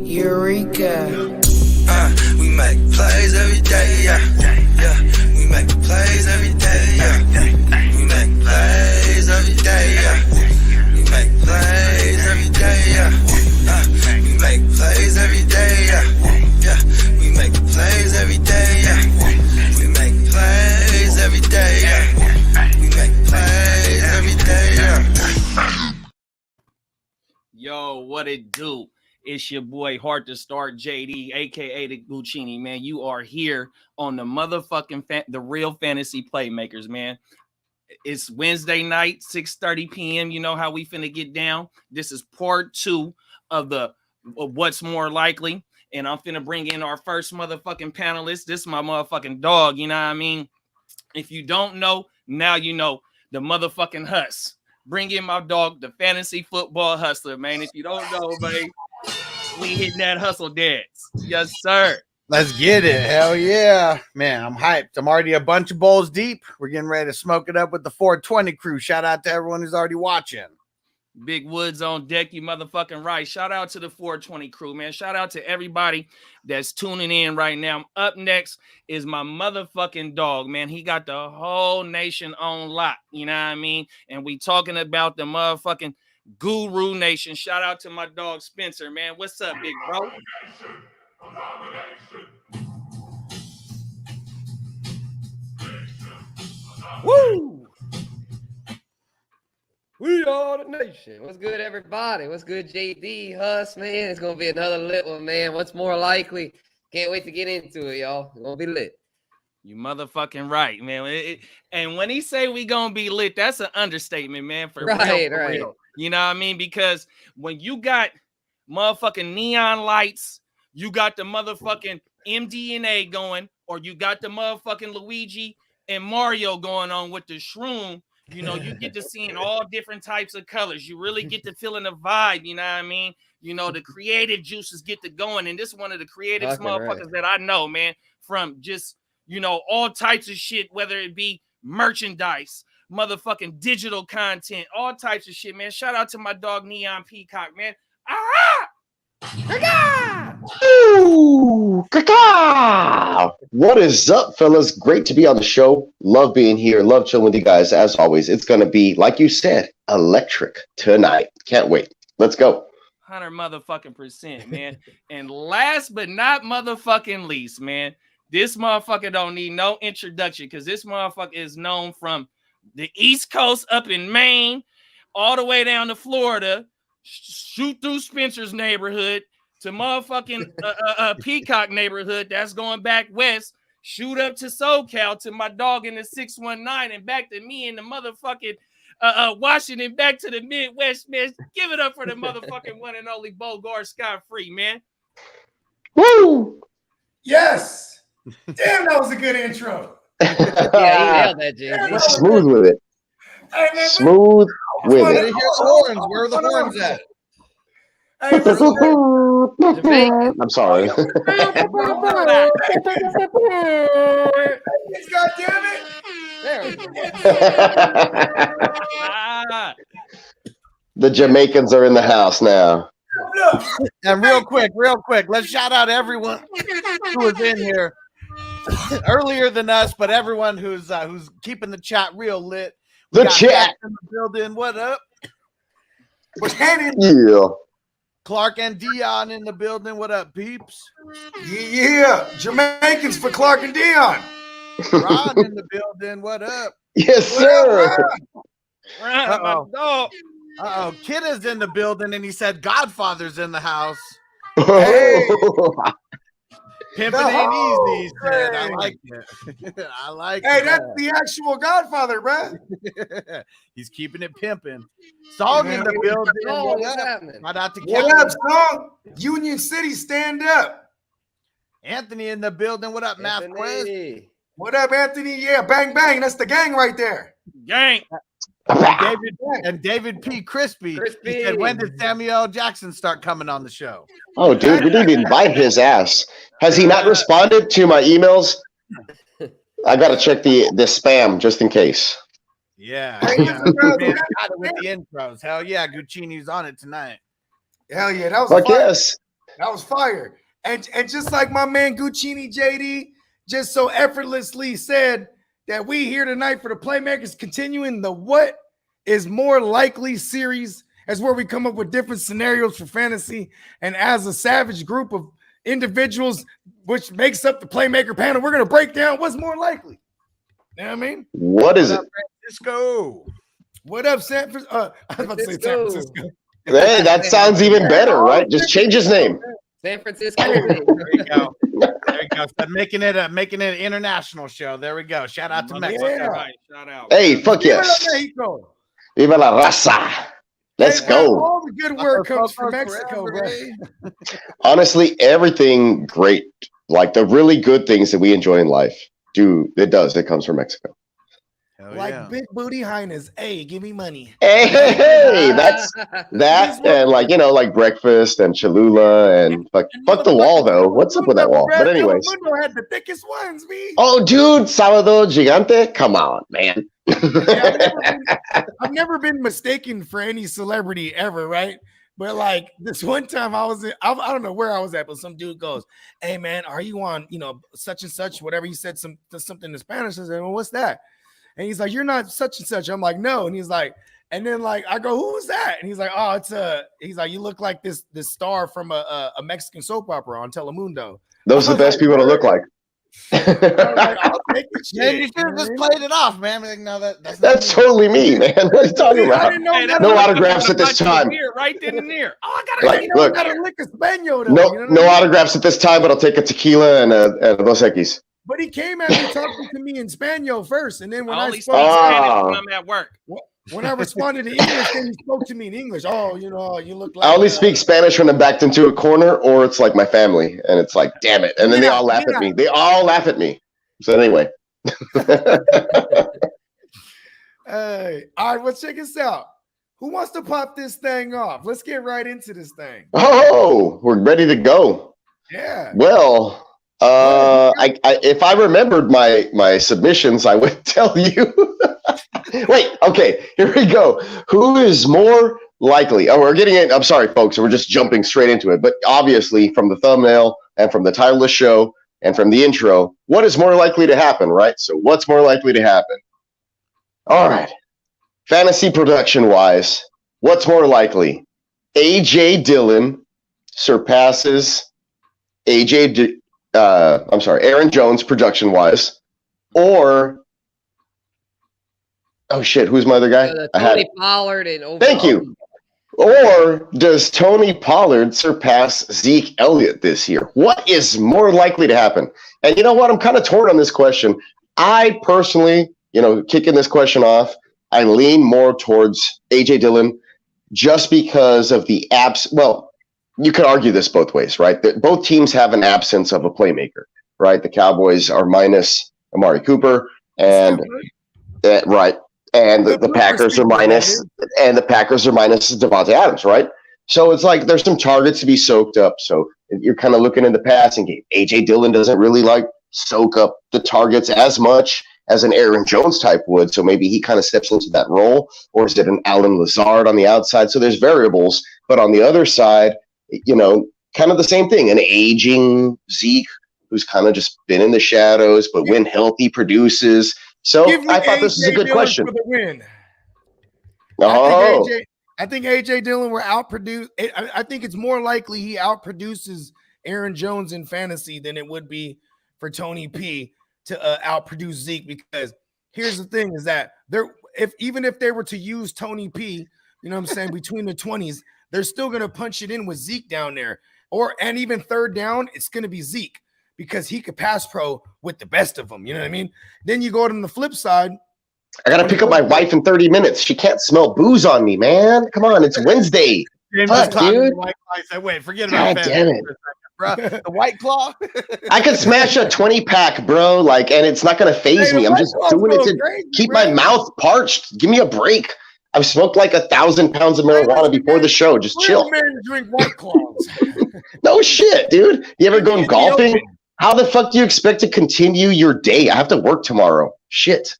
Eureka. We make plays every day, yeah. We make plays every day, yeah. We make plays every day, yeah. We make plays every day, yeah. We make plays every day, yeah. We make plays every day, yeah. We make plays every day, yeah. We make plays every day, yeah. Yo, what it do? It's your boy, Hard to Start JD, aka the Guccini, man. You are here on the motherfucking the real fantasy playmakers, man. It's Wednesday night, 6:30 p.m. You know how we finna get down. This is part 2 of what's more likely. And I'm finna bring in our first motherfucking panelist. This is my motherfucking dog, you know what I mean? If you don't know, now you know, the motherfucking Huss. Bring in my dog, the fantasy football hustler, man. If you don't know, man, we hitting that hustle dance. Yes, sir. Let's get it. Hell yeah. Man, I'm hyped. I'm already a bunch of bowls deep. We're getting ready to smoke it up with the 420 crew. Shout out to everyone who's already watching. Big Woods on deck, you motherfucking right. Shout out to the 420 crew, man. Shout out to everybody that's tuning in right now. Up next is my motherfucking dog, man. He got the whole nation on lock, you know what I mean? And we talking about the motherfucking Guru Nation. Shout out to my dog Spencer, man. What's up, big bro? Woo! We are the nation. What's good, everybody? What's good, JD, Huss, man? It's gonna be another lit one, man. What's more likely? Can't wait to get into it, y'all. It's gonna be lit. You motherfucking right, man. And when he say we gonna be lit, that's an understatement, man. For real. You know what I mean? Because when you got motherfucking neon lights, you got the motherfucking MDNA going, or you got the motherfucking Luigi and Mario going on with the shroom, you know, you get to seeing all different types of colors. You really get to feeling the vibe, you know what I mean? You know, the creative juices get to going. And this is one of the creative motherfuckers that I know, man, from just, you know, all types of shit, whether it be merchandise, motherfucking digital content, all types of shit, man. Shout out to my dog Neon Peacock, man. Ah! Ooh, what is up, fellas? Great to be on the show. Love being here. Love chilling with you guys. As always, it's going to be, like you said, electric tonight. Can't wait. Let's go. 100 motherfucking %, man. And last but not motherfucking least, man, this motherfucker don't need no introduction because this motherfucker is known from the East Coast up in Maine all the way down to Florida, shoot through Spencer's neighborhood to motherfucking Peacock neighborhood that's going back west, shoot up to SoCal to my dog in the 619 and back to me in the motherfucking Washington, back to the Midwest, man. Give it up for the motherfucking one and only Bogard Scott free, man. Woo! Yes. Damn, that was a good intro. Yeah, he nailed that, JD. Smooth with it. Hey, man, Smooth with Here's it. the horns. Where are the horns at? Hey, I'm sorry. God damn it. There we go. The Jamaicans are in the house now. Look. And real quick, let's shout out everyone who was in here earlier than us, but everyone who's keeping the chat real lit. The chat in the building. What up? Yeah. Clark and Dion in the building. What up, peeps? Yeah. Jamaicans for Clark and Dion. Ron in the building. What up? Yes, sir. Uh-oh. Kid is in the building, and he said Godfather's in the house. Hey. Pimping ain't easy, he said. I like it. I like it. Hey, that's the actual Godfather, bro. He's keeping it pimping. Song in the building. Oh, what's happening? Shout out to What Kelly. up, Song? Union City, stand up. Anthony in the building. What up, Math Quiz? What up, Anthony? Yeah, bang, bang. That's the gang right there. Gang. David P. Crispy. He said, when did Samuel L. Jackson start coming on the show? Oh, dude, we didn't invite his ass. Has he not responded to my emails? I got to check the spam just in case. Yeah. With the intros. Hell yeah, Guccini's on it tonight. Hell yeah, that was I fire. guess. That was fire. And just like my man Guccini JD just so effortlessly said that we here tonight for the Playmakers continuing the What is More Likely series, as where we come up with different scenarios for fantasy. And as a savage group of individuals, which makes up the Playmaker panel, we're going to break down what's more likely. You know what I mean? What is it? Francisco. What up, San Francisco? I was about to say San Francisco. Hey, that sounds even better, right? Just change his name. San Francisco. There you go. There you go. So making it an international show. There we go. Shout out to Mexico. Yeah. Right, shout out. Hey, fuck yes. Mexico. Viva la raza. Let's Hey, go. All the good work comes from Mexico, bro. Honestly, everything great, like the really good things that we enjoy in life, it comes from Mexico. Hell Like yeah. Big Booty Highness. Hey, give me money. Hey, that's that, and like breakfast and Cholula and fuck the wall though. What's up with that wall? But anyways, Telemundo had the thickest ones, me. oh dude, Sábado Gigante, come on, man. Yeah, I've never been mistaken for any celebrity ever, right? But like this one time I don't know where I was at, but some dude goes, "Hey man, are you on, such and such, whatever?" He said something in Spanish. I said, "Well, what's that?" And he's like, "You're not such and such." I'm like, "No." And he's like, and then like I go, "Who was that?" And he's like, "Oh, he's like, you look like this star from a Mexican soap opera on Telemundo." Those are the best people to look like. I was like, I'll take the shit. Man, you should have just played it off, man. Like, no, that's That's totally me, man. What are you talking I about? didn't know Hey, that. No autographs at this time. Here, right then and there. Oh, I gotta Like, get look. Got a lick of Spaniel, though, No, you know what no I mean? autographs at this time, but I'll take a tequila and a Dos Equis. But he came at me talking to me in Spaniel first, and then when I I only spoke speak Ah. Spanish when I'm at work. when I responded to English, then he spoke to me in English. Oh, you look like I only speak Spanish when I'm backed into a corner, or it's like my family, and it's like, damn it. And then they all laugh at me. They all laugh at me. So anyway. Hey, all right, well, check this out. Who wants to pop this thing off? Let's get right into this thing. Oh, we're ready to go. Yeah. Well, if I remembered my submissions, I would tell you. Wait, okay, here we go. Who is more likely? Oh, we're getting it. I'm sorry, folks. We're just jumping straight into it. But obviously, from the thumbnail and from the title of the show and from the intro, what is more likely to happen, right? So what's more likely to happen? All right. Fantasy production-wise, what's more likely? A.J. Dillon surpasses Aaron Jones production-wise, or oh shit, who's my other guy? Tony Pollard and overall. Thank you. Or does Tony Pollard surpass Zeke Elliott this year? What is more likely to happen? And you know what? I'm kind of torn on this question. I personally, kicking this question off, I lean more towards A.J. Dillon just because of the well, you could argue this both ways, right? Both teams have an absence of a playmaker, right? The Cowboys are minus Amari Cooper, and right, and the Packers are minus, and the Packers are minus Devontae Adams, right? So it's like there's some targets to be soaked up. So you're kind of looking in the passing game. A.J. Dillon doesn't really like soak up the targets as much as an Aaron Jones type would. So maybe he kind of steps into that role, or is it an Alan Lazard on the outside? So there's variables, but on the other side, kind of the same thing. An aging Zeke who's kind of just been in the shadows, but when healthy produces. So I thought this was a good question. For the win. Oh, I think A.J. Dillon will outproduce. I think it's more likely he outproduces Aaron Jones in fantasy than it would be for Tony P to outproduce Zeke, because here's the thing is that even if they were to use Tony P, between the 20s, they're still going to punch it in with Zeke down there. And even third down, it's going to be Zeke because he could pass pro with the best of them. You know what I mean? Then you go to the flip side. I got to pick up my wife in 30 minutes. She can't smell booze on me, man. Come on, it's Wednesday. Fuck, dude. I said, wait, forget about that. Damn it. Bro, the White Claw. I could smash a 20-pack, bro, and it's not going to phase me. I'm just doing it to keep my mouth parched. Give me a break. I've smoked like 1,000 pounds of marijuana before the show. Just chill. Man drink White Claws. No shit, dude. You ever gone golfing? How the fuck do you expect to continue your day? I have to work tomorrow. Shit.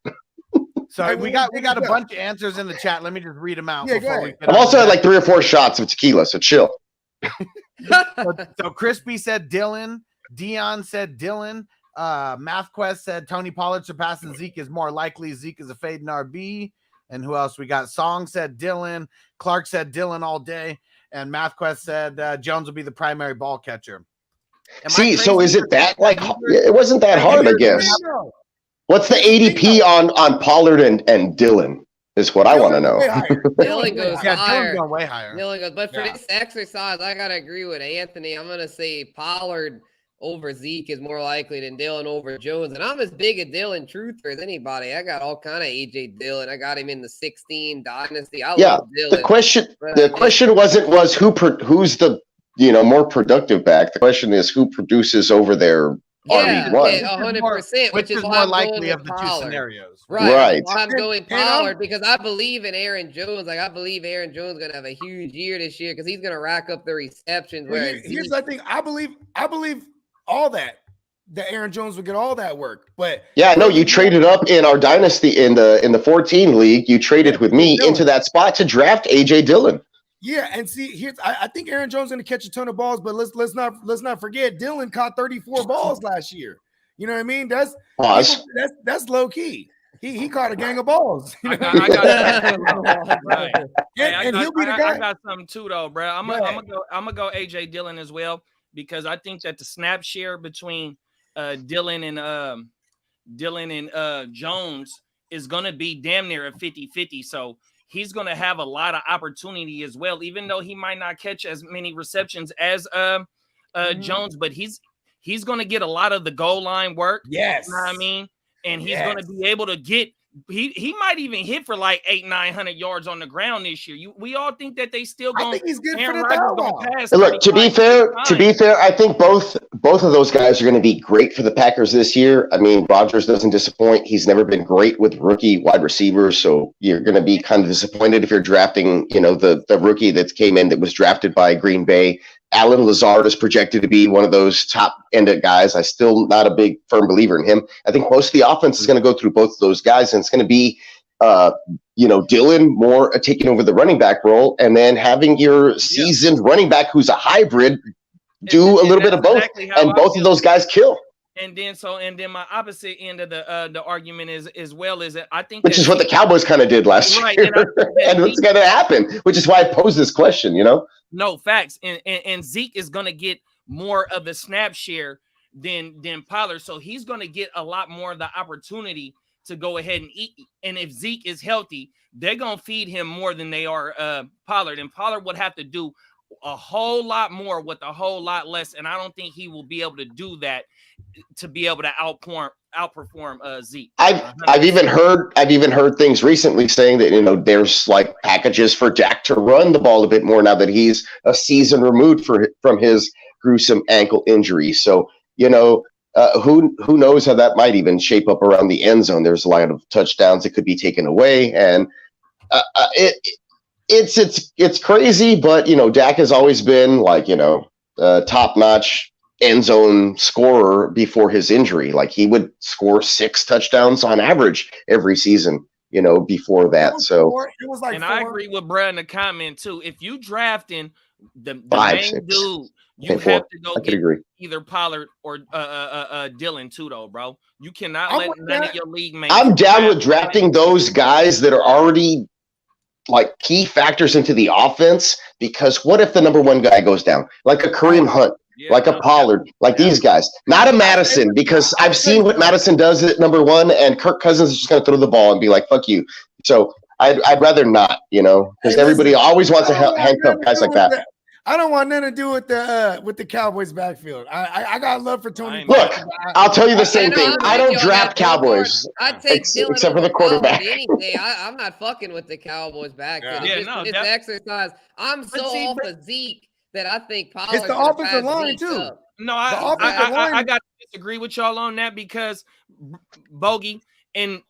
Sorry, we got a bunch of answers in the chat. Let me just read them out. Yeah, before we get I've also had like 3 or 4 shots of tequila, so chill. So Crispy said Dylan. Dion said Dylan. MathQuest said Tony Pollard surpassing Zeke is more likely. Zeke is a fade in RB. And who else we got? Song said Dylan. Clark said Dylan all day. And MathQuest said Jones will be the primary ball catcher. See, so is it that like it wasn't that hard, I guess. What's the ADP on Pollard and Dylan? Is what I want to know. Dylan goes higher. Dylan's going way higher. Dylan goes, but for this exercise, I gotta agree with Anthony. I'm gonna say Pollard over Zeke is more likely than Dylan over Jones. And I'm as big a Dylan truther as anybody. I got all kind of AJ Dillon. I got him in the 16 dynasty. I love Dylan. The question was who's the more productive back. The question is who produces over their RB1. 100%, which is more likely of the two scenarios. Right. I'm going Pollard because I believe in Aaron Jones. Like I believe Aaron Jones is gonna have a huge year this year because he's gonna rack up the receptions. Here's the thing. I believe all that Aaron Jones would get all that work. But you traded up in our dynasty in the 14 league. You traded with me into that spot to draft AJ Dillon. Yeah, and see, I think Aaron Jones is going to catch a ton of balls, but let's not forget Dylan caught 34 balls last year. You know what I mean? That's low key. He caught a gang of balls. I got right. And he'll be the guy. I got something too, though, bro. I'm gonna go AJ Dillon as well because I think that the snap share between Dylan and Jones is gonna be damn near a 50-50. So he's going to have a lot of opportunity as well, even though he might not catch as many receptions as Jones, but he's going to get a lot of the goal line work. Yes. You know what I mean? And he's going to be able to get he might even hit for like 800-900 yards on the ground this year. We all think that they still going. I think he's good for the pass. Look, to be fair, I think both of those guys are going to be great for the Packers this year. I mean, Rodgers doesn't disappoint. He's never been great with rookie wide receivers, so you're going to be kind of disappointed if you're drafting, the rookie that came in that was drafted by Green Bay. Alan Lazard is projected to be one of those top-ended guys. I'm still not a big firm believer in him. I think most of the offense is going to go through both of those guys, and it's going to be, Dylan more taking over the running back role, and then having your seasoned running back who's a hybrid do a little bit of both, and both of those guys kill. And then my opposite end of the argument is that I think which is what the Cowboys kind of did last year, and it's going to happen, which is why I posed this question. No, facts, and Zeke is going to get more of the snap share than Pollard, so he's going to get a lot more of the opportunity to go ahead and eat. And if Zeke is healthy, they're going to feed him more than they are Pollard, and Pollard would have to do a whole lot more with a whole lot less, and I don't think he will be able to do that to be able to outperform Zeke. I've even heard things recently saying that there's like packages for Dak to run the ball a bit more now that he's a season removed from his gruesome ankle injury. So who knows how that might even shape up around the end zone. There's a lot of touchdowns that could be taken away, and it's crazy, but Dak has always been like top-notch end zone scorer before his injury. Like he would score 6 touchdowns on average every season, before that. So it was like I agree with Brad in the comment too. If you drafting the main dude, you have to go get either Pollard or Dylan too, though, bro. You cannot let none of your league mates. I'm down with drafting those guys that are already like key factors into the offense, because what if the number one guy goes down, like a Kareem Hunt, like a Pollard, like these guys, not a Madison, because I've seen what Madison does at number one, and Kirk Cousins is just going to throw the ball and be like, fuck you. So I'd rather not, because everybody always wants to handcuff guys like that. I don't want nothing to do with the Cowboys backfield. I got love for Tony. Look, I'll tell you the same thing. I don't draft Cowboys. I take except for the quarterback. I'm not fucking with the Cowboys backfield. This exercise. I'm so off of Zeke that I think Pollard. It's the offensive line too. No, I got to disagree with y'all on that, because Bogey, and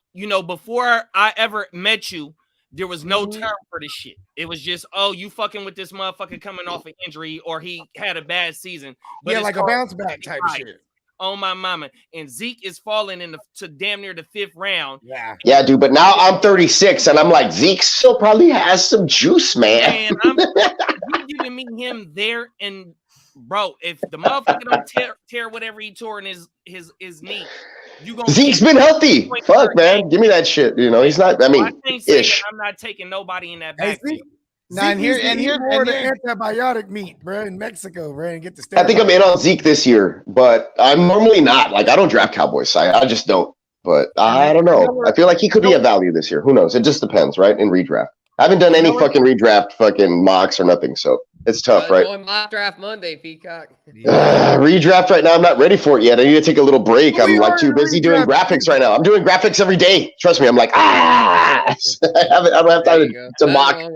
before I ever met you, there was no term for this shit. It was just, you fucking with this motherfucker coming off an injury, or he had a bad season. But like a bounce back type of shit. Oh my mama. And Zeke is falling to damn near the 5th round. Yeah, dude. But now I'm 36, and I'm like, Zeke still probably has some juice, man. And giving me him there, and bro, if the motherfucker don't tear whatever he tore in his knee, you gonna Zeke's been healthy. Fuck, man, give me that shit. You know, he's not. I mean, I'm not taking nobody in that backfield. Here's more than antibiotic meat, bro, in Mexico, bro, and get the. I think I'm in on Zeke this year, but I'm normally not. Like, I don't draft Cowboys. I just don't. But I don't know. I feel like he could be a value this year. Who knows? It just depends, right? In redraft, I haven't done any fucking redraft mocks or nothing, so it's tough, right? Going mock draft Monday, Peacock. Redraft right now, I'm not ready for it yet. I need to take a little break. I'm like too busy doing graphics right now. I'm doing graphics every day. Trust me. I'm like, I don't have time to mock. All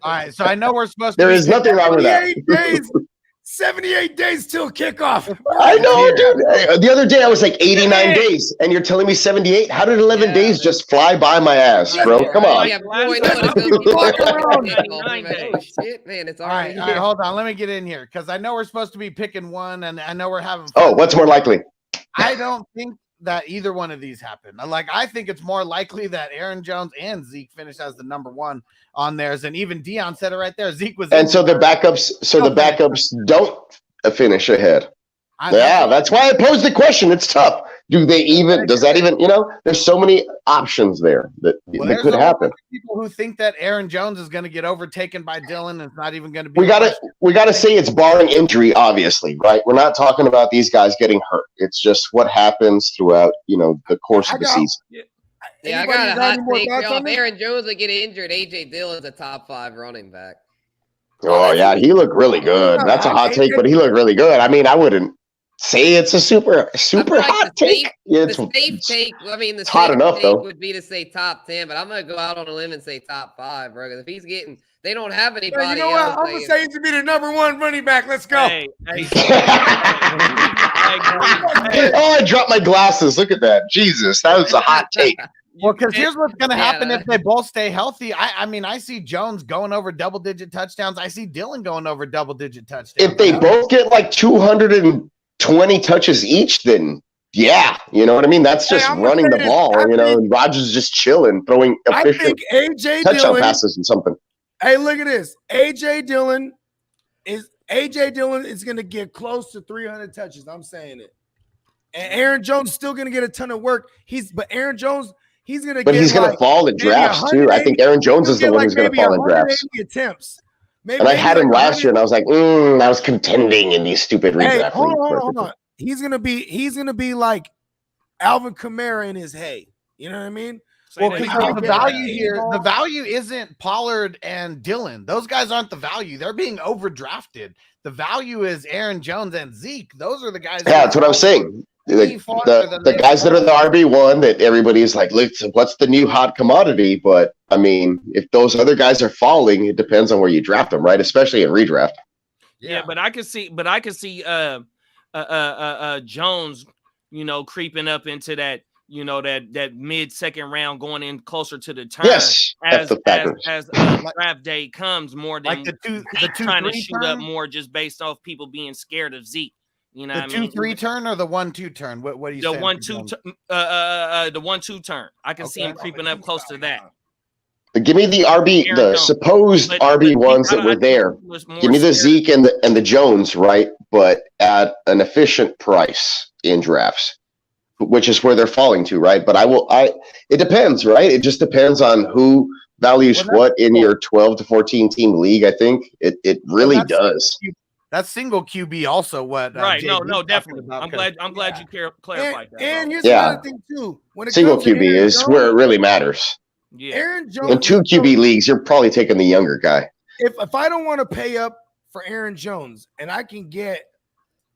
right, so I know we're supposed to. There is nothing wrong with that. 78 days till kickoff. I know, dude. The other day I was like 89 days, and you're telling me 78? How did 11 days just fly by my ass, bro? Come on. Shit, man, it's all right, hold on. Let me get in here because I know we're supposed to be picking one, and I know we're having fun. Oh, what's more likely? I don't think that either one of these happen. Like, I think it's more likely that Aaron Jones and Zeke finish as the number one on theirs, and even Dion said it right there. Zeke was, and so the backups don't finish ahead. That's why I posed the question. It's tough. Does that even, there's so many options there that could happen. People who think that Aaron Jones is going to get overtaken by Dylan, and it's not even going to be. We gotta say it's barring injury, obviously, right? We're not talking about these guys getting hurt. It's just what happens throughout, the course of the season. Yeah, I got a hot take. If Aaron Jones would get injured, AJ Dillon's a top 5 running back. Oh yeah, he looked really good. That's a hot take, but he looked really good. I mean, I wouldn't say it's a super hot take. The safe take. I mean, the hot enough though would be to say top 10, but I'm gonna go out on a limb and say top 5, bro. Because if he's getting, they don't have anybody. You know what? I'm gonna say he's to be the number 1 running back. Let's go. I dropped my glasses. Look at that. Jesus, that was a hot take. Well, because here's what's going to happen if they both stay healthy. I mean, I see Jones going over double-digit touchdowns. I see Dylan going over double-digit touchdowns. If they both get like 220 touches each, then yeah, you know what I mean? That's just running the ball, and Rodgers just chilling, throwing efficient touchdown passes and something. Hey, look at this. AJ Dillon is going to get close to 300 touches. I'm saying it. And Aaron Jones is still going to get a ton of work. But Aaron Jones, he's going to get he's going to fall in drafts too. I think Aaron Jones is the one who's going to fall in drafts. Attempts. And I had him last year, and I was like, I was contending in these stupid redraft. Hey, hold on. He's gonna be like Alvin Kamara in his hay. You know what I mean? Well, because the value here, the value isn't Pollard and Dylan. Those guys aren't the value. They're being overdrafted. The value is Aaron Jones and Zeke. Those are the guys. Yeah, that's what I'm saying. The guys that are the RB1 that everybody's like, look, what's the new hot commodity? But I mean, if those other guys are falling, it depends on where you draft them, right? Especially in redraft. Yeah, but I could see Jones, creeping up into that, that mid-second round, going in closer to the turn. Yes, as draft day comes, more than like the two trying to shoot up more just based off people being scared of Zeke. You know, the 2-3 turn or the 1-2 turn? What do you say? The 1-2 turn. I can see him creeping up close to that. But give me the RB, the supposed RB ones that were there. Give me the Zeke and the Jones, right? But at an efficient price in drafts, which is where they're falling to, right? But it depends, right? It just depends on who values what in your 12 to 14 team league. I think it really does. That's single QB also what right. No, definitely. I'm glad you clarified that. And here's another thing too. When it single QB is where it really matters. Yeah. Aaron Jones in 2 QB leagues, you're probably taking the younger guy. If I don't want to pay up for Aaron Jones and I can get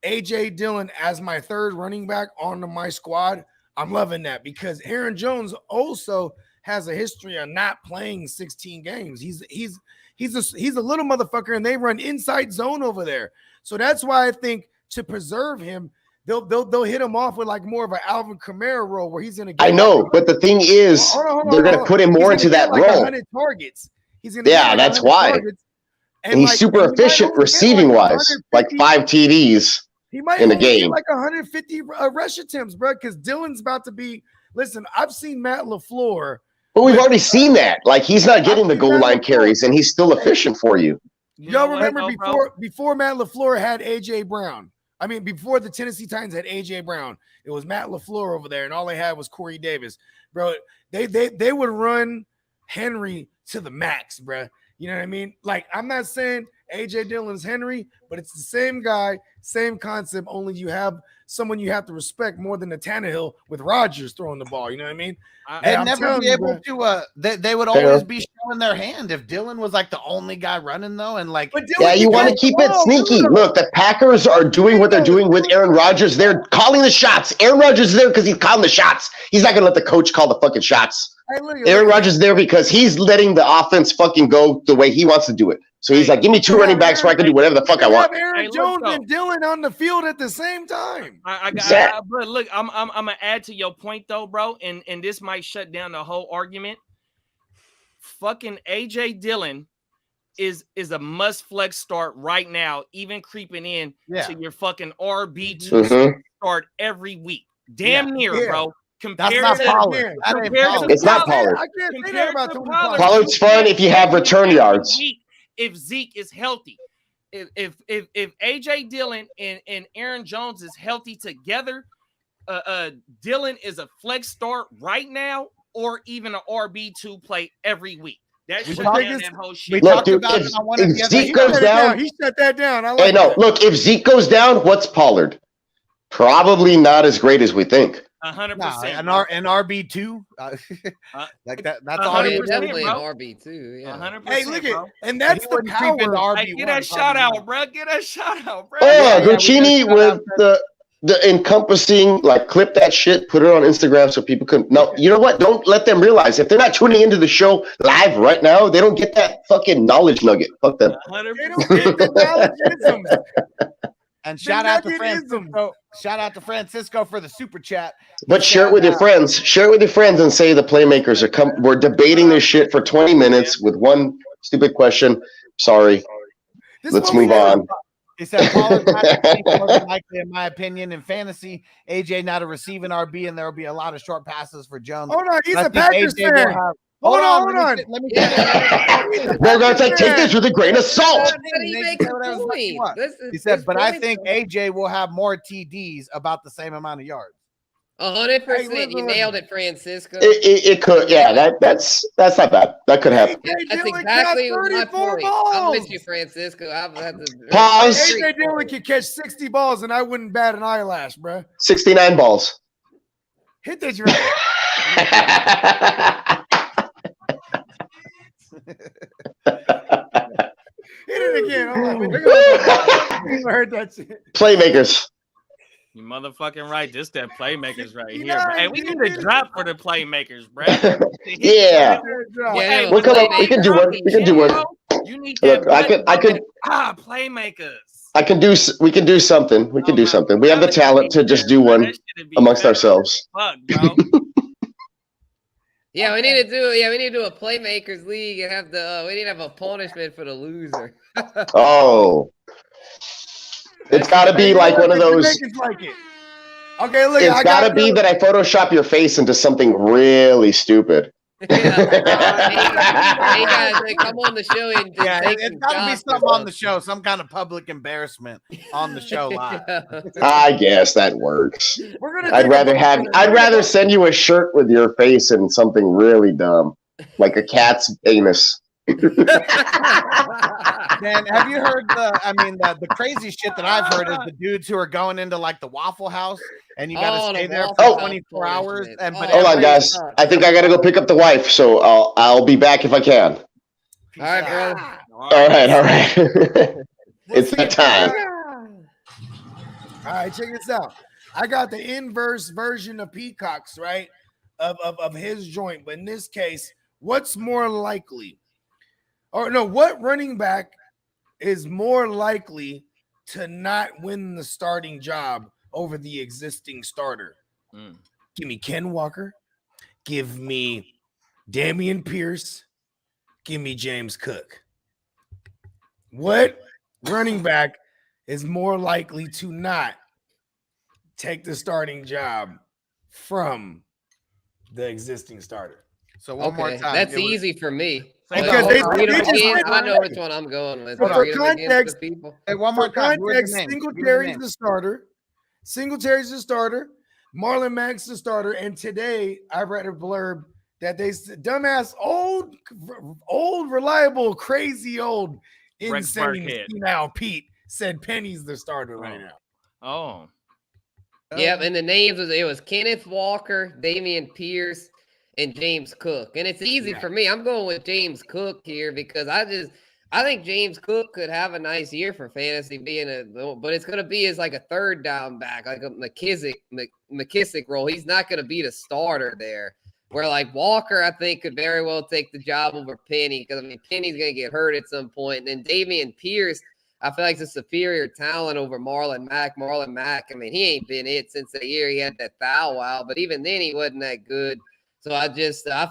AJ Dillon as my 3rd running back onto my squad, I'm loving that because Aaron Jones also has a history of not playing 16 games. He's a little motherfucker, and they run inside zone over there. So that's why I think to preserve him, they'll hit him off with like more of an Alvin Kamara role where he's going to. I know, but the thing is, they're going to put him more into that role. 100 targets. He's going. Yeah, that's why. And he's super efficient receiving wise, like 5 TDs in a game. Like 150 rush attempts, bro. Because Dylan's about to be. Listen, I've seen Matt LaFleur. But we've already seen that. Like, he's not getting the goal line carries, and he's still efficient for you. Y'all remember before Matt LaFleur had AJ Brown? I mean, before the Tennessee Titans had AJ Brown, it was Matt LaFleur over there, and all they had was Corey Davis, bro. They would run Henry to the max, bro. You know what I mean? Like, I'm not saying AJ Dillon's Henry, but it's the same guy, same concept. Only you have someone you have to respect more than the Tannehill with Rodgers throwing the ball. You know what I mean? They'd never be able to. They would always be showing their hand if Dillon was like the only guy running though, and like you want to keep it sneaky. Look, the Packers are doing what they're doing with Aaron Rodgers. They're calling the shots. Aaron Rodgers is there because he's calling the shots. He's not gonna let the coach call the fucking shots. Aaron Rodgers is there because he's letting the offense fucking go the way he wants to do it. So he's like, give me 2 running backs where I can do whatever the fuck I want. Aaron Jones and Dillon on the field at the same time. But look, I'm gonna add to your point though, bro, and this might shut down the whole argument. Fucking AJ Dillon is a must flex start right now, even creeping in to your fucking RB2 start every week. Damn near, bro. That's not Pollard. It's not Pollard. I can't say that about Pollard. Pollard's fun if you have return yards. If Zeke is healthy, if AJ Dillon and Aaron Jones is healthy together, Dillon is a flex start right now, or even an RB2 play every week. That should that whole shit. Look, dude, if Zeke goes down, he shut that down. Hey, no, look, if Zeke goes down, what's Pollard? Probably not as great as we think. 100%. An RB2, like that. That's all. Definitely an RB2. Yeah. 100%. Hey, look at, and that's the power. Hey, get that shout out, bro. Get that shout out, bro. Oh, Guccini with the encompassing, like, clip that shit, put it on Instagram so people can. No, you know what? Don't let them realize if they're not tuning into the show live right now, they don't get that fucking knowledge nugget. Fuck them. 100%. They don't get the knowledge. And shout out to Francisco. Shout out to Francisco for the super chat. But share it with your friends. Share it with your friends and say the Playmakers are we're debating this shit for 20 minutes with one stupid question. Sorry. Let's move on. He said Pollard more than likely, in my opinion, in fantasy. AJ not a receiving RB, and there will be a lot of short passes for Jones. Hold on, he's a Packers fan. Hold on. Let me Bogart's like, take this with a grain of salt. He said, but I think AJ will have more TDs, about the same amount of yards. 100%. You nailed it, Francisco. It could, yeah. That's not bad. That could happen. That's exactly my point. I'm with you, Francisco. Pause. AJ Dillon could catch 60 balls, and I wouldn't bat an eyelash, bro. 69 balls. Hit that right. Hit it again. I heard that shit. Playmakers. You motherfucking right. This that Playmakers right here. Bro. Hey, we need a drop for the Playmakers, bro. Yeah. Hey, we can do one. We can do one. You need that. Look, I could. Playmakers. We can do something. We can do something. We have the talent to just do one amongst ourselves. Fuck, bro. Yeah, we need to do a Playmakers league and have we need to have a punishment for the loser. Oh. It's got to be like one of those. Okay, look. It's got to be that I Photoshop your face into something really stupid. Hey guys, come on the show and it's got to be something on the show, some kind of public embarrassment on the show live. I guess that works. I'd rather send you a shirt with your face and something really dumb, like a cat's anus. Man, have you heard the crazy shit that I've heard is the dudes who are going into like the Waffle House and you got to stay there for 24 hours. Hold on, guys. I think I got to go pick up the wife, so I'll be back if I can. All right, bro. All right. It's that time. All right, check this out. I got the inverse version of Peacock's, right? Of his joint, but in this case, what's more likely? Or no, what running back is more likely to not win the starting job over the existing starter? Give me Ken Walker. Give me Damien Pierce. Give me James Cook. What running back is more likely to not take the starting job from the existing starter? So one more time. That's easy for me. Because they I know which one I'm going with. So for context, hey, one more time. Singletary's the starter. Singletary's the starter. Marlon Mack's the starter. And today I read a blurb that they dumbass old reliable crazy old insane now Pete said Penny's the starter right now. Oh. Yeah, and the names was Kenneth Walker, Damien Pierce, and James Cook. And it's easy for me. I'm going with James Cook here because I think James Cook could have a nice year for fantasy but it's going to be as like a third down back, like a McKissick role. He's not going to be the starter there. Where like Walker, I think, could very well take the job over Penny because, I mean, Penny's going to get hurt at some point. And then Damien Pierce, I feel like it's a superior talent over Marlon Mack. Marlon Mack, I mean, he ain't been it since the year he had that foul wow, but even then he wasn't that good. So I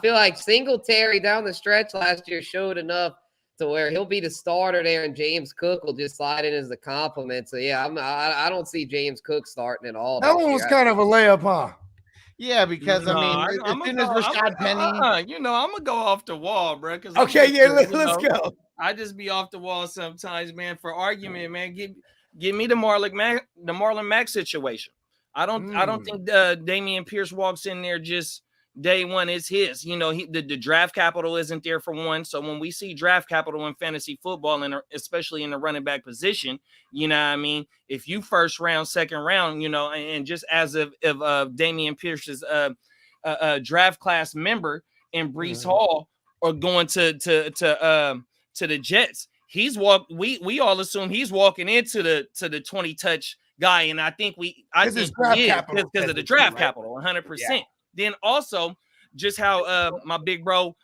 feel like Singletary down the stretch last year showed enough to where he'll be the starter there, and James Cook will just slide in as the compliment. So yeah, I don't see James Cook starting at all. That one was kind of a layup, huh? Yeah, because I mean, as soon as Rashad Penny, I'm gonna go off the wall, bro. Let's go. I just be off the wall sometimes, man. For argument, man, give me the Marlon Mack situation. I don't think Damien Pierce walks in there just day one. It's his. You know, the draft capital isn't there for one. So when we see draft capital in fantasy football, and especially in the running back position, you know what I mean? If you first round, second round, you know, and just as of Damien Pierce's draft class member and Breece Hall are going to the Jets, we all assume he's walking into the 20 touch guy, and I think because of the draft capital 100%. Yeah. Then also just how my big bro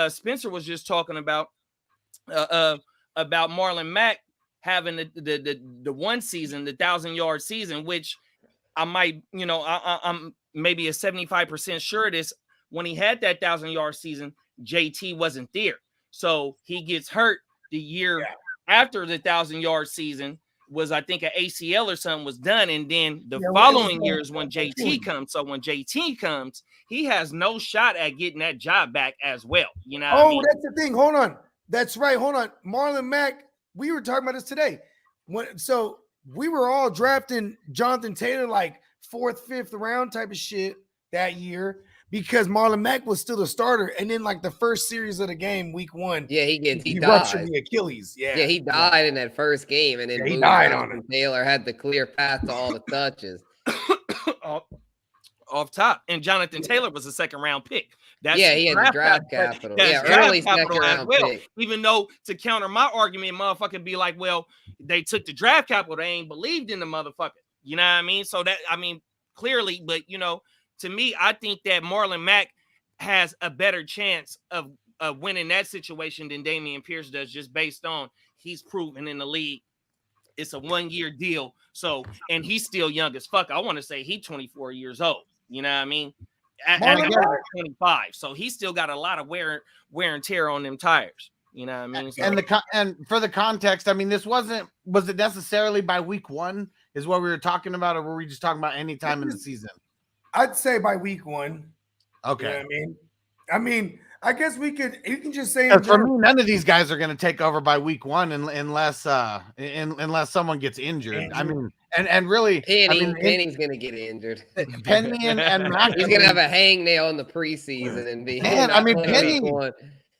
Spencer was just talking about Marlon Mack having the one season, the 1,000-yard season, which I might, you know, I'm maybe a 75% sure of this. When he had that 1,000-yard season, JT wasn't there. So he gets hurt the year after the 1,000-yard season was, I think, an ACL or something was done. And then the following year is when JT comes. So when JT comes, he has no shot at getting that job back as well. You know what I mean? That's the thing. Hold on. That's right. Hold on. Marlon Mack, we were talking about this today. So we were all drafting Jonathan Taylor like 4th, 5th round type of shit that year because Marlon Mack was still the starter. And then like the first series of the game, week 1. Yeah, he ruptured the Achilles. Yeah, he died in that first game. And then he died on it. Taylor had the clear path to all the touches. Off top. And Jonathan Taylor was a second round pick. He had the draft capital. Early second round pick. Even though to counter my argument, motherfucker be like, well, they took the draft capital. They ain't believed in the motherfucker. You know what I mean? So that, I mean, clearly, but you know, to me, I think that Marlon Mack has a better chance of winning that situation than Damien Pierce does, just based on he's proven in the league. It's a 1-year deal. So, and he's still young as fuck. I want to say he's 24 years old. You know what I mean? At 25. So he still got a lot of wear and tear on them tires. You know what I mean? So, and for the context, I mean, was it necessarily by week 1 is what we were talking about, or were we just talking about any time in the season? I'd say by week 1. Okay. You know what I mean, I guess you can just say for me, none of these guys are going to take over by week 1 unless someone gets injured. I mean, and really, Penny's going to get injured. Penny and Mack, he's going to have a hangnail in the preseason and be. Man, I mean, Penny.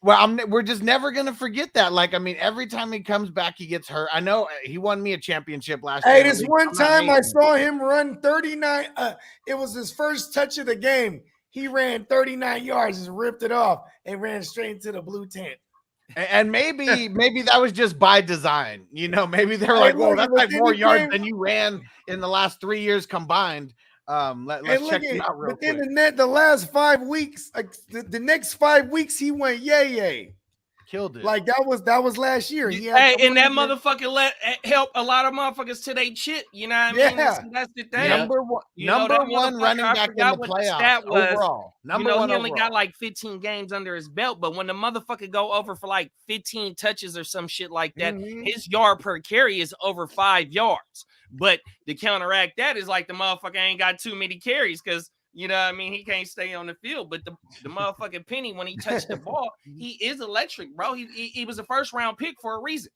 Well, we're just never going to forget that. Like, I mean, every time he comes back, he gets hurt. I know he won me a championship last year. Hey, this one time I saw him run 39. It was his first touch of the game. He ran 39 yards, just ripped it off, and ran straight into the blue tent. And maybe that was just by design. You know, maybe they were like, "Whoa, that's like more yards than you ran in the last 3 years combined." Let's check him out real quick. But then the last 5 weeks, like the next 5 weeks, he went yay. Killed it. Like that was last year. Hey, and that motherfucker help a lot of motherfuckers to their shit. You know what I mean? That's the thing. Number one running back in the playoffs overall. Number one he only got like 15 games under his belt, but when the motherfucker go over for like 15 touches or some shit like that, his yard per carry is over 5 yards. But to counteract that is like the motherfucker ain't got too many carries because You know what I mean? He can't stay on the field, but the motherfucking Penny, when he touched the ball, he is electric, bro. He was a first round pick for a reason.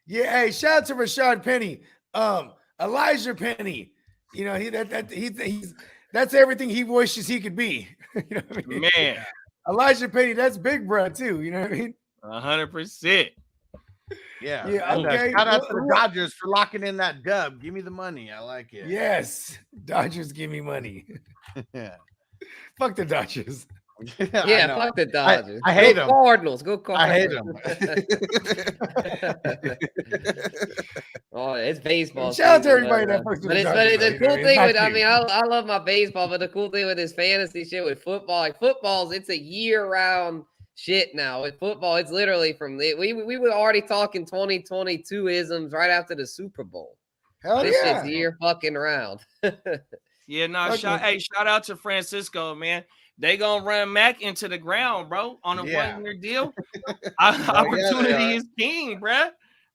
Yeah, hey, shout out to Rashad Penny. Elijah Penny. You know, he's that's everything he wishes he could be. You know what I mean? Man. Elijah Penny, that's big bro too. You know what I mean? 100%. Yeah. Okay. Shout out to the Dodgers for locking in that dub. Give me the money. I like it. Yes. Dodgers, give me money. Yeah. Fuck the Dodgers. Yeah, fuck the Dodgers. I hate them. Cardinals. Go Cardinals. I hate them. Oh, it's baseball. Shout out to everybody that fucks with but the it's Dodgers. the cool thing with, I mean, I love my baseball, but the cool thing with this fantasy shit with football, like footballs, it's a year-round shit now. With football, it's literally from we were already talking 2022 isms right after the Super Bowl. Hell This yeah. shit's year fucking round. Yeah, no, shout out to Francisco, man. They gonna run Mack into the ground, bro, on a 1-year deal. Opportunity is king, bro.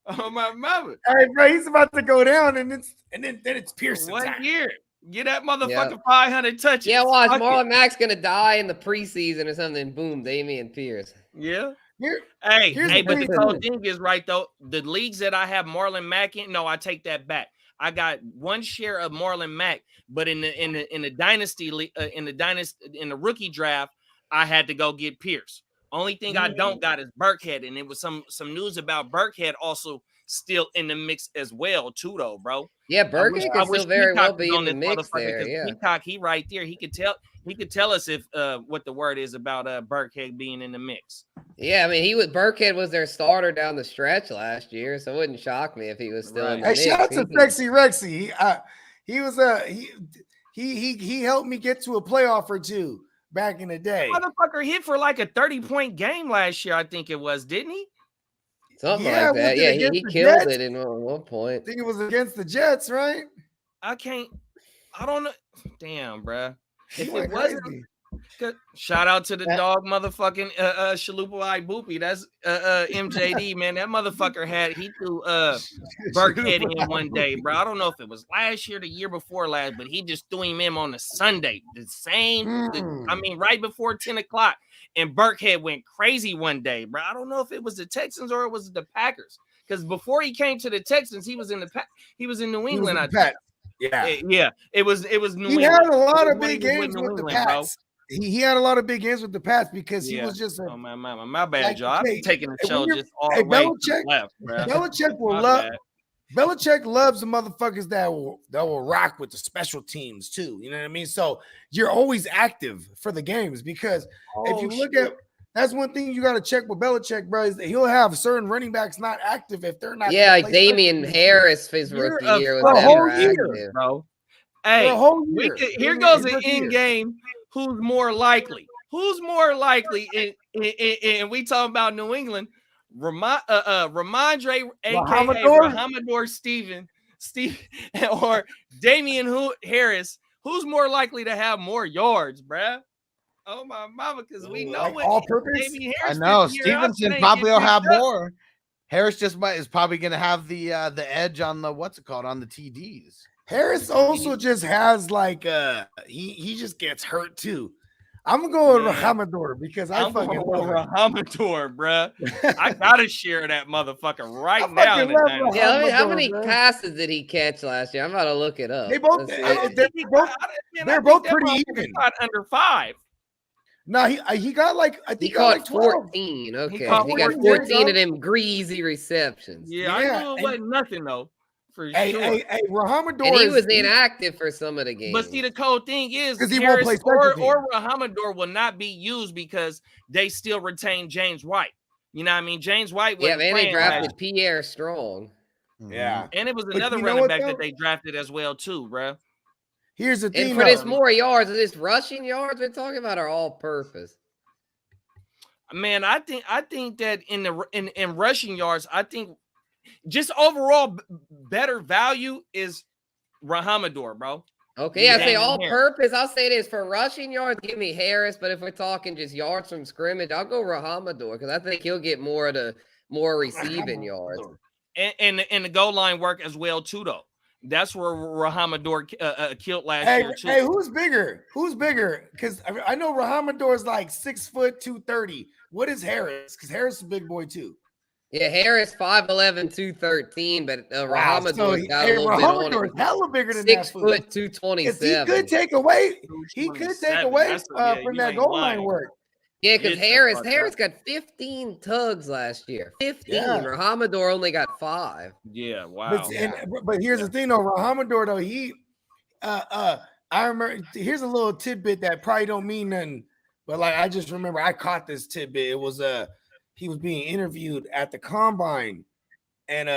Oh my mother. Hey, bro, he's about to go down, and then it's Pierce. 1 year. Get that motherfucker 500 touches. Yeah, watch. Fuck Marlon it. Mack's gonna die in the preseason or something. Boom, Damien Pierce. Yeah. Here's But the the whole thing is right though. The leagues that I have Marlon Mack in, no, I take that back. I got one share of Marlon Mack, but in the dynasty in the rookie draft, I had to go get Pierce. Only thing I don't got is Burkhead, and it was some news about Burkhead also still in the mix as well too, though, bro. Yeah, Burkhead could still very well be in the mix there. Yeah, Peacock, he right there. He could tell us if what the word is about Burkhead being in the mix. Yeah, I mean, Burkhead was their starter down the stretch last year, so it wouldn't shock me if he was still in the mix. Shout out to Sexy Rexy. He was he helped me get to a playoff or two back in the day. Motherfucker hit for like a 30-point game last year, I think it was, didn't he? Something like that. Yeah, he killed it at one point. I think it was against the Jets, right? I don't know. Damn, bruh. If He went it wasn't, shout out to the dog motherfucking Shalupa Boopy. That's MJD, man. That motherfucker he threw Burkhead in one day, bro. I don't know if it was last year, the year before last, but he just threw him in on a Sunday. Right before 10 o'clock. And Burkhead went crazy one day, bro. I don't know if it was the Texans or it was the Packers. Because before he came to the Texans, he was in New England, I think. Yeah. It was New England. He had a lot of big games with the Pats. He had a lot of big games with the Pats because he was just my bad, y'all. I'm taking the show just all the way to the left, bro. Belichick will love. Belichick loves the motherfuckers that will rock with the special teams too. You know what I mean? So you're always active for the games because if you look at that's one thing you got to check with Belichick, bro. Is that he'll have certain running backs not active if they're not. Yeah, like Damien Harris, his rookie year was whole year, bro. Hey, here goes an in game. Who's more likely? Who's more likely? And we talking about New England. Ramondre, aka Rahamador Steve, or Damien Harris. Who's more likely to have more yards, bruh? Oh my mama, because we know like all purpose. I know Stevenson probably will have more. Harris is probably going to have the edge on the on the TDs. Harris also just has like he just gets hurt too. I'm gonna go with Rahamador because I fucking love Rahamador, bruh. I gotta share that motherfucker right now. Yeah, how many passes did he catch last year? I'm about to look it up. They're both pretty even. Under 5. No, he got like I think he caught like 14. Okay, he got 14 of them greasy receptions. Yeah, I knew it wasn't nothing though. For sure. Hey, Rahamador. And he was inactive for some of the games. But see, the cold thing is he Harris won't play or Rahamador will not be used because they still retain James White. You know what I mean? James White was they drafted Pierre Strong. Yeah. And it was another running back that they drafted as well, too, bro. Here's the thing. And for this more yards, is this rushing yards we're talking about are all purpose? Man, I think that in rushing yards, I think just overall better value is Rahamador, bro. Okay, I say all purpose. I'll say this for rushing yards, give me Harris. But if we're talking just yards from scrimmage, I'll go Rahamador because I think he'll get more receiving yards. And the goal line work as well too, though. That's where Rahamador killed last Hey, year too. hey, who's bigger? Who's bigger? Because I know Rahamador is like 6 foot 230. What is Harris? Because Harris is a big boy too. Yeah, Harris 5'11", 213, but Rahamador So got a little bit on Rahamador it. is hella bigger than 6 that. foot 227. He could take away. He could take away from that goal line work. Yeah, because Harris got 15 tugs last year. 15. Yeah. Rahamador only got 5. Yeah, wow. But here's the thing, though. Rahamador, though, I remember. Here's a little tidbit that probably don't mean nothing, but like I just remember I caught this tidbit. It was he was being interviewed at the combine, and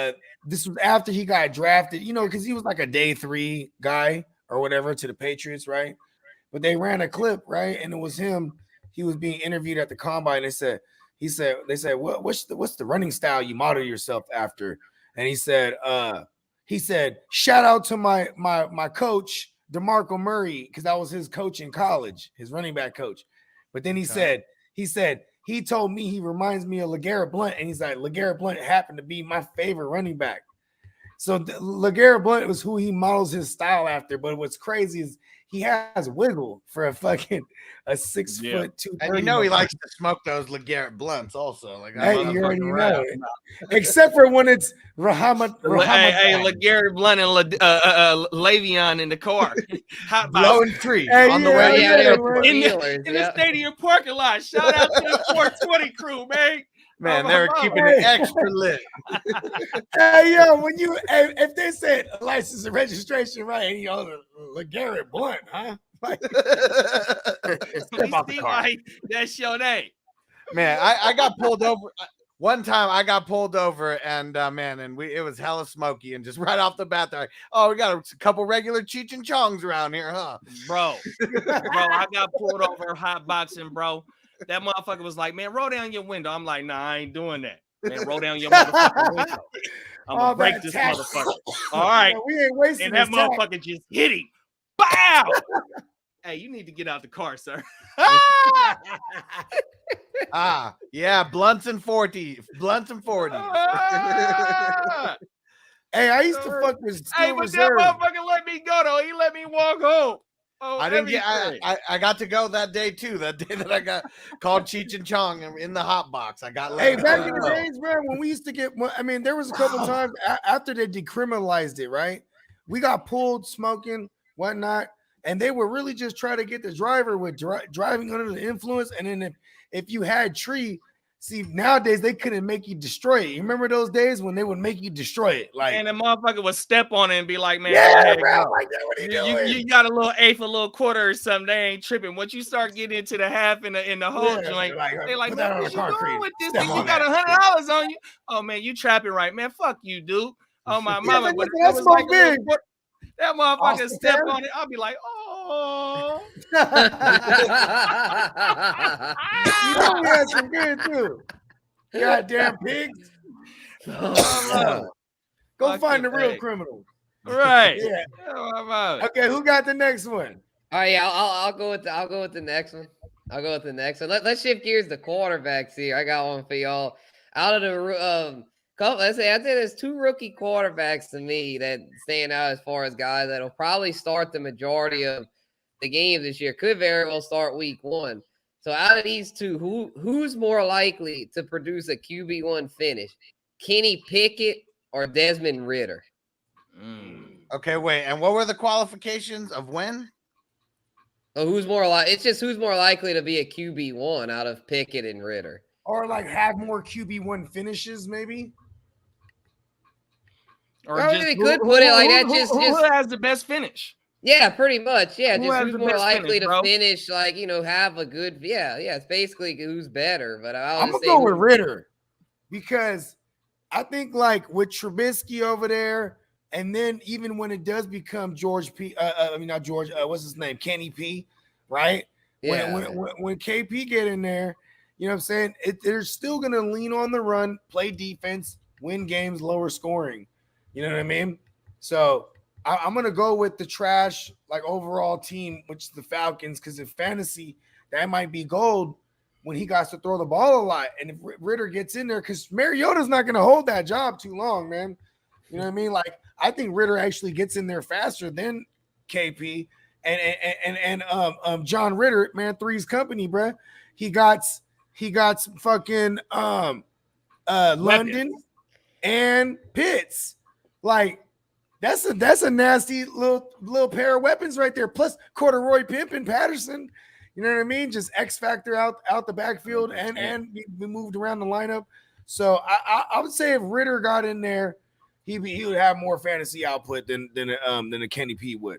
this was after he got drafted. You know, because he was like a day 3 guy or whatever to the Patriots, right? But they ran a clip, right, and it was him. He was being interviewed at the combine. They said, what's the running style you model yourself after? And he said, shout out to my coach, DeMarco Murray, because that was his coach in college, his running back coach. But then he said, he told me he reminds me of LeGarrette Blount. And he's like, LeGarrette Blount happened to be my favorite running back. So LeGarrette Blount was who he models his style after. But what's crazy is he has wiggle for a 6 foot 230. And you know he likes to smoke those LeGarrette Blunts also. Like, hey, you already know it. Except for when it's Rahamador. Hey, LeGarrette Blount and Le'Veon in the car. Hot blowing tree on the way. In the stadium parking lot. Shout out to the 420 crew, man. Man, they're keeping it extra lit. Hey, yo, if they said license and registration, right? And LeGarrette Blount, huh? Like, step out the car. Like, that's your name. Man, I got pulled over. One time I got pulled over and it was hella smoky, and just right off the bat they're like, oh, we got a couple regular Cheech and Chongs around here, huh? Bro, I got pulled over hot boxing, bro. That motherfucker was like, man, roll down your window. I'm like, nah, I ain't doing that. Man, roll down your motherfucking window. I'm gonna break this motherfucker. All right. Man, we ain't wasting. And that motherfucker just hit him. Bow! Hey, you need to get out the car, sir. Yeah, blunts and 40. Blunts and 40. Hey, I used to fuck with Steel Reserve. That motherfucker let me go, though. He let me walk home. Oh, I didn't I got to go that day too. That day that I got called Cheech and Chong in the hot box. I got back in the days, man, when we used to get, I mean, there was a couple times after they decriminalized it, right? We got pulled smoking, whatnot, and they were really just trying to get the driver with driving under the influence. And then if you had tree, see, nowadays they couldn't make you destroy it. You remember those days when they would make you destroy it? Like, and the motherfucker would step on it and be like, man, yeah, bro, like that, what are you doing? You got a little eighth, a little quarter or something. They ain't tripping. Once you start getting into the half in the whole joint, they're like, man, what you doing with this thing? You got $100 on you. Oh, man, you trapping right, man. Fuck you, dude. Oh, my mama. That's so big. That motherfucker step on it. I'll be like, oh. You know we had some good too. Goddamn pigs. Go find the real criminals. Right. Yeah. Okay, who got the next one? All right, yeah, I'll go with the next one. Let's shift gears to quarterbacks here. I got one for y'all. Out of the I'd say there's 2 rookie quarterbacks to me that stand out as far as guys that'll probably start the majority of the games this year. Could very well start week 1. So out of these 2, who's more likely to produce a QB1 finish? Kenny Pickett or Desmond Ridder? Okay, wait. And what were the qualifications of when? Oh, who's more likely to be a QB1 out of Pickett and Ridder? Or like have more QB1 finishes, maybe? Or they could put it like that. Who has the best finish? Yeah, pretty much. Yeah, who's more likely to finish, like, have a good, it's basically who's better. But I'm going to go with Ridder because I think, like, with Trubisky over there, and then even when it does become George P, not George, what's his name? Kenny P, right? Yeah. When KP get in there, you know what I'm saying? They're still going to lean on the run, play defense, win games, lower scoring. You know what I mean? So I'm going to go with the trash, like, overall team, which is the Falcons, because in fantasy, that might be gold when he got to throw the ball a lot. And if Ridder gets in there, because Mariota's not going to hold that job too long, man. You know what I mean? Like, I think Ritter actually gets in there faster than KP and John Ritter, man, Three's Company, bro. He got fucking London and Pitts. Like that's a nasty little pair of weapons right there. Plus Corduroy Pimpin Patterson. You know what I mean? Just X factor out the backfield and we moved around the lineup. So I would say if Ritter got in there, he would have more fantasy output than a Kenny P would.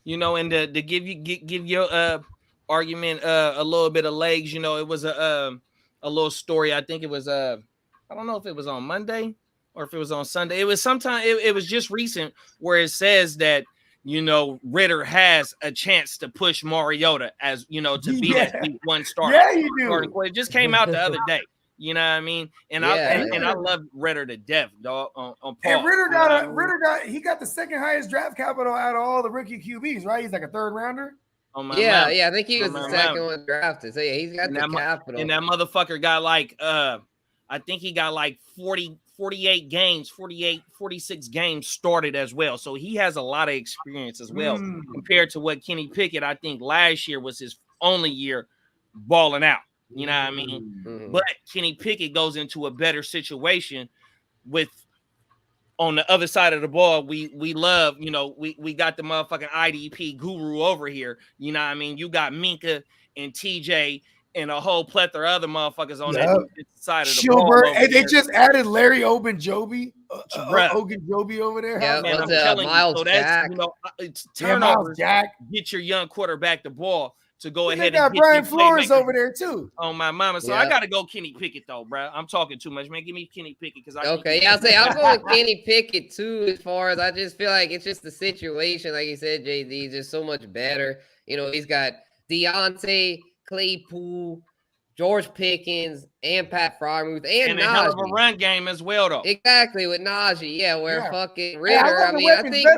You know, and to give your argument a little bit of legs, you know, it was a little story. I think it was I don't know if it was on Monday or if it was on Sunday. It was sometime. It was just recent where it says that, you know, Ritter has a chance to push Mariota as, you know, to be that week one starter. Yeah, you do. It just came out the other day. You know what I mean? And I love Ritter to death, dog. On Paul. And Ritter got the second highest draft capital out of all the rookie QBs, right? He's like a third rounder. I think he was the second one drafted. So yeah, he's got the capital. And that motherfucker got like I think he got like 48 games, 46 games started as well. So he has a lot of experience as well compared to what Kenny Pickett, I think last year was his only year balling out. You know what I mean? But Kenny Pickett goes into a better situation with on the other side of the ball. We love, you know, we got the motherfucking IDP guru over here. You know what I mean? You got Minka and TJ and a whole plethora of other motherfuckers on that side of the ball. And they just added Larry Ogunjobi over there. Yeah, man, I'm telling Miles you. So that's, Jack. you know, it's turnovers. Jack. Get your young quarterback the ball to go ahead and got Brian Flores over there too. On my mama. So I gotta go Kenny Pickett though, bro. I'm talking too much, man. Give me Kenny Pickett because I'll say I'm going Kenny Pickett too. As far as I just feel like it's just the situation, like you said, JD, is just so much better. You know, he's got Deontay, Claypool, George Pickens, and Pat Freiermuth, and a hell of a run game as well, though. Exactly with Najee, fucking Ritter. I think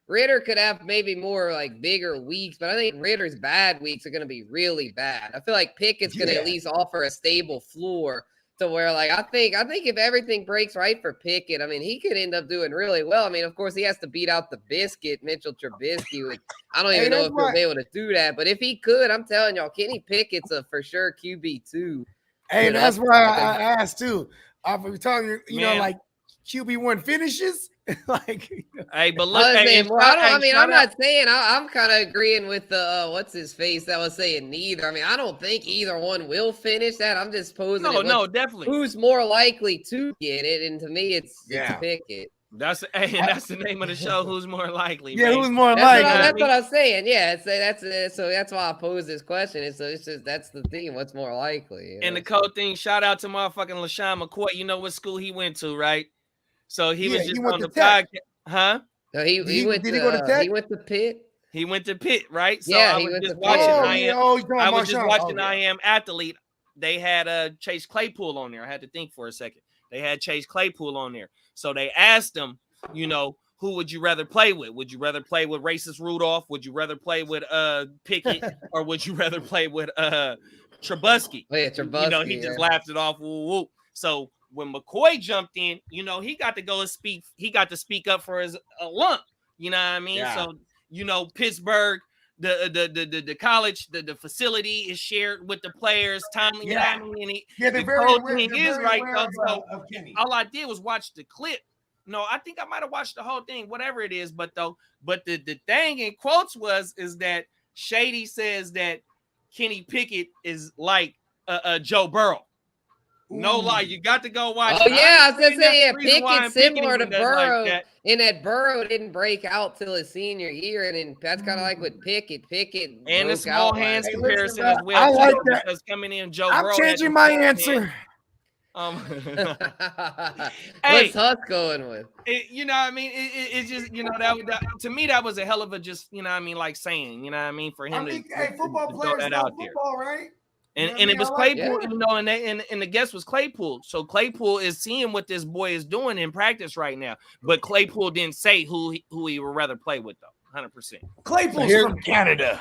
Ritter could have maybe more like bigger weeks, but I think Ritter's bad weeks are going to be really bad. I feel like Pickett's going to at least offer a stable floor to where, like, I think if everything breaks right for Pickett, I mean, he could end up doing really well. I mean, of course, he has to beat out the biscuit, Mitchell Trubisky. Which I don't even know if he'll be able to do that, but if he could, I'm telling y'all, Kenny Pickett's a for sure QB2. Hey, that's why I asked too. We're talking, you know, like QB1 finishes. Like, hey, but look, I'm not saying I'm kind of agreeing with the what's his face that was saying neither. I mean, I don't think either one will finish that. I'm just posing. No, definitely. Who's more likely to get it? And to me, it's Pickett. That's the name of the show. Who's more likely? Yeah, man. who's more likely? That's what I'm saying. Yeah, that's why I posed this question. It's just that's the theme. What's more likely? You know? And the cool thing. Shout out to motherfucking LaShawn McCoy. You know what school he went to, right? So he was just on the podcast, huh? No, he went to Tech? He went to Pitt. He went to Pitt, right? So yeah, I was just watching. I was just watching I Am Athlete. They had Chase Claypool on there. I had to think for a second. They had Chase Claypool on there. So they asked him, you know, who would you rather play with? Would you rather play with racist Rudolph? Would you rather play with Pickett, or would you rather play with Trubisky? Oh, yeah, Trubisky. You know, he just laughed it off. Woo, woo. So when McCoy jumped in, you know, he got to go and speak. He got to speak up for his lump. You know what I mean? Yeah. So, you know, Pittsburgh, the college, the facility is shared with the players. Tomlin, you know what I mean? The whole thing is right. So all I did was watch the clip. No, I think I might have watched the whole thing, whatever it is. But the thing in quotes is that Shady says that Kenny Pickett is like Joe Burrow. No lie, you got to go watch. Oh yeah, I was gonna say Pickett's similar to Burrow, in that Burrow didn't break out till his senior year, and then that's kind of like with Pickett and the small hands comparison as well. I like that. Because coming in, Joe I'm Burrow changing my answer. What's Huss going with? You know what I mean? It's just, you know, that to me that was a hell of a just, you know what I mean, like saying, you know what I mean, for him football players that love out football, there. Right? And it was Claypool, you know, and the guest was Claypool. So Claypool is seeing what this boy is doing in practice right now. But Claypool didn't say who he would rather play with, though. 100%. Claypool's from Canada.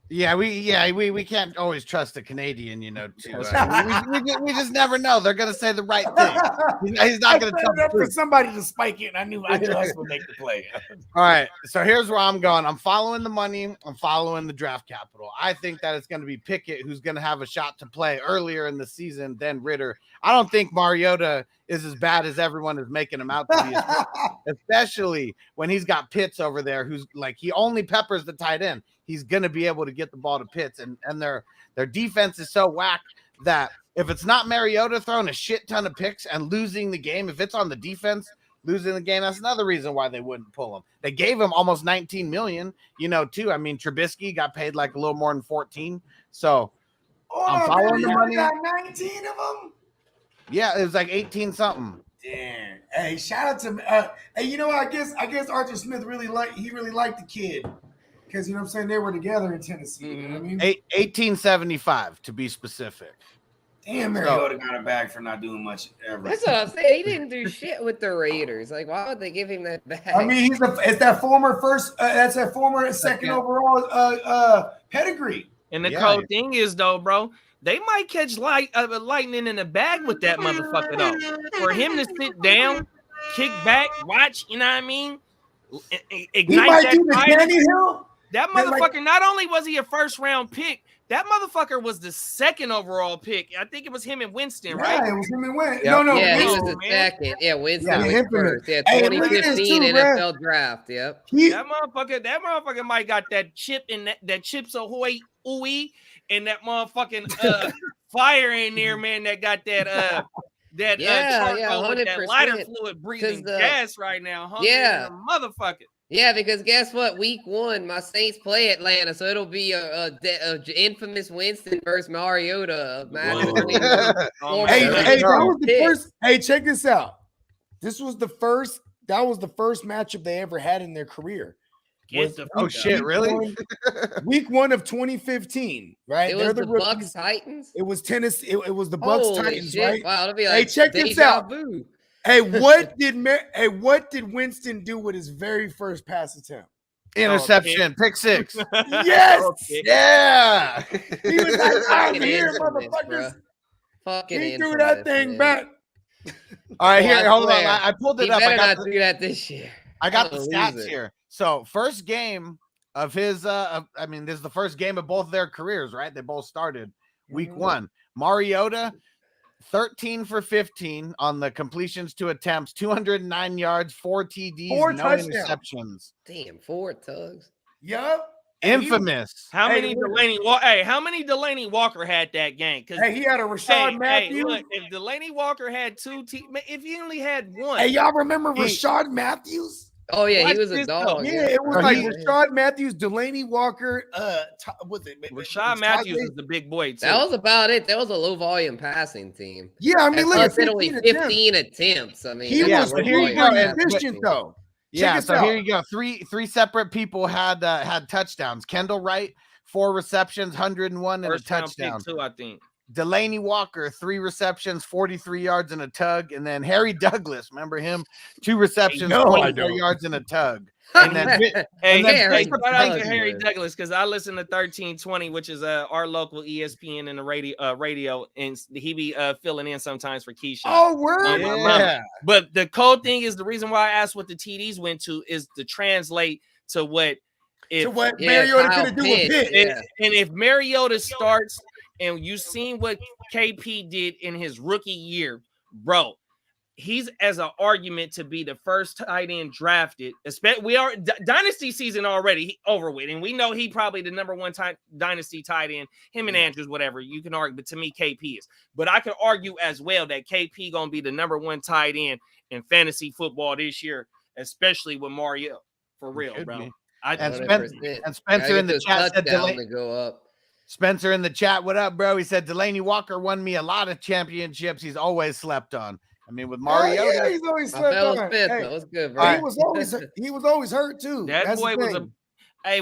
Yeah, we can't always trust a Canadian, you know. We just never know. They're gonna say the right thing. He's not gonna tell up for somebody to spike it, and I knew us would make the play. All right, so here's where I'm going. I'm following the money. I'm following the draft capital. I think that it's going to be Pickett who's going to have a shot to play earlier in the season than Ritter. I don't think Mariota is as bad as everyone is making him out to be, especially when he's got Pitts over there, who's like he only peppers the tight end. He's going to be able to get the ball to Pitts, and their defense is so whack that if it's not Mariota throwing a shit ton of picks and losing the game, if it's on the defense losing the game, that's another reason why they wouldn't pull him. They gave him almost 19 million, too. I mean, Trubisky got paid like a little more than 14. So I'm following the money. Got 19 of them. Yeah, it was like 18 something. Damn. Hey, shout out to hey, I guess Arthur Smith really liked the kid. Because you know what I'm saying, they were together in Tennessee. You know what I mean? 1875 to be specific. Damn, Mariota got a bag for not doing much ever. That's what I'm saying. He didn't do shit with the Raiders. Like, why would they give him that bag? I mean, it's that former second overall pedigree. And the cold thing is, though, bro, they might catch lightning in the bag with that motherfucker, though. For him to sit down, kick back, watch, you know what I mean? Ignite that fire. That motherfucker, not only was he a first-round pick, that motherfucker was the second overall pick. I think it was him and Winston, right? Yeah, it was him and Winston. Yep. No, yeah, Winston. he was the second. Yeah, Winston was infamous. first. Yeah, 2015 NFL draft. Yep. That motherfucker might got that chip in that Chips Ahoy ooey, and that motherfucking fire in there, man. That got that charcoal with that lighter fluid breathing gas right now. Motherfucker. Yeah, because guess what? Week 1, my Saints play Atlanta, so it'll be a infamous Winston versus Mariota. That was the first. Hey, check this out. That was the first matchup they ever had in their career. Really? Week 1 of 2015, right? It was the Bucks Titans. It was Tennessee. It was the Bucks Titans, shit. right? Wow, it'll be like check this out. Hey, what did Winston do with his very first pass attempt? Interception, pick 6. Yes, yeah. He was like, "I'm here, motherfuckers." He threw that thing back. All right, here, hold on. I pulled it up. I got not do that this year. I got the stats here. So, first game of his. This is the first game of both their careers, right? They both started week 1. Mariota. 13 for 15 on the completions to attempts, 209 yards, 4 TDs, 4 no touchdowns. interceptions. Damn, 4 tugs. Yup. Infamous. How many Delaney Walker had that game? Because he had a Rashad Matthews. Look, if Delaney Walker had 2 if he only had 1. Hey, y'all remember Rashad Matthews? Oh yeah, he was a dog. Yeah, it was like Rashad Matthews, Delaney Walker. Rashad Matthews was the big boy too. That was about it. That was a low volume passing team. Yeah, I mean, look at only 15 attempts. I mean, he was efficient though. Yeah, so here you go. Three separate people had touchdowns. Kendall Wright, 4 receptions, 101 and a touchdown. Too, I think. Delaney Walker, 3 receptions, 43 yards and a tug. And then Harry Douglas, remember him? 2 receptions, 24 yards and a tug. And then Harry Douglas, because I listen to 1320, which is our local ESPN in the radio, and he be filling in sometimes for Keisha. Oh, word! Yeah. But the cold thing is, the reason why I asked what the TDs went to is to translate to what Mariota could do with Pitt. And if Mariota starts, and you seen what KP did in his rookie year, bro, he's as an argument to be the first tight end drafted. We are dynasty season already over with, and we know he probably the number 1 dynasty tight end. Him and Andrews, whatever you can argue, but to me, KP is. But I could argue as well that KP gonna be the number 1 tight end in fantasy football this year, especially with Mario. For real, bro. And Spencer in the chat said to go up. Spencer in the chat, what up, bro? He said Delaney Walker won me a lot of championships. He's always slept on. I mean, with Mariota, he's always slept on. That was good, bro. He was always hurt too. That boy was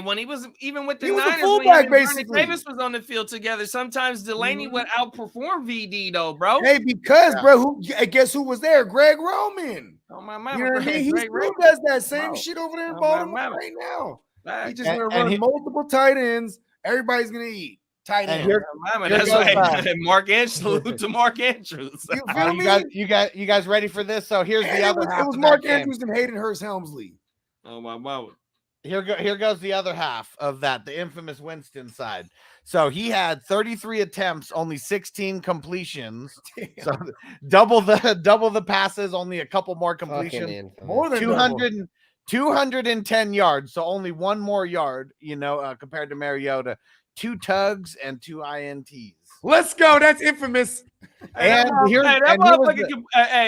when he was even with the Niners, was a fullback, basically. Davis was on the field together. Sometimes Delaney would outperform VD though, bro. Hey, because bro, guess who was there? Greg Roman. Oh my mama, you know what I mean? He still does that same shit over there in Baltimore right now. He just gonna run multiple tight ends. Everybody's gonna eat. Tight And end. That's right. Mark Andrews to Mark Andrews. You feel me? You guys ready for this? So here's the other half. It was of Mark that game. Andrews and Hayden Hurst Helmsley. Oh my mama. Here goes the other half of that, the infamous Winston side. So he had 33 attempts, only 16 completions. So double the passes, only a couple more completions. More than 210 yards, so only one more yard, compared to Mariota. 2 tugs and 2 INTs. Let's go. That's infamous. And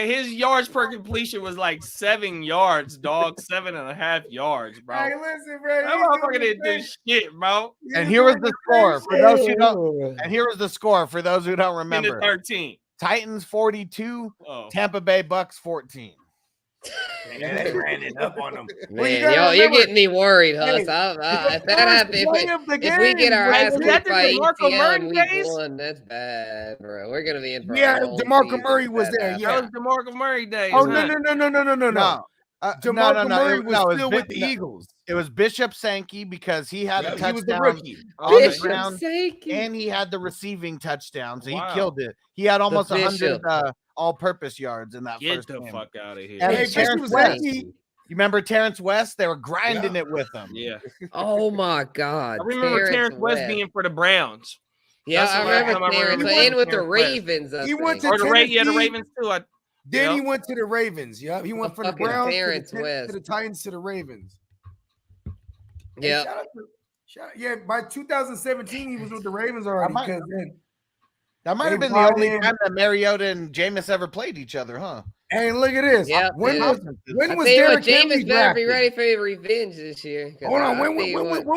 his yards per completion was like 7 yards, dog. 7.5 yards, bro. Hey, listen, bro. That motherfucker didn't do shit, bro. And here was the score for those who don't. And here was the score for those who don't remember. 13. Titans 42, Tampa Bay Bucks 14. Man, they ran it up on them. Man, you're getting me worried, Huss. If that happens, if we get our ass kicked by ETL in week 1, that's bad, bro. We're gonna be in for DeMarco Murray was there. Yeah, that was DeMarco Murray days. Oh no. DeMarco Murray was still with the Eagles. It was Bishop Sankey because he had a touchdown on the ground, and he had the receiving touchdown, so he killed it. He had almost 100 all-purpose yards in that first game. Get the fuck out of here. And Terrence West, you remember Terrence West? They were grinding it with him. Yeah. Oh my God. I remember Terrence West being for the Browns. Yeah, I remember Terrence. And with the Ravens. He went to the Ravens too. Then he went to the Ravens. Yeah, he went from the Browns to the Titans to the Ravens. Yeah. By 2017, he was with the Ravens already. That might have been the only time that Mariota and Jameis ever played each other, huh? Hey, look at this. Yeah. When was Derrick Henry Jameis better be ready for his revenge this year? Hold on. When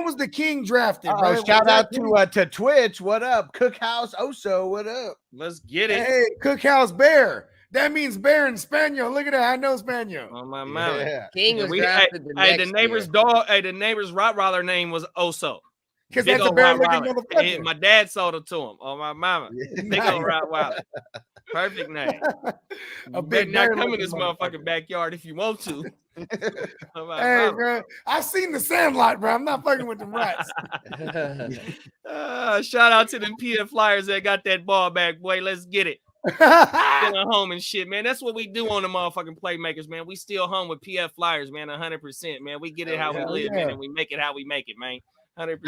was the King drafted? Shout out to Twitch. What up? Cookhouse Oso. What up? Let's get it. Hey, Cookhouse Bear. That means bear in Spaniel. Look at that. I know Spaniel. Oh my mama. Yeah. King was drafted the neighbor's dog. Hey, the neighbor's Rottweiler name was Oso. Because that's a bear looking motherfucker. My dad sold it to him. Oh my mama. Big old Rottweiler. Perfect name. You better not come in this motherfucking backyard if you want to. Hey, bro. I seen the Sandlot, bro. I'm not fucking with them rats. Shout out to them PF Flyers that got that ball back, boy. Let's get it. Still home and shit, man. That's what we do on the motherfucking Playmakers, man. We still home with PF Flyers, man. 100%, man. We get it how we live, man, and we make it how we make it, man. 100%.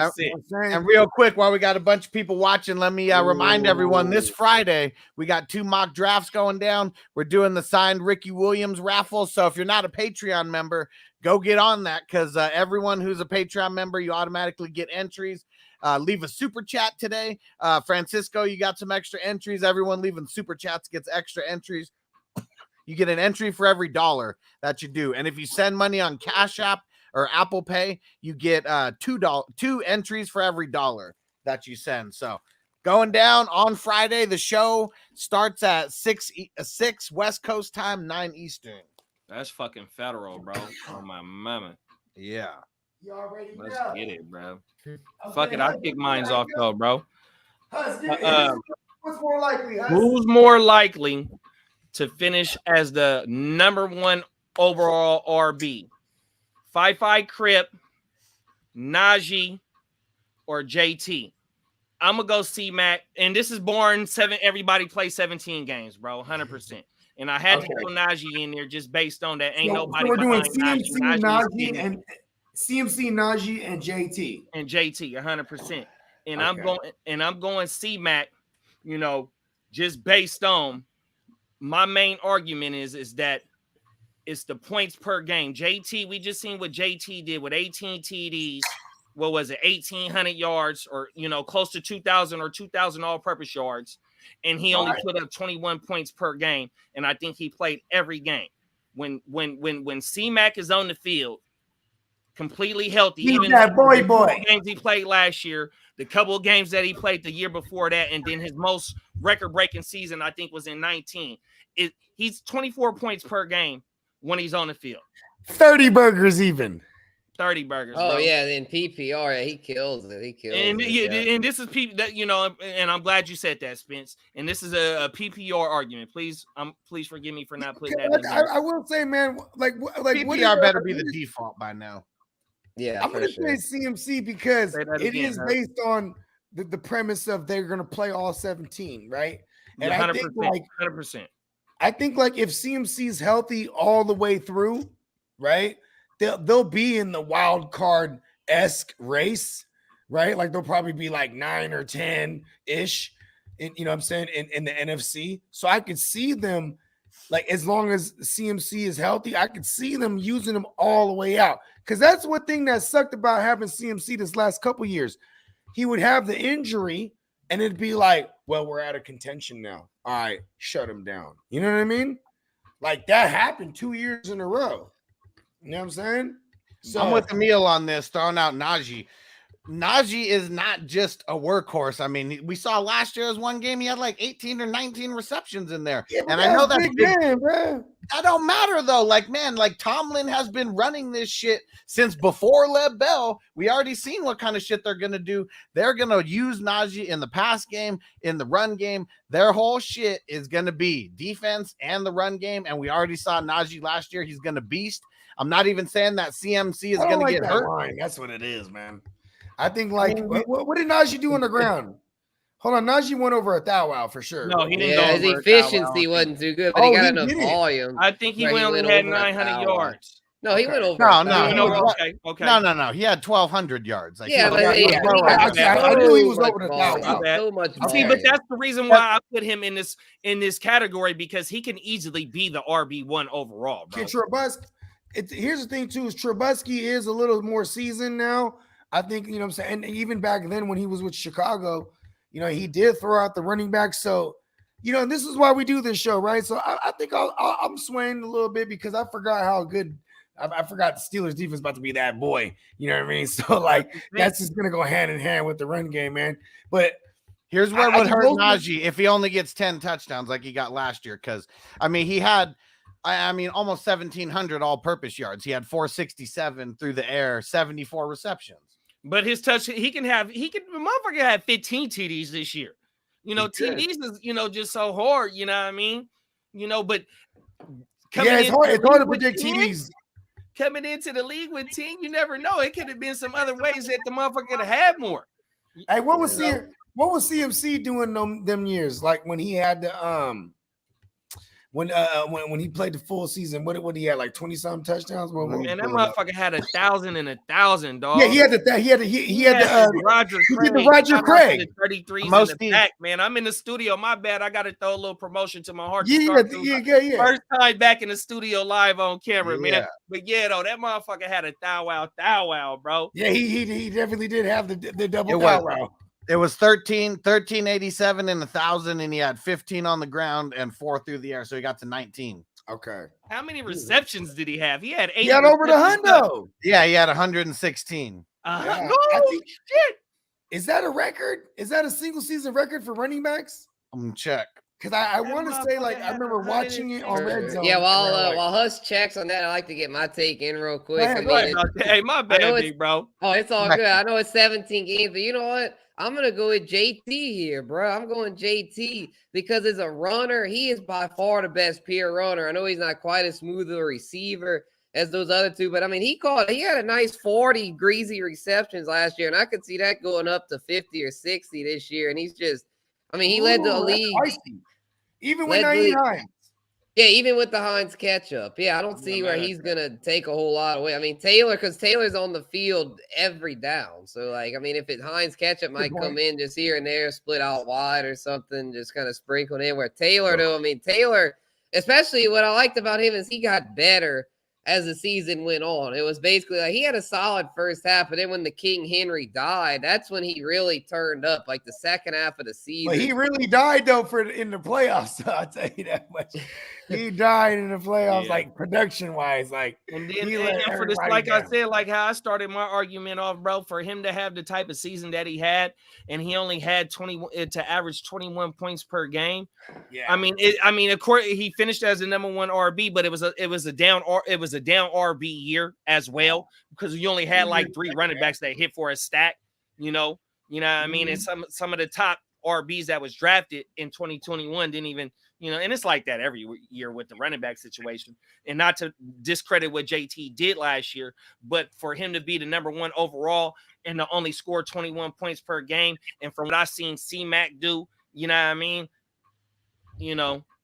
And real quick, while we got a bunch of people watching, let me remind everyone this Friday we got 2 mock drafts going down. We're doing the signed Ricky Williams raffle. So if you're not a Patreon member, go get on that, because everyone who's a Patreon member, you automatically get entries. Leave a super chat today. Francisco, you got some extra entries. Everyone leaving super chats gets extra entries. You get an entry for every $1 that you do. And if you send money on Cash App or Apple Pay, you get 2 entries for every $1 that you send. So going down on Friday, the show starts at 6 West Coast time, 9 Eastern. That's fucking federal, bro. Oh my mama. Yeah. You already Let's get it, bro. Fuck it, I'll kick mines off though, bro. What's more likely? Who's more likely to finish as the #1 overall RB? Fi Crip, Najee, or JT? I'm gonna go C-Mac, and this is born 7. Everybody plays 17 games, bro, 100%. And I had to throw Najee in there just based on that. Ain't nobody. So we're doing CMC, Najee, and JT. And JT, 100%. And I'm going C-Mac. Just based on my main argument is that it's the points per game. JT, we just seen what JT did with 18 TDs. What was it? 1,800 yards, or close to 2,000 or 2,000 all-purpose yards, and he only put up 21 points per game. And I think he played every game. When C-Mac is on the field, completely healthy, even that boy games he played last year, the couple of games that he played the year before that, and then his most record-breaking season, I think, was in 19. He's 24 points per game when he's on the field. 30 burgers even. 30 burgers. Oh, bro. yeah, in PPR, he kills it. And this is that and I'm glad you said that, Spence. And this is a PPR argument. Please forgive me for not putting that in there. I will say, man, like PPR better be the default by now. Yeah, I'm going to say CMC because it is based on the premise of they're going to play all 17, right? And 100%, I think like 100%. I think like if CMC is healthy all the way through, right? They'll be in the wild card-esque race, right? Like they'll probably be like 9 or 10-ish, you know what I'm saying, in the NFC. So I could see them, like as long as CMC is healthy, I could see them using them all the way out. Because that's one thing that sucked about having CMC this last couple years. He would have the injury, and it'd be like, well, we're out of contention now. All right, shut him down. You know what I mean? Like that happened 2 years in a row. You know what I'm saying? So I'm with Emil on this, throwing out Najee. Najee is not just a workhorse. I mean, we saw last year as one game, he had like 18 or 19 receptions in there. Yeah, and I know that's big game, bro. That don't matter though. Like, man, like Tomlin has been running this shit since before Lev Bell. We already seen what kind of shit they're gonna do. They're gonna use Najee in the pass game, in the run game. Their whole shit is gonna be defense and the run game. And we already saw Najee last year. He's gonna beast. I'm not even saying that CMC is gonna get hurt. Line. That's what it is, man. I think like what did Najee do on the ground? Hold on, Najee went over 1,000 for sure. No, he didn't. Yeah, his efficiency wasn't too good, but he got enough volume. I think he only had 900 yards. No, he went over. Okay. No. He had 1,200 yards. Like, yeah, I knew he was over 1,000. So much. See, but that's the reason why I put him in this category, because he can easily be the RB1 overall, bro. Trubisky. Here's the thing too: is Trubisky is a little more seasoned now. I think, you know what I'm saying, and even back then when he was with Chicago, you know, he did throw out the running back. So, you know, this is why we do this show, right? So I think I'm swaying a little bit because I forgot how good. I forgot the Steelers defense about to be that boy. You know what I mean? So like that's just gonna go hand in hand with the run game, man. But here's where it would hurt Najee if he only gets 10 touchdowns like he got last year. Because I mean, he had almost 1,700 all-purpose yards. He had 467 through the air, 74 receptions. But his touch, the motherfucker had 15 TDs this year. You know, TDs is, you know, just so hard, you know what I mean? You know, but it's hard to predict TDs. Coming into the league with 10, you never know. It could have been some other ways that the motherfucker could have had more. Hey, what was CMC doing them years? Like when he had the when he played the full season, what he had, like 20-something touchdowns? Man, that motherfucker had 1,000 and 1,000, dog. Yeah, he had the Roger Craig 33s in the back, man. I'm in the studio. My bad. I got to throw a little promotion to my heart. Yeah. First time back in the studio live on camera, man. But yeah, though, that motherfucker had a thou wow, bro. Yeah, he definitely did have the double wow. It was 1387 and 1,000, and he had 15 on the ground and 4 through the air, so he got to 19. Okay. How many receptions did he have? He had 8. He had over the hundo. Yeah, he had 116. Shit. Is that a record? Is that a single season record for running backs? I'm gonna check. Because I want to say, like, I remember watching it on Red Zone. Yeah, while Huss checks on that, I like to get my take in real quick. Hey, my bad, big bro. Oh, it's all good. I know it's 17 games, but you know what? I'm going to go with JT here, bro. I'm going JT because as a runner, he is by far the best pure runner. I know he's not quite as smooth of a receiver as those other two, but I mean, he had a nice 40 greasy receptions last year, and I could see that going up to 50 or 60 this year. And he's just, I mean, he led the league. Even with Naeem Hines. Yeah, even with the Hines catch-up. Yeah, I don't see where he's going to take a whole lot away. I mean, because Taylor's on the field every down. So, like, I mean, if Hines catch-up might come in just here and there, split out wide or something, just kind of sprinkled in. Where Taylor, though, I mean, Taylor, especially what I liked about him is he got better as the season went on. It was basically like he had a solid first half, but then when the King Henry died, that's when he really turned up, like the second half of the season. But he really died though in the playoffs. So I'll tell you that much. He died in the playoffs, like production wise, like. And then for this, like down. I said, like how I started my argument off, bro, for him to have the type of season that he had, and he only had to average 21 points per game. Yeah, I mean, of course, he finished as the number 1 RB, but it was a down RB year as well because you only had like 3 running backs that hit for a stack. You know what I mean, and some of the top RBs that was drafted in 2021 didn't even, and it's like that every year with the running back situation. And not to discredit what JT did last year, but for him to be the number 1 overall and to only score 21 points per game, and from what I've seen C-Mac do, you know what I mean?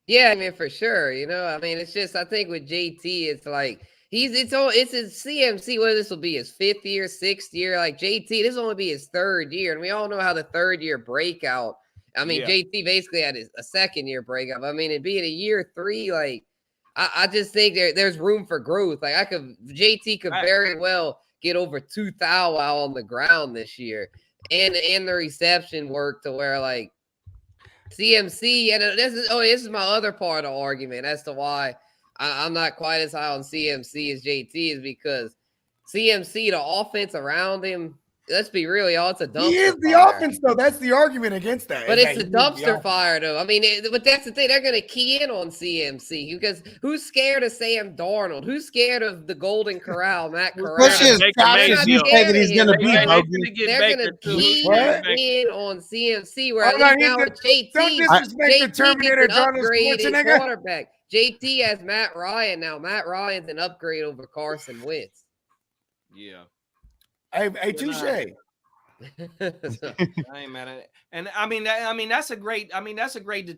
Yeah, I mean, for sure. I mean, it's just, I think with JT, it's like, it's his CMC, what this will be, his 5th year, 6th year. Like JT, this will only be his 3rd year. And we all know how the 3rd year breakout. I mean, JT basically had a 2nd year breakout. I mean, it being a year 3, like, I just think there's room for growth. Like JT could very well get over 2,000 while on the ground this year. And the reception work to where, like, CMC, and this is my other part of the argument as to why I'm not quite as high on CMC as JT, is because CMC, the offense around him, let's be real, y'all, it's a dumpster. He is the offense, though. That's the argument against that. But it's a dumpster fire, though. I mean, but that's the thing. They're going to key in on CMC because who's scared of Sam Darnold? Who's scared of the Golden Corral, Matt Corral? Push his fastest you say that he's going to be. They're going to key in on CMC, where at least now with JT, JT gets an upgrade in quarterback. JT has Matt Ryan now. Matt Ryan's an upgrade over Carson Wentz. Yeah. Hey, touche. I ain't mad at it. And I mean that's a great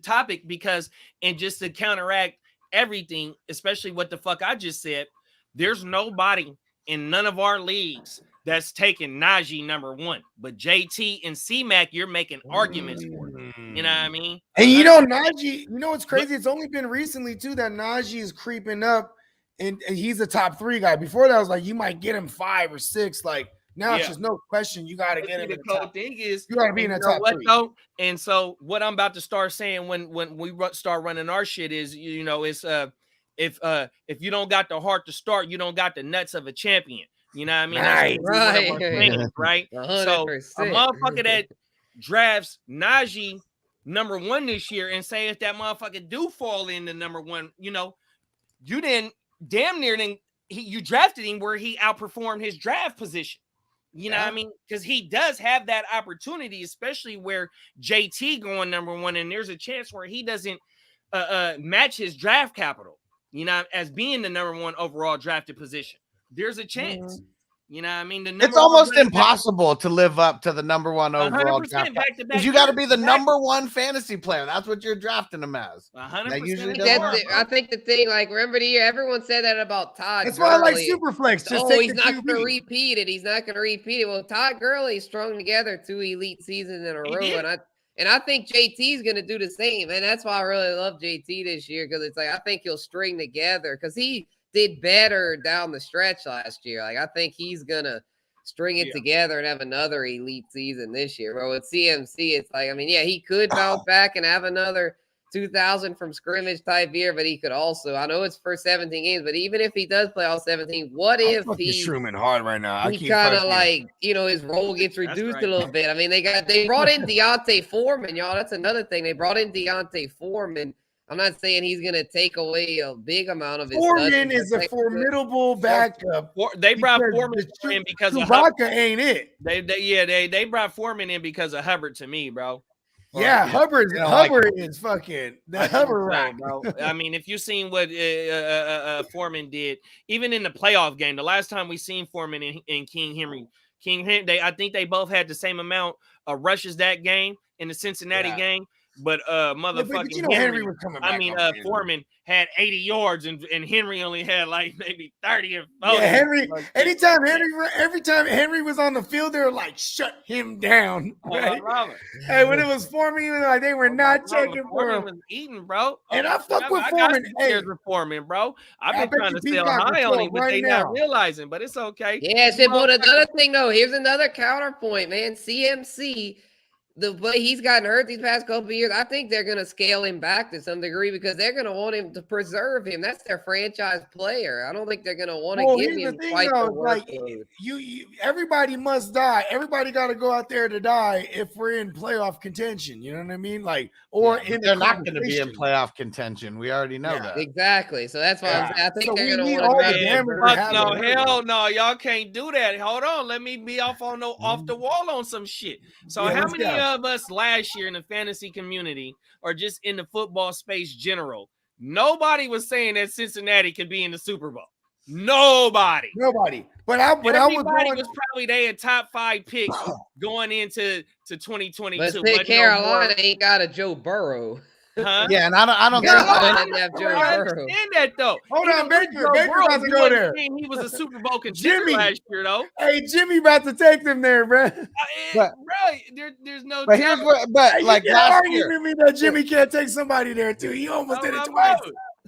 topic, because, and just to counteract everything, especially what the fuck I just said, there's nobody in none of our leagues that's taking Najee number 1, but JT and C-Mac, you're making arguments for it. You know what I mean? And Najee, what's crazy? It's only been recently too that Najee is creeping up, and he's a top 3 guy. Before that, I was like, you might get him 5 or 6. Like, now it's just no question. You got to get him. The cool thing is, you got to be in the top 3. Though? And so what I'm about to start saying when we start running our shit is, it's if you don't got the heart to start, you don't got the nuts of a champion. You know what I mean? Right. So a motherfucker that drafts Najee number 1 this year, and say if that motherfucker do fall into number 1, you then damn near you drafted him where he outperformed his draft position. You know what I mean? Because he does have that opportunity, especially where JT going number 1, and there's a chance where he doesn't match his draft capital, as being the number 1 overall drafted position. There's a chance. You know what I mean? It's almost impossible to live up to the number 1 overall draft. Because you got to be the number 1 fantasy player. That's what you're drafting him as. 100%. I think the thing, like, remember the year everyone said that about Todd. That's why I like Superflex. He's not going to repeat it. He's not going to repeat it. Well, Todd Gurley strung together 2 elite seasons in a row, and I think JT's going to do the same. And that's why I really love JT this year, because it's like I think he'll string together, because he did better down the stretch last year. Like, I think he's gonna string it together and have another elite season this year. But with CMC, it's like, I mean, he could bounce back and have another 2,000 from scrimmage type year, but he could also, I know it's for 17 games, but even if he does play all 17, what if he's Truman hard right now? He kind of like, his role gets reduced a little bit. I mean, they brought in Deontay Foreman, y'all. That's another thing. They brought in Deontay Foreman. I'm not saying he's going to take away a big amount of his. Foreman is a formidable backup. They brought Foreman in because of Hubbard. Ain't it? They brought Foreman in because of Hubbard to me, bro. Yeah, Hubbard is fucking the Hubbard rack, bro. I mean, if you've seen what Foreman did, even in the playoff game, the last time we seen Foreman and King Henry, I think they both had the same amount of rushes that game in the Cincinnati game. But motherfucking Henry was coming back. Foreman had 80 yards and Henry only had like maybe 30 or 40. Yeah, every time Henry was on the field, they were like, shut him down. Right? Hey, when it was Foreman, he was like, they were not checking for him. Was eating, bro. And I fuck with Foreman. Foreman, bro. I've been trying to sell high on him, but they not realizing, but it's okay. Yeah, but another thing though, here's another counterpoint, man. CMC, the way he's gotten hurt these past couple of years, I think they're going to scale him back to some degree because they're going to want him to preserve him. That's their franchise player. I don't think they're going to want to give him quite the workload. Everybody must die. Everybody got to go out there to die if we're in playoff contention. You know what I mean? They're not going to be in playoff contention. We already know that. Exactly. So that's why I think they're going to want to. Hell no, y'all can't do that. Hold on, let me be off the wall on some shit. So how many of us last year in the fantasy community or just in the football space general, nobody was saying that Cincinnati could be in the Super Bowl. Nobody. But everybody was probably their top 5 pick going into 2022. But say Carolina ain't got a Joe Burrow. Huh? Yeah, and I don't think I understand that though. Hold on, Baker about to go there. He was a Super Bowl contender last year, though. Hey, Jimmy about to take them there, bro. Bro, there's no. But here's what. But like last year, me that Jimmy can't take somebody there too. He almost did it twice.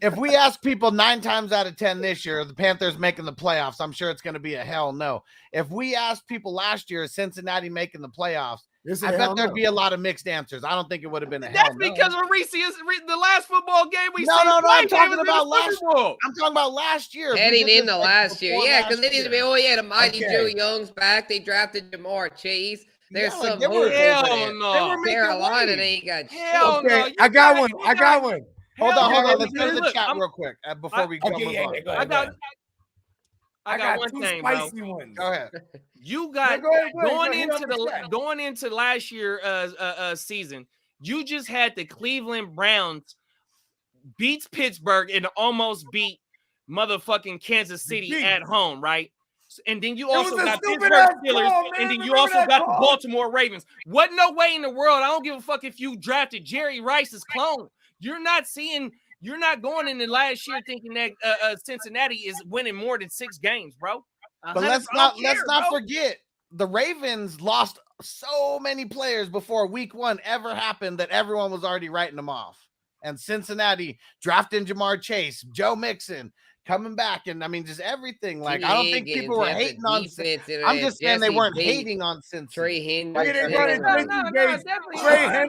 If we ask people 9 times out of 10 this year, the Panthers making the playoffs, I'm sure it's going to be a hell no. If we asked people last year, Cincinnati making the playoffs, I bet there'd be a lot of mixed answers. I don't think it would have been a hell no. That's because of the last football game we No, I'm talking about last year. I'm talking about last year. Heading into last year. Yeah, because they didn't be, the mighty Joe Young's back. They drafted Jamar Chase. There's some hope. Hell no. Carolina, they ain't got hell no. I got one. Hold on. Let's go to the chat real quick before we go. I got one two thing, spicy bro. ones. Go ahead. You got going into last year season. You just had the Cleveland Browns beats Pittsburgh and almost beat motherfucking Kansas City at home, right? And then you also got Pittsburgh Steelers, and then you also got the Baltimore Ravens. What no way in the world? I don't give a fuck if you drafted Jerry Rice's clone. You're not going in the last year thinking that Cincinnati is winning more than 6 games, bro. But let's not forget the Ravens lost so many players before week 1 ever happened that everyone was already writing them off. And Cincinnati drafting Jamar Chase, Joe Mixon coming back, and I mean just everything. Like I don't think people were hating on Cincinnati. I'm just saying they weren't hating on Cincinnati. Trey Henry.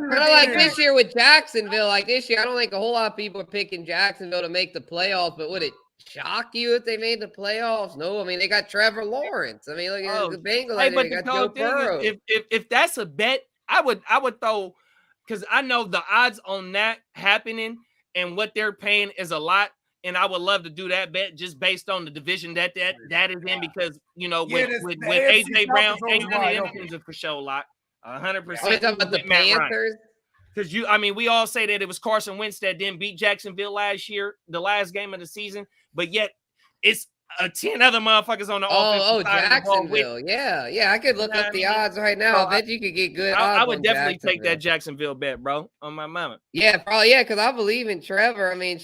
Like this year with Jacksonville, like this year, I don't think a whole lot of people are picking Jacksonville to make the playoffs, but would it shock you if they made the playoffs? No, I mean they got Trevor Lawrence. I mean, look at the Bengals. Hey, but the Joe Burrow. If that's a bet, I would throw, because I know the odds on that happening and what they're paying is a lot. And I would love to do that bet just based on the division that is in, because with AJ Brown, ain't none of them things for sure a lot. 100%. Are you talking about the Panthers? Because we all say that it was Carson Wentz that didn't beat Jacksonville last year, the last game of the season, but yet it's 10 other motherfuckers on the offensive side Jacksonville. Yeah. I could look up the odds right now. I bet you could get good odds. I would definitely take that Jacksonville bet, bro, on my mama. Yeah, probably. Yeah, because I believe in Trevor. I mean,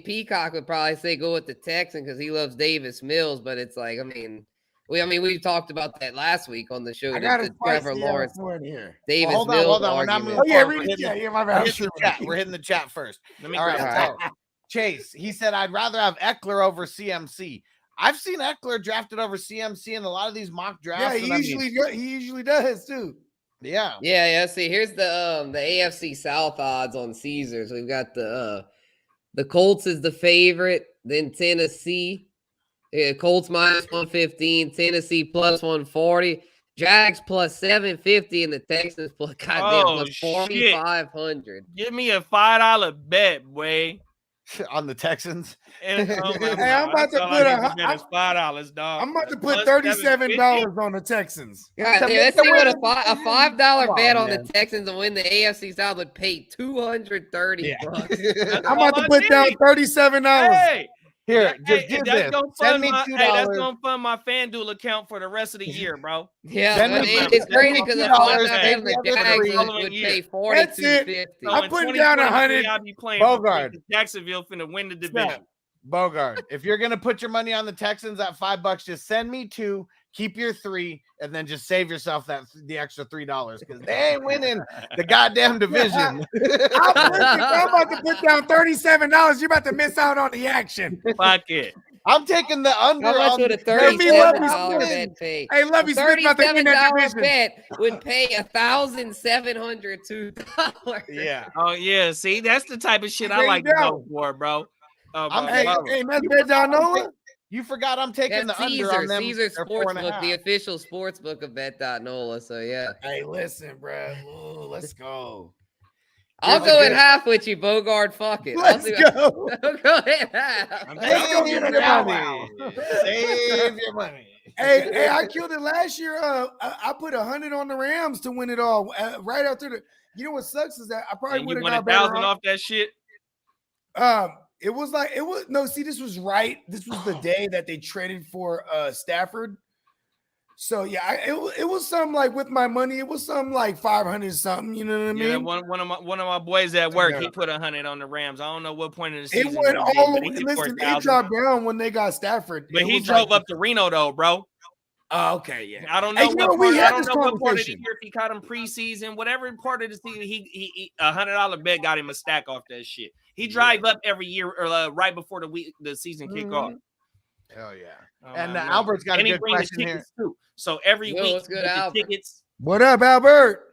Peacock would probably say go with the Texan because he loves Davis Mills, but it's like, we talked about that last week on the show. I got the Trevor Lawrence here. Davis Hold Mills on. argument. My bad. We're hitting the chat first. All right. Chase, he said, I'd rather have Eckler over CMC. I've seen Eckler drafted over CMC in a lot of these mock drafts. Yeah, he usually does too. Yeah. See, here's the AFC South odds on Caesars. We've got the Colts is the favorite, then Tennessee. Yeah, Colts minus 115, Tennessee plus 140, Jags plus 750, and the Texans plus 4,500. Give me a $5 bet, boy. On the Texans. I'm about to put $5, dog. I'm about to put $37 on the Texans. God, let's see what a $5 bet on the Texans to win the AFC South would pay $230. I'm about to put down $37. Hey, here, just do this. Send me $2. That's gonna fund my FanDuel account for the rest of the year, bro. Yeah, it's crazy because the $5 on the Jags would pay $42.50. I'm putting down 100. I'll be playing Bogard. Jacksonville finna win the division. Bogard, if you're gonna put your money on the Texans at $5, just send me 2. Keep your 3, and then just save yourself the extra $3 because they ain't winning the goddamn division. I'm about to put down $37. You're about to miss out on the action. Fuck it. I'm taking the under. How much would a $37 bet pay? Hey, Lovey Smith about to win that division. Bet would pay $1,702. Yeah. Oh yeah. See, that's the type of shit I like to go for, bro. Hey, that's Bet Nola. You forgot I'm taking the under on them. Caesar Sportsbook, the official sportsbook of Bet.Nola. So yeah. Hey, listen, bro. Ooh, let's go. I'll go in half with you, Bogard. Fuck it. Let's go. I'll go in half. Save your money. Save your money. Hey, I killed it last year. I put 100 on the Rams to win it all. Right after the, you know what sucks is that I probably would have got better 1,000 off that shit. It was like no. See, this was right. This was the day that they traded for Stafford. So yeah, it was something like with my money, it was something like 500 something. You know what I mean? Yeah, one of my boys at work, he put 100 on the Rams. I don't know what point of the season. It went all the way. Listen, it dropped down when they got Stafford. But he drove up to Reno though, bro. Oh, okay, yeah. I don't know. I don't know what part of the year, if he caught him preseason, whatever part of the season, he $100 bet got him a stack off that shit. He drive up every year or right before the season kick off. Hell yeah! And Albert's got a good question here too. So every week, what's good, Albert? tickets. What up, Albert?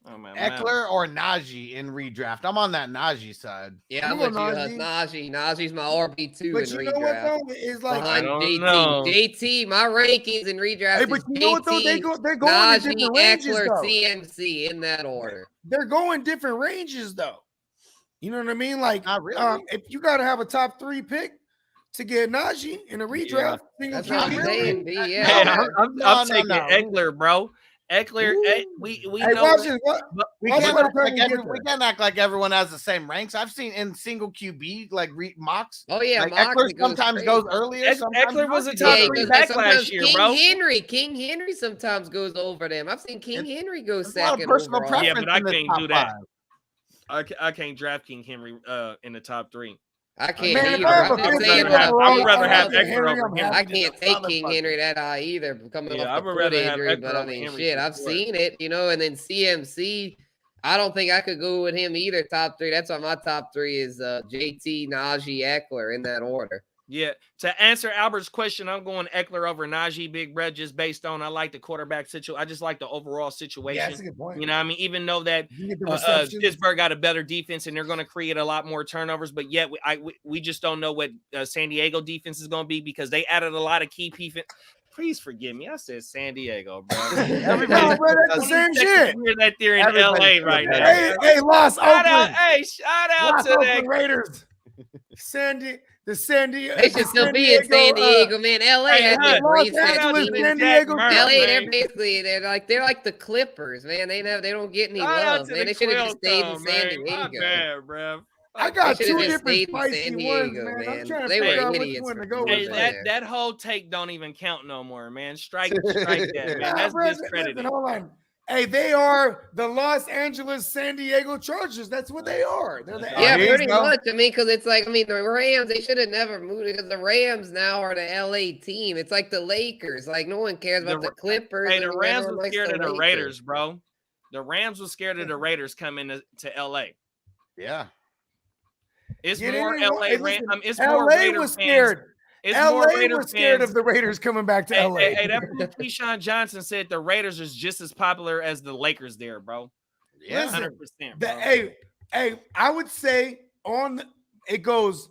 Oh, man, Eckler or Najee in redraft? I'm on that Najee side. Yeah, I'm with you. Najee's my RB2 but in you know redraft. What, though? It's like I don't know. JT, my rankings in redraft. Hey, but you know what though? They're going Najee, in different ranges, Eckler, though. CMC in that order. They're going different ranges though. You know what I mean? Like, not really. If you got to have a top 3 pick to get Najee in a redraft, that's what I'm saying. I'm taking Eckler, bro. Eckler, we can't act like everyone has the same ranks. I've seen in single QB like mocks. Oh yeah, like Eckler sometimes goes earlier. Eckler was a top 3 back last year, bro. King Henry sometimes goes over them. I've seen King Henry go second. Personal preference. Yeah, but I can't do that. I can't draft King Henry in the top 3. I can't either. I would rather have Eckler over him. I can't take King Henry that high either. Coming off the foot injury, but I mean, shit, I've seen it, you know. And then CMC, I don't think I could go with him either. Top 3. That's why my top 3 is JT, Najee, Eckler in that order. Yeah. To answer Albert's question, I'm going Eckler over Najee, Big Brett, just based on I like the quarterback situation. I just like the overall situation. Yeah, that's a good point. You know what I mean? Even though that Pittsburgh got a better defense and they're going to create a lot more turnovers, but yet we just don't know what San Diego defense is going to be because they added a lot of key defense. Please forgive me. I said San Diego, bro. Everybody, bro, that's the same shit. We're that they're in LA right now. Hey, Los Oakland. Shout out to the Raiders. The San Diego. They should still be in San Diego, man. LA has been great. LA, they're like the Clippers, man. They don't get any love, man. They should have just stayed in San Diego. Bad, bro. I got 2 different spicy ones, man. I'm trying to figure out which one to go with. That whole take don't even count no more, man. Strike that, man. That's discredited. Hold on. Hey, they are the Los Angeles San Diego Chargers. That's what they are. They're pretty much. I mean, because it's like, the Rams, they should have never moved because the Rams now are the LA team. It's like the Lakers. Like, no one cares about the Clippers. Hey, the Rams were scared of the Raiders, bro. The Rams were scared of the Raiders coming to LA. Yeah. It's more LA. It's LA more Raiders was scared. Fans. LA was scared of the Raiders coming back to LA. Hey, that Keyshawn Johnson said the Raiders is just as popular as the Lakers there, bro. Yeah, 100%. Hey, I would say it goes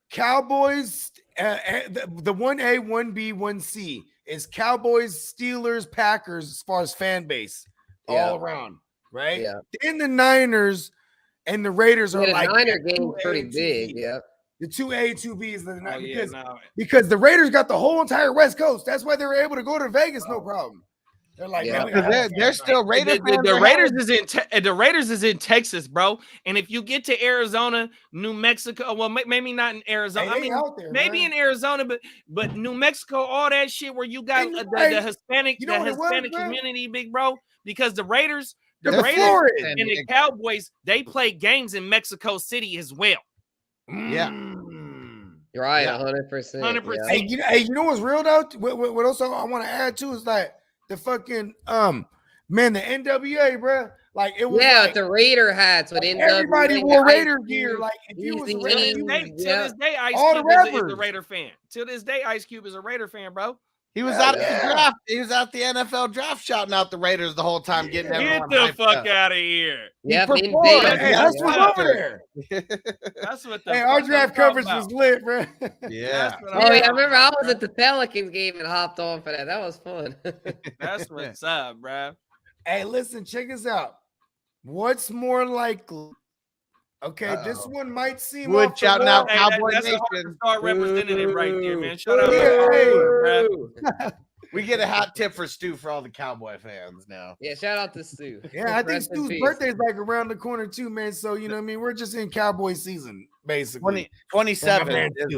Cowboys. The 1A, 1B, 1C is Cowboys, Steelers, Packers as far as fan base all around, right? Yeah. Then the Niners and the Raiders are like the Niner game pretty big, yeah. The 2A, 2B is the because the Raiders got the whole entire West Coast. That's why they were able to go to Vegas, no problem. They're like, they're still Raiders. The Raiders is in Texas, bro. And if you get to Arizona, New Mexico, well, maybe not in Arizona. Maybe in Arizona, but New Mexico, all that shit where you got the Hispanic, community, big bro. Because the Raiders and the Cowboys, they play games in Mexico City as well. Yeah, you're right, 100%. 100%. Hey, you know what's real though? What also I want to add to is like the fucking the NWA, bro. Like it was the Raider hats with NWA. Everybody wore Raider gear. Like if you was to this day, Ice Cube is a Raider fan. To this day, Ice Cube is a Raider fan, bro. He was out at the draft. He was at the NFL draft shouting out the Raiders the whole time, getting everyone Get the fuck out of here. Yeah, that's what's over there. That's what the our draft coverage was lit, bro. Yeah. I remember I was at the Pelicans game and hopped on for that. That was fun. That's what's up, bro. Hey, listen, check this out. What's more likely, Okay, this one might seem Wood off the shouting wall. out Cowboy that's a Nation. star representative right there, man. Shout out Hey. We get a hat tip for Stu for all the Cowboy fans now. Yeah, shout out to Stu. Yeah, I think Rest in Stu's peace. birthday's like around the corner too, man. So you know what I mean? We're just in Cowboy season, basically. 27th is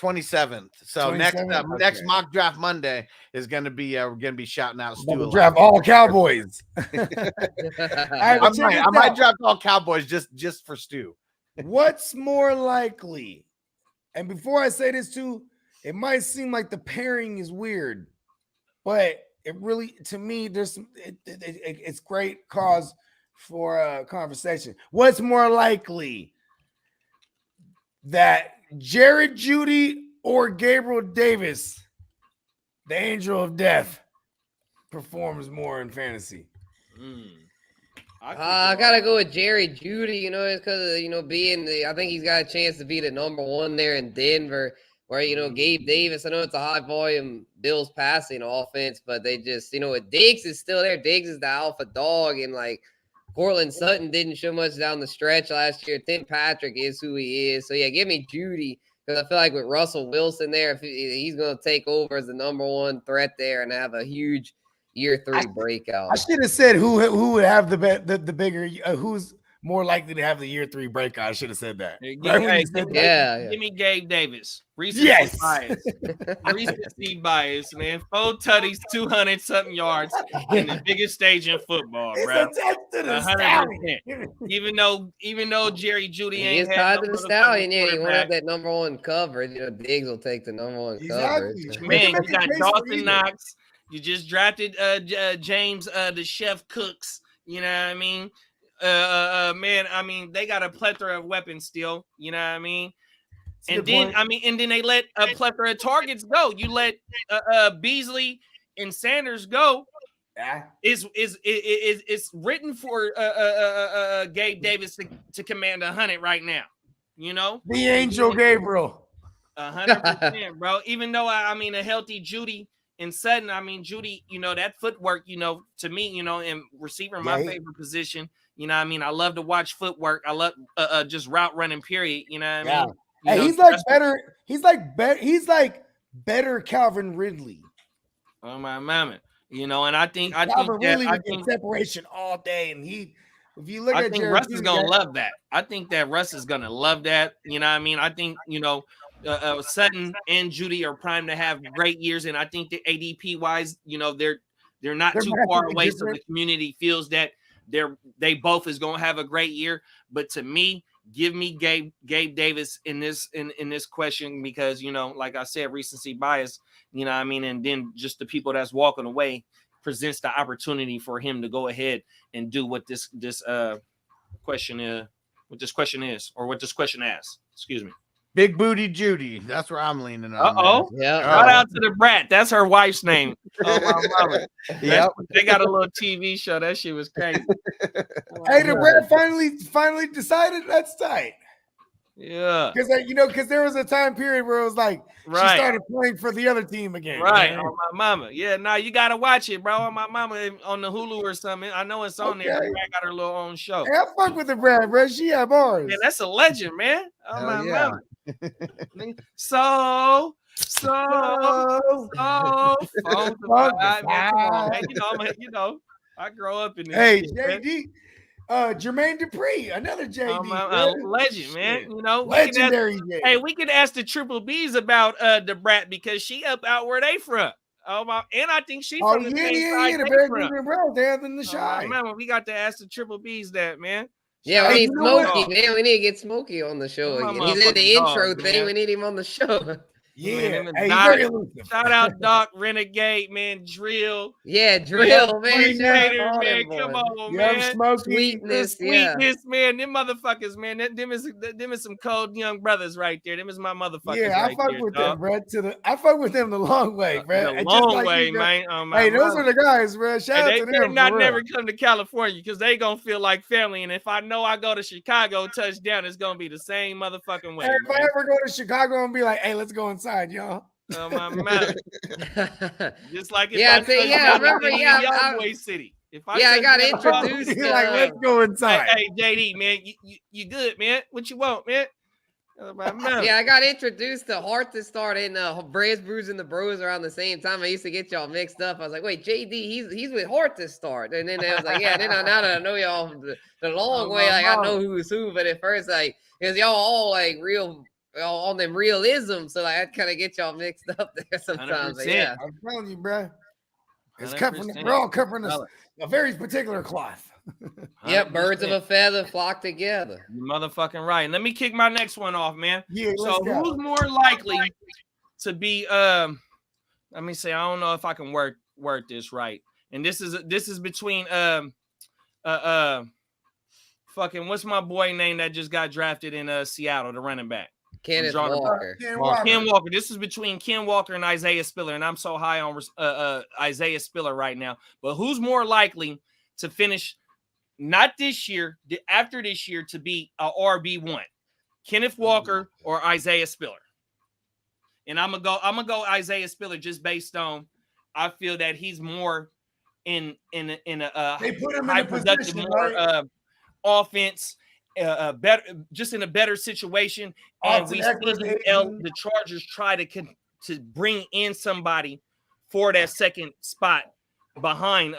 27th. So 27th? next Okay. mock draft Monday is gonna be we're gonna be shouting out Stu. a lot. Draft all Cowboys. I might draft all Cowboys just for Stu. What's more likely? And before I say this too, it might seem like the pairing is weird, but it really, to me, it's great cause for a conversation. What's more likely, that Jared Jeudy or Gabriel Davis, the angel of death, performs more in fantasy? I gotta go with Jerry Jeudy. You know, it's because being I think he's got a chance to be the number one there in Denver. Where Gabe Davis, I know it's a high volume Bills passing offense, but they just Diggs is still there. Diggs is the alpha dog, and like Cortland Sutton didn't show much down the stretch last year. Tim Patrick is who he is. So yeah, give me Jeudy, because I feel like with Russell Wilson there, if he's gonna take over as the number one threat there and have a huge year 3 breakout. I should have said who would have the bigger, who's more likely to have the year 3 breakout. I should have said that. Give me Gabe Davis. Recency bias. Recency bias, man. 4 tutties, 200-something yards in the biggest stage in football, bro. 100%. Even though Jerry Jeudy ain't tied to the stallion, he won't have that number one cover. Diggs will take the number one cover. Man, you got Dawson Knox. You just drafted James the Chef Cooks. You know what I mean? Man, I mean, they got a plethora of weapons still. You know what I mean? And then they let a plethora of targets go. You let Beasley and Sanders go. Yeah. It's written for Gabe Davis to command 100 right now. You know, the angel Gabriel. 100%, bro. Even though a healthy Jeudy and Sutton, Jeudy, that footwork, to me, and receiver, my favorite position. You know what I mean? I love to watch footwork. I love just route running, period. You know what I mean? Hey, he's like better. He's like better Calvin Ridley. Oh my mama. And I think Ridley would get separation all day. And if you look at Russ is gonna love that. I think that Russ is gonna love that. You know what I mean? I think, Sutton and Jeudy are primed to have great years. And I think that ADP wise, they're not too far away. So the community feels that they both is gonna have a great year. But to me, give me Gabe Davis in this question, because like I said, recency bias, and then just the people that's walking away presents the opportunity for him to go ahead and do what this question is, or what this question asks. Excuse me. Big Booty Jeudy. That's where I'm leaning on. Yeah. Shout out to the brat. That's her wife's name. Oh, my mama. Yep. They got a little TV show. That shit was crazy. Hey, the brat finally decided. That's tight. Yeah. Because there was a time period where it was like she started playing for the other team again. Right. On my mama. Yeah, nah, you gotta watch it, bro. On my mama on the Hulu or something. I know it's on there. The brat got her little own show. Hey, I fuck with the brat, bro. She have bars. Man, that's a legend, man. On my mama. So I grow up in this. Hey, shit, JD, Jermaine Dupri, another JD, legend, man. Legendary. We could ask the Triple B's about the brat, because she up out where they from. And I think she from the same side. The Bears bro, they're than the Shy. Remember, we got to ask the Triple B's that, man. Yeah, we need Smokey, man. We need to get Smokey on the show again. He's in the intro thing. Man. We need him on the show. Yeah. Shout out Doc Renegade, man. Drill. Yeah, Drill, man. Man. Come on, man. Sweetness, man. Them motherfuckers, man. Them is some cold young brothers right there. Them is my motherfuckers. Yeah, I fuck with them, bro. I fuck with them the long way, bro. The long way, man. Hey, those are the guys, bro. Shout out to them. They not never come to California, because they gonna feel like family. And if I know I go to Chicago touchdown, it's gonna be the same motherfucking way. Hey, if I ever go to Chicago and be like, hey, let's go inside, y'all. Oh my man. Just like I remember, Young Boy City. If I got introduced. Like, let's go inside. Hey, JD, man, you good, man? What you want, man? Yeah, I got introduced to Heart to Start and Braves, Brews, and the Bros around the same time. I used to get y'all mixed up. I was like, wait, JD, he's with Heart to Start. And then I was like, yeah, now that I know y'all the long way, like I know who's who. But at first, like, because y'all all like real on them realism, so like I kind of get y'all mixed up there sometimes. But yeah, I'm telling you, bro. It's 100%. cut from we're all cut from a very particular cloth. Yep, birds of a feather flock together. You're motherfucking right. And let me kick my next one off, man. Yeah, so who's more likely to be let me say, I don't know if I can work this right. And this is between fucking what's my boy name that just got drafted in Seattle, the running back? Kenneth Walker. Ken Walker. This is between Ken Walker and Isaiah Spiller, and I'm so high on Isaiah Spiller right now. But who's more likely to finish not this year, after this year, to be a RB1? Kenneth Walker or Isaiah Spiller? And I'm gonna go Isaiah Spiller just based on I feel that he's more in a high productive, more offense. Better, just in a better situation, and we see the Chargers try to bring in somebody for that second spot behind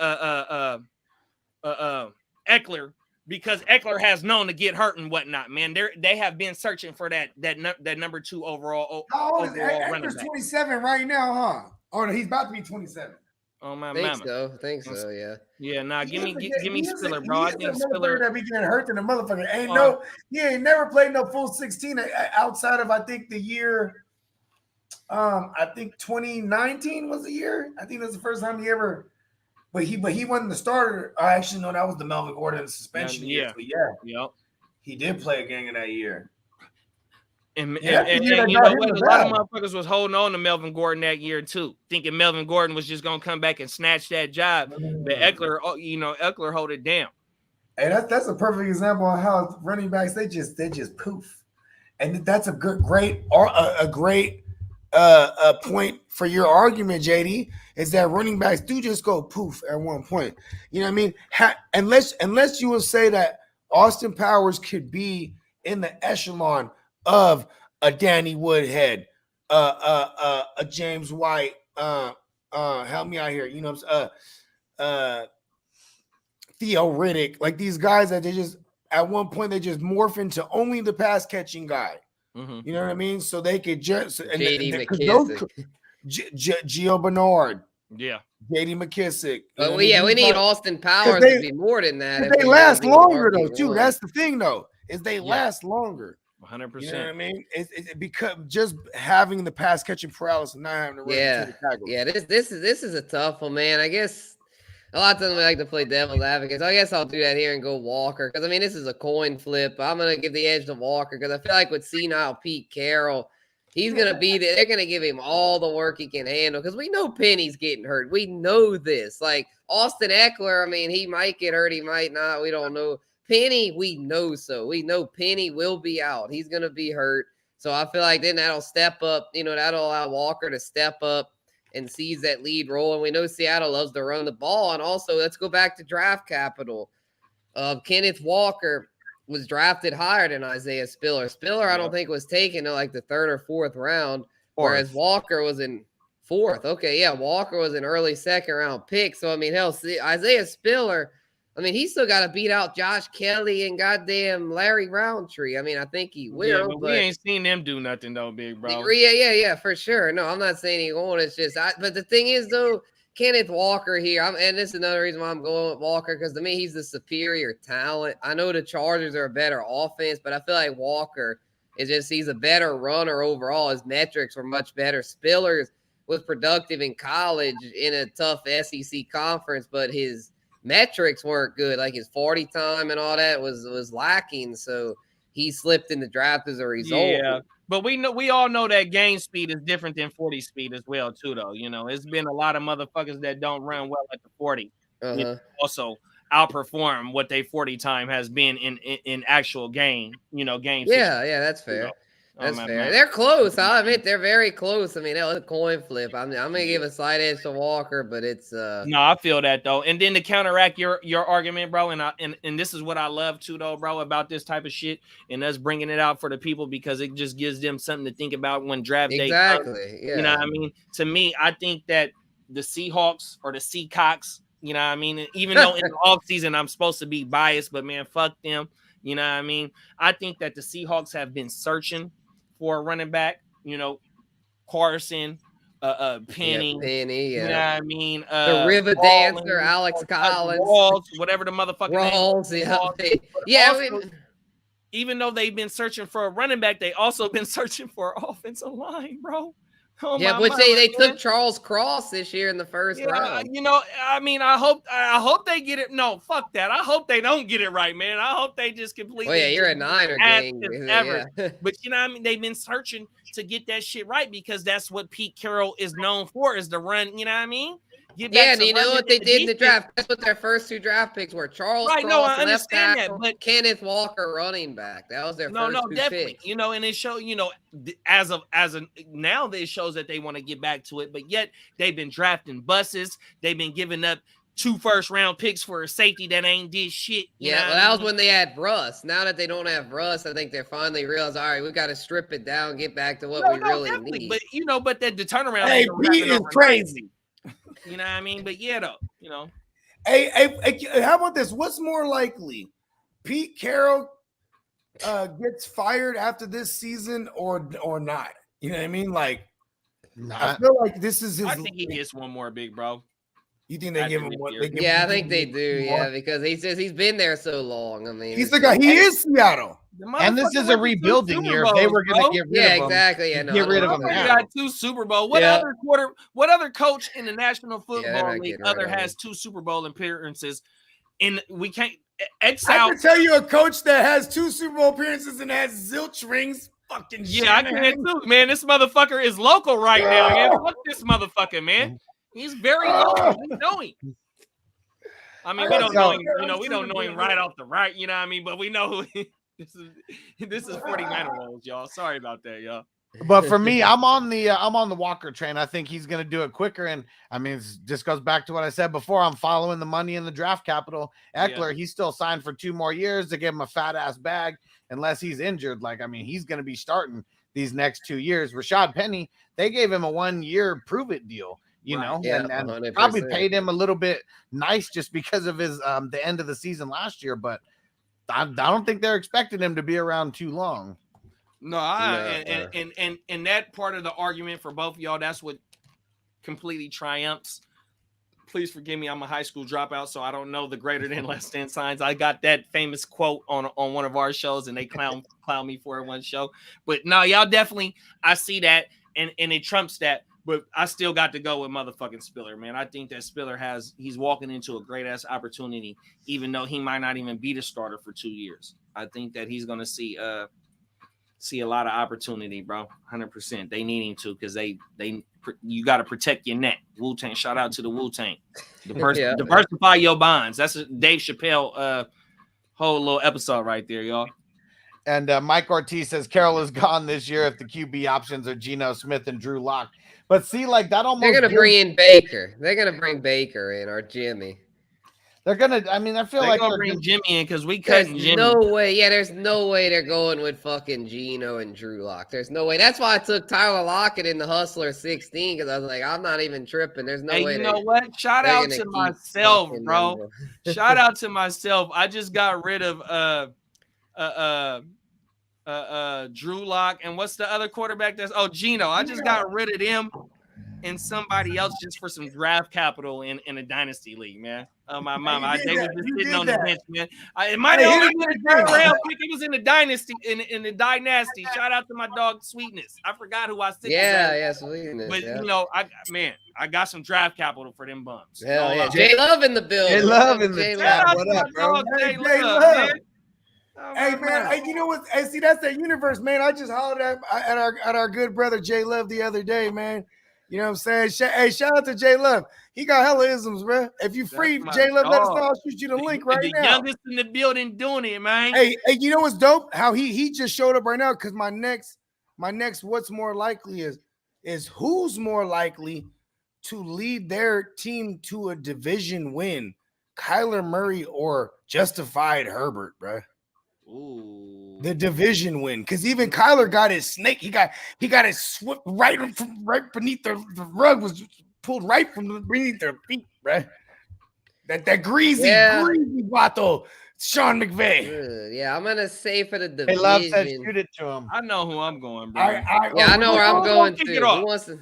Eckler, because Eckler has known to get hurt and whatnot. Man, they have been searching for that number 2 overall. How old is Eckler's 27 right now, huh? Oh no, he's about to be 27. Oh my I think so, yeah. Yeah, nah, give me Spiller, bro. I think Spiller that be getting hurt than the motherfucker. He ain't never played no full 16 outside of I think the year. I think 2019 was the year. I think that's the first time he ever. But he wasn't the starter. I actually know that was the Melvin Gordon suspension year. But he did play a game in that year. And you know what? A lot of motherfuckers was holding on to Melvin Gordon that year too, thinking Melvin Gordon was just gonna come back and snatch that job. But Eckler hold it down. Hey, that's a perfect example of how running backs they just poof, and that's a great point for your argument, JD, is that running backs do just go poof at one point. You know what I mean? Unless you will say that Austin Powers could be in the echelon of a Danny Woodhead, a James White, help me out here, Theo Riddick, like these guys that they just at one point they just morph into only the pass catching guy. Mm-hmm. You know what I mean? So they could just JD McKissick, Gio Bernard, JD McKissick. But we need Austin Powers to be more than that. They last longer though, too. That's the thing though, is they last longer. 100%. You know what I mean? It's because just having the pass catching paralysis and not having to run to the tackle. Yeah, this is a tough one, man. I guess a lot of times we like to play devil's advocate. So I guess I'll do that here and go Walker, because I mean this is a coin flip. I'm gonna give the edge to Walker because I feel like with senile Pete Carroll, he's gonna be there. They're gonna give him all the work he can handle because we know Penny's getting hurt. We know this. Like Austin Eckler, I mean he might get hurt, he might not. We don't know. Penny, we know so. We know Penny will be out. He's going to be hurt. So I feel like then that'll step up. That'll allow Walker to step up and seize that lead role. And we know Seattle loves to run the ball. And also, let's go back to draft capital. Kenneth Walker was drafted higher than Isaiah Spiller. Spiller, I don't think was taken to like the 3rd or 4th round, whereas Walker was in 4th. Okay, yeah, Walker was an early 2nd round pick. So, I mean, hell, Isaiah Spiller, I mean, he's still got to beat out Josh Kelly and goddamn Larry Roundtree. I mean, I think he will. Yeah, but we ain't seen them do nothing, though, big bro. Yeah, for sure. No, I'm not saying he won't. It's just, but the thing is, though, Kenneth Walker here, and this is another reason why I'm going with Walker, because to me, he's the superior talent. I know the Chargers are a better offense, but I feel like Walker is just, he's a better runner overall. His metrics were much better. Spiller was productive in college in a tough SEC conference, but his metrics weren't good. Like his 40 time and all that was lacking. So he slipped in the draft as a result. Yeah. But we all know that game speed is different than 40 speed as well, too, though. It's been a lot of motherfuckers that don't run well at the 40. Also outperform what they 40 time has been in actual game, game. Yeah, that's fair. That's fair. They're close. I'll admit they're very close. I mean, that was a coin flip. I'm gonna give a side edge to Walker, but it's no, I feel that though. And then to counteract your argument, bro, and this is what I love too, though, bro, about this type of shit and us bringing it out for the people because it just gives them something to think about when draft day comes. Yeah. You know what I mean? To me, I think that the Seahawks or the Seacocks, you know what I mean? Even though in the offseason I'm supposed to be biased, but man, fuck them. You know what I mean? I think that the Seahawks have been searching for a running back, you know, Carson, Penny, you know what I mean? The River Dancer, Alex Collins, Walls, whatever the motherfucker Rawls, even though they've been searching for a running back, they also been searching for an offensive line, bro. Oh yeah, which they took Charles Cross this year in the first round. You know, I mean, I hope they get it. No, fuck that. I hope they don't get it right, man. I hope they just completely. Oh yeah, you're a Niner gang. Ever. But you know what I mean? They've been searching to get that shit right because that's what Pete Carroll is known for, is the run. You know what I mean? Yeah, and you know what they did in the draft? That's what their first 2 draft picks were. Charles Cross, I understand that, but Kenneth Walker, running back. That was their first 2 definitely. picks. You know, and it show, you know, as of now, it shows that they want to get back to it, but yet they've been drafting buses. They've been giving up 2 first-round picks for a safety that ain't did shit. Yeah, well, that was when they had Russ. Now that they don't have Russ, I think they're finally realized, all right, we got to strip it down, get back to what we really need. But you know, but the turnaround. Hey, Pete is crazy. You know what I mean? But yeah, though, you know. Hey, how about this? What's more likely? Pete Carroll gets fired after this season or not? You know what I mean? Like, I feel like this is his. I think he gets one more, big bro. You think they give him one? I think they do. Yeah, because he's been there so long. I mean, he's the guy. He is Seattle. And this is a rebuilding year. If they were going to get rid of him, exactly. Get rid of him. He got 2 Super Bowl. What other coach in the National Football League has 2 Super Bowl appearances? And we can't exile. I can tell you a coach that has 2 Super Bowl appearances and has zilch rings. Fucking I can too, man. This motherfucker is local right now, man. Fuck this motherfucker, man. He's very local. We know him. I mean, we don't know him. You know, we don't know him right off the right. You know what I mean? But we know who he. This is 49er rolls, y'all. Sorry about that, y'all. But for me, I'm on the Walker train. I think he's going to do it quicker. And I mean, it just goes back to what I said before. I'm following the money in the draft capital. Eckler, he's still signed for 2 more years to give him a fat ass bag unless he's injured. Like, I mean, he's going to be starting these next 2 years. Rashad Penny, they gave him a 1-year prove it deal, you know, and probably paid him a little bit nice just because of his the end of the season last year. But I don't think they're expecting him to be around too long. No, and that part of the argument for both of y'all, that's what completely triumphs. Please forgive me, I'm a high school dropout, so I don't know the greater than less than signs. I got that famous quote on one of our shows, and they clown me for it one show. But no, y'all definitely, I see that, and it trumps that. But I still got to go with motherfucking Spiller, man. I think that Spiller he's walking into a great ass opportunity, even though he might not even be the starter for 2 years. I think that he's gonna see a lot of opportunity, bro. 100%. They need him to, because you got to protect your neck. Wu-Tang, shout out to the Wu-Tang. Diversify your bonds. That's a Dave Chappelle whole little episode right there, y'all. And Mike Ortiz says Carroll is gone this year if the QB options are Geno Smith and Drew Lock. But see, like that almost. They're gonna bring in Baker. They're gonna bring Baker in, or Jimmy. They're gonna. I mean, I feel like they're gonna bring Jimmy in because we couldn't. There's no way. Yeah, there's no way they're going with fucking Geno and Drew Lock. There's no way. That's why I took Tyler Lockett in the Hustler 16, because I was like, I'm not even tripping. There's no way. You know what? Shout out to myself, bro. Shout out to myself. I just got rid of Drew Lock, and what's the other quarterback? Geno. I just got rid of them and somebody else just for some draft capital in a dynasty league, man. My mama, they was just sitting on the bench, man. It might have only been a third round pick. It was in the dynasty, in the dynasty. Shout out to my dog Sweetness. I forgot who I said. Yeah, Sweetness. But you know, I got some draft capital for them bums. Hell yeah, J Love in the building. J Love in the chat. What up, bro? J Love. Hey man, hey, you know what? Hey, see, that's that universe, man. I just hollered at our good brother J Love the other day, man. You know what I'm saying? Hey, shout out to J Love. He got hella isms, bro. If you free J Love, let us know. I'll shoot you the link right now. The youngest in the building doing it, man. Hey, you know what's dope? How he just showed up right now, because my next my next what's more likely is who's more likely to lead their team to a division win, Kyler Murray or Justified Herbert, bro? Ooh. The division win, because even Kyler got his snake. He got it swept right beneath the rug, was pulled right from beneath their feet, bro. That greasy vato, Sean McVay. Yeah, I'm gonna say for the division. Hey, Love said shoot it to him. I know who I'm going, bro. I know where I'm going to.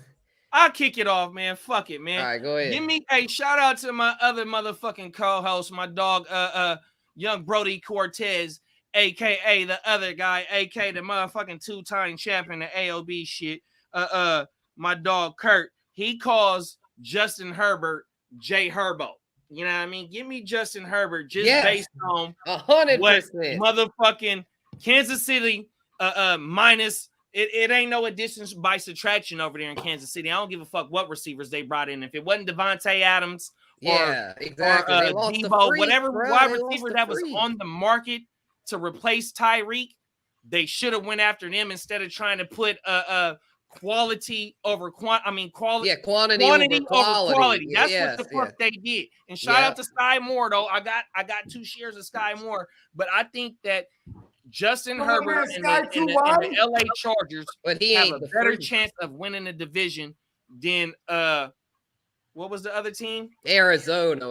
I'll kick it off, man. Fuck it, man. All right, go ahead. Give me a shout out to my other motherfucking co-host, my dog, young Brody Cortez, aka the other guy, aka the motherfucking 2-time champion of AOB shit. My dog Kurt. He calls Justin Herbert J Herbo. You know what I mean? Give me Justin Herbert just based on 100%. What motherfucking Kansas City minus. It ain't no addition by subtraction over there in Kansas City. I don't give a fuck what receivers they brought in. If it wasn't Devontae Adams or Debo, whatever wide receiver that was on the market to replace Tyreek, they should have went after them instead of trying to put quality over quantity. Quantity over quality. That's what the fuck they did. And shout out to Sky Moore, though. I got 2 shares of Sky Moore, but I think that Justin Herbert and the LA Chargers have a better chance of winning the division than what was the other team? Arizona,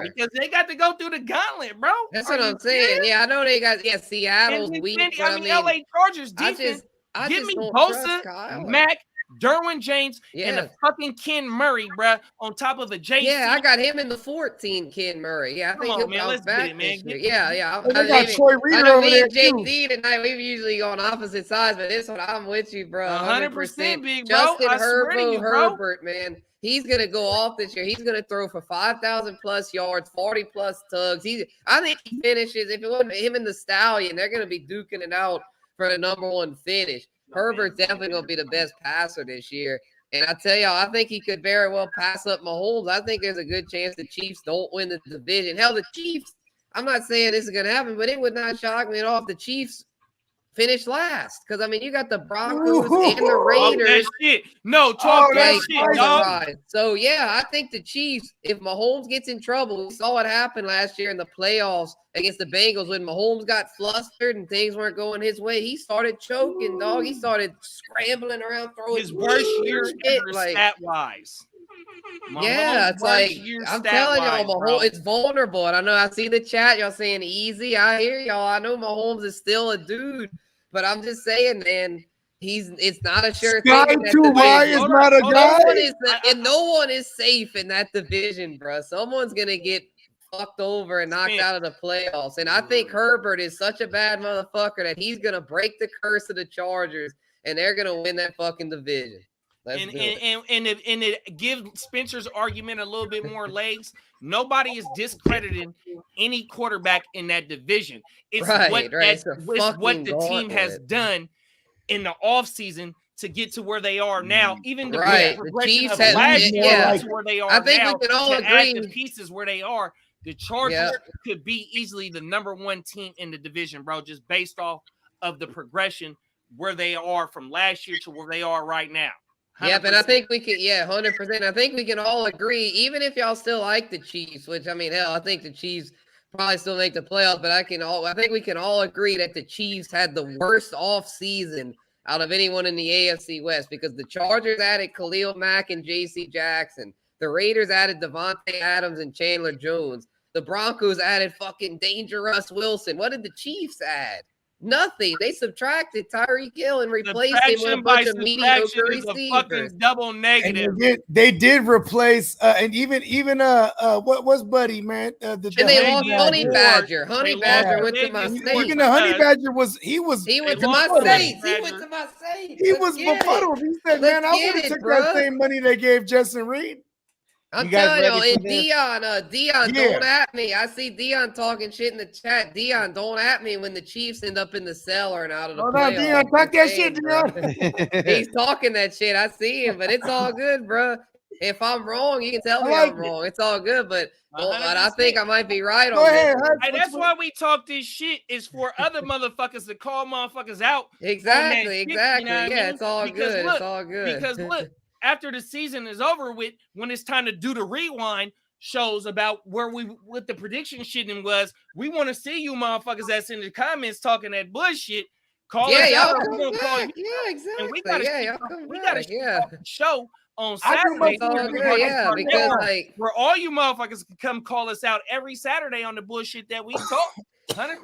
because they got to go through the gauntlet, bro. That's what I'm saying. Yeah, I know they got Seattle's weak. I mean, LA Chargers defense. Give me Bosa, Mack, Derwin James, and the fucking Ken Murray, bro, on top of the JC. Yeah, I got him in the 14, Ken Murray. Yeah, I think he'll bounce back this year. Yeah. I got Troy Reader over there, JD tonight, we've usually on opposite sides, but this one, I'm with you, bro. 100%, big bro. Justin Herbert, man. He's going to go off this year. He's going to throw for 5,000 plus yards, 40 plus tugs. I think he finishes. If it wasn't him and the Stallion, they're going to be duking it out for the number 1 finish. Herbert's definitely going to be the best passer this year. And I tell y'all, I think he could very well pass up Mahomes. I think there's a good chance the Chiefs don't win the division. Hell, the Chiefs, I'm not saying this is going to happen, but it would not shock me at all if the Chiefs finish last. Because, I mean, you got the Broncos and the Raiders. Talk that shit, dog. So, yeah, I think the Chiefs, if Mahomes gets in trouble, we saw what happened last year in the playoffs against the Bengals when Mahomes got flustered and things weren't going his way. He started choking, dog. He started scrambling around, throwing his worst year ever stat-wise. Yeah, it's like, I'm telling y'all, Mahomes, it's vulnerable. And I know I see the chat, y'all saying easy. I hear y'all. I know Mahomes is still a dude, but I'm just saying, man, it's not a sure thing. Is not a guy. No one is safe in that division, bro. Someone's going to get fucked over and knocked out of the playoffs. And I think Herbert is such a bad motherfucker that he's going to break the curse of the Chargers and they're going to win that fucking division. And it gives Spencer's argument a little bit more legs. Nobody is discrediting any quarterback in that division. It's what the team has done in the offseason to get to where they are now. Even the progression of last year to where they are now. I think we can all agree. The pieces where they are. The Chargers could be easily the number 1 team in the division, bro, just based off of the progression where they are from last year to where they are right now. 100%. Yeah, but I think we can, 100%. I think we can all agree, even if y'all still like the Chiefs, which, I mean, hell, I think the Chiefs probably still make the playoffs, but I think we can all agree that the Chiefs had the worst offseason out of anyone in the AFC West because the Chargers added Khalil Mack and J.C. Jackson. The Raiders added Devontae Adams and Chandler Jones. The Broncos added fucking Dangerous Wilson. What did the Chiefs add? Nothing. They subtracted Tyreek Hill and replaced him with a bunch of mediocre receivers. Fucking double negative. They did replace and even what was Buddy, man? And they lost Honey Badger. Honey Badger went to my state. Even the Honey Badger he went to my Saints. He went to my Saints. He was befuddled. He said, "Man, I would have took that same money they gave Justin Reed." I'm telling y'all, and Dion, don't at me. I see Dion talking shit in the chat. Dion, don't at me when the Chiefs end up in the cellar and out of the playoffs. Dion, talk that shit, Dion. He's talking that shit. I see him, but it's all good, bro. If I'm wrong, you can tell me I'm wrong. It's all good, but I think I might be right on ahead, this. And that's why we talk this shit is for other motherfuckers to call motherfuckers out. Exactly. You know what I mean? It's all good. It's all good. Because look, after the season is over with, when it's time to do the rewind shows about what the prediction shit was, we want to see you motherfuckers that's in the comments talking that bullshit. Call us out. Y'all come back. Yeah, exactly. And we gotta show on Saturday. Because like where all you motherfuckers can come call us out every Saturday on the bullshit that we talk. 100%.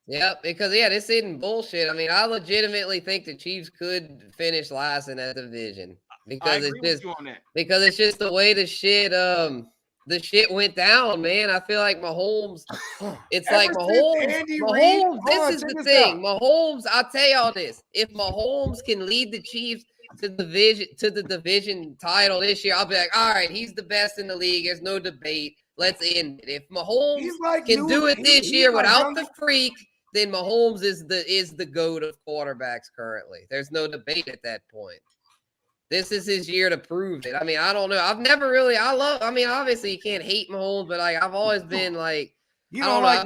Yep, because this isn't bullshit. I mean, I legitimately think the Chiefs could finish last in that division because it's just the way the shit went down, man. I feel like Mahomes. It's like Mahomes. This is the thing, Mahomes. I'll tell y'all this: if Mahomes can lead the Chiefs to the division title this year, I'll be like, all right, he's the best in the league. There's no debate. Let's end it. If Mahomes can do it this year without the freak, then Mahomes is the GOAT of quarterbacks currently. There's no debate at that point. This is his year to prove it. I mean, I don't know. Obviously you can't hate Mahomes, but like I've always been like, I don't know. I've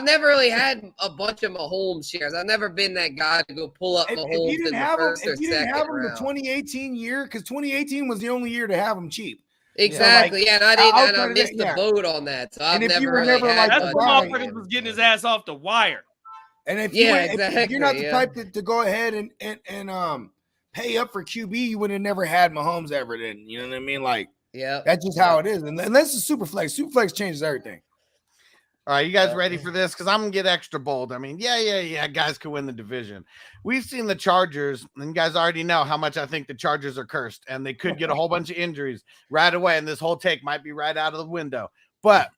never really had a bunch of Mahomes shares. I've never been that guy to go pull up Mahomes in the first or second round. If you didn't have him the 2018 year, because 2018 was the only year to have him cheap. Exactly, and I missed the boat on that. So I've never really had that's when motherfuckers was getting his ass off the wire. And if you're not the type to go ahead and pay up for QB, you would have never had Mahomes ever then. You know what I mean? Like, that's just how it is. And unless it's super flex changes everything. All right, you guys ready for this? Because I'm going to get extra bold. I mean, yeah, guys could win the division. We've seen the Chargers, and you guys already know how much I think the Chargers are cursed, and they could get a whole bunch of injuries right away, and this whole take might be right out of the window. But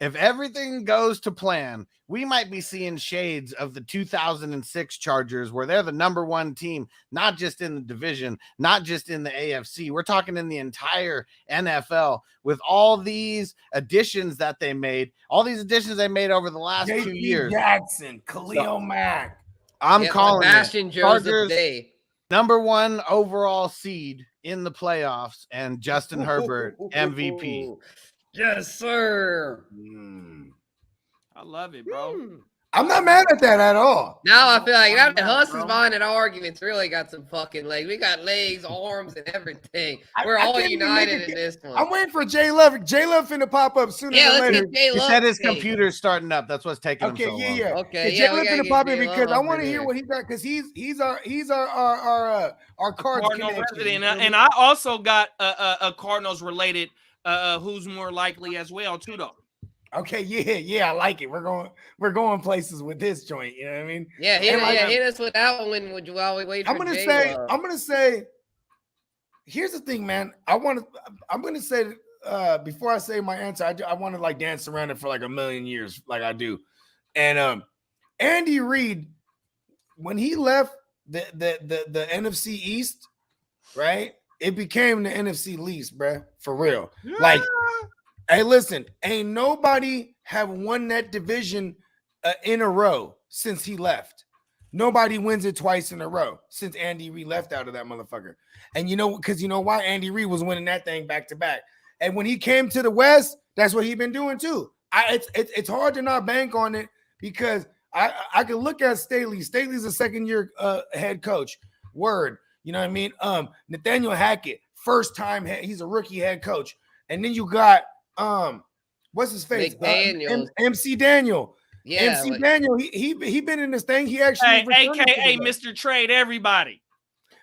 if everything goes to plan, we might be seeing shades of the 2006 Chargers where they're the number one team, not just in the division, not just in the AFC. We're talking in the entire NFL with all these additions that they made, over the last 2 years. Jackson, Khalil Mack. I'm calling it Chargers number one overall seed in the playoffs and Justin Herbert MVP. Yes, sir. I love it, bro. I'm not mad at that at all. Now I feel like that Huss is behind arguments really got some fucking legs. We got legs, arms, and everything. We're all united in this one. I'm waiting for J Love. J Love finna pop up sooner than later. He said his computer's starting up. That's what's taking him so long. Okay, J Love finna pop in because I want to hear what he got because he's our Cards resident. And I also got a Cardinals related who's more likely as well too though. Okay, yeah, I like it. We're going places with this joint. You know what I mean? Yeah, hit us with that one while we wait for I'm gonna say. Here's the thing, man. I'm gonna say before I say my answer, I want to like dance around it for like a million years, like I do. And Andy Reid, when he left the NFC East, right? It became the NFC least, bruh. For real. Yeah. Like. Hey, listen, ain't nobody have won that division in a row since he left. Nobody wins it twice in a row since Andy Reid left out of that motherfucker. And because you know why? Andy Reid was winning that thing back to back. And when he came to the West, that's what he's been doing too. It's hard to not bank on it because I can look at Staley. Staley's a second-year head coach. Word. You know what I mean? Nathaniel Hackett, first time he's a rookie head coach. And then you got what's his face? MC Daniel. Yeah, MC Daniel. He been in this thing. He actually AKA Mr. Trade Everybody.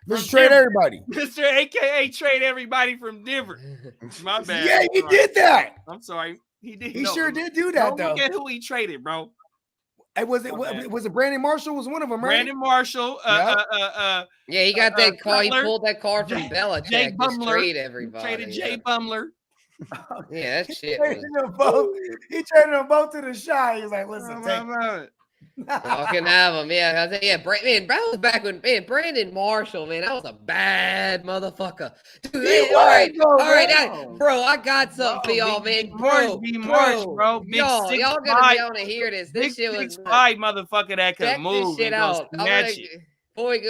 Mr. Trade Everybody. Mr. AKA Trade Everybody from Denver. My bad. Yeah, he did that. I'm sorry. He did. He sure did do that though. Look at who he traded, bro. Was it Brandon Marshall? Was one of them, right? Brandon Marshall. Yeah, he got that card. He pulled that card from Belichick. Jay Bumler. Trade everybody. Traded Jay Bumler. Yeah, that shit. He traded them both to the Shy. He's like, listen, take it. Y'all can have him. Yeah, man, that was back when Brandon Marshall, man, that was a bad motherfucker. Dude, all right, bro, I got something for y'all, man. Bro. Y'all gonna be able to hear this. This shit was 6'5" motherfucker that could move. Check this shit out. Boy,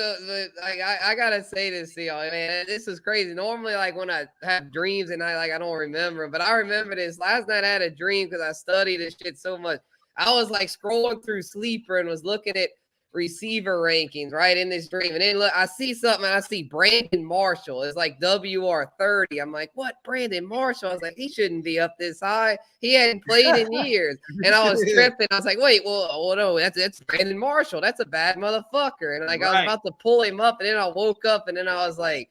I gotta say this to y'all, man. This is crazy. Normally, like when I have dreams and I don't remember, but I remember this last night. I had a dream because I studied this shit so much. I was like scrolling through Sleeper and was looking at receiver rankings right in this dream, and then look, I see something. And I see Brandon Marshall. It's like WR30. I'm like, what? Brandon Marshall? I was like, he shouldn't be up this high. He hadn't played in years, and I was tripping. I was like, wait, well, no, that's Brandon Marshall. That's a bad motherfucker. And like I was about to pull him up, and then I woke up, and then I was like,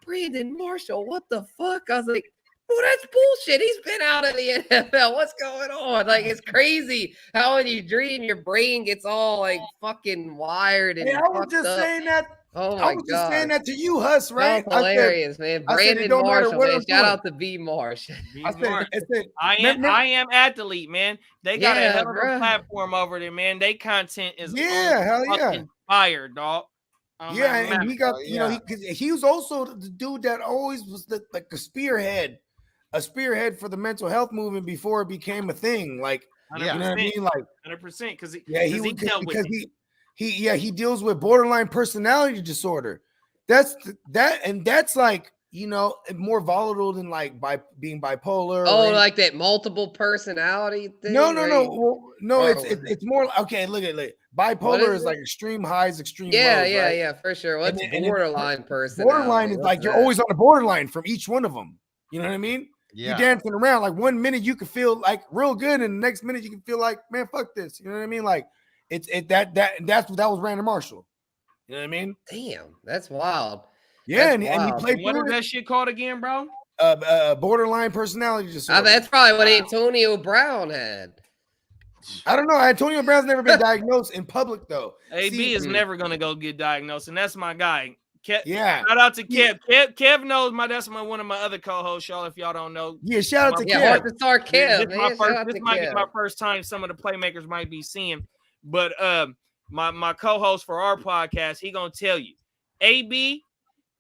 Brandon Marshall, what the fuck? I was like, oh, that's bullshit. He's been out of the NFL. What's going on? Like, it's crazy how when you dream, your brain gets all like fucking wired and I was just saying that. Oh my I was just saying that to you, Huss, right? That's hilarious, man. Brandon Marshall, man. Shout out to B Marsh. I am athlete, man. They got a hell of a platform over there, man. They content is fucking fire, dog. And he got, he was also the dude that always was like a spearhead for the mental health movement before it became a thing. Like, 100%, you know what I mean? Like 100%, because he deals with borderline personality disorder. That's like, more volatile than like by being bipolar. Oh, like that multiple personality thing? No. It's more okay. Look at bipolar is like extreme highs, extreme lows. Yeah, for sure. What's borderline personality? Borderline is like you're always on the borderline from each one of them. You know what I mean? Yeah. You're dancing around. Like 1 minute you can feel like real good, and the next minute you can feel like, man, fuck this. You know what I mean? Like that was Brandon Marshall. You know what I mean? Damn, that's wild. Yeah, that's and he played. What is that shit called again, bro? Borderline personality disorder. That's probably what Antonio Brown had. I don't know. Antonio Brown's never been diagnosed in public though. AB is never gonna go get diagnosed, and that's my guy. Kev, yeah. Shout out to Kev. Kev knows that's one of my other co-hosts, y'all. If y'all don't know. Yeah, shout out to Kev. Hard to start Kev. This might be my first time some of the Playmakers might be seeing, but my co-host for our podcast, he gonna tell you, AB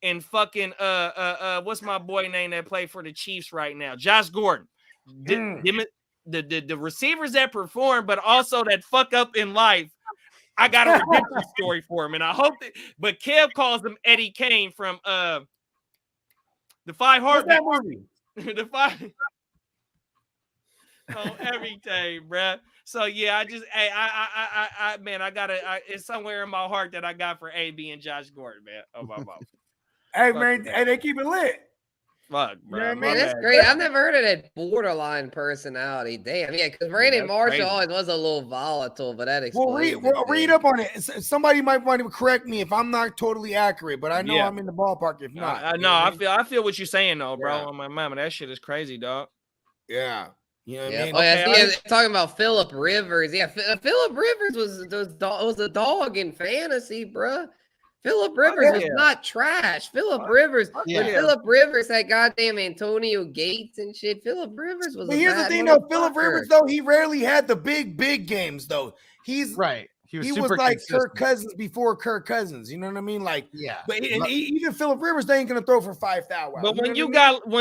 and fucking what's my boy name that play for the Chiefs right now? Josh Gordon. The receivers that perform, but also that fuck up in life. I got a redemption story for him, and I hope that. But Kev calls him Eddie Kane from the Five Heartbeats. The Five. Oh, everything, bruh. So yeah, I gotta. It's somewhere in my heart that I got for AB and Josh Gordon, man. Oh my mom. Hey man, hey, they keep it lit. Fuck, bro. You know what I mean? That's great. I've never heard of that borderline personality. Damn, yeah, because Brandon Marshall always was a little volatile, but that explains read up on it. Somebody might want to correct me if I'm not totally accurate, but I know I'm in the ballpark if not. I feel what you're saying though, bro. On my mama, that shit is crazy, dog. Yeah. You know what I mean? Oh, yeah, talking about Phillip Rivers. Yeah, Phillip Rivers was a dog in fantasy, bro. Phillip Rivers was not trash. Phillip Rivers, when Phillip Rivers had goddamn Antonio Gates and shit, Phillip Rivers was. But here's the thing, though. Phillip Rivers, though, he rarely had the big games, though. He's right. He was like consistent. Kirk Cousins before Kirk Cousins. You know what I mean? Like, but even Phillip Rivers, they ain't gonna throw for 5,000. But when you got, hold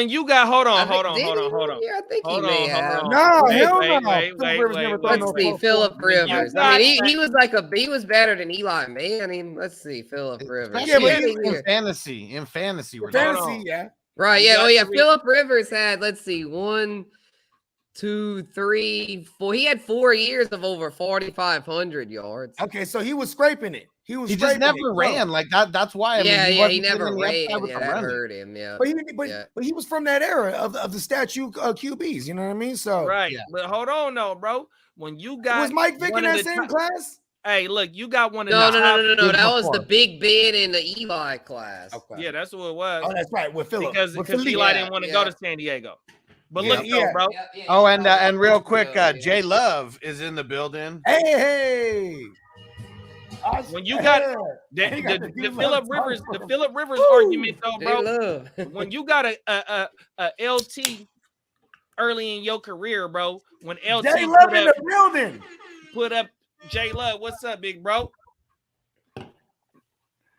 on. Yeah, I think he may have. No, hell no. Let's see, Phillip Rivers. I mean, he was he was better than Eli Manning. Let's see, Phillip Rivers. Yeah, but in fantasy, yeah. Right. Yeah. Oh, yeah. Phillip Rivers had. Let's see, 1, 2, 3, 4. He had 4 years of over 4,500 yards. Okay, so he was scraping it. He just never ran like that. That's why. He never ran. Yeah, that hurt him. Yeah, but he was from that era of the statue QBs. You know what I mean? So right. Yeah. But hold on, though, bro. When you got was Mike Vick in that same class? Hey, look, you got one of no. That was the Big Ben in the Eli class. Okay. Yeah, that's what it was. Oh, that's right. With Phillip, because Eli didn't want to go to San Diego. But look, though, bro. Oh, and real quick, Jay Love is in the building. Hey. When you got the Phillip Rivers argument, though, bro. When you got a LT early in your career, bro. When LT Jay Love in the building, put up Jay Love. What's up, big bro?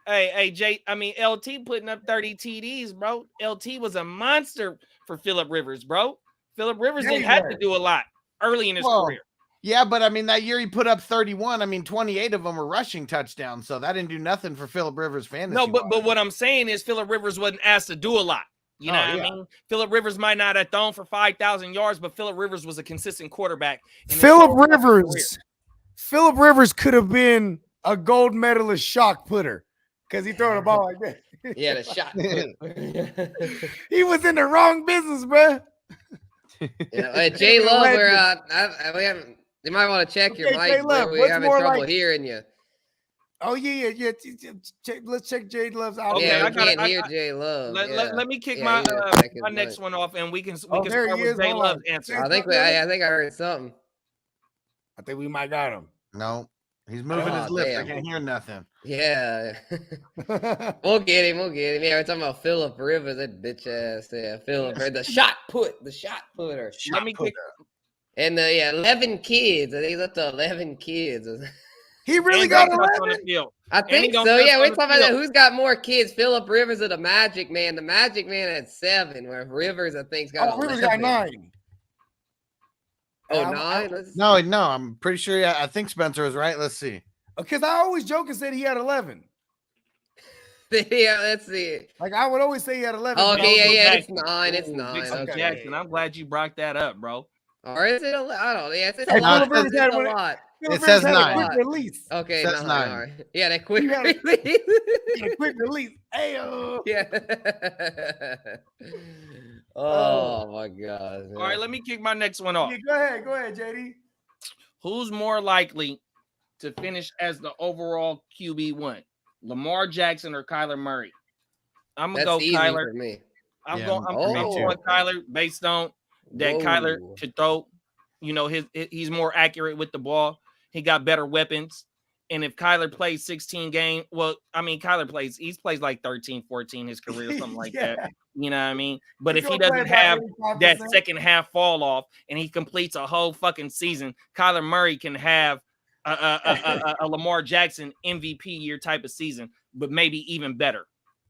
Hey, LT putting up 30 TDs, bro. LT was a monster for Phillip Rivers, bro. Phillip Rivers didn't have to do a lot early in his career. Yeah, but I mean, that year he put up 31. I mean, 28 of them were rushing touchdowns, so that didn't do nothing for Phillip Rivers fantasy. No, but what I'm saying is Phillip Rivers wasn't asked to do a lot. You know what I mean? Phillip Rivers might not have thrown for 5,000 yards, but Phillip Rivers was a consistent quarterback. Phillip Rivers could have been a gold medalist shot putter because he threw the ball like that. Yeah, the shot put. He was in the wrong business, bro. Jay Love, you might want to check your mic. We're having trouble hearing you. Oh yeah. Let's check Jay Love's out. Okay, I can't hear Jay Love. Let me kick my next one off, and we can start with Jay Love's answer. I think I heard something. I think we might got him. No, he's moving his lips. Damn. I can't hear nothing. Yeah, we'll get him. Yeah, we're talking about Phillip Rivers, that bitch ass. Yeah, Phillip Rivers, the shot putter. Let me kick. And 11 kids. I think he's up to 11 kids. He really got 11 on the field. I think so. Yeah, we're talking about who's got more kids, Phillip Rivers or the Magic Man. The Magic Man had 7, where Rivers, I think, got 11. Rivers got 9. Oh, 9? No, I'm pretty sure. I think Spencer was right. Let's see. Because I always joke and said he had 11. Yeah, let's see. Like I would always say he had 11. Okay, yeah, it's 9. It's 9. Okay. Jackson, I'm glad you brought that up, bro. Or is it? I don't know. Yeah, it's a lot. It's a lot. It says 9. Quick release. Okay, it says 9. All right. Yeah, that quick release. Quick release. Ayo. Yeah. Oh my God. All right, let me kick my next one off. Yeah, go ahead, JD. Who's more likely to finish as the overall QB1? Lamar Jackson or Kyler Murray? I'm gonna go Kyler. For me. I'm going Kyler based on that. Kyler could throw. You know, he's more accurate with the ball. He got better weapons. And if Kyler plays 16 games, Kyler plays like 13, 14 his career, something like that. You know what I mean? But if he doesn't have that second half fall off and he completes a whole fucking season, Kyler Murray can have a Lamar Jackson MVP year type of season, but maybe even better.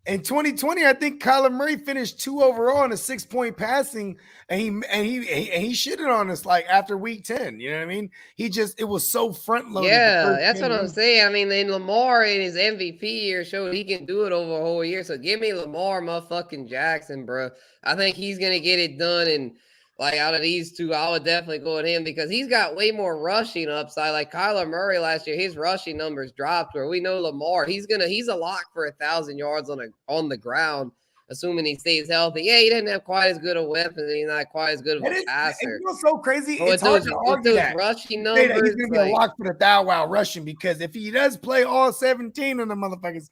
In 2020, I think Kyler Murray finished 2 overall in a 6-point passing, and he shitted on us like after week 10. You know what I mean? It was so front loaded. Yeah, that's what I'm saying. I mean, then Lamar in his MVP year showed he can do it over a whole year. So give me Lamar motherfucking Jackson, bro. I think he's gonna get it done. And like out of these two, I would definitely go with him because he's got way more rushing upside. Like Kyler Murray last year, his rushing numbers dropped. Where we know Lamar, he's a lock for 1,000 yards on the ground, assuming he stays healthy. Yeah, he doesn't have quite as good a weapon. He's not quite as good of a passer. It's so crazy. It's hard to argue that rushing numbers. He's gonna be a lock for the thou rushing because if he does play all 17 of the motherfuckers,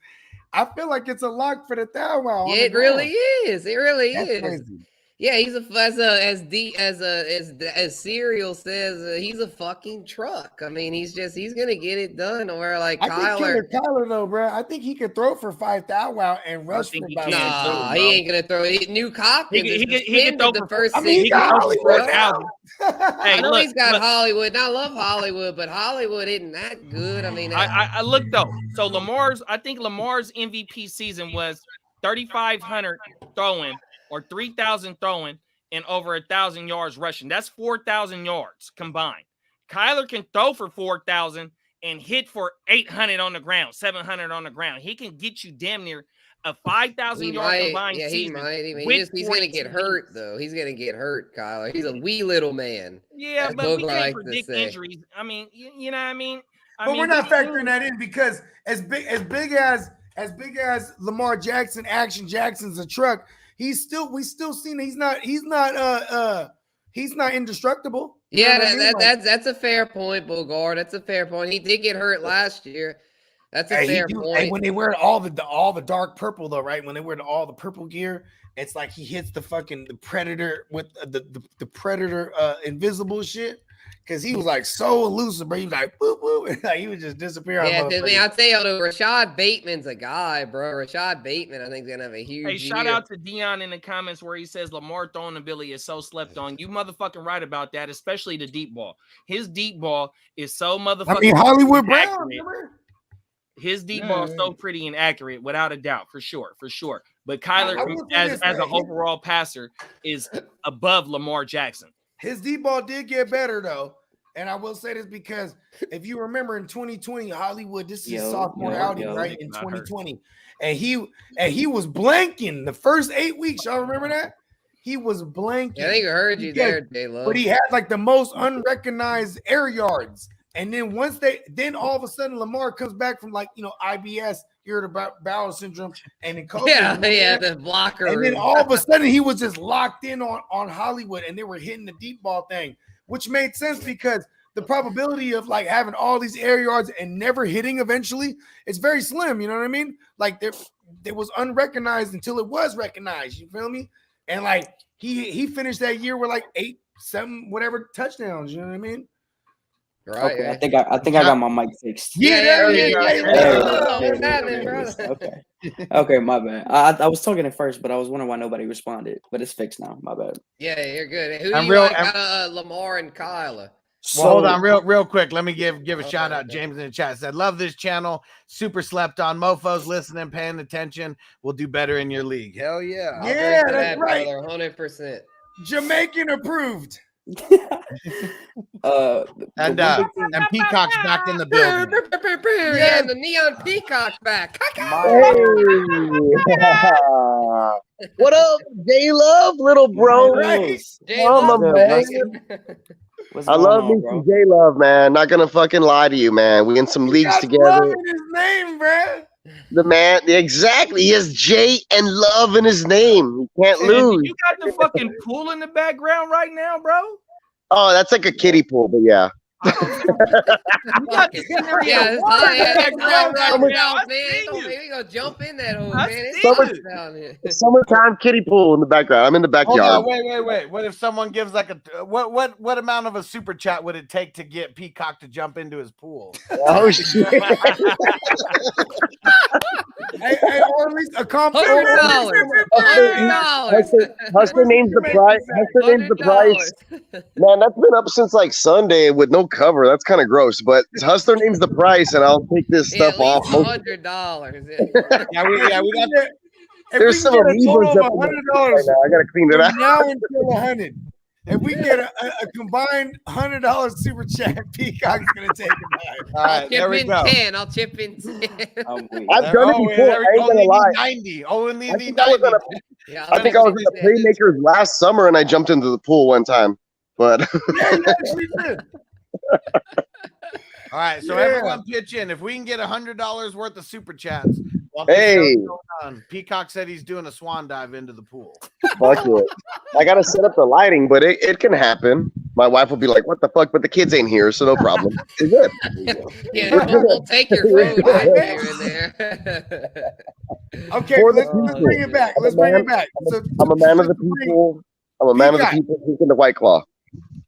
I feel like it's a lock for the thou. Yeah, it really is. It really is. Crazy. Yeah, he's as Serial says, he's a fucking truck. I mean, he's gonna get it done. Or like Kyler though, bro. I think he could throw for 5,000 and rush for about. Nah, he ain't gonna throw. New Cochran. He can throw the first. He got Hollywood now. I know he's got Hollywood. And I love Hollywood, but Hollywood isn't that good. I mean, I look though. So I think Lamar's MVP season was 3,500 throwing. Or 3,000 throwing and over 1,000 yards rushing. That's 4,000 yards combined. Kyler can throw for 4,000 and hit for 800 on the ground, 700 on the ground. He can get you damn near a 5,000 yard combined season. He's going to get hurt, though. He's going to get hurt, Kyler. He's a wee little man. Yeah, but we can't predict injuries. I mean, you know what I mean? But we're not factoring that in because as big as Lamar Jackson, Action Jackson's a truck. We still seen he's not indestructible. Yeah, that's a fair point, Bogard. That's a fair point. He did get hurt last year. That's a fair point. Hey, when they wear all the dark purple though, right? When they wear all the purple gear, it's like he hits the Predator with the Predator invisible shit. Because he was like so elusive, bro. He was like, boop, boop. Like, he would just disappear. Yeah, I mean, I'll tell you, Rashad Bateman's a guy, bro. Rashad Bateman, I think, is going to have a huge Hey, shout out to Dion in the comments where he says Lamar throwing ability is so slept on. You motherfucking right about that, especially the deep ball. His deep ball is so motherfucking Hollywood Brown, remember? His deep ball is so pretty and accurate, without a doubt, for sure. But Kyler, as an overall passer, is above Lamar Jackson. His deep ball did get better, though. And I will say this because if you remember in 2020, Hollywood, this is his sophomore outing, right? In 2020. And he was blanking the first 8 weeks. Y'all remember that? He was blanking. I think I heard you there, J-Lo. But he had like the most unrecognized air yards. And then then all of a sudden Lamar comes back from like, IBS, irritable bowel syndrome, and then COVID. The blocker. And then all of a sudden he was just locked in on Hollywood, and they were hitting the deep ball thing, which made sense because the probability of like having all these air yards and never hitting eventually, it's very slim. You know what I mean? Like there was unrecognized until it was recognized. You feel me? And like he finished that year with like 8, 7, whatever touchdowns. You know what I mean? Right. Okay, I think I got my mic fixed. Yeah. What's happening, brother? Okay, my bad. I was talking at first, but I was wondering why nobody responded. But it's fixed now. My bad. Yeah, you're good. Who do you like out of Lamar and Kyler? Well, hold on real quick. Let me give a shout out. James in the chat said, love this channel. Super slept on. Mofos listening, paying attention. We'll do better in your league. Hell yeah. Yeah, that's right. 100%. Jamaican approved. And Peacock's back in the building. Yeah, the neon Peacock's back. What up, J-Love, little bro? Right. I love me some J-Love, man. Not gonna fucking lie to you, man. We in some leagues together. Love in his name, bro. The man, exactly. He has J and love in his name. You can't lose. You got the fucking pool in the background right now, bro. Oh, that's like a kiddie pool, but yeah. We gonna jump in that hole, man. Summertime kiddie pool in the background. I'm in the backyard. Wait. What if someone gives like what amount of a super chat would it take to get Peacock to jump into his pool? Oh shit. Or at least a $100. Hustler names the price. Hustler names the price. Man, that's been up since like Sunday with no cover. That's kind of gross. But Hustler names the price, and I'll take this stuff off. $100. Yeah, we got that. There's some amoebas up right now. I gotta clean it out. Now until 100. If we get a combined $100 super chat, Peacock's gonna take it. All right, there we go. I'll chip in 10. I've done it before. I ain't gonna lie. 90. Only I think I was in the Playmakers last summer, and I jumped into the pool one time. But all right, so everyone pitch in. If we can get $100 worth of super chats, Peacock said he's doing a swan dive into the pool. Fuck it. I gotta set up the lighting, but it can happen. My wife will be like, "What the fuck?" But the kids ain't here, so no problem. We're good. Yeah, we'll take your food right there and there. Okay, let's bring it back. I'm a man of the people. I'm a man of the people drinking the White Claw.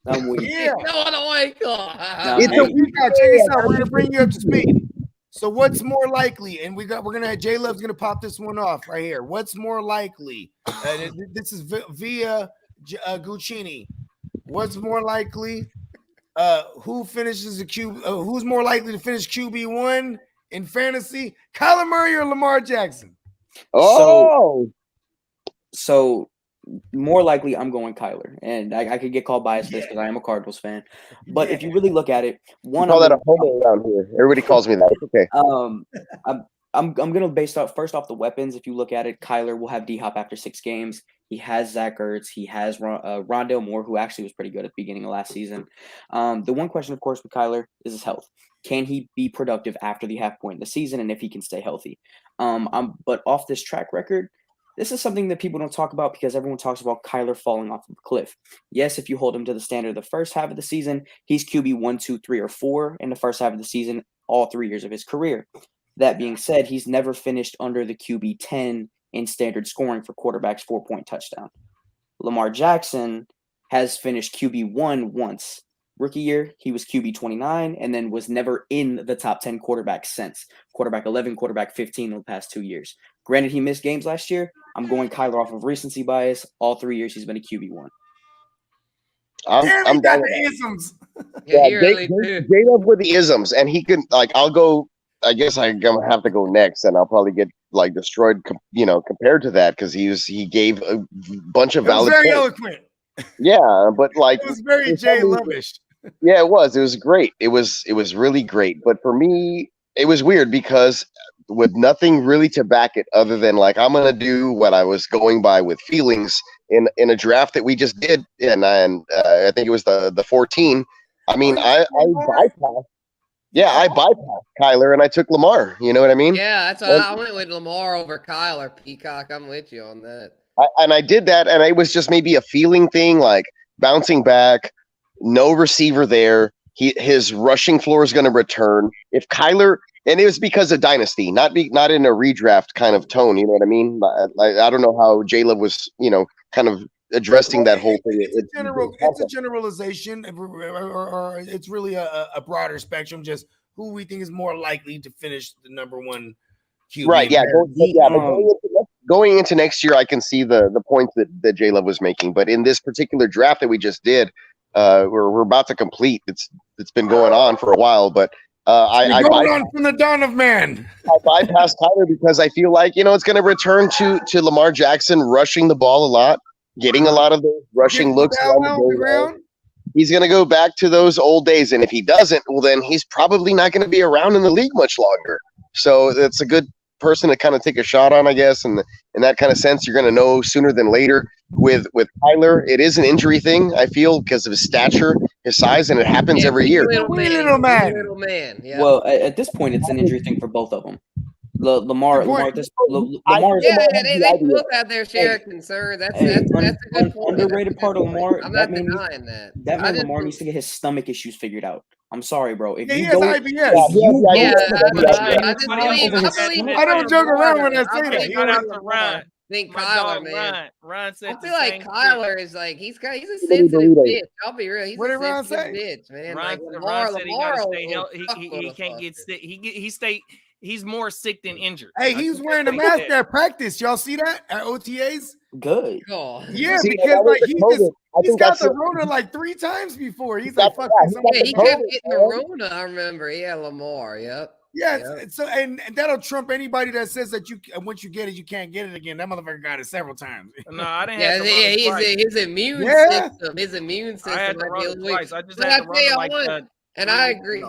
No, the White Claw. Check this out. We're gonna bring you up to speed. So what's more likely? And we're gonna have J-Love's gonna pop this one off right here. What's more likely? This is via Guccini. What's more likely? Who finishes the QB? Who's more likely to finish QB1 in fantasy? Kyler Murray or Lamar Jackson? Oh, so more likely I'm going Kyler, and I could get called biased because I am a Cardinals fan. But if you really look at it, call that a homo around here. Everybody calls me that. It's okay. I'm gonna base off the weapons. If you look at it, Kyler will have D-Hop after 6 games. He has Zach Ertz. He has Rondale Moore, who actually was pretty good at the beginning of last season. The one question, of course, with Kyler is his health. Can he be productive after the half point in the season, and if he can stay healthy? But off this track record, this is something that people don't talk about because everyone talks about Kyler falling off of a cliff. Yes, if you hold him to the standard of the first half of the season, he's QB 1, 2, 3, or 4 in the first half of the season, all 3 years of his career. That being said, he's never finished under the QB 10 in standard scoring for quarterbacks 4-point touchdown. Lamar Jackson has finished QB 1 once. Rookie year, he was QB 29 and then was never in the top 10 quarterbacks since. Quarterback 11, quarterback 15 in the past 2 years. Granted, he missed games last year. I'm going Kyler off of recency bias. All 3 years he's been a QB1. I'm down with the isms. Yeah, he really did. J-Love with the isms, and he can I'll go. I guess I'm gonna have to go next, and I'll probably get destroyed. Compared to that, because he gave a bunch of valid. Very points. eloquent. Yeah, but it was very J-Love-ish. Yeah, it was. It was great. It was really great. But for me, it was weird because with nothing really to back it other than like I'm gonna do what I was going by with feelings in a draft that we just did, and I think it was the 14. I mean, I bypassed. Yeah, I bypassed Kyler and I took Lamar. You know what I mean? Yeah, that's why I went with Lamar over Kyler. Peacock, I'm with you on that. I did that, and it was just maybe a feeling thing, like bouncing back, no receiver there. His rushing floor is going to return. If Kyler, and it was because of dynasty, not in a redraft kind of tone. You know what I mean? I don't know how J-Love was, kind of addressing that whole thing. It's a generalization, or it's really a broader spectrum. Just who we think is more likely to finish the number one QB. Right? Yeah. Going into next year, I can see the points that J-Love was making, but in this particular draft that we just did, we're about to complete. It's been going on for a while, but I from the dawn of man. I bypassed Tyler because I feel like it's going to return to Lamar Jackson rushing the ball a lot, getting a lot of those rushing looks. He's going to go back to those old days, and if he doesn't, well, then he's probably not going to be around in the league much longer. So it's a good person to kind of take a shot on, I guess, and in that kind of sense, you're going to know sooner than later. With Kyler, it is an injury thing, I feel, because of his stature, his size, and it happens every year. Little man. Yeah. Well, at this point, it's an injury thing for both of them. Lamar. Yeah, they both have their share of concern. That's a good point. Underrated part of Lamar. I'm not denying that. That man Lamar needs to get his stomach issues figured out. I'm sorry, bro. If he you has IBS. I don't joke around when I say that. Think Kyler, man. Ron said I feel like Kyler is like he's a sensitive bitch. I'll be real. He's a sensitive bitch, man. Ron said he can't get sick. He's more sick than injured. Hey, he's wearing a mask at practice. Y'all see that at OTAs? Good. Oh. Yeah, because like he's got the Rona like 3 times before. He's like, fuck. Yeah, he kept getting the Rona. I remember. Yeah, Lamar. Yep. Yeah, so and that'll trump anybody that says that once you get it, you can't get it again. That motherfucker got it several times. No, I didn't have to his immune system. His immune system. I had to run it twice. I just had to run it and I agree.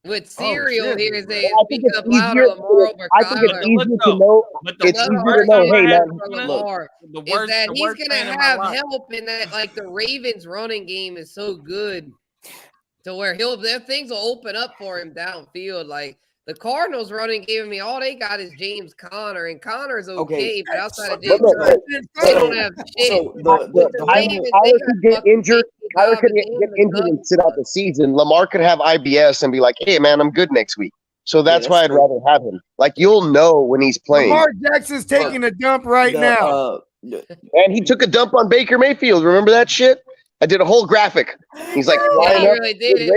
With cereal here is speak up louder Lamar over I think it's easier to know. It's easier to know. Hey, man, is that he's gonna have help in that. Like the Ravens' running game is so good to where things will open up for him downfield. Like the Cardinals' running game, all they got is James Conner, and Conner's okay. But outside of James Conner, they don't have shit. Kyler could get injured. Kyler could get injured and sit out the season. Lamar could have IBS and be like, "Hey, man, I'm good next week." So that's why I'd rather have him. Like you'll know when he's playing. Lamar Jackson's taking a dump right now, and he took a dump on Baker Mayfield. Remember that shit? I did a whole graphic. He's like flying up, really did it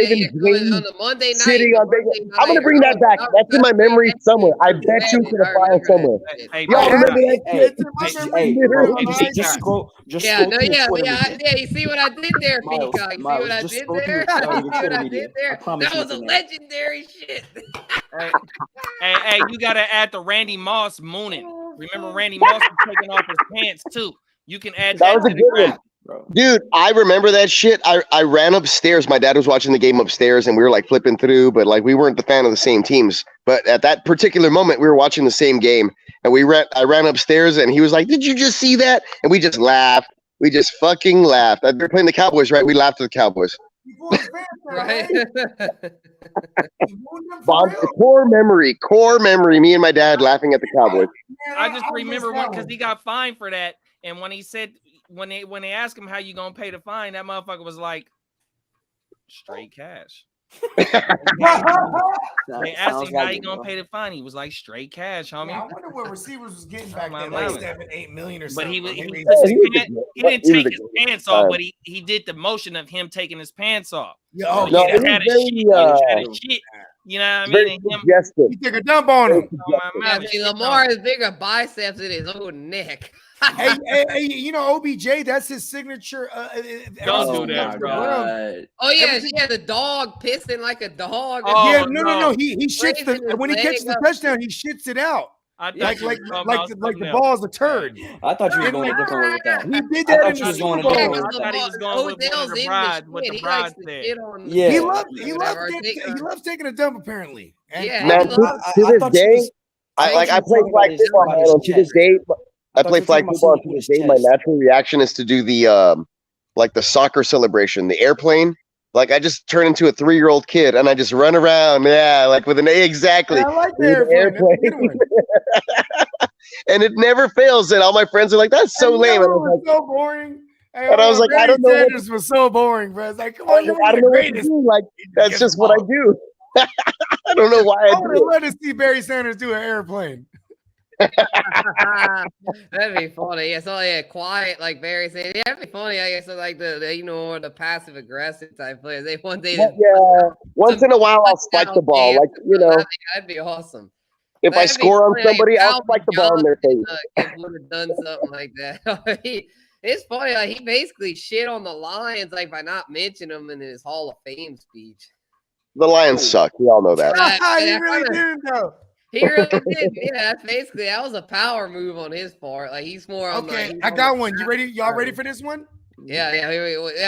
on the Monday night. Sitting on Baker. I'm gonna bring that back. That's in my memory somewhere. I bet you to the file somewhere. Y'all remember that? Just scroll. You see what I did there, Peacock? You see what I did there? That was a legendary shit. Hey, you gotta add the Randy Moss mooning. Remember Randy Moss was taking off his pants too. You can add that to the graphic. Bro. Dude, I remember that shit. I ran upstairs. My dad was watching the game upstairs and we were like flipping through, but like we weren't the fan of the same teams. But at that particular moment, we were watching the same game and I ran upstairs and he was like, "Did you just see that?" And we just laughed. We just fucking laughed. They're playing the Cowboys, right? We laughed at the Cowboys. Right. Core memory. Me and my dad laughing at the Cowboys. I just remember one because he got fined for that. And when he said, when they asked him how you gonna pay the fine, that motherfucker was like, straight cash. They asked him how you gonna pay the fine. He was like, straight cash, homie. Yeah, I wonder what receivers was getting back then, like 7-8 million or something. But he didn't take his pants off, but he did the motion of him taking his pants off. Yeah, shit. You know what I mean? He took a dump on him. Lamar has bigger biceps than his own neck. hey, you know OBJ? That's his signature. Don't do that, bro. Oh yeah, the dog pissing like a dog. No. He shits when he catches the touchdown. He shits it out. Like the ball's a turd. I thought you were going a different way with that. He did that in you was the going a Super different Bowl. way with that. He was going with the bride said. Yeah. He loves taking a dump apparently. And Man, to this day, I play flag football. To this day, I play flag football. To this day, my natural reaction is to do the like the soccer celebration, the airplane. Like I just turn into a 3-year-old kid and I just run around, like with an A exactly. I like the airplane. And it never fails. And all my friends are like, "That's so lame." It was so boring. And I was like, I don't know. Sanders was so boring, bro. It's like, come on, you're I the don't know what to greatest. do. Like that's just what I do. I don't know why I would have loved to see Barry Sanders do an airplane. That'd be funny. Yeah, so quiet like Barry said. Yeah, that'd be funny. I guess like the the passive aggressive type players. They one day. Once in a while I'll spike the ball. Like that'd be awesome. If I score on somebody, I'll spike the ball in their face. Would have done something like that. It's funny. Like he basically shit on the Lions like by not mentioning them in his Hall of Fame speech. The Lions suck. We all know that. He really didn't though. He really did. Yeah, basically that was a power move on his part. Like he's more on. Okay, I got one. You ready? Y'all ready for this one? Yeah.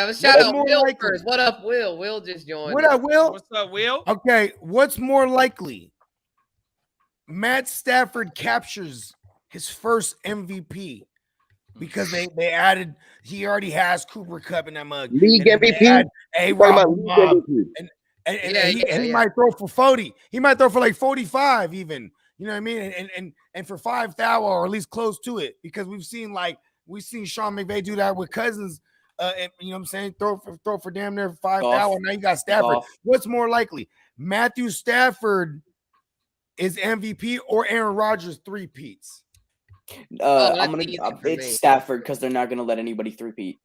Let's shout out Will first. What up, Will? Will just joined. What up, Will? What's up, Will? Okay, what's more likely? Matt Stafford captures his first MVP because they added. He already has Cooper Kupp in that mug. League MVP. And he might throw for 40. He might throw for like 45 even. You know what I mean? And for 5,000 or at least close to it because we've seen Sean McVay do that with Cousins. And, you know what I'm saying? Throw for damn near 5,000. Now you got Stafford. What's more likely? Matthew Stafford is MVP or Aaron Rodgers three-peats? It's Stafford because they're not gonna let anybody three-peat.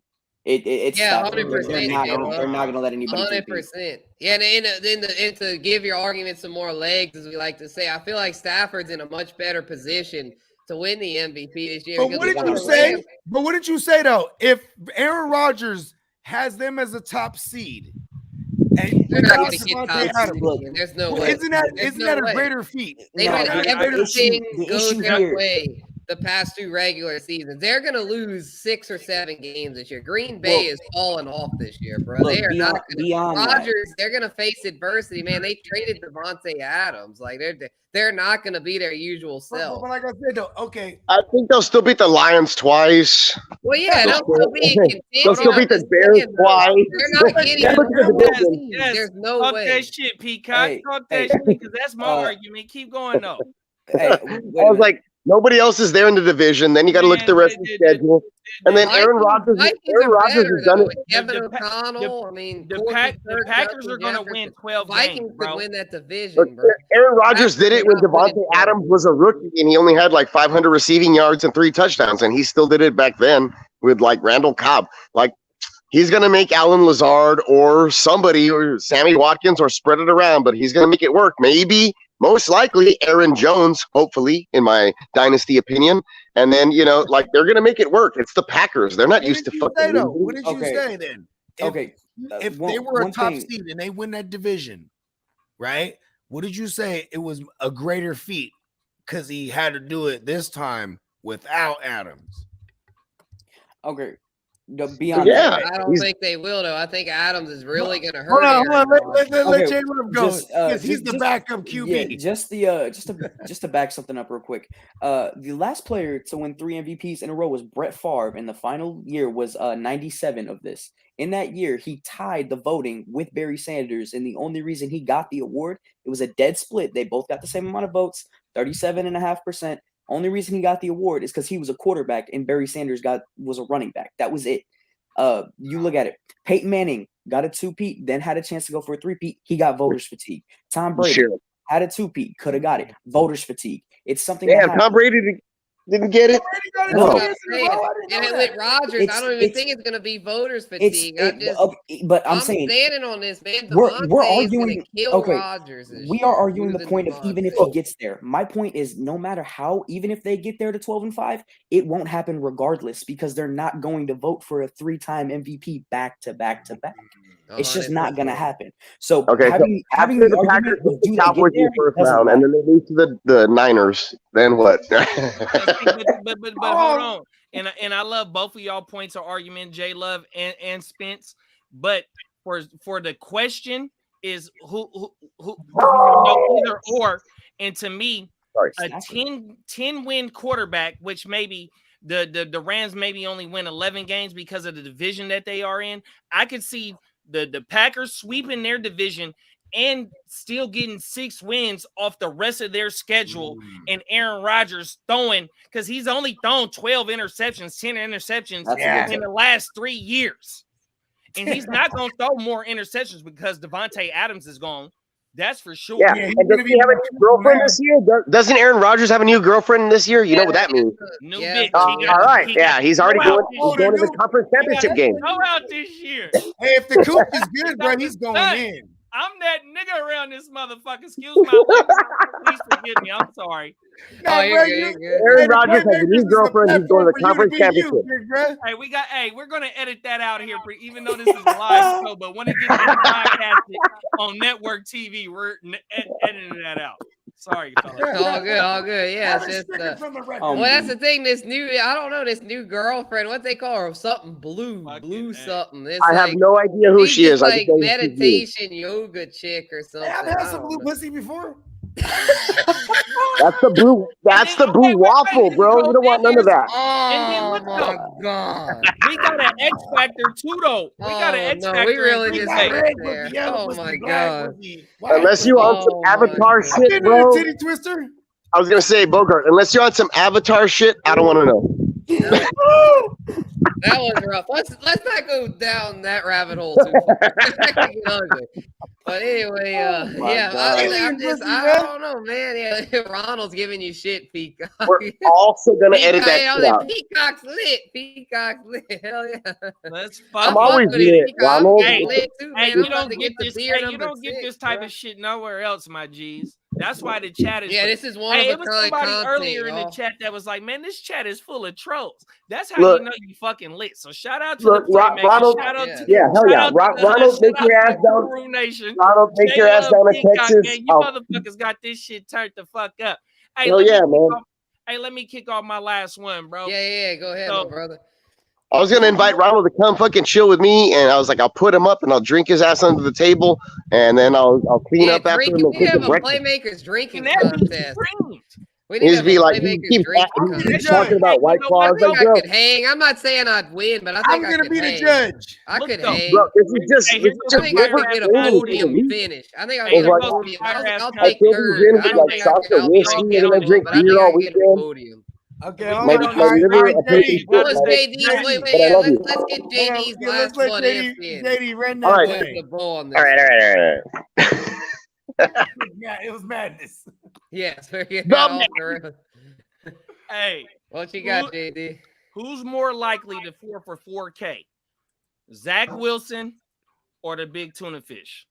It's 100%. They're not gonna let anybody. 100%. Yeah, and to give your argument some more legs, as we like to say, I feel like Stafford's in a much better position to win the MVP this year. But what did you say though? If Aaron Rodgers has them as a top seed, and they're not going to get top seed. There's no way. Isn't that a greater feat? Everything goes their way. The past 2 regular seasons, they're going to lose 6 or 7 games this year. Green Bay is falling off this year, bro. They are not going to. Rodgers, they're going to face adversity, man. They traded Devontae Adams. Like they're not going to be their usual self. But like I said, though, okay. I think they'll still beat the Lions twice. Well, yeah, they'll still be in contention. They'll still beat the Bears twice. They're not getting There's no way. Talk that shit, Peacock. Talk that shit because that's my argument. Keep going though. I was like. Nobody else is there in the division. Then you got to look at the rest of the schedule. And then Aaron Rodgers has done it. Kevin O'Connell. I mean, the Packers are going to win 12 Vikings games, bro. could win that division, bro. Aaron Rodgers did it when Devontae Adams was a rookie, and he only had like 500 receiving yards and 3 touchdowns, and he still did it back then with like Randall Cobb. Like he's going to make Alan Lazard or somebody or Sammy Watkins or spread it around, but he's going to make it work. Maybe. Most likely Aaron Jones, hopefully, in my dynasty opinion. And then, like they're going to make it work. It's the Packers. They're not used to fucking losing. What did you say then? If they were a top seed and they win that division, right? What did you say? It was a greater feat because he had to do it this time without Adams. Okay. I don't think they will, though. I think Adams is really going to hurt. Hold on. Let Jalen go because he's the backup QB. Yeah, just to back something up real quick. The last player to win 3 MVPs in a row was Brett Favre, and the final year was 97 of this. In that year, he tied the voting with Barry Sanders, and the only reason he got the award, it was a dead split. They both got the same amount of votes, 37.5%. Only reason he got the award is because he was a quarterback and Barry Sanders was a running back. That was it. You look at it. Peyton Manning got a 2-peat, then had a chance to go for a 3-peat. He got voters fatigue. Tom Brady had a 2-peat, could have got it. Voters fatigue. It's something. Yeah, Tom Brady didn't get it. No. And with Rodgers, I don't even think it's going to be voters fatigue. I'm standing on this, man. We're arguing. Okay, Rodgers we are arguing the point of even if he gets there. My point is, no matter how, even if they get there to 12-5, it won't happen regardless because they're not going to vote for a 3-time MVP back to back to back. It's just not going to happen. So Okay, having after the the argument Packers of beat do the they Cowboys get in there, the first doesn't round, and matter. then they lose to the Niners, then what? But hold on. And I love both of y'all points of argument, J Love and Spence. But for the question is who either or. And to me, a 10 win quarterback, which maybe the Rams maybe only win 11 games because of the division that they are in. I could see the Packers sweeping their division and still getting 6 wins off the rest of their schedule, and Aaron Rodgers throwing, because he's only thrown 12 interceptions, 10 interceptions in the last 3 years. And he's not going to throw more interceptions because Devontae Adams is gone. That's for sure. Yeah, and does he have a new girlfriend this year? Doesn't Aaron Rodgers have a new girlfriend this year? You know what that means. New bitch. All right. Yeah, he's already going to the conference championship game. Go out this year. Hey, if the coop is good, bro, he's going in. I'm that nigga around this motherfucker. Excuse my language. Please forgive me. I'm sorry. No, you're good. Aaron Rodgers has a new girlfriend. He's going to the conference championship. Hey, we're gonna edit that out here, even though this is a live show. But when it gets podcasted on network TV, we're editing that out. Sorry, fellas. All good. Yeah, it's just well, that's the thing. This new girlfriend. What they call her? Something blue something. It's I have no idea who she is. Like meditation yoga chick or something. I've had some blue pussy before. That's the blue waffle, bro. You don't want none of that. Oh my god. We got an X Factor too, though. We got an X Factor. We really just there. Oh my god. Unless you on some Avatar shit, bro. Titty twister. I was gonna say, Bogart. Unless you're on some Avatar shit, I don't want to know. That was rough. Let's not go down that rabbit hole too far. That could get ugly. But anyway, I don't know, man. Yeah, Ronald's giving you shit, Peacock. We're also gonna edit that shit out. Peacock's lit. Peacock's lit. Hell yeah. I'm always lit, Ronald. Hey, you don't get this. You don't get this type of shit nowhere else, my G's. That's why the chat is. Yeah, this is one of a kind content. Earlier in the chat that was like, "Man, this chat is full of trolls." That's how you know you fucking lit. So shout out to the Playmakers. Ronald. Shout out to hell yeah, Ronald, make your ass down. Nation. Ronald, take your ass down to Texas. Man, you motherfuckers got this shit turned the fuck up. Hey, hell yeah, man. Let me kick off my last one, bro. Yeah, go ahead, my brother. I was gonna invite Ronald to come fucking chill with me, and I was like, I'll put him up and I'll drink his ass under the table, and then I'll clean up after him. We have a Playmakers drinking contest. We need to be like, he keeps talking about White Claws. I think I could hang. I'm not saying I'd win, but I think I'm gonna be the judge. I could hang. Bro, this is just I think I could get a podium finish. I think I get a podium. I'll take third. I don't think I could drink beer all weekend. Okay, let's get JD's last one in. JD, run that all right. way. All right. Yeah, it was madness. Yes. Hey, what you got, JD? Who's more likely to 4 for 4K? Zach Wilson or the big tuna fish?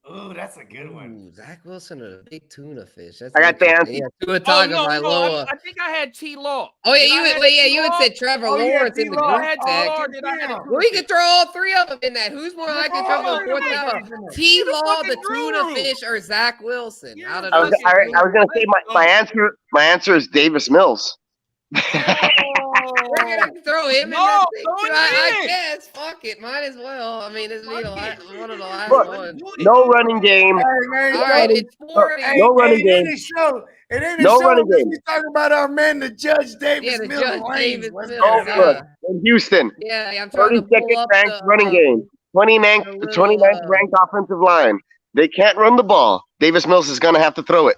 Oh, that's a good one. Zach Wilson or the big tuna fish. I got the answer. I think I had T. Law. Oh yeah, you had said Trevor Lawrence in the group text. We could throw all three of them in that. Who's more likely to throw the fourth down? T. Law, the tuna fish, or Zach Wilson? I was gonna say my answer is Davis Mills. We're gonna throw him in that thing too. I guess. Fuck it. Might as well. I mean, this will be one of the last ones. No running game. All right, it's 40. No running game. It ain't a show. We're talking about our man, the Judge Davis Mills. In Houston. Yeah, I'm trying to pull up ranked running game. 29th ranked offensive line. They can't run the ball. Davis Mills is gonna have to throw it.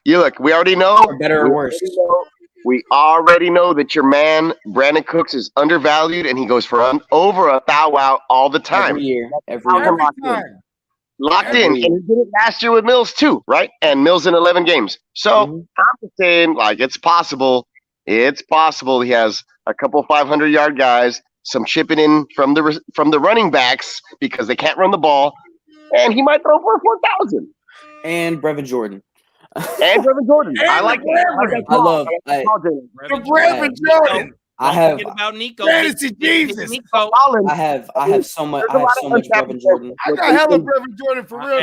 You look. We already know. For better or worse. We already know that your man, Brandon Cooks, is undervalued, and he goes for over a bow wow all the time. Every year. Locked in. And he did it last year with Mills, too, right? And Mills in 11 games. So I'm just saying, like, it's possible. It's possible he has a couple 500-yard guys, some chipping in from the running backs because they can't run the ball, and he might throw for 4,000. And Brevin Jordan. I like that. I love Brevin Jordan. I have forget about Nico. Fantasy Jesus. Nico. I have so much Brevin Jordan. I got hella Brevin Jordan for real.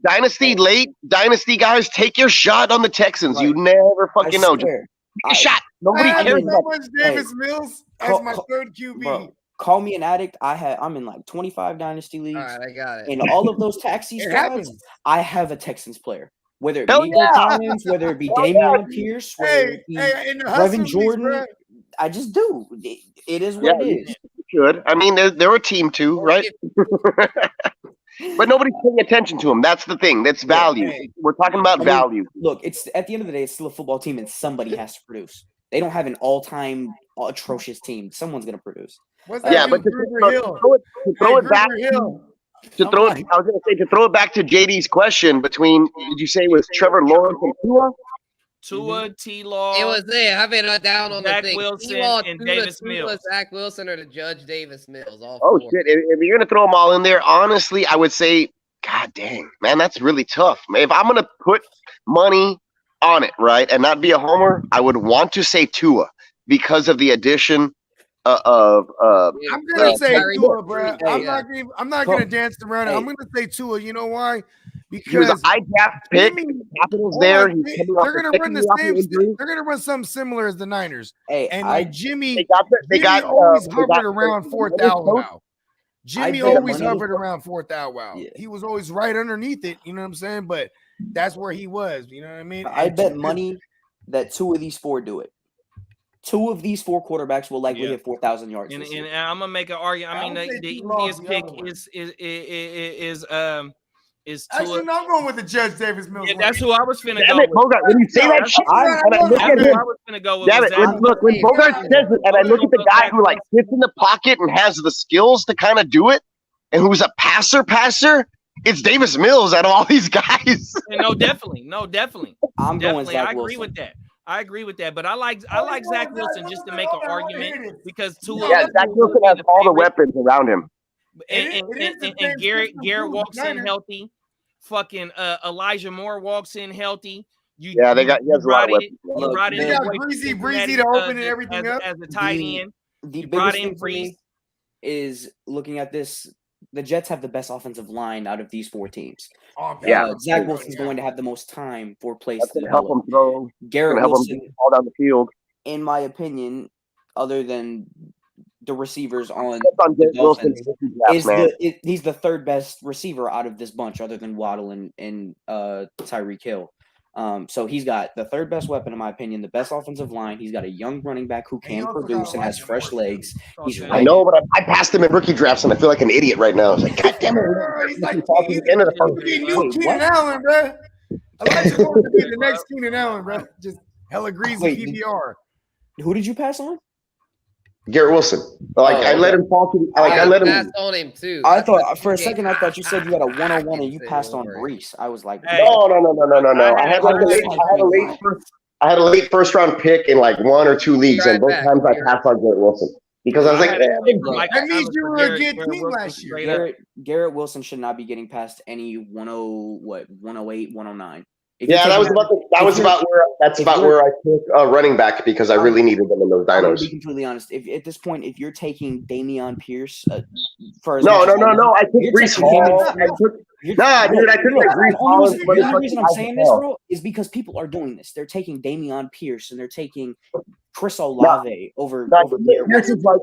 Dynasty late, dynasty guys, take your shot on the Texans. Right. You never fucking know. Just Swear. take a shot. Nobody I have cares. so much Davis Mills as my third QB. Bro, call me an addict. I'm in like 25 dynasty leagues. All right, I got it. In all of those taxi It squads, happens. I have a Texans player. Whether it Hell be Nico yeah. Collins, whether it be Damien Pierce, whether it be in the hustle Brevin leagues, Jordan, bro. I just do. It is what it is. Good. I mean, they're a team too, right? But nobody's paying attention to them. That's the thing. That's value. We're talking about value. Look, it's at the end of the day, it's still a football team, and somebody has to produce. They don't have an all-time atrocious team. Someone's gonna produce. What's that? Yeah, but to throw it back. To throw it back to JD's question between, did you say it was Trevor Lawrence and Tua? Tua, T-Law. It was there. I have it down on Zach the thing. Wilson T-Law, and Tua, Davis Tua, Mills. Zach Wilson or the Judge Davis Mills. All Oh four. shit! If you're gonna throw them all in there, honestly, I would say, God dang, man, that's really tough. If I'm gonna put money on it, right, and not be a homer, I would want to say Tua because of the addition of. I'm gonna say Tua, bro. Yeah. I'm not gonna dance around it. I'm gonna say Tua. You know why? He was an Because IDAP pick. Capitals there. they're gonna run the same. They're gonna run something similar as the Niners. Hey, And like Jimmy, They got always they hovered got- around fourth they- out wow. Jimmy bet always money- hovered around fourth out wow. Yeah. He was always right underneath it. You know what I'm saying? But that's where he was. You know what I mean? I And bet Tua- money that 2 of these 4 do it. 2 of these 4 quarterbacks will likely hit 4,000 yards. And, this and year. I'm gonna make an argument. I mean, I would say the T-Law easiest the pick other one. is Actually, Tua. no, I'm going with the Judge Davis Mills. Yeah, that's who I was finna Damn go it, with. Bogart, when you say that shit, and I look That's at who him, I was finna go with. damn was it, Zach when Bogart says it, and I look at the guy who like sits in the pocket and has the skills to kind of do it, and who's a passer, it's Davis Mills out of all these guys. No, definitely. I'm going Definitely, Zach I agree Wilson. with that. I agree with that, but I like Zach Wilson just to make an argument because Tua. Yeah, Zach Wilson has all the weapons around him. And Garrett walks in healthy. Fucking Elijah Moore walks in healthy. He has a lot of weapons. You got Breezy to open and everything up as a tight end. The brought biggest in thing for me is looking at this. The Jets have the best offensive line out of these 4 teams. Yeah. Zach Wilson's going to have the most time for plays That's to gonna help develop. him throw. Garrett Gonna help Wilson, him all down the field. in my opinion, other than the receivers on That's on the Jake Wilson. Dolphins, he's the 3rd best receiver out of this bunch, other than Waddle and Tyreek Hill. So he's got the 3rd best weapon, in my opinion, the best offensive line. He's got a young running back who can produce and has fresh legs. He's I know, but I passed him in rookie drafts, and I feel like an idiot right now. I was like, God damn it! He's like End of the first. new Keenan Allen, bro. Elijah Moore to be the next Keenan Allen, bro. Just hella greasy Wait, PBR. Who did you pass on? Garrett Wilson. Like I let him fall to. I let him. passed on him too. I thought for a second I thought you said you had a 101 and you passed on Brees. I was like, Hey. No. I had like I had a late first round pick in like 1 or 2 leagues, and both times I passed on Garrett Wilson because I was like, That means you were a good team last year. Garrett Wilson should not be getting past any 108, 109. yeah, that's about where I took a running back because I really needed them in those I'm gonna dinos. be completely honest. If at this point, if you're taking Damien Pierce, for as No. much as I took you're Brees taking him Hall. in- I took You're- Nah, dude, I took like Brees Hall. The only reason I'm saying this, bro, is because people are doing this. They're taking Damien Pierce and they're taking Chris Olave over Garrett Pierce Wilson. is like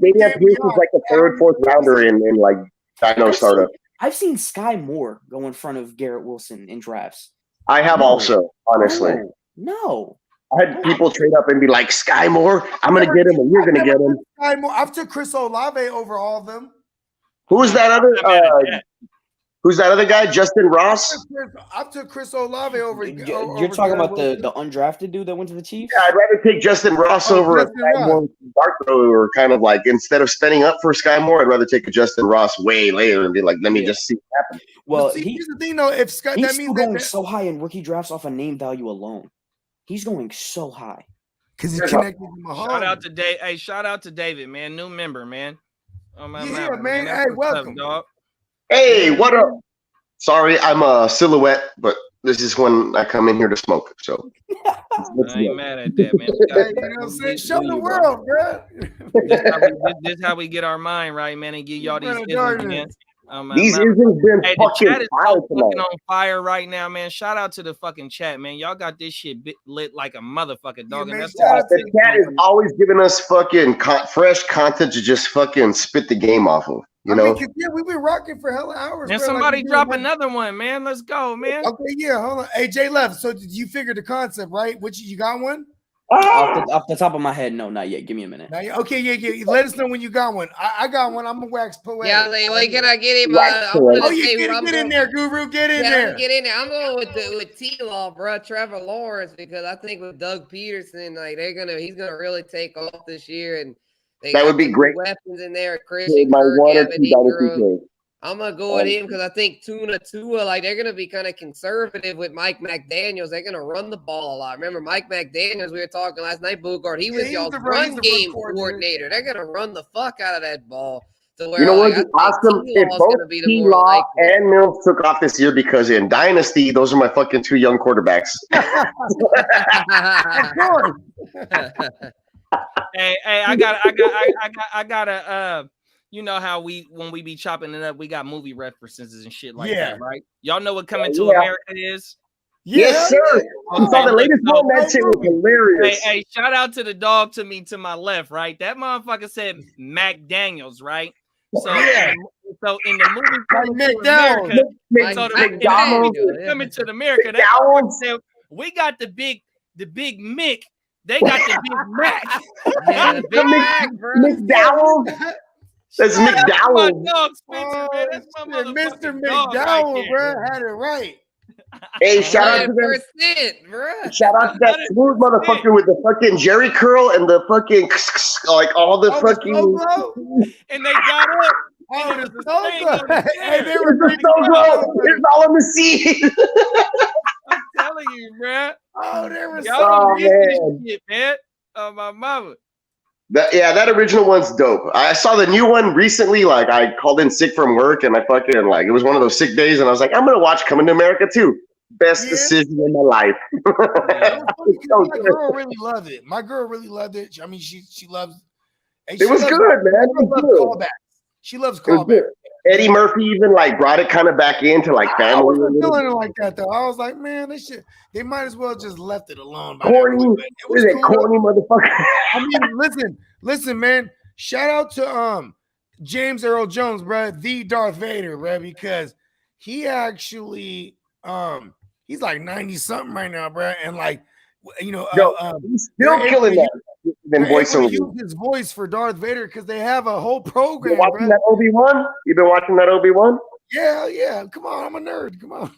Damien Pierce is like the 3rd, 4th rounder in like dino startup. I've seen Sky Moore go in front of Garrett Wilson in drafts. I have also, honestly. No. I had people trade up and be like, Sky Moore, I'm going to get him and you're going to get him. I've took Chris Olave over all of them. Who's that other guy? Justin Ross? I've took Chris Olave over. You're talking about the undrafted dude that went to the Chiefs? Yeah, I'd rather take Justin Ross over a Sky Moore dark throw, or kind of like instead of spending up for Sky Moore, I'd rather take a Justin Ross way later and be like, let me just see what happens. Well, here's the thing though, if Scott, he's that still means going that so high in rookie drafts off of name value alone. He's going so high. because he's connected to Mahomes. Shout out to David, man. New member, man. Oh, Man, That's hey, what's up, welcome. dog. Hey, what up? Sorry, I'm a silhouette, but this is when I come in here to smoke. So I ain't mad at that, man. You know what I'm saying? Show the world, bro. This how we get our mind right, man, and give y'all these isms, man. These isms been Hey, the fucking chat is fire so fucking tonight. on fire right now, man. Shout out to the fucking chat, man. Y'all got this shit lit like a motherfucking dog. man, And that's shout out The chat is always giving us fucking fresh content to just fucking spit the game off of. You know, yeah, we've been rocking for hella hours. and bro. somebody Like, drop another one, man. Let's go, man. Okay, yeah, hold on. Hey, Jay left. So did you figure the concept, right? Which you got one? Off the top of my head, no, not yet. Give me a minute. Now, okay, yeah. Let us know when you got one. I got one. I'm a wax poet. Yeah, like, can I get him? Oh, you get in there, Guru. Get in there. Get in there. I'm going with T-Law, bro. Trevor Lawrence, because I think with Doug Peterson, like he's gonna really take off this year, and that would be great. Weapons in there, Chris. My one or two dynasty players. I'm gonna go with him because I think Tua, like they're gonna be kind of conservative with Mike McDaniels. They're gonna run the ball a lot. Remember Mike McDaniels? We were talking last night. Bogard, he was y'all's run game coordinator. They're gonna run the fuck out of that ball. To where, you know like, what's awesome? If both T-Law and Mills took off this year, because in Dynasty, those are my fucking two young quarterbacks. Of course. Hey, I gotta you know how when we be chopping it up, we got movie references and shit like that, right? Y'all know what Coming to America is? Yes, sir. I saw the latest one. That shit was hilarious. Hey, shout out to the dog to my left, right? That motherfucker said Mac Daniels, right? So, so in the movie Coming to America, that said, we got the big Mick. They got the big Mac. Yeah, the big Mac, bro. McDowell. That's McDowell. That's my Mr. McDowell, bro, had it right. Hey, shout out to that. Shout out to that smooth motherfucker with the fucking Jerry curl and the fucking like all the fucking. And they got up. Oh, the so hey, they were so good. It's all in the seed. I'm telling you, bro. Oh, they were so this shit, man. Oh, my mama. That original one's dope. I saw the new one recently. Like, I called in sick from work, and I fucking like it was one of those sick days, and I was like, I'm gonna watch Coming to America too. Best decision in my life. My girl really loved it. My girl really loved it. I mean, she loves. It was good, man. She loves callbacks. Eddie Murphy even like brought it kind of back into like family. I wasn't feeling it like that though. I was like, man, they might as well just left it alone. Corny, corny motherfucker. I mean, listen, man. Shout out to James Earl Jones, bro, the Darth Vader, bro, because he actually he's like 90 something right now, bro, and like he's still killing that. Use his voice for Darth Vader because they have a whole program. You watching that Obi-Wan? You've been watching that Obi-Wan? Yeah. Come on, I'm a nerd. Come on.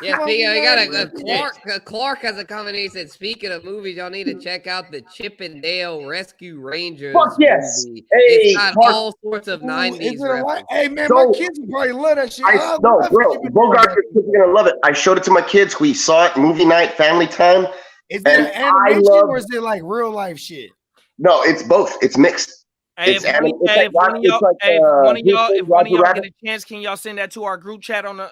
I got Clark has a comment. He said, speaking of movies, y'all need to check out the Chip and Dale Rescue Rangers. Fuck yes. Movie. Hey, it's got all sorts of 90s references. Hey, man, my kids will probably love that shit. No, bro. Bogart is going to love it. I showed it to my kids. We saw it movie night, family time. Is it an animation or is it like real life shit? No, it's both. It's mixed. Hey, if one of y'all get a chance, can y'all send that to our group chat on the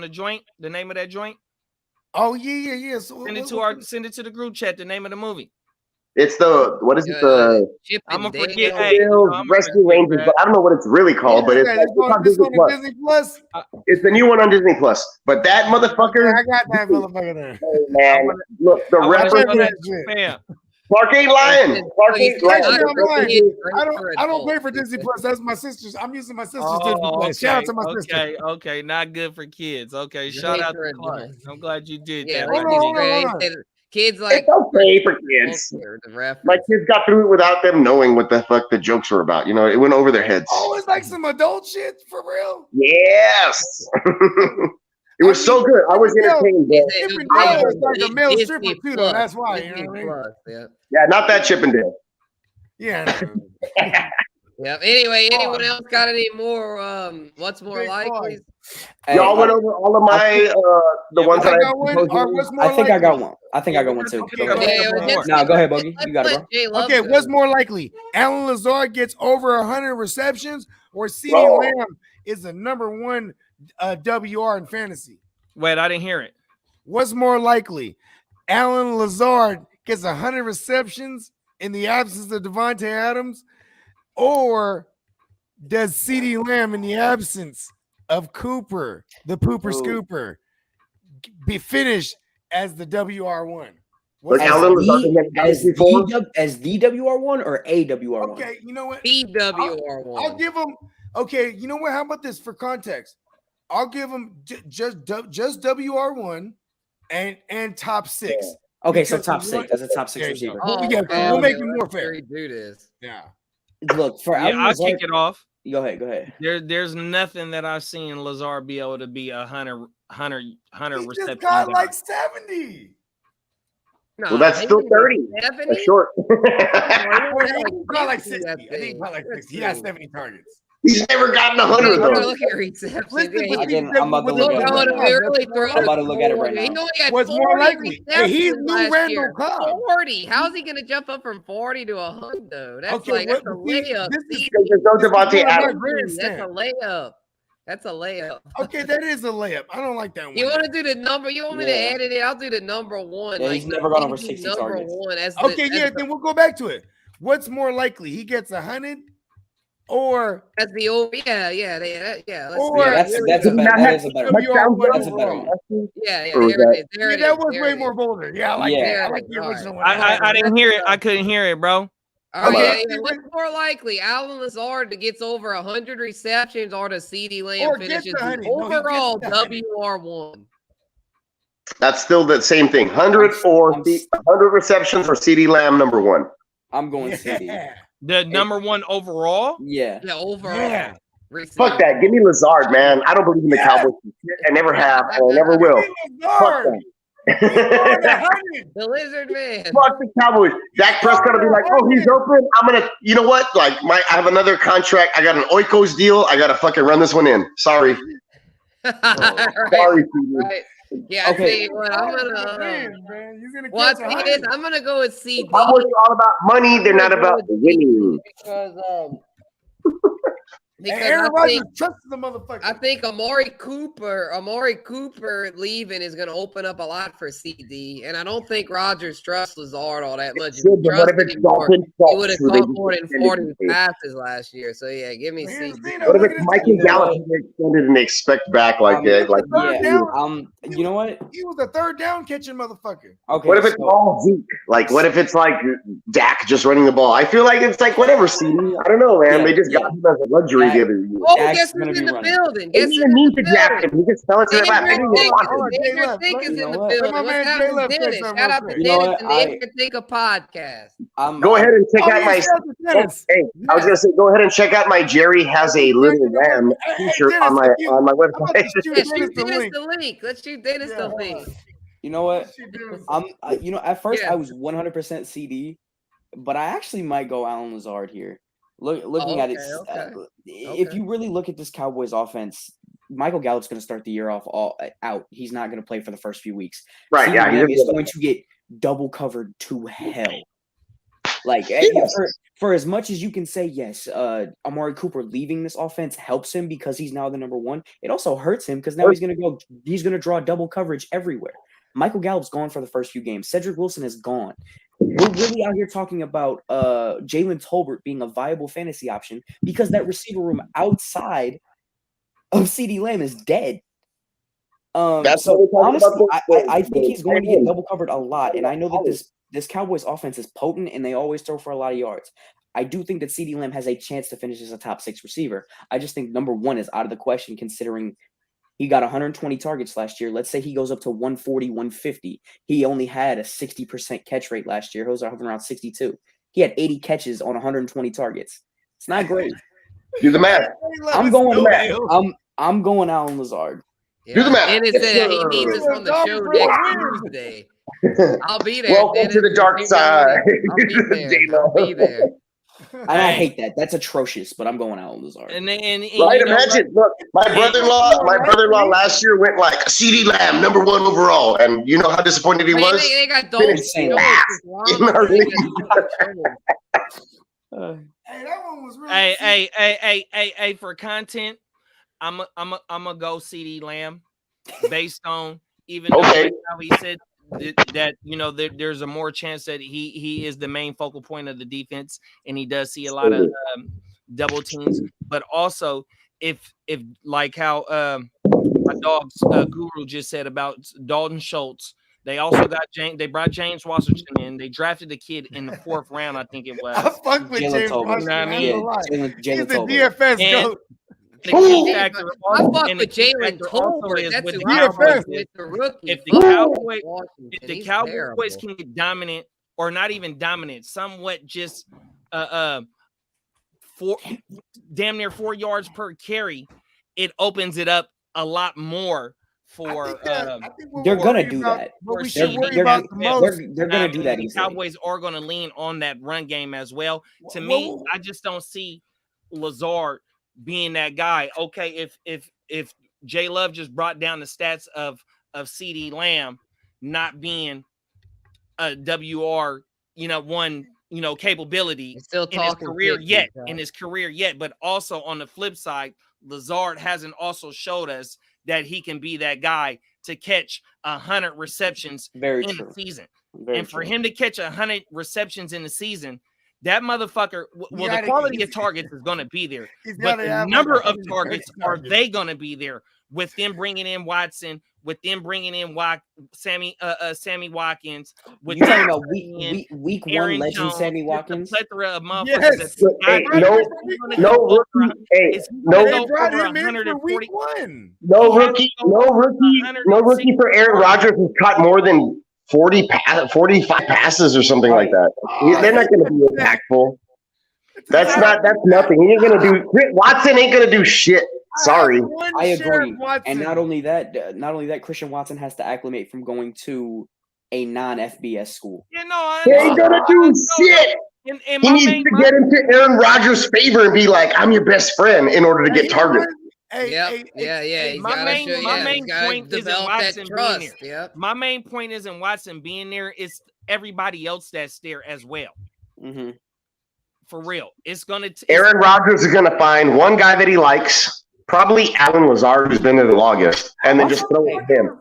joint? The name of that joint? Oh yeah. So send it to the group chat. The name of the movie. It's what is it? I'm gonna forget. Rescue Rangers, but I don't know what it's really called. But it's on Disney Plus. It's the new one on Disney Plus. But that motherfucker, I got that motherfucker there. Oh, man, look, the reference. Clark ain't lying. Clark ain't lying. I don't pay for Disney Plus. That's my sister's. I'm using my sister's Disney Plus. Shout out to my sister. Okay, not good for kids. Okay, shout out to Clark. I'm glad you did that. Hold on. Kids like it's okay for kids. My kids got through it without them knowing what the fuck the jokes were about. You know, it went over their heads. Oh, it's like some adult shit for real. Yes. It was so good. I was entertained. Chippendale was like a male stripper too, though. That's why. You know what I mean? Yeah, not that Chippendale. Yeah. Yeah. Anyway, anyone else got any more? What's more likely? Y'all went over all of my the ones that I think I got one. I think I got one too. No, go ahead, Bogey. You got it, bro. Okay, what's more likely? Alan Lazard gets over 100 receptions, or CeeDee Lamb is the number one WR in fantasy? Wait, I didn't hear it. What's more likely? Alan Lazard gets 100 receptions in the absence of Devontae Adams, or does CeeDee Lamb in the absence of Cooper, the pooper scooper, be finished as the WR1? But Alan Lazard as the WR1 or a WR1? Okay, you know what? PWR1. I'll give him. Okay, you know what? How about this for context? I'll give him just WR1 and top 6. Okay, so top 6 as a top 6 receiver. We'll make it more fair. Do this. Yeah. Look, for Alan I'll Lazard, kick it off. Go ahead. There's nothing that I've seen Lazard be able to be 100 He reception. just got like 70. No, Well, that's still 30. That's short. He got like 60. I think he got like 60. He has 70 targets. He's never gotten 100 of those. Look at reception. I'm about to look at it. I'm about to look at it right now. He only had What's more likely? receptions He's new last Randall year. Cobb. 40. How's he going to jump up from 40 to 100? That's Okay, that's a layup. There's no Devontae Adams. That's a layup. That's a layup. Okay, that is a layup. I don't like that one. You want to do the number? You want me to add it in? I'll do the number one. Yeah, he's never gone over 60 targets. Then we'll go back to it. What's more likely? He gets 100 or that's the over. Yeah. That's a better one. Yeah, that was way more bolder. Yeah, I like that. I like the original one. I didn't hear it. I couldn't hear it, bro. What's more likely, Alan Lazard that gets over 100 receptions, or the CeeDee Lamb finishes the overall WR1? That's still the same thing. 100 receptions or CeeDee Lamb number 1. I'm going CeeDee. The number 1 overall? Yeah. Yeah, overall. Yeah. Fuck that. Give me Lazard, man. I don't believe in the Cowboys. I never have, and I never will. Fuck that. The Lizard Man. Fuck the Cowboys. Dak Prescott will be like, oh, he's open. I'm gonna, you know what? Like, I have another contract. I got an Oikos deal. I gotta fucking run this one in. Sorry. Sorry, right. Yeah, okay. I'm gonna go with CeeDee. Cowboys are all about money. They're not about winning. Because Aaron Rodgers trusts the motherfucker. I think Amari Cooper leaving is going to open up a lot for CeeDee, and I don't think Rodgers trusts Lazard all that much. He would have caught more than 40 passes last year. So yeah, give me CeeDee. What if it's Mikey Gallup extended and they expect back like that? Like, you know what? He was the third down catching motherfucker. Okay. What if it's all Zeke? Like, what if it's like Dak just running the ball? I feel like it's like whatever, CeeDee. I don't know, man. They just got him as a luxury. Oh, guess who's in the building? Guess who's in the building? He just fell into their lap. Xavier Think is in the building. What's happening, Dennis? Shout out to Dennis and the Xavier Think podcast. Go ahead and check out my. Hey, I was gonna say, go ahead and check out my Jerry has a little lamb T-shirt on my website. Let's shoot Dennis the link. Let's shoot Dennis the link. You know what? At first I was 100% CeeDee, but I actually might go Alan Lazard here. Looking at it, if you really look at this Cowboys offense, Michael Gallup's going to start the year off all out. He's not going to play for the first few weeks. Right? Yeah, he's going to get double covered to hell. Like for as much as you can say, yes, Amari Cooper leaving this offense helps him because he's now the number 1. It also hurts him because now he's going to draw double coverage everywhere. Michael Gallup's gone for the first few games. Cedric Wilson is gone. We're really out here talking about Jalen Tolbert being a viable fantasy option because that receiver room outside of CeeDee Lamb is dead. So honestly, I think he's going to get double covered a lot. And I know that this Cowboys offense is potent and they always throw for a lot of yards. I do think that CeeDee Lamb has a chance to finish as a top 6 receiver. I just think number 1 is out of the question considering he got 120 targets last year. Let's say he goes up to 140, 150. He only had a 60% catch rate last year. He was hovering around 62. He had 80 catches on 120 targets. It's not great. Do the math. I'm going Alan Lazard. Yeah. Do the math. Dennis said he needs us on the show next Tuesday. I'll be there. Welcome Dennis. to the dark side. I'll be there. And I hate that. That's atrocious, but I'm going Alan Lazard. And right, imagine. Look, my brother-in-law last year went like CeeDee Lamb, number 1 overall. And you know how disappointed he was? They got those. Hey, that one was really Hey, for content, I'm a go CD Lamb based on even though how he said that there's a more chance that he is the main focal point of the defense and he does see a lot of double teams, but also if like how my dog's guru just said about Dalton Schultz. They also got They brought James Washington in. They drafted the kid in the 4th round, I think it was. I fuck with James Washington. You know what I mean? He's the DFS goat. The key factor, I fuck with Jalen Tolbert. That's with the Cowboys. If the Cowboys can get dominant, or not even dominant, somewhat just damn near 4 yards per carry, it opens it up a lot more. For they're gonna do that. They're gonna do that. The Cowboys are gonna lean on that run game as well. To me, I just don't see Lazard being that guy. Okay, if J Love just brought down the stats of CD Lamb not being a WR, capability in his career yet, but also on the flip side, Lazard hasn't also showed us that he can be that guy to catch 100 receptions in the season. And for him to catch 100 receptions in the season, that motherfucker, the quality of targets is going to be there. But the number of targets, are they going to be there? With them bringing in Watson, with them bringing in Sammy Watkins, with you talking about week Aaron 1 legend Jones, Sammy Watkins, the plethora of motherfuckers. No rookie for Aaron Rodgers has caught more than 45 passes or something like that. They're not going to be impactful. That's nothing. He ain't going to do. Watson ain't going to do shit. Sorry. I agree. And not only that, Christian Watson has to acclimate from going to a non-FBS school. He ain't gonna do shit. He needs to get into Aaron Rodgers' favor and be like, "I'm your best friend," in order to get targeted. My main point isn't Watson being there. My main point isn't Watson being there. It's everybody else that's there as well. Mm-hmm. For real, it's gonna. Aaron Rodgers is gonna find one guy that he likes. Probably Alan Lazard, who's been there the longest, and then just throw it at him.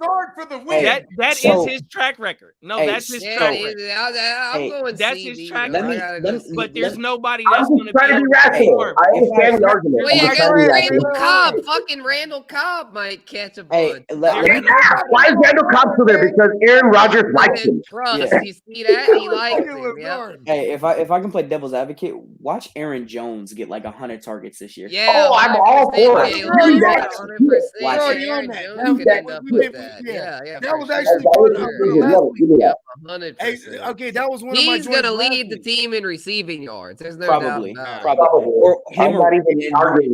That is his track record. No, that's his track record. I'm going that's CD, his track record. But there's nobody that's going to be rational. I understand the argument. Wait, I got Randall Cobb. Fucking Randall Cobb might catch a bud. Why is Randall Cobb still there? Because Aaron Rodgers likes him. You see that? He likes him. Yep. Hey, if I can play devil's advocate, watch Aaron Jones get like 100 targets this year. Yeah, I'm all for it. That was actually okay. That was one of my. He's gonna lead the team in receiving yards. There's no probably. Or him or Robert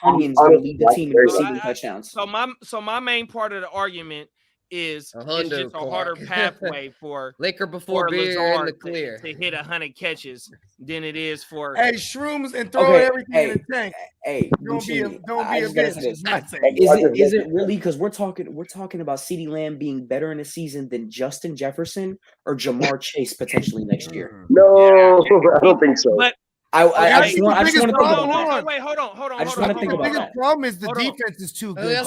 Tonyan's gonna lead the team in receiving touchdowns. So my main part of the argument is it's just a harder pathway for liquor before beer in the clear to hit 100 catches than it is for shrooms and throw everything in the tank. Don't be a bitch. Is it really because we're talking about CeeDee Lamb being better in a season than Justin Jefferson or Jamar Chase potentially next year? No, I don't think so. But I just want to think about that. Wait, hold on. I just want to think about that. The biggest problem is the defense is too good.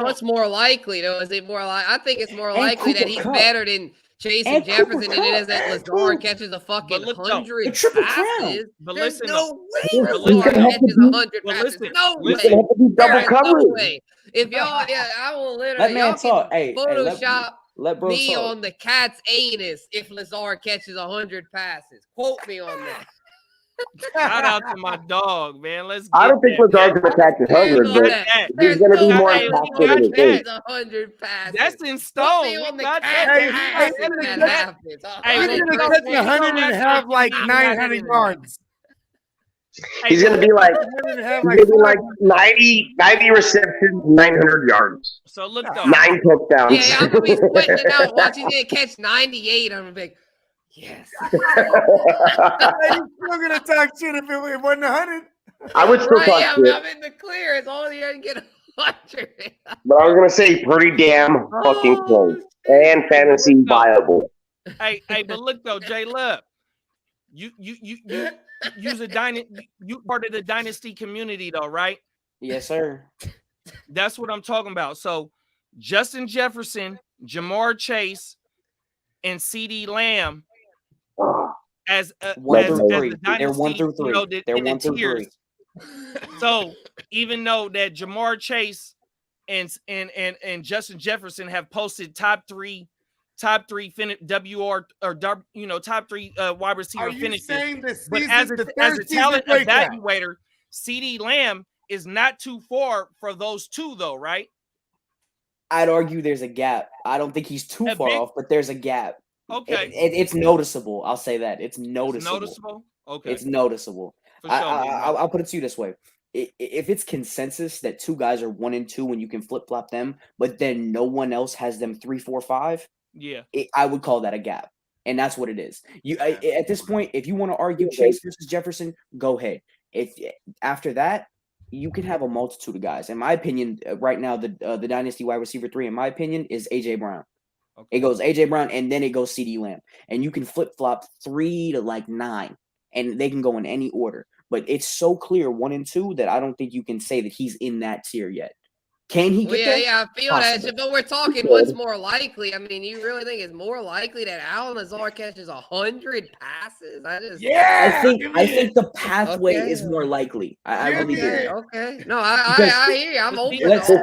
What's more likely though? Is it more like? I think it's more likely that he's better than Chase and Jefferson than it is that Lazard catches a fucking 100 passes. But listen, no way Lazard catches 100 passes. No way. Double coverage. If y'all, I will let literally man talk. Photoshop let bro me talk. on the cat's anus if Lazard catches 100 passes. Quote me on that. Shout out to my dog, man. I don't think Lazard's going to catch 100, but he's going to be more impactful than 100 passes. That's in stone. He's going to catch 100 and have like 900 yards. He's going to be like 90 receptions, 900 yards. So look though. 9 touchdowns. Yeah, I'm going to be sweating it out watching him catch 98. I'm going to be like, yes. You're still gonna talk shit if it wasn't 100. I would still talk shit. I'm in the clear. It's all you can get 100. But I was gonna say pretty damn fucking close and fantasy viable. Hey, but look though, J Love, you use you part of the dynasty community though, right? Yes, sir. That's what I'm talking about. So Justin Jefferson, Jamar Chase, and CD Lamb as the dynasty, they're 1 through 3. They're in the 1 through 3. tiers. So even though that Jamar Chase and Justin Jefferson have posted top three top 3 wide receiver finishes. But as a talent evaluator, CD Lamb is not too far for those two, though, right? I'd argue there's a gap. I don't think he's too far off, but there's a gap. Okay. It's noticeable. I'll say that. It's noticeable. It's noticeable? Okay. It's noticeable. For sure, I'll put it to you this way. If it's consensus that 2 guys are 1 and 2 and you can flip flop them, but then no one else has them 3, 4, 5, yeah, I would call that a gap, and that's what it is. At this point, if you want to argue Chase versus Jefferson, go ahead. If after that, you can have a multitude of guys. In my opinion, right now, the dynasty wide receiver 3, in my opinion, is AJ Brown. Okay. It goes AJ Brown, and then it goes CD Lamb, and you can flip flop 3 to like 9, and they can go in any order. But it's so clear 1 and 2 that I don't think you can say that he's in that tier yet. Can he get there? Yeah, I feel that shit. But we're talking what's more likely. I mean, you really think it's more likely that Allen Lazard catches 100 passes? I think the pathway is more likely. I really do. Okay. No, I hear you. I'm open. Let's go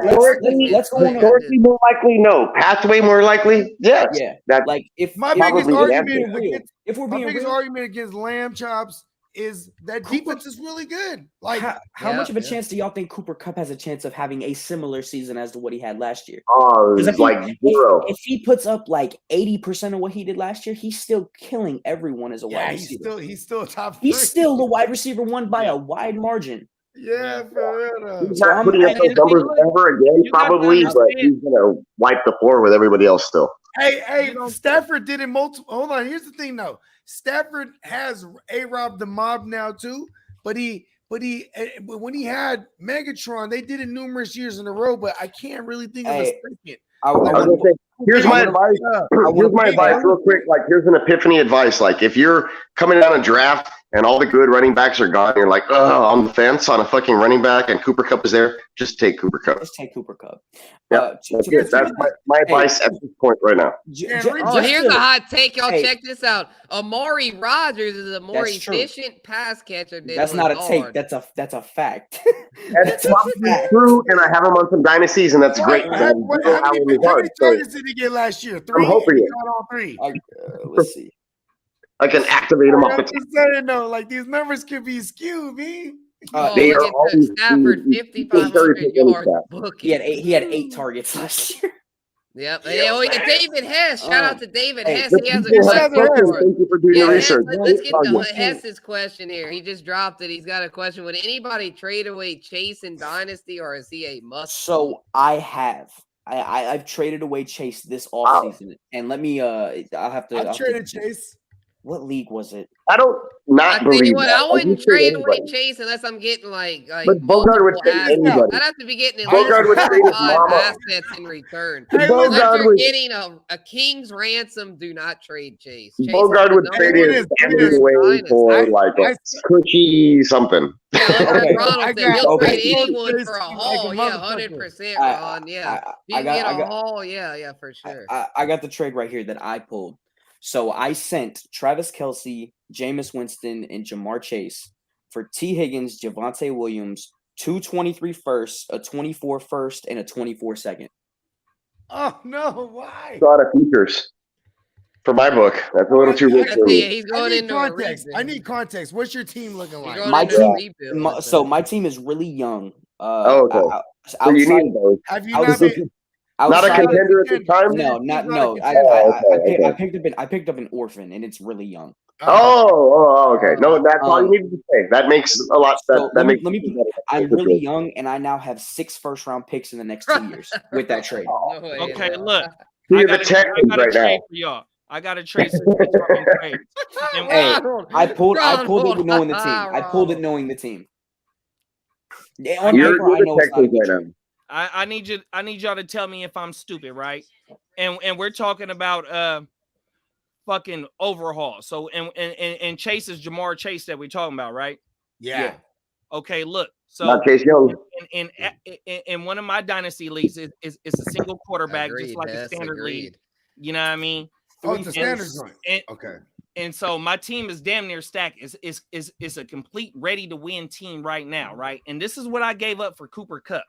on. More likely, no. Pathway more likely, yes. Yeah. That like if my biggest argument against lamb chops is that defense is really good. Like how much of a chance do y'all think Cooper Kupp has a chance of having a similar season as to what he had last year? It's like 0. If he puts up like 80% of what he did last year, he's still killing everyone as a wide receiver. He's still top 3. He's still the wide receiver 1 by a wide margin. Yeah, for real. He's not putting up those numbers ever again, probably, but he's gonna wipe the floor with everybody else still. Hey, Stafford did it multiple. Hold on, here's the thing though. Stafford has A-Rob the mob now too, but when he had Megatron, they did it numerous years in a row, but I can't really think of a second. I was gonna say, here's my advice. Here's my advice, real quick. Like, here's an epiphany advice. Like, if you're coming down a draft and all the good running backs are gone, you're like, oh, on the fence on a fucking running back, and Cooper Kupp is there. Just take Cooper Kupp. Just take Cooper Kupp. Yeah, that's my advice at this point right now. Here's a hot take. Y'all check this out. Amari Rodgers is a more efficient pass catcher than that's not a take. That's a fact. That's probably true, and I have him on some dynasties, and that's great. How many targets did he get last year? 3. I'm hoping it. All 3. Let's see. I can activate him off the top. Saying, no, like these numbers could be skewed, man. They are always Stafford 5,500 yards. He had 8 targets last year. Yep. David Hess. Shout out to David Hess. He has a question. Thank you for doing the research. Let's get to Hess's question here. He just dropped it. He's got a question. Would anybody trade away Chase in Dynasty, or is he a must? So I have. I've traded away Chase this offseason. And let me I've traded Chase. What league was it? I don't believe that. I wouldn't trade away Chase unless I'm getting like but Bogard would trade anybody. I'd have to be getting Bogard would trade 5 assets in return. Unless you're getting a king's ransom, do not trade Chase. Bogard would trade his away for like a cushy something. Yeah, Ronald said he'll trade anyone for a haul. Yeah, 100%, Ron. Yeah, you get a haul. Yeah, for sure. I got the trade right here that I pulled. So I sent Travis Kelce, Jameis Winston, and Jamar Chase for T. Higgins, Javonte Williams, 2 23 firsts, a 24 first, and a 24 second. Oh no! Why? A lot of features for my book. That's a little too rich for me. He's going into context. I need context. What's your team looking like? My team is really young. Okay. So you need those. Have you not a contender at the time? No. I picked up an orphan, and it's really young. Okay. No, that's all you needed to say. That makes a lot. I'm really young, and I now have 6 first-round picks in the next 2 years with that trade. Okay, look. I got a trade for y'all. I got a trade. I pulled it with knowing the team. I pulled it knowing the team. On paper, I know it's not a good trade. I need y'all to tell me if I'm stupid, right? And we're talking about fucking overhaul. So and Chase is Jamar Chase that we're talking about, right? Yeah. Okay, look. So Not Chase Young. in one of my dynasty leagues, it's a single quarterback, just like a standard league. You know what I mean? Oh, it's a standard joint. Okay. And so my team is damn near stacked. It's a complete ready to win team right now, right? And this is what I gave up for Cooper Kupp.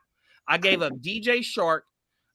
I gave up DJ Shark,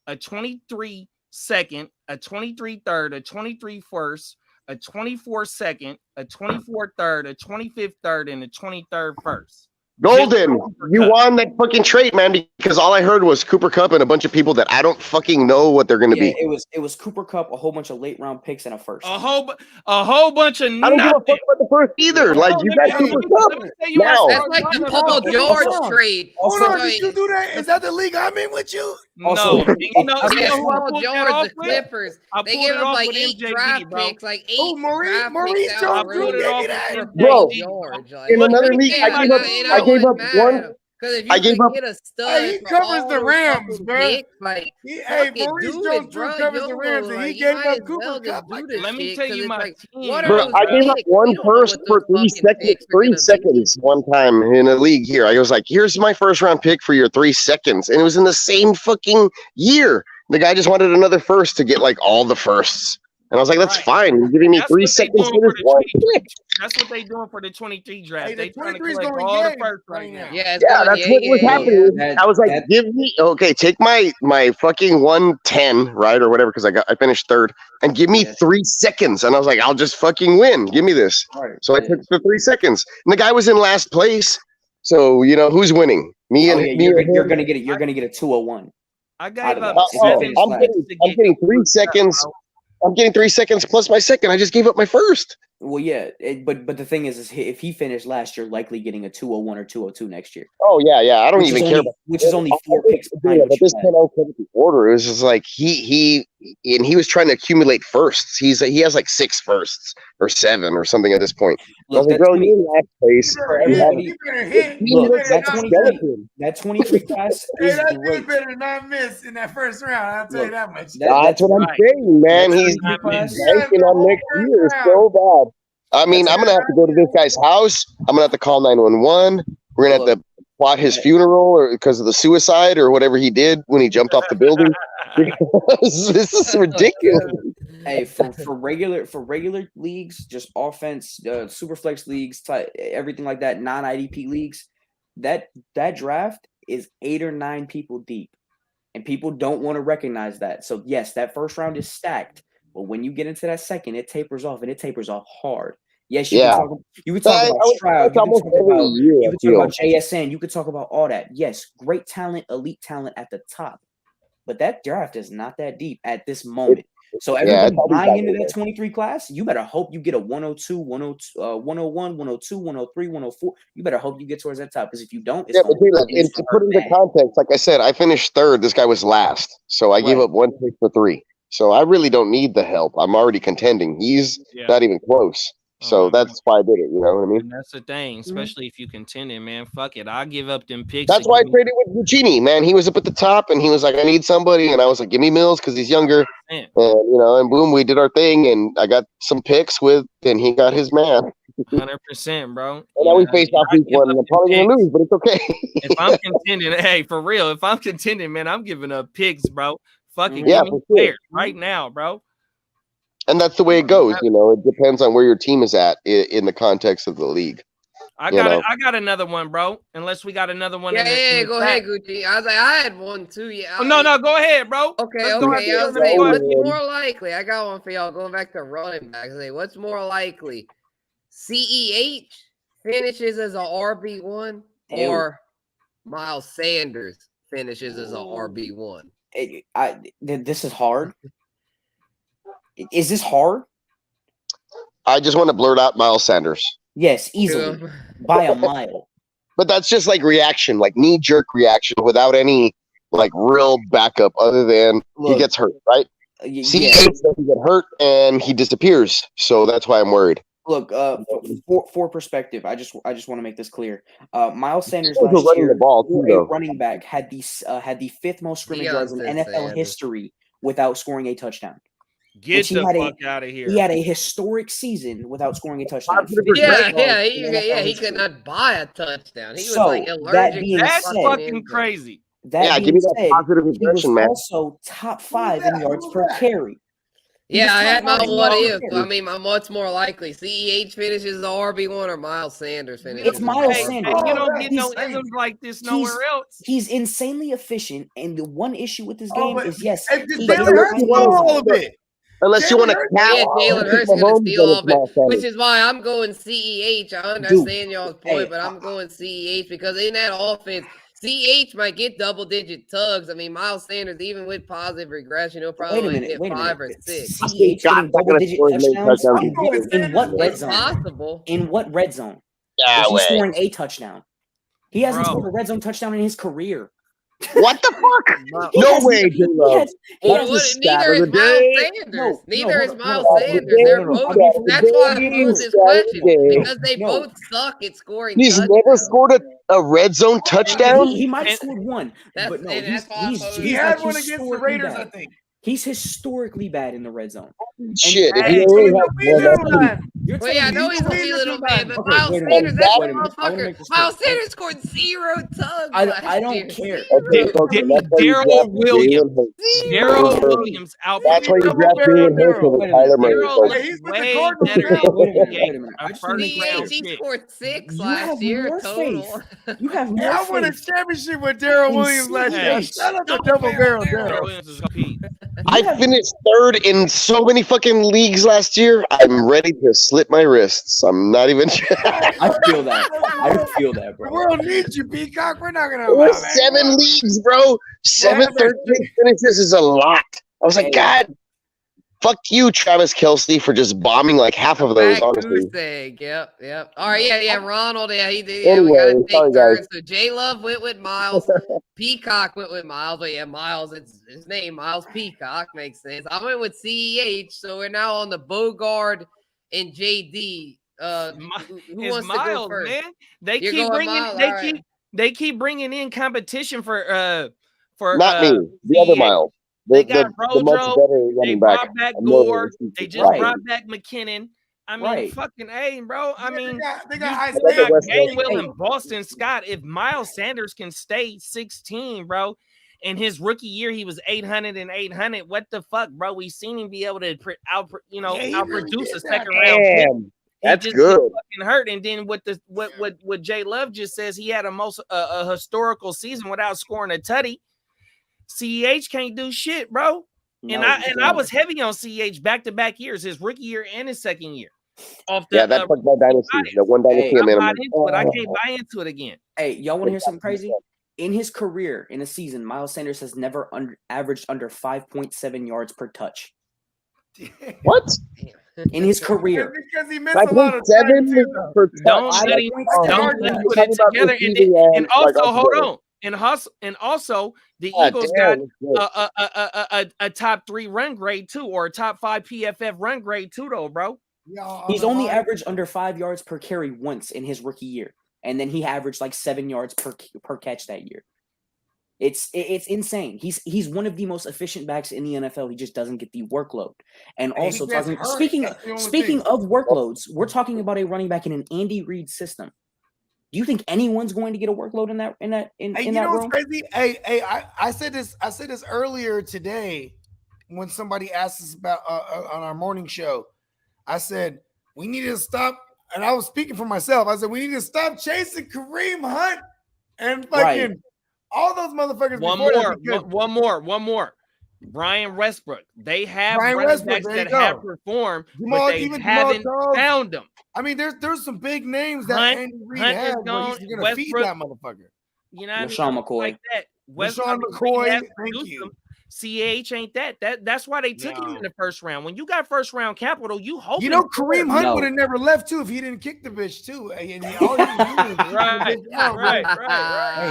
a 23 second, a 23 third, a 23 first, a 24 second, a 24 third, a 25th third, and a 23rd first. Golden, you won that fucking trade, man, because all I heard was Cooper Kupp and a bunch of people that I don't fucking know what they're going to be. It was Cooper Kupp, a whole bunch of late round picks, and a first. A whole bunch of I don't give a fuck about the first either. Like, you got Cooper Kupp. Now. That's like the Paul George trade. Hold on, did you do that? Is that the league I'm in with you? No, you know Paul George, the Clippers. They gave him like 8 draft picks, like 8 Maurice Jones Drew gave me that. Bro, George, in another league, I gave up one. Because if I you gave can up. get a stud, He covers the Rams, bro. Picks, like, Hey, Maurice Jones Drew covers the Rams, and he gave up Cooper Kupp. Let me tell you my team. Bro, I gave up one first for 3 seconds one time in a league here. I was like, here's my first round pick for your 3 seconds. And it was in the same fucking year. The guy just wanted another first to get like all the firsts. And I was like, that's fine. You're giving me 3 seconds for this one pick. That's what they doing for the 23 draft. Hey, they trying to 23's collect going all the yay first right now. Yeah, that's what was happening. I was like, give me take my fucking 110, right, or whatever, because I finished third, and give me 3 seconds. And I was like, I'll just fucking win. Give me this. Right. So I took the 3 seconds. And the guy was in last place. So who's winning? Me and me. You're gonna get it. You're gonna get a 201. I gave up. I'm getting 3 seconds. I'm getting 3 seconds plus my second. I just gave up my first. Well, yeah, but the thing is if he finished last year, likely getting a 201 or 202 next year. Oh yeah. I don't even care about which is only 4 picks behind. But this time I was the order. It was just like he was trying to accumulate firsts. He has like 6 firsts or 7 or something at this point. Look, I was like, bro, you're in last place. That 23 class is great. Better not miss in that first round. I'll tell you that much. That's what I'm saying, man. He's banking on next year so bad. I mean, I'm gonna have to go to this guy's house. I'm gonna have to call 911. We're gonna have to plot his funeral, or because of the suicide or whatever he did when he jumped off the building. This is ridiculous. Hey, for regular leagues, just offense, super flex leagues, everything like that, non-IDP leagues, that draft is 8 or 9 people deep, and people don't want to recognize that. So yes, that first round is stacked, but when you get into that second, it tapers off, and it tapers off hard. Yes, you can talk about Stroud, you can talk about JSN, you could talk about all that. Yes, great talent, elite talent at the top, but that draft is not that deep at this moment. So everybody buying into that 23 class, you better hope you get a 102, 102, 101, 102, 103, 104. You better hope you get towards that top, because if you don't, it's but to put into context, like I said, I finished third. This guy was last, so I gave up 1 pick for 3. So I really don't need the help. I'm already contending. He's not even close. So that's why I did it. You know what I mean? And that's the thing, especially if you contending, man. Fuck it, I'll give up them picks. That's why I traded with Guccini, man. He was up at the top, and he was like, "I need somebody," and I was like, "Give me Mills because he's younger." And and boom, we did our thing, and I got some picks and he got his man. 100%, bro. And now we faced off week 1, and I'm probably gonna lose, but it's okay. If I'm contending, hey, for real, if I'm contending, man, I'm giving up picks, bro. Fucking give me players right now, bro. And that's the way it goes, It depends on where your team is at in the context of the league. I got another one, bro. Unless we got another one. Yeah, go ahead, Gucci. I was like, I had one too. Yeah. No, go ahead, bro. Okay. I was like, what's more likely? I got one for y'all. Going back to running backs. Like, what's more likely? CEH finishes as a RB1 or Miles Sanders finishes as a RB1? This is hard. Is this hard? I just want to blurt out Miles Sanders. Yes, easily. By a mile. But that's just like reaction, like knee-jerk reaction without any like real backup other than he gets hurt, right? See, doesn't get hurt and he disappears. So that's why I'm worried. Look, for perspective, I just want to make this clear. Miles Sanders last year, the ball too, running back, had the 5th most scrimmage yards in NFL history without scoring a touchdown. Get he the had fuck out of here. He had a historic season without scoring a touchdown. He could not buy a touchdown. He was like allergic. That's fucking crazy. That give me that positive he was impression, man. also top 5 in yards per carry. Yeah, I had my what if. I mean, my what's more likely? CEH finishes the RB1 or Miles Sanders finishes? It's Miles Sanders. You don't get no isms like this nowhere else. He's insanely efficient, and the one issue with this game is Jalen Hurts all of it. Unless you want to Jalen Hurts is going to steal off it, which is why I'm going CEH. I understand y'all's point, but I'm going CEH because in that offense, CH might get double-digit tugs. I mean, Miles Sanders, even with positive regression, he'll probably get 5 or 6. CH getting double-digit touchdowns in what red zone? Possible. In what red zone? Yeah, he's scoring a touchdown. He hasn't scored a red zone touchdown in his career. What the fuck? No way, J-Love. Neither is Miles Sanders. Neither is Miles Sanders. They're both. That's why I pose this question because they both suck at scoring. He's never scored a red zone touchdown. He might have scored one, but no, he had one against the Raiders, I think. He's historically bad in the red zone. Shit. Well, yeah, I know he's a wee little man, but Miles Sanders, that motherfucker. Miles Sanders scored 0 tugs. I don't care. Daryl Williams out. That's why you draft Damien Pierce over Kyler Murray. He's with the Cardinals. He scored 6 last year total. You have no I won a championship with Daryl Williams last year. Shut up, the double barrel Daryl. I finished 3rd in so many fucking leagues last year. I'm ready to slit my wrists. I'm not even. I feel that. I feel that, bro. The world needs you, Peacock. We're not gonna. We're 7 leagues, bro. 7 13 finishes is a lot. I was like, God, fuck you, Travis Kelce, for just bombing like half of those. Honestly. Yep. All right, yeah. Ronald, we gotta take turns. So J Love went with Miles. Peacock went with Miles. But yeah, Miles, it's his name, Miles Peacock, makes sense. I went with CEH, so we're now on the Bogard and JD. Who wants Miles, to go first? Man. They keep bringing in competition for not me, the other Miles. They got Rojo. They brought back Gore. They just brought back McKinnon. I mean, fucking A, bro. I mean, they got Gainwell and Boston Scott. If Miles Sanders can stay 16, bro, in his rookie year, he was 800 and 800. What the fuck, bro? We seen him be able to outproduce a second round pick. That's good. Fucking hurt, and then what J Love just says, he had a historical season without scoring a tutty. CEH can't do shit, bro. I was heavy on CEH back-to-back years, his rookie year and his second year. That's like my dynasty. The one dynasty I'm in. I can't buy into it again. Hey, y'all want to hear something crazy? In his career, in a season, Miles Sanders has never averaged under 5.7 yards per touch. What? In his career, because he missed a lot of time. Don't let him put it together. And also, hold on. And also, the Eagles got a top 3 run grade too, or a top 5 PFF run grade too, though, bro. He's only averaged under 5 yards per carry once in his rookie year, and then he averaged like 7 yards per catch that year. It's insane. He's one of the most efficient backs in the NFL. He just doesn't get the workload. And also speaking of workloads, we're talking about a running back in an Andy Reid system. Do you think anyone's going to get a workload in that room? Crazy? Hey, I said this earlier today when somebody asked us about on our morning show. I said we need to stop, and I was speaking for myself. I said we need to stop chasing Kareem Hunt and fucking all those motherfuckers. One more. Brian Westbrook. They have running backs that have performed, but they haven't found them. I mean, there's some big names that Andy Reid has, but he's gonna feed that motherfucker. You know, LaShawn McCoy. Like that. LaShawn McCoy, thank you. CH ain't that. That's why they took him in the first round. When you got first round capital, you hope. You know, Kareem Hunt would have never left too if he didn't kick the bitch too. Right. Hey,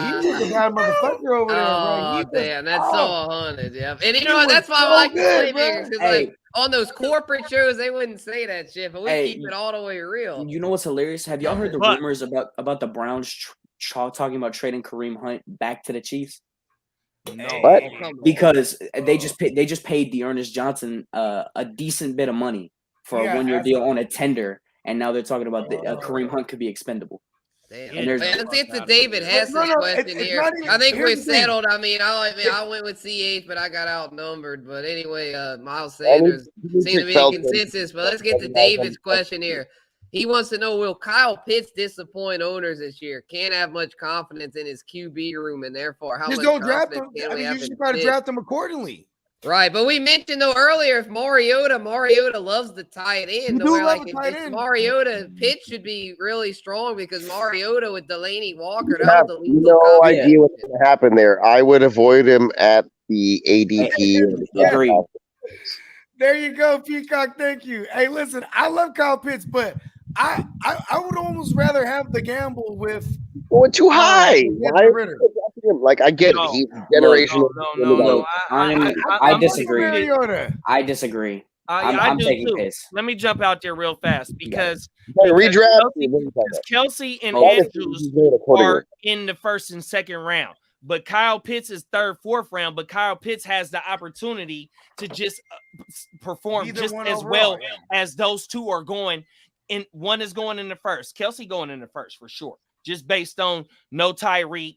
he was a bad motherfucker over there. Oh damn, that's so haunted. Yeah, and you know what? That's why I like the Playmakers, because like on those corporate shows they wouldn't say that shit, but we keep it all the way real. You know what's hilarious? Have y'all heard the rumors about the Browns talking about trading Kareem Hunt back to the Chiefs? No, What? because they just paid Dearness Johnson a decent bit of money for a 1-year deal on a tender, and now they're talking about Kareem Hunt could be expendable. Damn. And there's- Let's get to David Hess's No, question it's here. not even- I think here's we're the thing. settled. I went with CH, but I got outnumbered. But anyway, Miles Sanders seemed to be the consensus. But let's get to David's question here. He wants to know, will Kyle Pitts disappoint owners this year? Can't have much confidence in his QB room, and therefore, how Just much don't draft confidence them. can I we mean, have you should in try to Pitts? draft them accordingly. Right, but we mentioned though earlier, if Mariota loves the tight end. You do Where, love like, a if tight it's end. Mariota, Pitts should be really strong because Mariota with Delaney Walker, You that have was the lethal no combination. idea what's going to happen there. I would avoid him at the ADP. Agreed. There you go, Peacock. Thank you. Hey, listen, I love Kyle Pitts, but I would almost rather have the gamble with Going too high. Why? Ritter. Like, I get it. He's generational. No. I disagree. Mariota. I disagree. I I'm do taking too. Pitts. Let me jump out there real fast because Redraft. Kelsey and Oh, Andrews are in the first and second round. But Kyle Pitts is third, fourth round. But Kyle Pitts has the opportunity to just perform Either just one as overall, well yeah. as those two are going. And one is going in the first. Kelsey going in the first for sure. Just based on no Tyreek,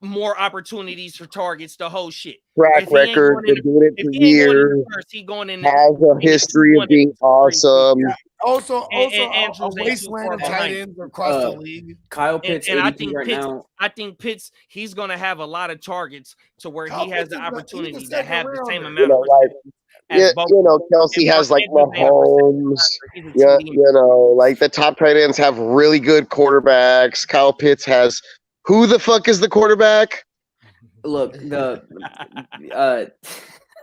more opportunities for targets, the whole shit. Track record, been doing it for years. He going in has a history of being awesome. Yeah. Also, Andrews a ain't too wasteland far of tight behind. ends across the league. Kyle Pitts, And I ADP think right Pitts, now. I think Pitts, he's going to have a lot of targets to where Kyle he has Pitts the is he's a opportunity to second have the same rounder. amount of Yeah, both. Kelsey has like Mahomes. He's a Yeah, TD. like the top tight ends have really good quarterbacks. Kyle Pitts has who the fuck is the quarterback? Look, the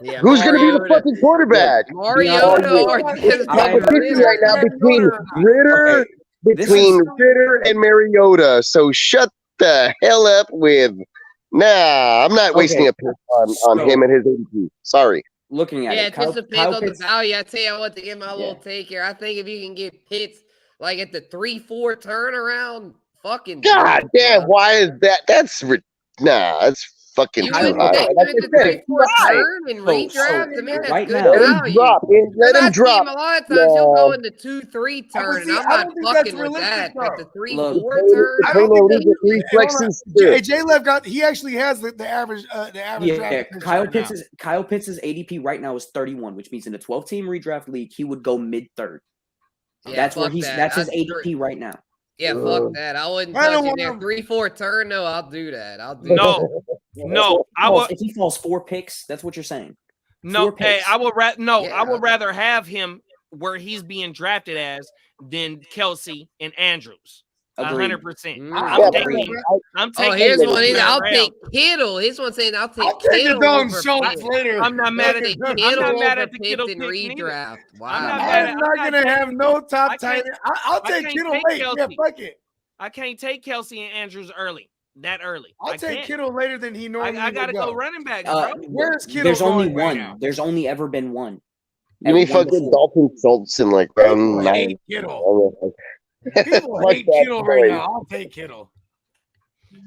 Yeah, Who's going to be the Mariota. fucking quarterback? Mariota or There's competition right now between Ritter, between Ritter and Mariota. So shut the hell up with. Nah, I'm not wasting a pick on him and his ADP. Sorry. Looking at Yeah, it, it just depends on the Pitts, value. I tell you what, to get my little take here, I think if you can get Pitts like at the 3-4 turnaround, fucking God damn, why is that? That's that's fucking you too would high. take Like him I at the said, 3-4 high. turn and redraft. I mean, that's right good now- Let him value. drop. Let him I've seen drop. him a lot of times. He'll go in the 2-3 turn, see, and I I'm not don't think that's fucking with realistic, that. though. At the 3-4 Look, turn, I don't think that's three flexes. J Lev got. He actually has the average. The average. Yeah, draft Kyle right now. Pitts' ADP right now is 31, which means in a 12-team redraft league he would go mid-third. Yeah, That's where fuck he's. that. That's his I'd ADP right now. Yeah, fuck that. I wouldn't I don't touch it there. want 3-4 turn, no, I'll do that. I'll do that. No, I will. If he falls 4 picks, that's what you're saying. No, 4 hey, picks. I would Yeah. I would rather have him where he's being drafted as than Kelsey and Andrews. Agreed. 100%. Mm. I'm taking. I'm taking. Oh, here's one. Kittle I'll round. take Kittle. Here's one saying I'll take I'll take Kittle it down over Schultz Pitts. later. I'm not mad at Take it. I'm Kittle not mad over at the Kittle Pitts pick in neither. redraft. I'm Wow. not mad I'm not gonna have no top I tight can't- end. I'll I take can't Kittle take late. Yeah, Kelsey. fuck it. I can't take Kelsey and Andrews early. That early. I'll I take can't. Kittle later than he normally. I gotta would go running back, Uh, bro. Where's Kittle? There's only going right one. now? There's only ever been one. Give me At one fucking before. Dalton Schultz in like round People 9. hate Kittle. People Fuck hate that Kittle right boy. now. I'll take Kittle.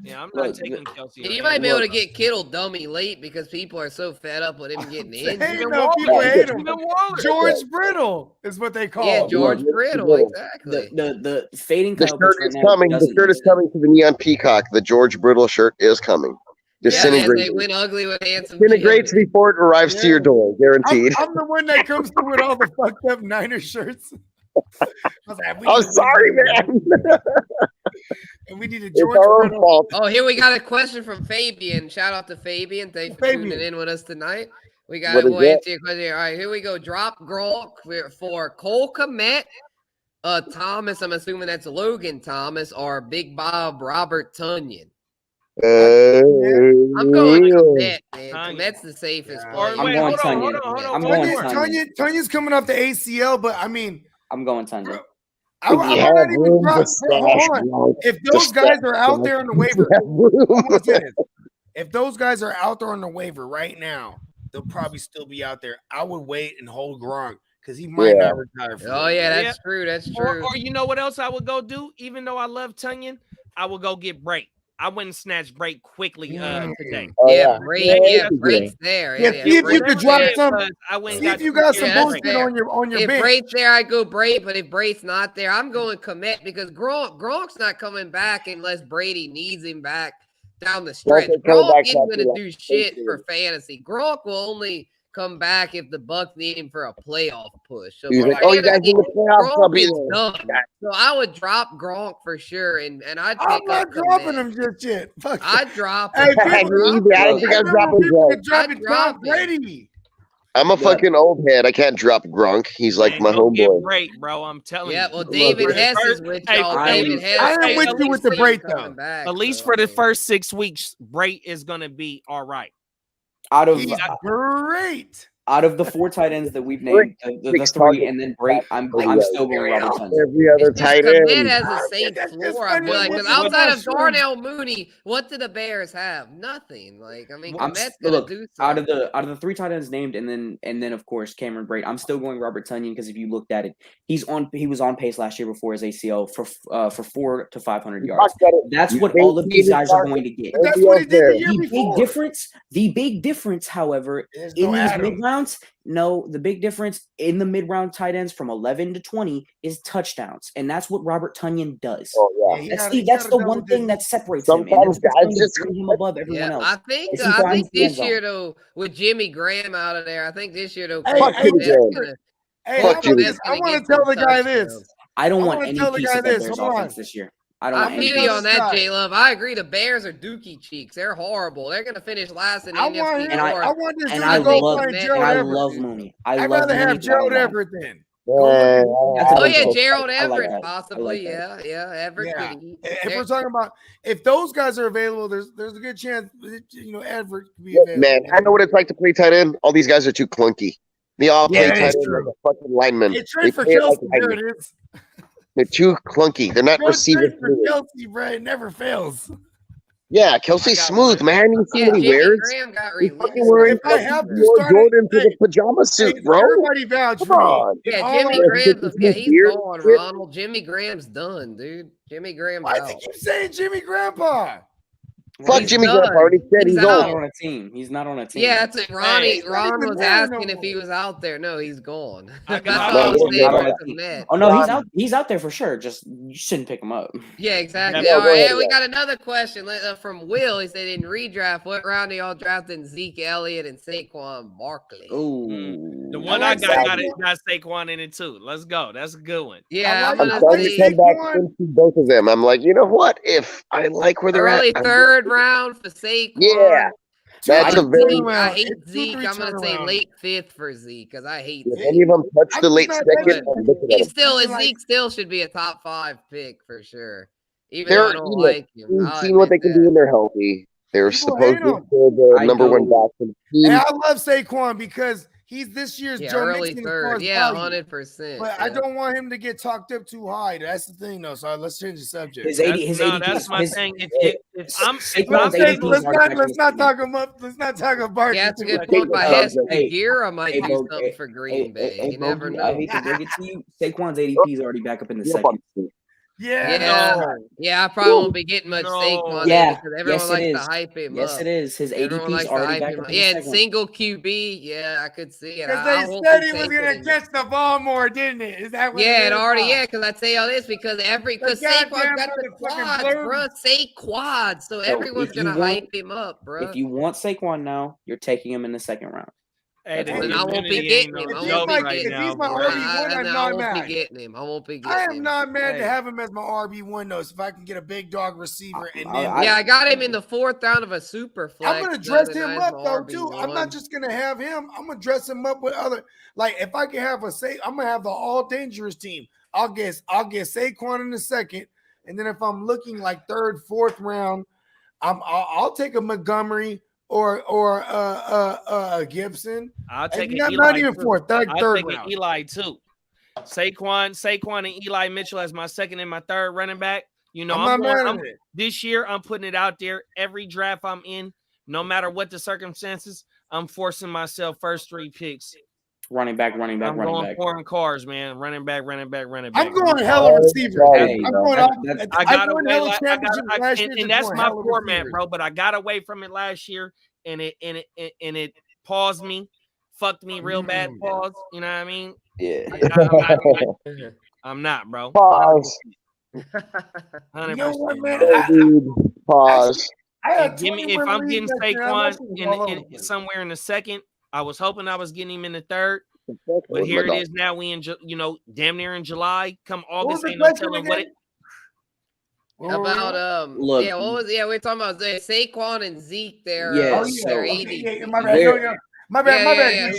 Yeah, I'm not Look, taking Kelsey. You right might be now. able to get Kittle dummy late because people are so fed up with him getting Hey, injured. no, people hate him. Even Waller. George Brittle is what they call Yeah, him. George Yeah, Brittle, Brittle. exactly. The fading The Kyle shirt Pitts is right now coming. The doesn't shirt is make sense. coming to the Neon Peacock. The George Brittle shirt is coming. Yeah, man, Disintegrate. they went ugly with handsome. Disintegrates Jim. before it arrives to your door. Guaranteed. I'm the one that comes through with all the fucked up Niner shirts. I was like, we I'm need to- sorry, man. And we need a It's George our own Brittle. fault. Oh, here we got a question from Fabian. Shout out to Fabian. Thanks for Fabian. tuning in with us tonight. We got What is we'll that? answer your question here. All right, here we go. Drop Gronk for Cole Kmet, Thomas. I'm assuming that's Logan Thomas or Big Bob Robert Tunyon. I'm going Kmet, man. Tunyon. Kmet's the safest Yeah. play. I'm going Tunyon. I'm going Tunion's coming off the ACL, but I mean, I'm going Tunyon. I'm not even drop. Hold on. If those guys are out there on the waiver, I'm gonna say this. If those guys are out there on the waiver right now, they'll probably still be out there. I would wait and hold Gronk because he might not retire. Oh yeah, that's true. That's true. Or you know what else I would go do? Even though I love Tunyon, I would go get Bray. I went and snatched break quickly today. Oh, Yeah, yeah. Break's there. Yeah, see if you could drop some. I went See and if you got some that's bullshit fair. on your If bench. Braith's there, I go Braith. But if Braith's not there, I'm going Komet because Gronk's not coming back unless Brady needs him back down the stretch. Gronk isn't going to do shit for fantasy. Gronk will only come back if the Bucs need him for a playoff push. So He's like, oh, you guys in the playoffs? I'll Gronk be is there. done. So I would drop Gronk for sure, and I'd pick I'm not up dropping Komet. him just yet. Fuck. I'd drop Hey, him. people, I don't think I'm dropping people Gronk. can drop I'd it. drop Tom him. Brady. I'm a fucking old head. I can't drop Gronk. He's like Man, my go get homeboy. break, bro. I'm telling Yeah, you. well, David Hess is with Hey, y'all. I David am- Hess. I am with you with the he's break, coming though. back, At least so, for I the mean, first 6 weeks, Brait is gonna be all right. Out of He's great. out of the 4 tight ends that we've named, the 3 and then Brait, I'm still going Robert Tunyon. Every other it's just tight Komet end. has a I safe think that's just floor. I feel funny. like because What- outside of sure. Darnell Mooney, what do the Bears have? Nothing. Like I mean, I'm Komet's still, gonna look, do out something. of the 3 tight ends named, and then of course Cameron Brate. I'm still going Robert Tunyon because if you looked at it, he was on pace last year before his ACL for 400 to 500 yards. That's what all of these guys are going to get. But that's what he did the year The before. big difference, however, There's in no these Adam. mid rounds, no, the big difference in the mid round tight ends from 11 to 20 is touchdowns, and that's what Robert Tunyon does. Oh, yeah. he That's gotta- the he that's gotta the double one thing digit. that separates him, and Sometimes that's what's going guys to just bring him above everyone Yeah, else. I think Is he finds the end this zone. year though, with Jimmy Graham out of there, I think this year though, Hey, Fuck hey, Jimmy Jimmy, Graham. Hey, Fuck how Jimmy. about this? I want to tell the guy this. I don't I want wanna any tell the piece guy of that this. Bears Hold on. offense this year. I don't I want any feel piece. you on that, Scott. J-Love. I agree. The Bears are dookie cheeks. They're horrible. They're gonna finish last in the I NFC want him. And I- North. I want this and dude I to go love- play and Gerald And I Everett. love Mooney. I I'd love rather have Mooney, but I Gerald don't want him. Everett then. That's a Oh good yeah, pick. Gerald I like Everett, that. I possibly. like Yeah, Everett Yeah. could eat. If we're talking about if those guys are available, there's a good chance Everett could be Look, available. man, I know what it's like to play tight end. All these guys are too clunky. They all play Yeah, tight that's end true. like a fucking lineman. Hey, They trade for play it like Kelsey. There linemen. it is. They're too clunky. They're not Go receiver trade for fluid. Kelsey, bro. It never fails. Yeah, Kelsey's I got smooth, one. man. You see Yeah, what he Jimmy wears? Graham got He's released. fucking wearing If I have to Lord start it- Jordan to the hey, pajama suit, Hey, bro. everybody vouch Come for me. on. In Yeah, all Jimmy honesty, Graham's he's beard gone, shit. Ronald. Jimmy Graham's done, dude. Jimmy Graham's Why does out. he keep saying Jimmy Grandpa? Fuck He's Jimmy done. Graham. Already said He's he's He's not old. on a team. He's not on a team. Yeah, that's it. Ron not even was there no asking if more. he was out there. No, he's gone. I That's got- all No, I'm he's saying. not on That's a a team. net. Oh no, Ron- he's out there for sure. Just you shouldn't pick him up. Yeah, exactly. Yeah, All go right, ahead, and we yeah. got another question from Will. He said in redraft, what round are y'all drafting Zeke Elliott and Saquon Barkley? Ooh. The one like I got Saquon. got Saquon in it too. Let's go. That's a good one. Yeah, I I'm like I'm gonna starting to say come back Saquon. into both of them. I'm like, you know what? If I like where they're early at, third round for Saquon. Yeah. That's I a very. Zeke, I turnaround. hate It's 2-3 Zeke. I'm gonna say turnaround. late fifth for Zeke because I hate If Zeke. any of them touch I'm the late just not second, taking- I'm looking at He's them. still Like- Zeke still should be a top 5 pick for sure. Even They're- though I don't you like him. We've I'll seen what they admit can that. do when they're healthy. They're People supposed hate to 'em. be the I number one know. back in the And team. I love Saquon because he's this year's Yeah, Joe early Mixon as far third. as Yeah, value. 100%. But yeah. I don't want him to get talked up too high. That's the thing, though. So let's change the subject. His 80, his 80 that's my thing. If I'm Saquon's Let's 80 not, are back in let's his not team. talk about Barkley. Yeah, that's a too good much. point by Hess. Hey, Gira might hey, do Bo- something hey, for Green Bay. You never Bogey, know. I hate to break it to you. Saquon's ADP is already back up in the second. Yeah, Yeah, no. yeah, I probably won't be getting much No. Saquon Yeah, because everyone yes, it likes is. to hype him Yes, up. it is. His Everyone ADP likes is to already hype back him up up. in the Yeah, and second. single QB. Yeah, I could see it. Because I they hope said he he was takes going it to catch the ball more, didn't it? Is that what Yeah, it is? already. Yeah, because I tell y'all this because because goddamn Saquon's got the motherfucking quads, blue. bro. Say quads, so everyone's if you gonna want- hype him up, bro. If you want Saquon now, you're taking him in the second round. Hey, That's the Then I won't be community getting ain't him. no I If won't joke be my- right if getting he's him. my now. RB1, I I'm not won't mad. be getting him. I won't be getting I am him. not mad to Hey. have him as my RB1 though. So if I can get a big dog receiver and then Yeah, I got him in the 4th round of a super flex. I'm gonna the dress other him night as up my though too. I'm RB1. not just gonna have him. I'm gonna dress him up with other. Like if I can have I'm gonna have the all dangerous team. I'll get Saquon in the second, and then if I'm looking like 3rd, 4th round, I'll take a Montgomery or Gibson. I'll take And an not Eli even too. 4th, like I'll 3rd take an round. Eli too. Saquon and Eli Mitchell as my second and my third running back. You know, I'm not mad at it. this year I'm putting it out there. Every draft I'm in, no matter what the circumstances, I'm forcing myself first 3 picks. running back. I'm going foreign cars, man. Running back. I'm going hella receiver. Hey, I'm going I got away. and That's my format, bro. But I got away from it last year, and it paused me, fucked me real bad. Pause. You know what I mean? Yeah. I'm not, bro. Pause. 100%. You know what, man? Dude, pause. If I'm getting Saquon in somewhere in the second, I was hoping I was getting him in the third. But here it is now. We in damn near in July. Come August, ain't no telling what it. About Look, we're talking about Saquon and Zeke there. Yeah, My bad.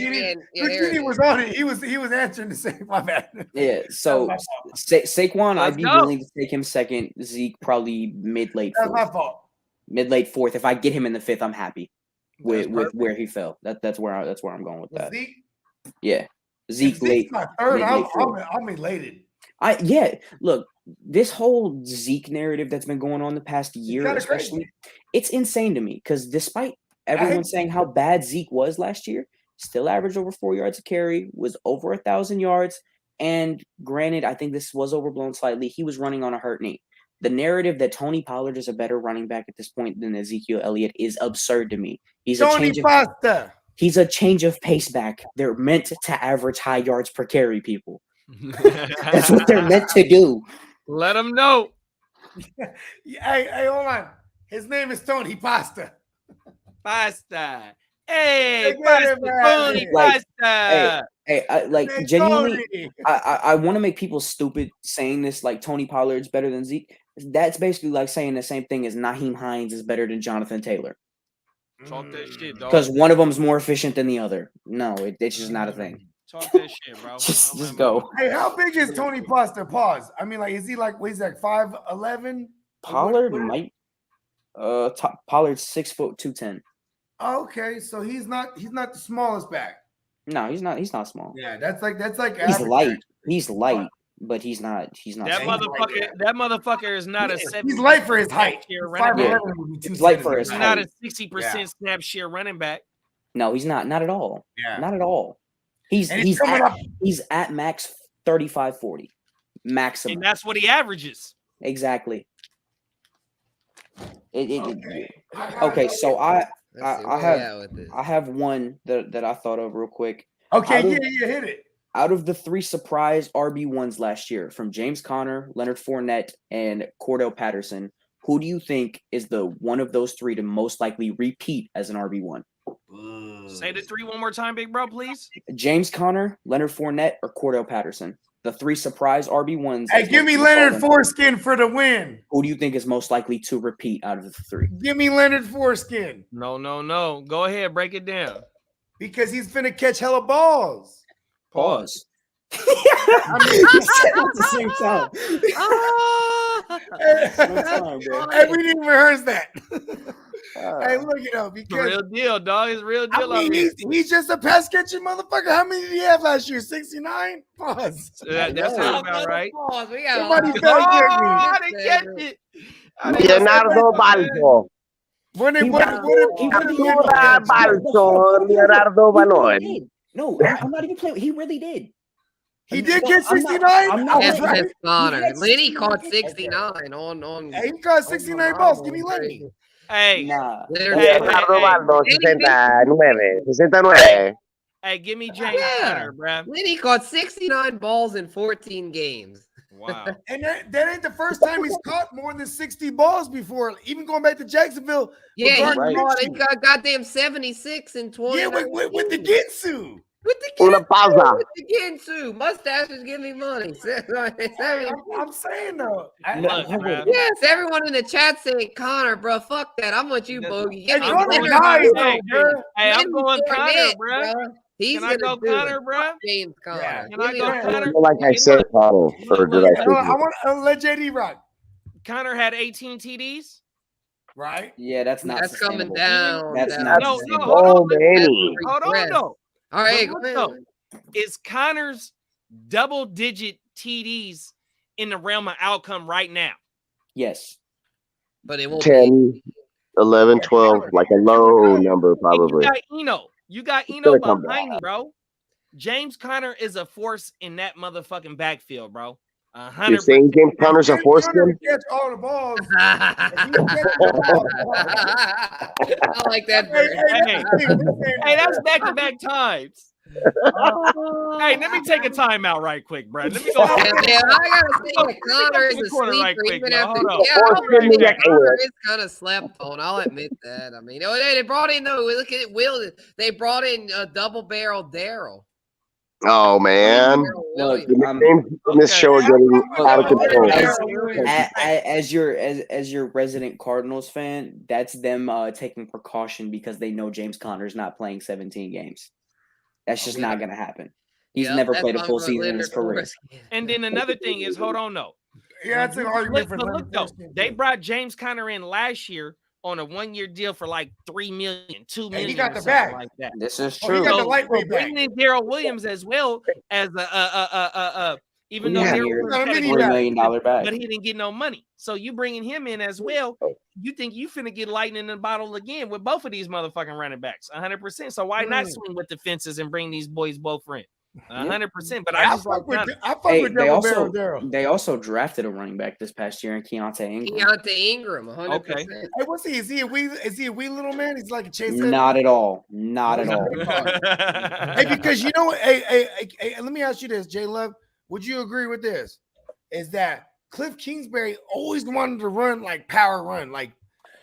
Guccini was on it. He was answering the same. My bad. Yeah, so Saquon, I'd be willing to take him second. Zeke probably mid-late That's fourth. my fault. Mid-late fourth. If I get him in the fifth, I'm happy with where he fell. That's where I'm going with that. Zeke? Yeah, Zeke late. My third. I'm elated. Look, this whole Zeke narrative that's been going on the past year, especially, it's insane to me because despite everyone saying how bad Zeke was last year, still averaged over 4 yards a carry, was over 1,000 yards, and granted, I think this was overblown slightly. He was running on a hurt knee. The narrative that Tony Pollard is a better running back at this point than Ezekiel Elliott is absurd to me. He's a change of pace back. They're meant to average high yards per carry, people. That's what they're meant to do. Let them know. Hey, hold on. His name is Tony Pasta. Pasta. Hey, Pasta. Tony Pasta. Hey, genuinely, I want to make people stupid saying this, like Tony Pollard's better than Zeke. That's basically like saying the same thing as Naheem Hines is better than Jonathan Taylor. Talk that shit, dog. Because one of them's more efficient than the other. No, it's just not a thing. Talk that shit, bro. just go. Hey, how big is Tony Pasta? Pause. I mean, like, is he like, what is that, 5'11"? Pollard might. Pollard's 6 foot 210. Okay, so he's not the smallest back. No, he's not small. Yeah, that's like he's light. He's light, but he's not. That motherfucker is not a 70%. He's light for his height. It's light for his height. Not a 60% snap share running back. No, he's not. Not at all. Yeah. Not at all. He's at max 35-40 maximum. And that's what he averages. Exactly. Okay, so I have one that I thought of real quick. Okay, hit it. Out of the 3 surprise RB1s last year from James Conner, Leonard Fournette, and Cordell Patterson, who do you think is the one of those 3 to most likely repeat as an RB1? Say the 3 one more time, big bro, please. James Conner, Leonard Fournette, or Cordell Patterson? The 3 surprise RB1s. Hey, give me Leonard Foreskin for the win. Who do you think is most likely to repeat out of the 3? Give me Leonard Foreskin. No. Go ahead, break it down. Because he's finna catch hella balls. Pause. I mean, he said it at the same time. Hey, we didn't rehearse that. Hey, look it up because real deal, dog. It's real deal. I mean, he's just a pass catching motherfucker. How many did he have last year? 69? Pause. That's about right. Pause. We Somebody I didn't catch it. Leonardo Balso. Leonardo Balon. No, I'm not even playing. He really did. He did get 69. Yes, Connor. Lenny caught 69 on. Hey, he caught 69 balls. Give me Lenny. Hey, nah. Leonardo Baldo, 69. Hey, give me James Conner, bro. Lenny caught 69 balls in 14 games. Wow. And that ain't the first time he's caught more than 60 balls before. Even going back to Jacksonville. Yeah, he got goddamn 76 in 20. Yeah, with the Ginsu. With the Ginsu. Mustaches give me money. I'm saying though. Yes, everyone in the chat saying Connor, bro. Fuck that. I'm with you, Bogey. Hey, I'm going Connor, bro. Can I go Connor, bro? James Conner. Yeah. Can I go Connor? Like I said, Connor. Or did I say? I want to let JD rock. Connor had 18 TDs. Right? Yeah, that's coming down. That's not. No, hold on. Hold on, though. All right, go ahead. Is Connor's double-digit TDs in the realm of outcome right now? Yes. But it won't 10, 11, 12, like a low number probably. You got Eno behind you, bro. James Conner is a force in that motherfucking backfield, bro. 100%. You're saying James Conner's a force then? Catch all the balls. I like that. Hey, that's back-to-back times. Hey, let me take a timeout right quick, bro. Let me go. Man, I gotta say, Connor is a corner right sleeper. quick, Even bro. after, Hold on. Connor is kind of slept on. I'll admit that. I mean, they brought in though. Look at Will. They brought in a double-barrel Daryl. Oh man, Look, the names in this show are getting out of control. As your resident Cardinals fan, that's them taking precaution because they know James Conner's not playing 17 games. That's just not gonna happen. He's never played a full season in his career. And then another thing is, hold on, no. Yeah, that's an argument for look though, they brought James Conner in last year on a 1-year deal for like $3 million, $2 million. He got the bag. Like that. This is true. He got the lightweight bag. Bringing in Daryl Williams as well as even though $3 million bag, but he didn't get no money. So you bringing him in as well. You think you finna get lightning in the bottle again with both of these motherfucking running backs, 100%. So why not swing with the fences and bring these boys both in? 100%. But I just like they also drafted a running back this past year in Keontae Ingram. 100%. Okay. Hey, what's he? Is he a wee little man? He's like a Chase. Not at all. Hey, because you know, hey, let me ask you this, J Love. Would you agree with this? Is that Cliff Kingsbury always wanted to run like power run, like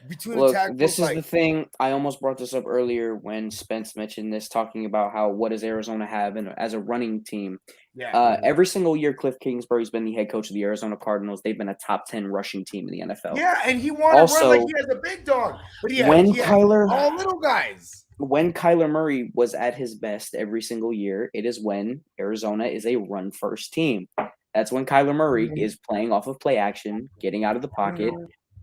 between Look, attack. this is the thing. I almost brought this up earlier when Spence mentioned this, talking about how what does Arizona have as a running team. Every single year Cliff Kingsbury's been the head coach of the Arizona Cardinals. They've been a top 10 rushing team in the NFL. Yeah, and he wanted to run like he has a big dog. But all little guys. When Kyler Murray was at his best every single year, it is when Arizona is a run-first team. That's when Kyler Murray is playing off of play action, getting out of the pocket,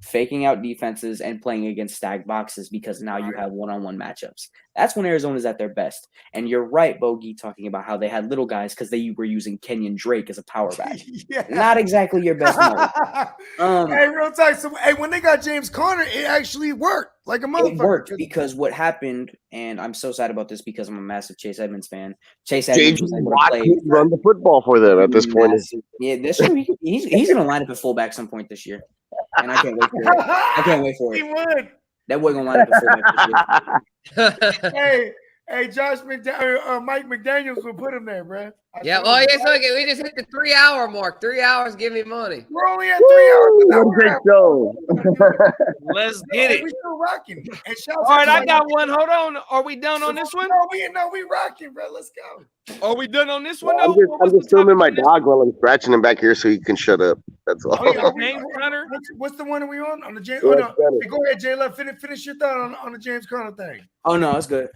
faking out defenses, and playing against stacked boxes because now you have one-on-one matchups. That's when Arizona's at their best. And you're right, Bogey, talking about how they had little guys because they were using Kenyon Drake as a power back. Not exactly your best mode. Hey, real talk. So, when they got James Conner, it actually worked like a motherfucker. It worked because what happened, and I'm so sad about this because I'm a massive Chase Edmonds fan. Chase Edmonds was able to play. Run the football for them at this point. Yeah, this year he's going to line up at fullback some point this year. And I can't wait for it. I can't wait for it. He would. That boy gonna line up at fullback this year. Hey, Mike McDaniels will put him there, bro. Yeah. Oh, yes. Okay. We just hit the 3-hour mark. 3 hours. Give me money. We're only at 3 hours. What a great show. Let's get it. We still rocking. All right, I got one. Hold on. Are we done on this one? No, we rocking, bro. Let's go. Are we done on this one? I'm just filming my dog while I'm scratching him back here so he can shut up. That's all. James Conner. What's the one that we on? On the James. Go ahead, Jay. Finish your thought on the James Conner thing. Oh no, it's good.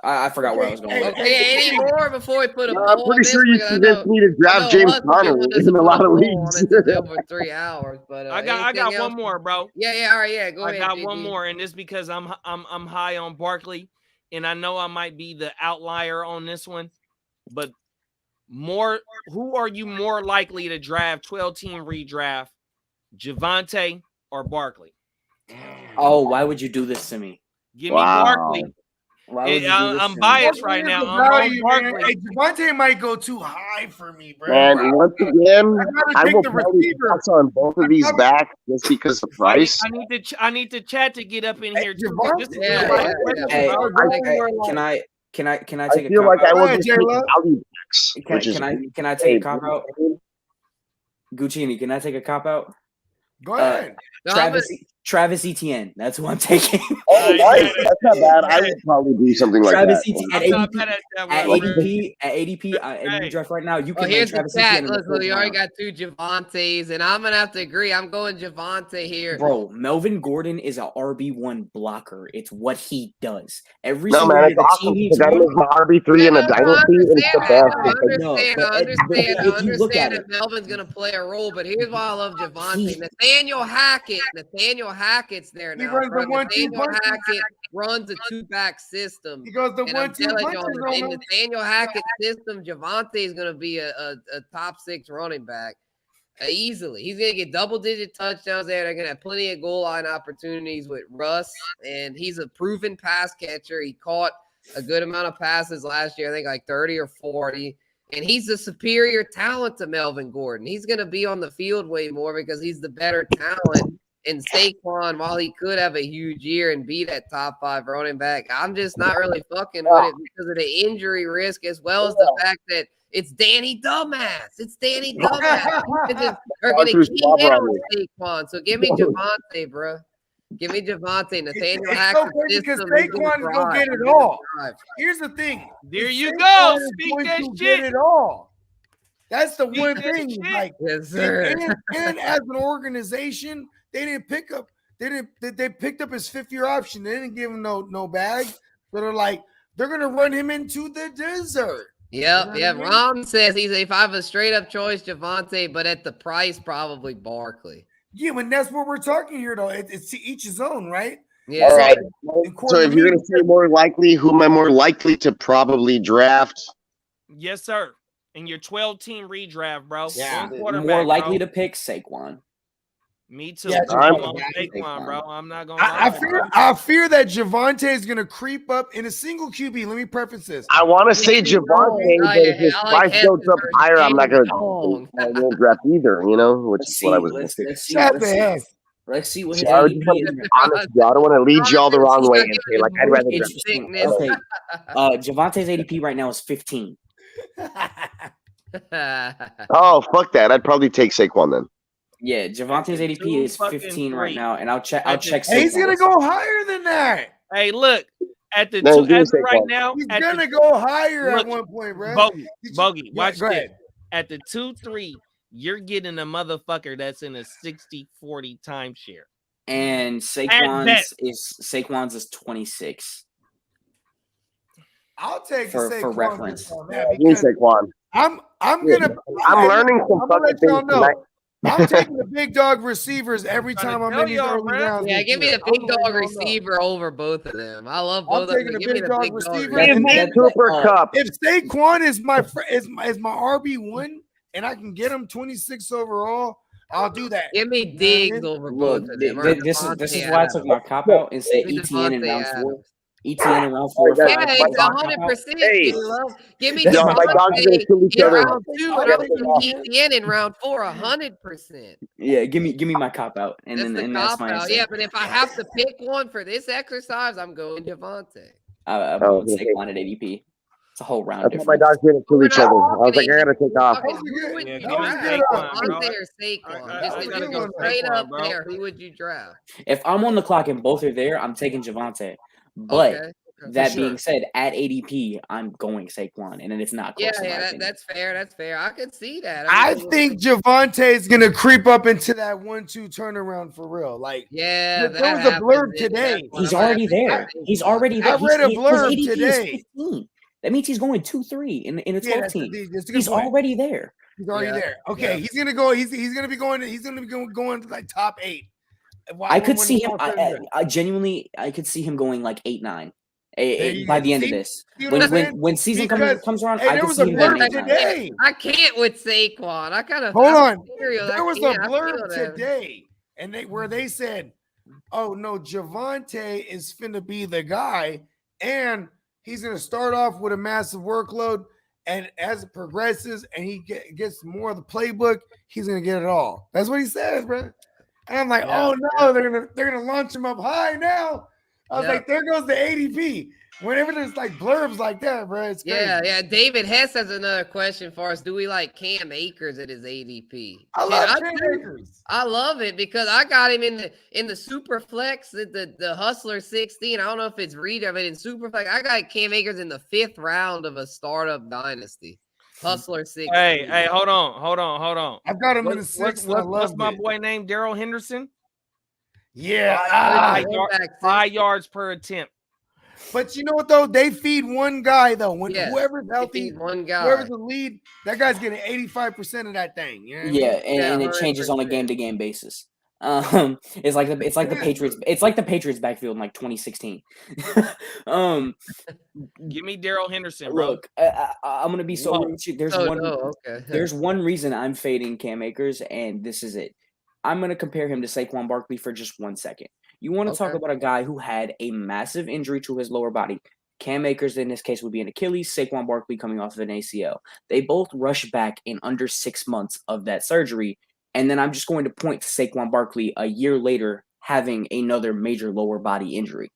I forgot where I was going. Okay, any more before we put a I'm pretty sure you convinced me to draft James Conner in a lot of leagues. Over 3 hours, but I got one more, bro. Yeah. All right, yeah. Go ahead. I got one more, and it's because I'm high on Barkley, and I know I might be the outlier on this one, but who are you more likely to draft 12-team redraft, Javonte or Barkley? Oh, why would you do this to me? Give me Barkley. I'm biased right now. Javonte might go too high for me, bro. And once again, I will probably pass on both of these back just because of price. I need the chat to get up in here too. Can I take a feel like I will just take value backs. Can I take a cop out? Guccini, can I take a cop out? Go ahead. Travis Etienne. That's who I'm taking. Oh, nice. That's not bad. I would probably do something like Travis that. Etienne at ADP in draft right now. You can here's Travis the chat. Etienne. Look, you already got 2 Javontes, and I'm gonna have to agree. I'm going Javonte here. Bro, Melvin Gordon is an RB1 blocker. It's what he does. Every no, man, it's awesome. The guy was my RB3 in a dynasty, and it's the best. I understand that Melvin's gonna play a role, but here's why I love Javonte. Nathaniel Hackett's there now. Nathaniel Hackett runs a 2-back system. He goes the 1-2 in Nathaniel Hackett's system, Javonte is going to be a top 6 running back easily. He's going to get double-digit touchdowns there. They're going to have plenty of goal line opportunities with Russ, and he's a proven pass catcher. He caught a good amount of passes last year. I think like 30 or 40. And he's the superior talent to Melvin Gordon. He's going to be on the field way more because he's the better talent. And Saquon, while he could have a huge year and be that top 5 running back, I'm just not really fucking with it because of the injury risk, as well as the fact that it's Danny Dumbass. It's Danny Dumbass. They're going to keep in on Saquon. So give me Javonte, bro. Give me Javonte. Nathaniel Hackett. Because Saquon's going to get it all. Here's the thing. There you go. Speak that shit. Get it all. That's the Speak one that thing. shit. Like, yes, sir. And as an organization, they didn't pick up. They picked up his 5th-year option. They didn't give him no bag. So they're gonna run him into the desert. Yep. You know Ron says if I have a straight up choice, Javonte, but at the price, probably Barkley. Yeah, but that's what we're talking here, though. It's to each his own, right? Yeah. All right. So if you're going to say more likely, who am I more likely to probably draft? Yes, sir. In your 12-team redraft, bro. Yeah, More likely to pick Saquon. Me too. Yeah, I'm on Saquon, bro. I'm not gonna. I fear that Javonte is gonna creep up in a single QB. Let me preface this. I want to say Javonte, but if his price goes up higher, I'm not going to draft either. Which is what I was going to say. Let's see what his I ADP is. honestly, I don't want to lead y'all the wrong way and say I'd rather draft. Okay, Javonte's ADP right now is 15. Oh, fuck that! I'd probably take Saquon then. Yeah, Javonte's ADP is 15 right now, and I'll check. He's gonna go higher than that. Hey, look at the right now. He's gonna go higher at one point, bro. Bogey, watch this. At the 2-3, you're getting a motherfucker that's in a 60-40 timeshare, and Saquon's is 26. I'll take for reference. Saquon. I'm learning some fucking things tonight. I'm taking the big dog receivers every time I'm in these early rounds. Yeah, give me the big dog receiver over both of them. I love both of them. I'm taking the big dog receiver. If Saquon is my RB1 and I can get him 26 overall, I'll do that. Give me Diggs over both of them. This is why I took my cop out and say ETN in round 4. ETN in round 4. Yeah, it's 100%. Hey. Give me my dogs are gonna kill each other. round 2, and I'm taking ETN in round 4, 100%. Yeah, give me my cop out, and that's my answer. Yeah, but if I have to pick one for this exercise, I'm going Javonte. I'm going Saquon at ADP. It's a whole round. I thought my dogs didn't kill each other. I was like, I gotta take off. Who would you draft? Saquon. Just gonna go straight up there. Who would you draft? If I'm on the clock and both are there, I'm taking Javonte. But that being said, at ADP, I'm going Saquon, and it's not close. That's fair. That's fair. I could see that. I think Javonte is gonna creep up into that 1-2 turnaround for real. Like, there was a blurb today. He's already there. He's already there. I read a blurb today. That means he's going 2-3 in a 12 team. He's already there. He's already there. Okay, he's gonna go. He's gonna be going to like top 8. I could see him. I genuinely, I could see him going like 8-9 by the end of this. When season comes around, I could see him going 8-9. I can't with Saquon. I kind of hold on. There was a blurb today, and they said, "Oh no, Javonte is finna be the guy, and he's gonna start off with a massive workload, and as it progresses, and he gets more of the playbook, he's gonna get it all." That's what he says, bro. And I'm like, oh no, they're gonna launch him up high now. I was like, there goes the ADP. Whenever there's like blurbs like that, bro, it's crazy. Yeah. David Hess has another question for us. Do we like Cam Akers at his ADP? I love Cam Akers. I love it because I got him in the super flex, the Hustler 16. I don't know if it's reader, but in super flex, I got Cam Akers in the 5th round of a startup dynasty. Hustler 16. Hey, hold on. I've got him in the 6th. What's my boy named? Daryl Henderson? Yeah. 5 yards per attempt. But you know what though? They feed one guy though. Whoever's healthy, one guy. Whoever's the lead, that guy's getting 85% of that thing. You know what I mean? And it changes on a game-to-game basis. It's like the Patriots. It's like the Patriots backfield in like 2016. Give me Daryl Henderson, bro. Look, I'm gonna be so real. There's one reason I'm fading Cam Akers, and this is it. I'm gonna compare him to Saquon Barkley for just 1 second. You want to talk about a guy who had a massive injury to his lower body, Cam Akers in this case would be an Achilles, Saquon Barkley coming off of an ACL. They both rush back in under 6 months of that surgery. And then I'm just going to point to Saquon Barkley a year later having another major lower body injury.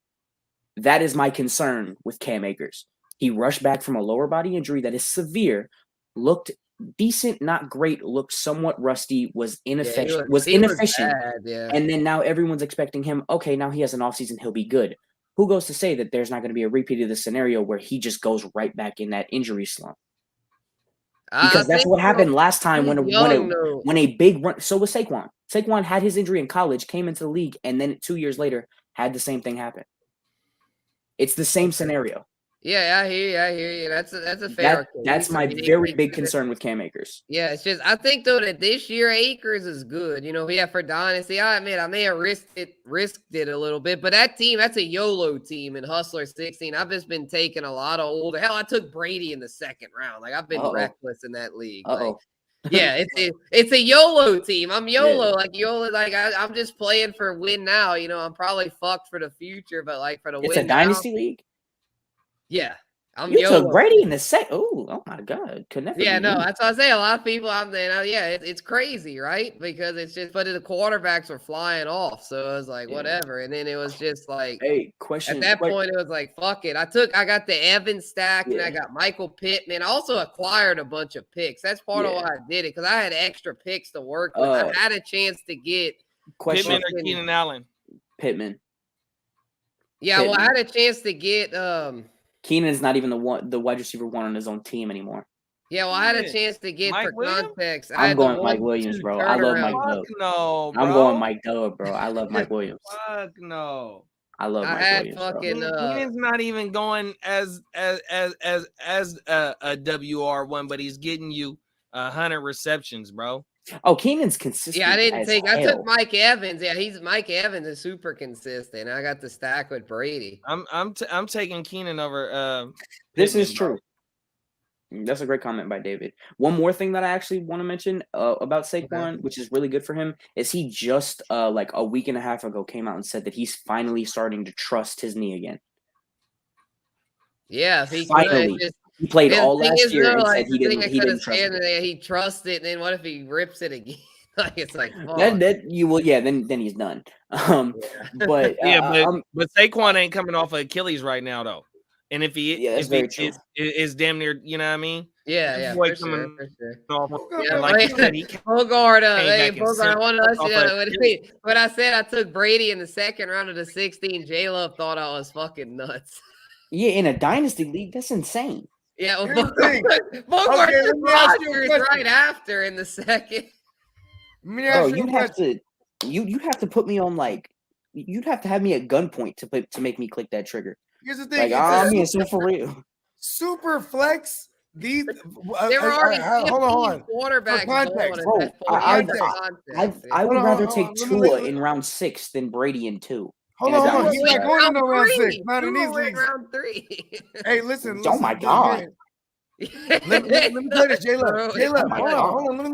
That is my concern with Cam Akers. He rushed back from a lower body injury that is severe, looked decent, not great, looked somewhat rusty, was inefficient, and then now everyone's expecting him, okay, now he has an offseason, he'll be good. Who goes to say that there's not going to be a repeat of the scenario where he just goes right back in that injury slump? Because that's what happened last time when a big run. So was Saquon. Saquon had his injury in college, came into the league, and then 2 years later had the same thing happen. It's the same scenario. Yeah, I hear you. That's a fair. That's my very big concern with Cam Akers. Yeah, it's just I think though that this year Akers is good. For Dynasty, I admit I may have risked it a little bit, but that team, that's a YOLO team in Hustler 16. I've just been taking a lot of older. Hell, I took Brady in the second round. Like I've been reckless in that league. Like, yeah, it's a YOLO team. I'm YOLO, I'm just playing for win now. I'm probably fucked for the future, but like for the win. It's a dynasty league. Yeah, I'm you YOLO. took Brady in the second. Oh my God, could never. Yeah, no, that's what I say. A lot of people out there, it's crazy, right? Because it's just, but the quarterbacks were flying off, so it was like whatever. And then it was just like, hey, question. At that point, it was like, fuck it. I got the Evans stack, and I got Michael Pittman. I also acquired a bunch of picks. That's part of why I did it, because I had extra picks to work with. I had a chance to get Pittman or Keenan Allen. Pittman. Yeah, Pittman. well, I had a chance to get Keenan's not even the wide receiver one on his own team anymore. Yeah, well, I had a chance to get Mike context. I'm going Mike Williams, bro. I love Mike Dub. No, bro. I'm going Mike Dub, bro. I love Mike Williams. Fuck no. I love Mike Williams. Keenan's not even going as a WR1, but he's getting you 100 receptions, bro. Oh, Keenan's consistent. Yeah, I took Mike Evans. Yeah, Mike Evans is super consistent. I got the stack with Brady. I'm taking Keenan over. This is true. That's a great comment by David. One more thing that I actually want to mention about Saquon, which is really good for him, is he just like a week and a half ago came out and said that he's finally starting to trust his knee again. Yeah, finally. He played all last year and said he didn't trust it. He trusted it, then what if he rips it again? Like it's like then he's done. But but Saquon ain't coming off of Achilles right now though. And if he is damn near, you know what I mean? Yeah, for sure. Like you said, Bogard, I want to let you know when I said I took Brady in the second round of the 16, J-Love thought I was fucking nuts. Yeah, in a dynasty league, that's insane. Yeah, well, Bogard took Rodgers right after in the second. Bro, you have to put me on you'd have to have me at gunpoint to make me click that trigger. Here's the thing. I'm being super for real. Super flex. These there were already hold on. Quarterbacks. I would rather take Tua in round 6 than Brady in 2. Hold on. He's not going to round 6. Not in these leagues. Round 3. Hey, listen. Oh my God. Let me play this, J-Love. Hold on. Let me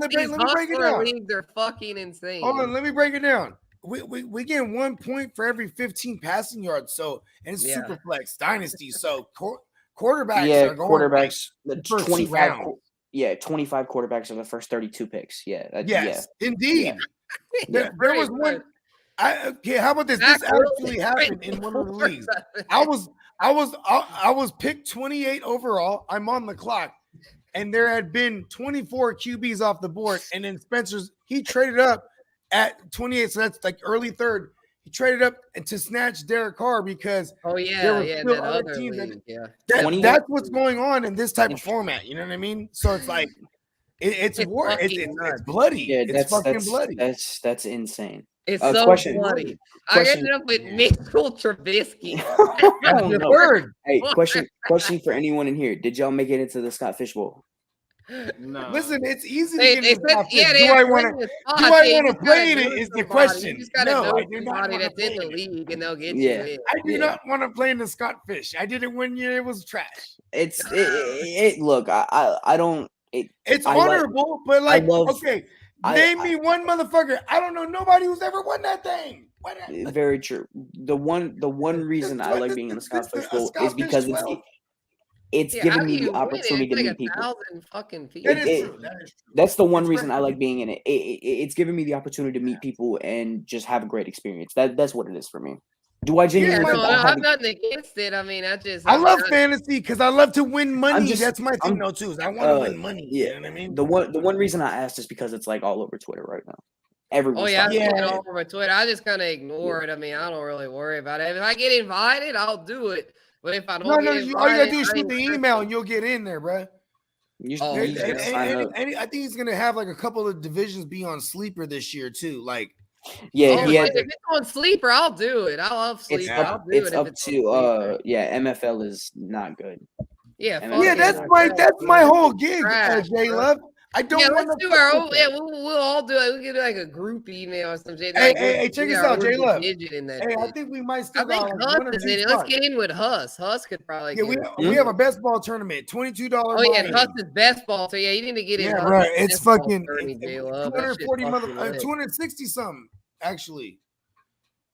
break it down. They're fucking insane. Hold on. Let me break it down. We get 1 point for every 15 passing yards. So, and it's super flex dynasty. So quarterbacks are going quarterbacks. 25. 25 quarterbacks are the first 32 picks. Yes, indeed. Yeah. There was one. How about this? This actually happened in one of the leagues. I was picked 28 overall. I'm on the clock, and there had been 24 QBs off the board, and then he traded up at 28, so that's like early third. He traded up to snatch Derek Carr because that other league, that's what's going on in this type of format. You know what I mean? So it's like it's bloody. Yeah, it's fucking bloody. That's insane. It's so bloody. I ended up with Mitchell Trubisky. Word. Hey, question for anyone in here. Did y'all make it into the Scott Fish Bowl? No. Listen, it's easy to get into Scott Fish. Do I want to play in it is the question. No, I do not want to play in the league and they'll get you in. I do not want to play in the Scott Fish. I did it 1 year. It was trash. Look, I don't. It's honorable, but okay. Name me one motherfucker. I don't know nobody who's ever won that thing. Very true. The one reason I like being in the Scott Fish Bowl is because it's giving me the opportunity to meet people. 1,000 fucking people. That is true. That's the one reason I like being in it. It's giving me the opportunity to meet people and just have a great experience. That's what it is for me. Do I genuinely? Yeah, no, I'm nothing against it. I mean, I love fantasy because I love to win money. That's my thing, I'm, too. Is I want to win money. Yeah, you know what I mean. The one reason I asked is because it's like all over Twitter right now. Everyone's I'm all over Twitter. I just kind of ignore it. I mean, I don't really worry about it. If I get invited, I'll do it. But if I don't, all you gotta do is shoot the email and you'll get in there, bro. I think he's gonna have like a couple of divisions be on Sleeper this year too. Like, if it's on Sleeper, I'll do it. I love Sleeper. It's up to MFL is not good. That's my whole gig, J Love. I don't want to do our own. Yeah, we'll all do it. We can do like a group email or something. Hey, check this out, J Love. Hey, I think we might still. I think Huss is in it. Let's get in with Huss. Huss could probably. Yeah, we have a best ball tournament. $22. Oh yeah, Huss's best ball. So yeah, you need to get in. Yeah, right. It's fucking 240 260 something. Actually,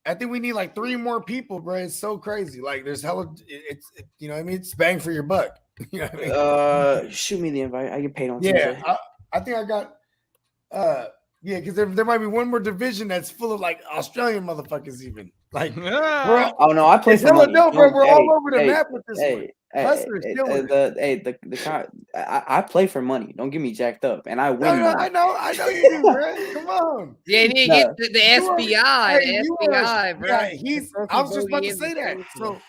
I think we need like 3 more people, bro. It's so crazy. Like, there's hella. It's you know what I mean. It's bang for your buck. You know what I mean? Shoot me the invite. I get paid on. Yeah, I think I got. Because there might be one more division that's full of like Australian motherfuckers, even like. Oh no, I play for money. No, bro, we're all over the map with this one. I play for money. Don't get me jacked up, and I win. I know you do, bro. Come on. Yeah, you need to get the SBI. SBI, bro. Yeah, I was just about to say that. So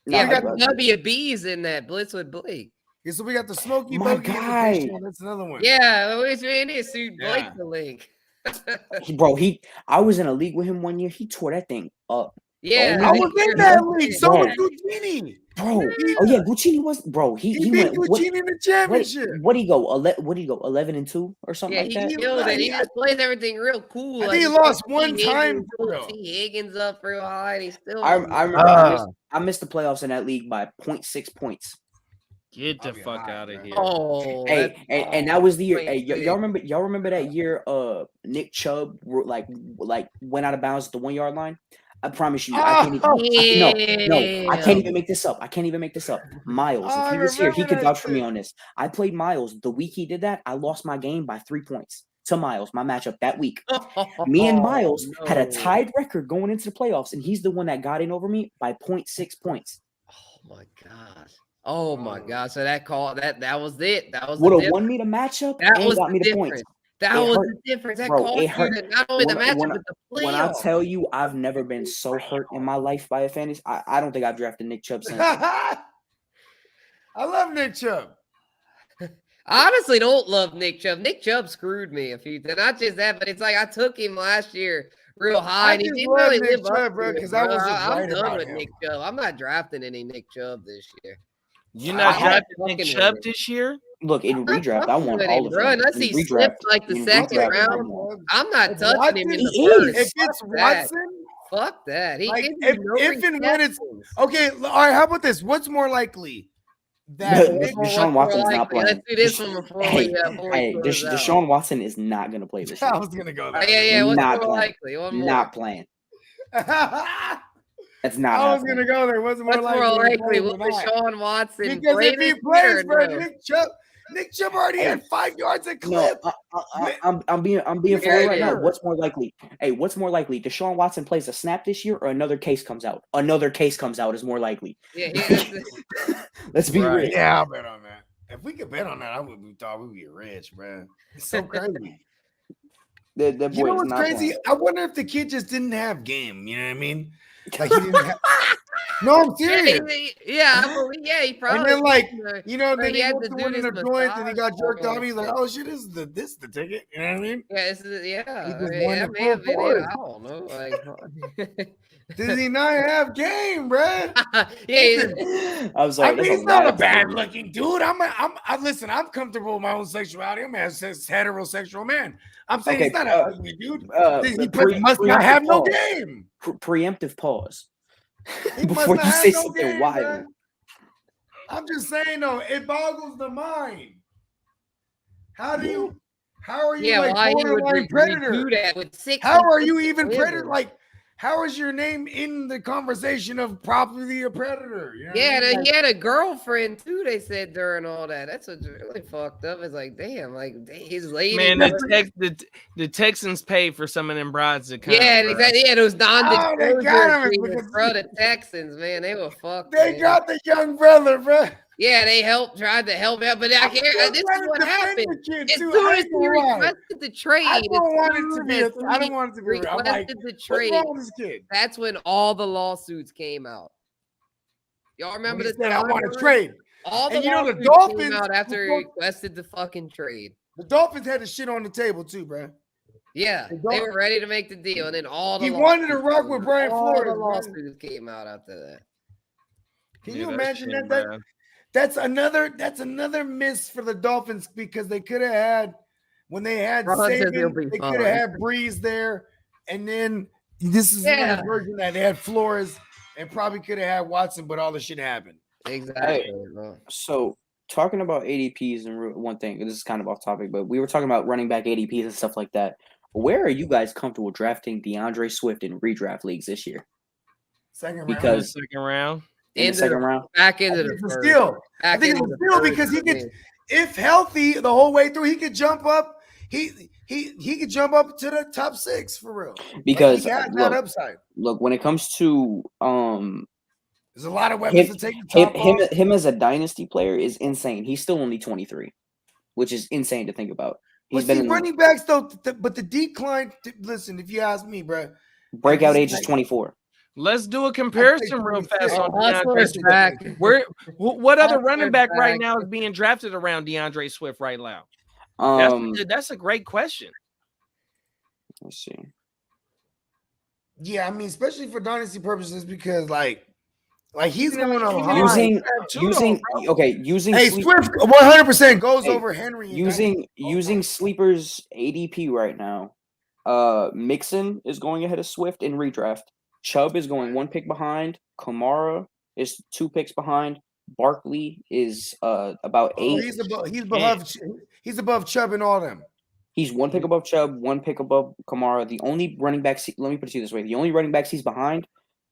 we got WBs in that Blitz with Blake. Yeah, so we got the Smoky My Bogey. guy. That's another one. Yeah, we need to suit Blake the link. I was in a league with him one year. He tore that thing up. Yeah, I was in that league. So was Guccini. Bro, Guccini was he went Guccini in the championship. What did he go? 11-2 or something like that? He killed it. He just plays everything real cool. He lost one time. Higgins up real high, and he still. I missed the playoffs in that league by 0.6 points. Get the fuck out of here! Oh, and that was the year. Hey, y'all remember that year? Nick Chubb went out of bounds at the 1 yard line. I promise you, I can't even make this up. Miles, if he was here, he could vouch for me on this. I played Miles the week he did that. I lost my game by 3 points to Miles, my matchup that week. Me and Miles had a tied record going into the playoffs, and he's the one that got in over me by 0.6 points. Oh my gosh! So that was it. That was would have won me the matchup. That and got me the points. That was the difference. That cost you not only the matchup, but the playoff. When I tell you, I've never been so hurt in my life by a fantasy. I don't think I've drafted Nick Chubb since. I love Nick Chubb. I honestly don't love Nick Chubb. Nick Chubb screwed me a few times. Not just that, but it's like I took him last year real high, and he didn't really live up to it, bro. I'm done with Nick Chubb. I'm not drafting any Nick Chubb this year. You're not drafting Nick Chubb this year? Look, in redraft, I want all of them. Unless he slipped like the second round, I'm not touching him in the first. If it's Watson, fuck that. If and when it's okay, all right. How about this? What's more likely? Deshaun Watson's not playing. Let's do this one before Deshaun Watson is not going to play this year. I was going to go there. Yeah. What's more likely? Not playing. That's not. I was going to go there. What's more likely? Will Deshaun Watson because if he plays, bro, Nick Chubb already had 5 yards at clip. No, I'm being for real right now. What's more likely? Hey, what's more likely? Deshaun Watson plays a snap this year, or another case comes out? Another case comes out is more likely. Let's be real. Yeah, I'll bet on that. If we could bet on that, we thought we'd be rich, bro. It's so crazy. You know what's crazy? Playing. I wonder if the kid just didn't have game. You know what I mean? Like he didn't have. No, I'm serious. He probably. And then, like, then he had to do the joint, and he got jerked off. He's like, "Oh shit, this is the ticket." You know what I mean? Yeah, I don't know. Like, did he not have game, bro? I'm sorry. I mean, he's not a bad-looking dude. Listen. I'm comfortable with my own sexuality. I'm a heterosexual man. I'm saying he's not an ugly dude. He must not have no game. Preemptive pause. Before you say something wild. I'm just saying though, it boggles the mind. How are you borderline predator? How are you even predator? Like, how is your name in the conversation of probably a predator? You know Yeah, what I mean? he had a girlfriend too. They said during all that. That's what's really fucked up. It's like, damn, like his lady. Man, the Texans paid for some of them brides to come. Yeah, exactly. Yeah, those They got him bro. The Texans, man, they were fucked. They got the young brother, bro. Yeah, they tried to help out, but I can't. This is what happened. As soon as he requested the trade, I don't want it to be. I don't want it to be. Requested the trade. What's wrong with this kid? That's when all the lawsuits came out. Y'all remember He the said, I want to trade. All the And you know the lawsuits Dolphins came out after he requested the fucking trade. The Dolphins had the shit on the table too, bro. Yeah, they were ready to make the deal, and then all the he wanted to rock with Brian Flores. The lawsuits came out after that. Can you imagine that? That's another miss for the Dolphins because they could have had when they had Saban, they could have had Breeze there, and then this is the version that they had Flores and probably could have had Watson, but all the shit happened. Exactly. So talking about ADPs and one thing, this is kind of off topic, but we were talking about running back ADPs and stuff like that. Where are you guys comfortable drafting DeAndre Swift in redraft leagues this year? Second round. In the second round, back into the steal. I think it's a steal because he could, if healthy the whole way through, he could jump up. He could jump up to the top 6 for real. Because he has that upside. Look, when it comes to there's a lot of weapons to take the top off. Him as a dynasty player is insane. He's still only 23, which is insane to think about. He's been running backs though, but the decline. Listen, if you ask me, bro, breakout age is 24. Let's do a comparison real fast on DeAndre back. What other running back right now is being drafted around DeAndre Swift right now? That's a great question. Let's see. Yeah, I mean, especially for dynasty purposes, because like he's going on using Hey, Swift 100% goes over Henry. Using sleepers ADP right now. Mixon is going ahead of Swift in redraft. Chubb is going 1 pick behind. Kamara is 2 picks behind. Barkley is about 8. He's above Chubb and all them. He's 1 pick above Chubb, 1 pick above Kamara. The only running backs, let me put it to you this way: the only running backs he's behind,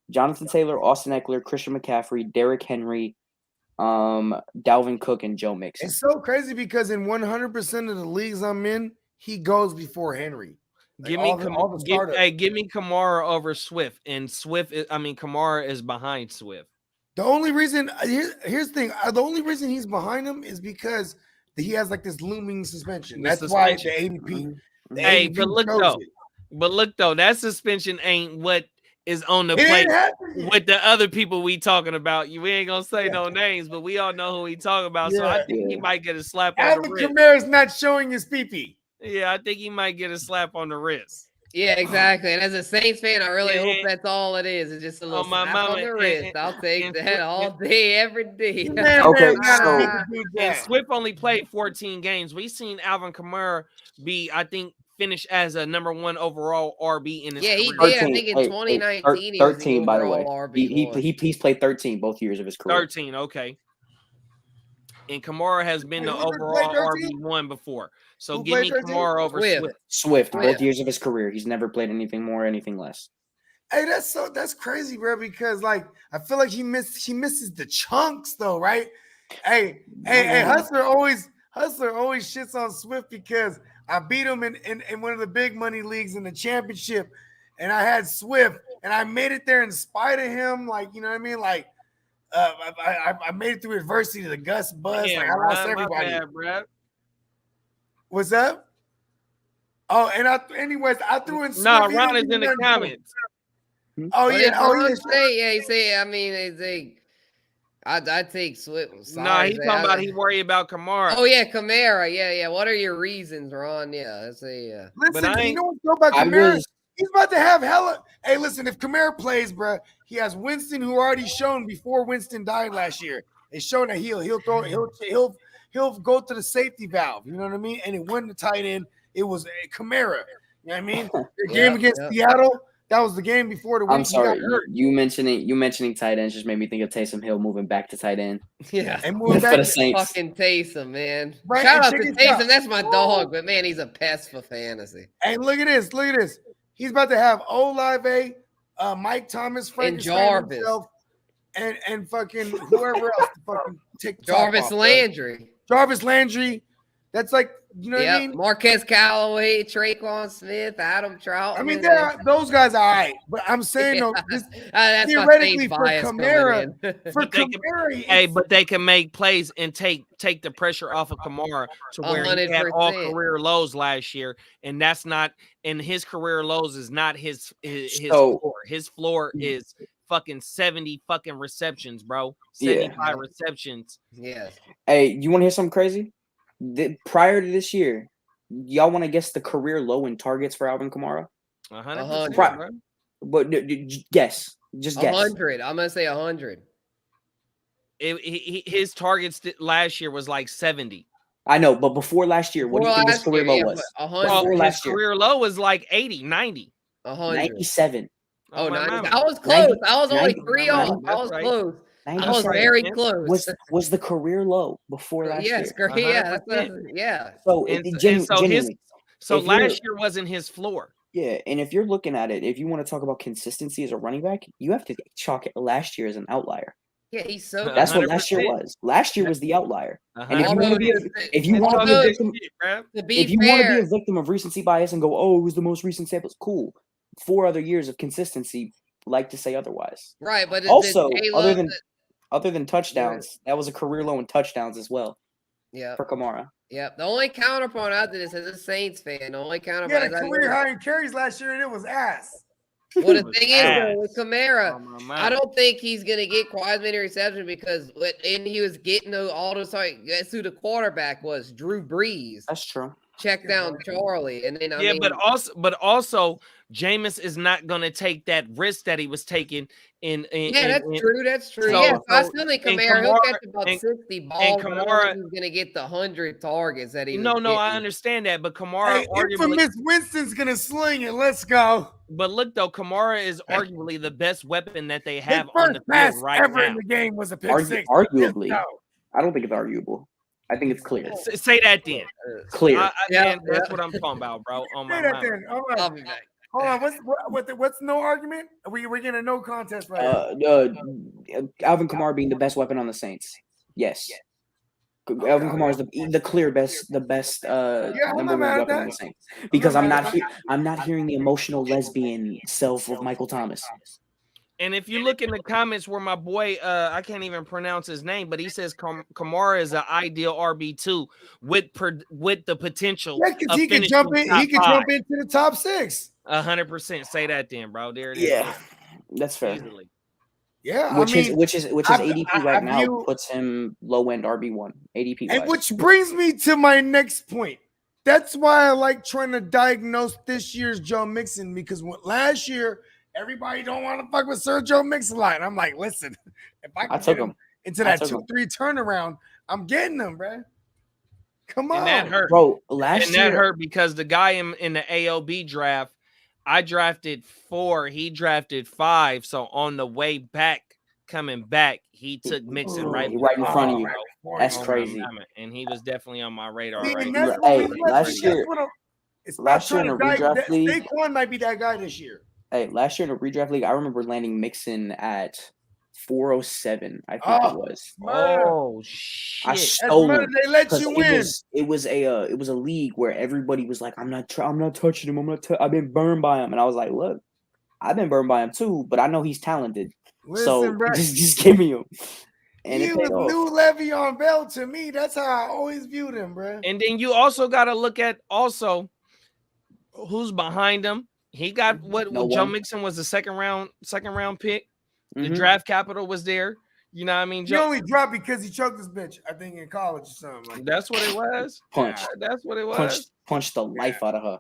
Jonathan Taylor, Austin Eckler, Christian McCaffrey, Derrick Henry, Dalvin Cook, and Joe Mixon. It's so crazy because in 100% of the leagues I'm in, he goes before Henry. Give me Kamara over Swift, and Kamara is behind Swift. The only reason here's the thing: the only reason he's behind him is because he has like this looming suspension. That's why the ADP. Hey, but look though, that suspension ain't what is on the plate with the other people we talking about. We ain't gonna say no names, but we all know who we talking about. So I think he might get a slap on the wrist. Alvin Kamara's not showing his pee-pee. Yeah, I think he might get a slap on the wrist. Yeah, exactly. And as a Saints fan, I really hope that's all it is. It's just a little slap on the wrist. I'll take that all day, every day. Okay, and Swift only played 14 games. We've seen Alvin Kamara finish as a number 1 overall RB in his career. He did. I think in 2019, 13, by the way. He's played 13 both years of his career. 13, okay. And Kamara has been the overall RB1 before. So give me Kamara over Swift, both years of his career. He's never played anything more, anything less. Hey, that's crazy, bro. Because like I feel like he misses the chunks though, right? Hey, Hustler always shits on Swift because I beat him in one of the big money leagues in the championship, and I had Swift, and I made it there in spite of him. Like, you know what I mean? Like, I made it through adversity, the Gus buzz. Yeah, like I lost everybody. Bad, What's up? Oh, and I threw in Swift. No, Ron is in the comments. Oh yeah. He say. I mean, they say. I take Swift. No, he's talking about he worry about Kamara. Oh yeah, Kamara. Yeah. What are your reasons, Ron? Yeah, I say. Listen, you know what's about Kamara? He's about to have hella. Hey, listen, if Kamara plays, bro, he has Winston, who already shown before Winston died last year. It's shown that he'll go to the safety valve. You know what I mean? And it wasn't the tight end. It was Kamara. You know what I mean? The game against Seattle. That was the game before the. I'm sorry. You mentioning tight ends just made me think of Taysom Hill moving back to tight end. Yeah, and moving back for the Saints. Fucking Taysom, man. Right, shout out to Taysom. That's my dog, but man, he's a pest for fantasy. Hey, look at this. He's about to have Olave, Mike Thomas, And Frankenstein Jarvis. himself, and fucking whoever else to fucking take the top Jarvis off, bro. Landry. Jarvis Landry. That's like, you know what I mean? Marquez Callaway, Traquan Smith, Adam Trout. I mean, those guys are all right, but I'm saying though, this, that's theoretically my for bias Kamara, But they can make plays and take the pressure off of Kamara to where he had all 100%. career lows last year, and that's not. And his career lows is not his So- floor. His floor is fucking 70 fucking receptions, bro. 75 receptions. Yes. Hey, you want to hear something crazy? Prior to this year, y'all want to guess the career low in targets for Alvin Kamara? 100. bro. But guess, just guess. 100. I'm gonna say 100. His targets last year was like 70. I know, but before last year, what do you think his career low was? 100. Well, Before his last year. career low was like 80, 90. 100. 97. Oh, my 90. mama. I was close. 90. I was only 90. 3 off. I That's was right. close. I was 97 very Yeah. close. was the career low before last Yes, year. great. Yeah, that's 100%. yeah. So, And so genuinely, So if you're- last year wasn't his floor. yeah, and if you're looking at it, if you want to talk about consistency as a running back, you have to chalk it last year as an outlier. Yeah, he's so. That's what last year 100%. was. Last year was the outlier. And if you Although want to be, if you want to be a victim, to be if you want to fair, be a victim of recency bias and go, oh, it was the most recent samples, cool. 4 other years of consistency, like to say otherwise. right? But Also, J-Lo, other than touchdowns, that was a career low in touchdowns as well yeah, for Kamara. yeah. The only counterpoint out to this as a Saints fan, the only He counterpoint. had a career high in carries last year, and it was ass. Well, the was thing is, ass. though, with Kamara, Oh, my I mind. don't think he's gonna get quite as many receptions because and he was getting all those. Guess who the quarterback was? Drew Brees. That's true. Check down Charlie, and then I Yeah, mean, but also, Jameis is not going to take that risk that he was taking in. yeah, that's true. That's true. So- Yeah, so I so- still think and Kamara, he'll Kamara- catch about and- 60 balls. But I don't Kamara- think he's gonna get the 100 targets that he. No, was I getting. understand that, but Kamara Hey, arguably. infamous Winston's gonna sling it. Let's go. But look though, Kamara is arguably the best weapon that they His have on first the pass field right ever now. in the game was a pick six. Arguably, Let's go. I don't think it's arguable. I think it's clear. Say that then. Clear. Yeah, Man, that's yeah. what I'm talking about, bro. On Say my that mind. then. Hold I'll on. be back. Hold on. What's no argument? We're getting a no contest right now. Alvin Kamara being the best weapon on the Saints. Yes. Alvin Kamara is the clear best, the best I'm number not mad one at weapon on that. the Saints. Because not I'm mad not at I'm not hearing the emotional lesbian self of Michael Thomas. And if you look in the comments where my boy, I can't even pronounce his name, but he says Kamara is an ideal RB2 with the potential. Yeah, because of he can finishing jump in. top He can five. jump into the top 6. 100%. Say that then, bro. There it is. Yeah, that's fair. Easily. Yeah, Which I mean, is ADP I right now view- puts him low end RB1 ADP. and wise. which brings me to my next point. That's why I like trying to diagnose this year's Joe Mixon, because last year everybody don't want to fuck with Sir Joe Mixon a lot. And I'm like, listen, if I I can took get him him. into I that took him. 2-3 turnaround, I'm getting him, bro. Come on, And that hurt. Bro, last And year that hurt because the guy in the AOB draft, I drafted 4, he drafted 5. So on the way back, coming back, he took Mixon right in front of you. bro. That's On my crazy. mama. And he was definitely on my radar. See, Right and now. that's Hey, what last year- it's last not year in trying a to redraft that league- Saquon might be that guy this year. Hey, last year in a redraft league, I remember landing Mixon at 407. I think Oh, it was. Oh shit! I That's stole money him they let 'cause you it win. was a league where everybody was like, I'm not touching him. I've been burned by him, and I was like, look, I've been burned by him too, but I know he's talented, so Listen, bro. just give me him. And He it was paid off. new Le'Veon Bell to me. That's how I always viewed him, bro. And then you also got to look at also who's behind him. He got No Joe one. Mixon was the second round pick. The Mhm. draft capital was there. You know what I mean? He only dropped because he choked his bitch, I think, in college or something like that. That's what it was. Punch, That's what it was. punch the life out of her.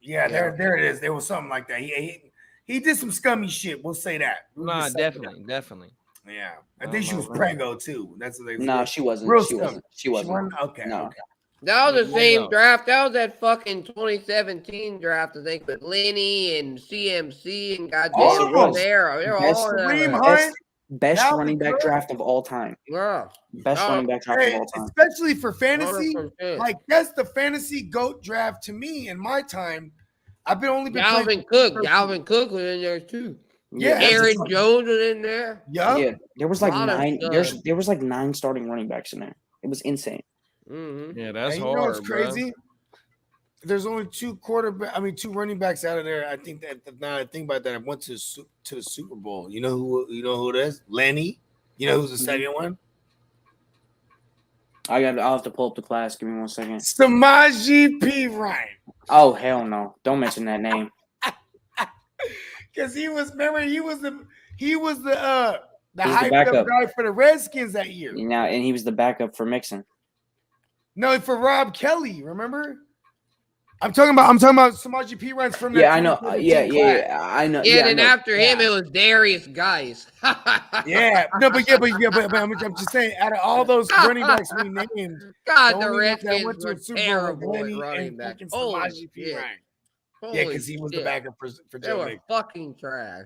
Yeah, there it is. There was something like that. He did some scummy shit. We'll say that. We'll Nah, just say that. definitely. Yeah, I think she was prego too. That's what they. Nah, she wasn't. Real She scummy. wasn't. She wasn't. Okay. No. Okay. That was the There you same go. draft. That was that fucking 2017 draft, I think, with Lenny and CMC and Yes, goddamn it was. Monero. They were Best- all Kareem there. Hunt. Best That was running back good. draft of all time. Yeah. Best Oh, running back draft Hey, of all time. especially for fantasy, 100%. like that's the fantasy GOAT draft to me in my time. I've been only been Galvin playing- Cook was in there too. Yeah, Aaron Jones was in there. Yeah, there was like A lot of 9. studs. There was like 9 starting running backs in there. It was insane. Mm-hmm. Yeah, that's and hard. you know what's bro. crazy? There's only 2 running backs out of there. I think that now I think about that, I went to the Super Bowl. You know who it is? Lenny. You know who's the second one? I'll have to pull up the class. Give me 1 second. Samaje P. Ryan. Oh hell no! Don't mention that name. Because he was the hyped backup. up guy for the Redskins that year. Now, and he was the backup for Mixon. No, for Rob Kelly. Remember? I'm talking about Samaje P. Ryan's from that. Yeah, I know. 2017 Yeah, class. I know. Yeah, I and know. after him, it was Darius Guice. Yeah, but I'm just saying, out of all those running backs we named, God, the only one that Redskins went to were a Super Bowl terrible was at Lenny running and back. fucking Holy Samaje P. shit. Ryan. Yeah, Holy because he was the shit. backup for They Joe were Mixon. fucking trash.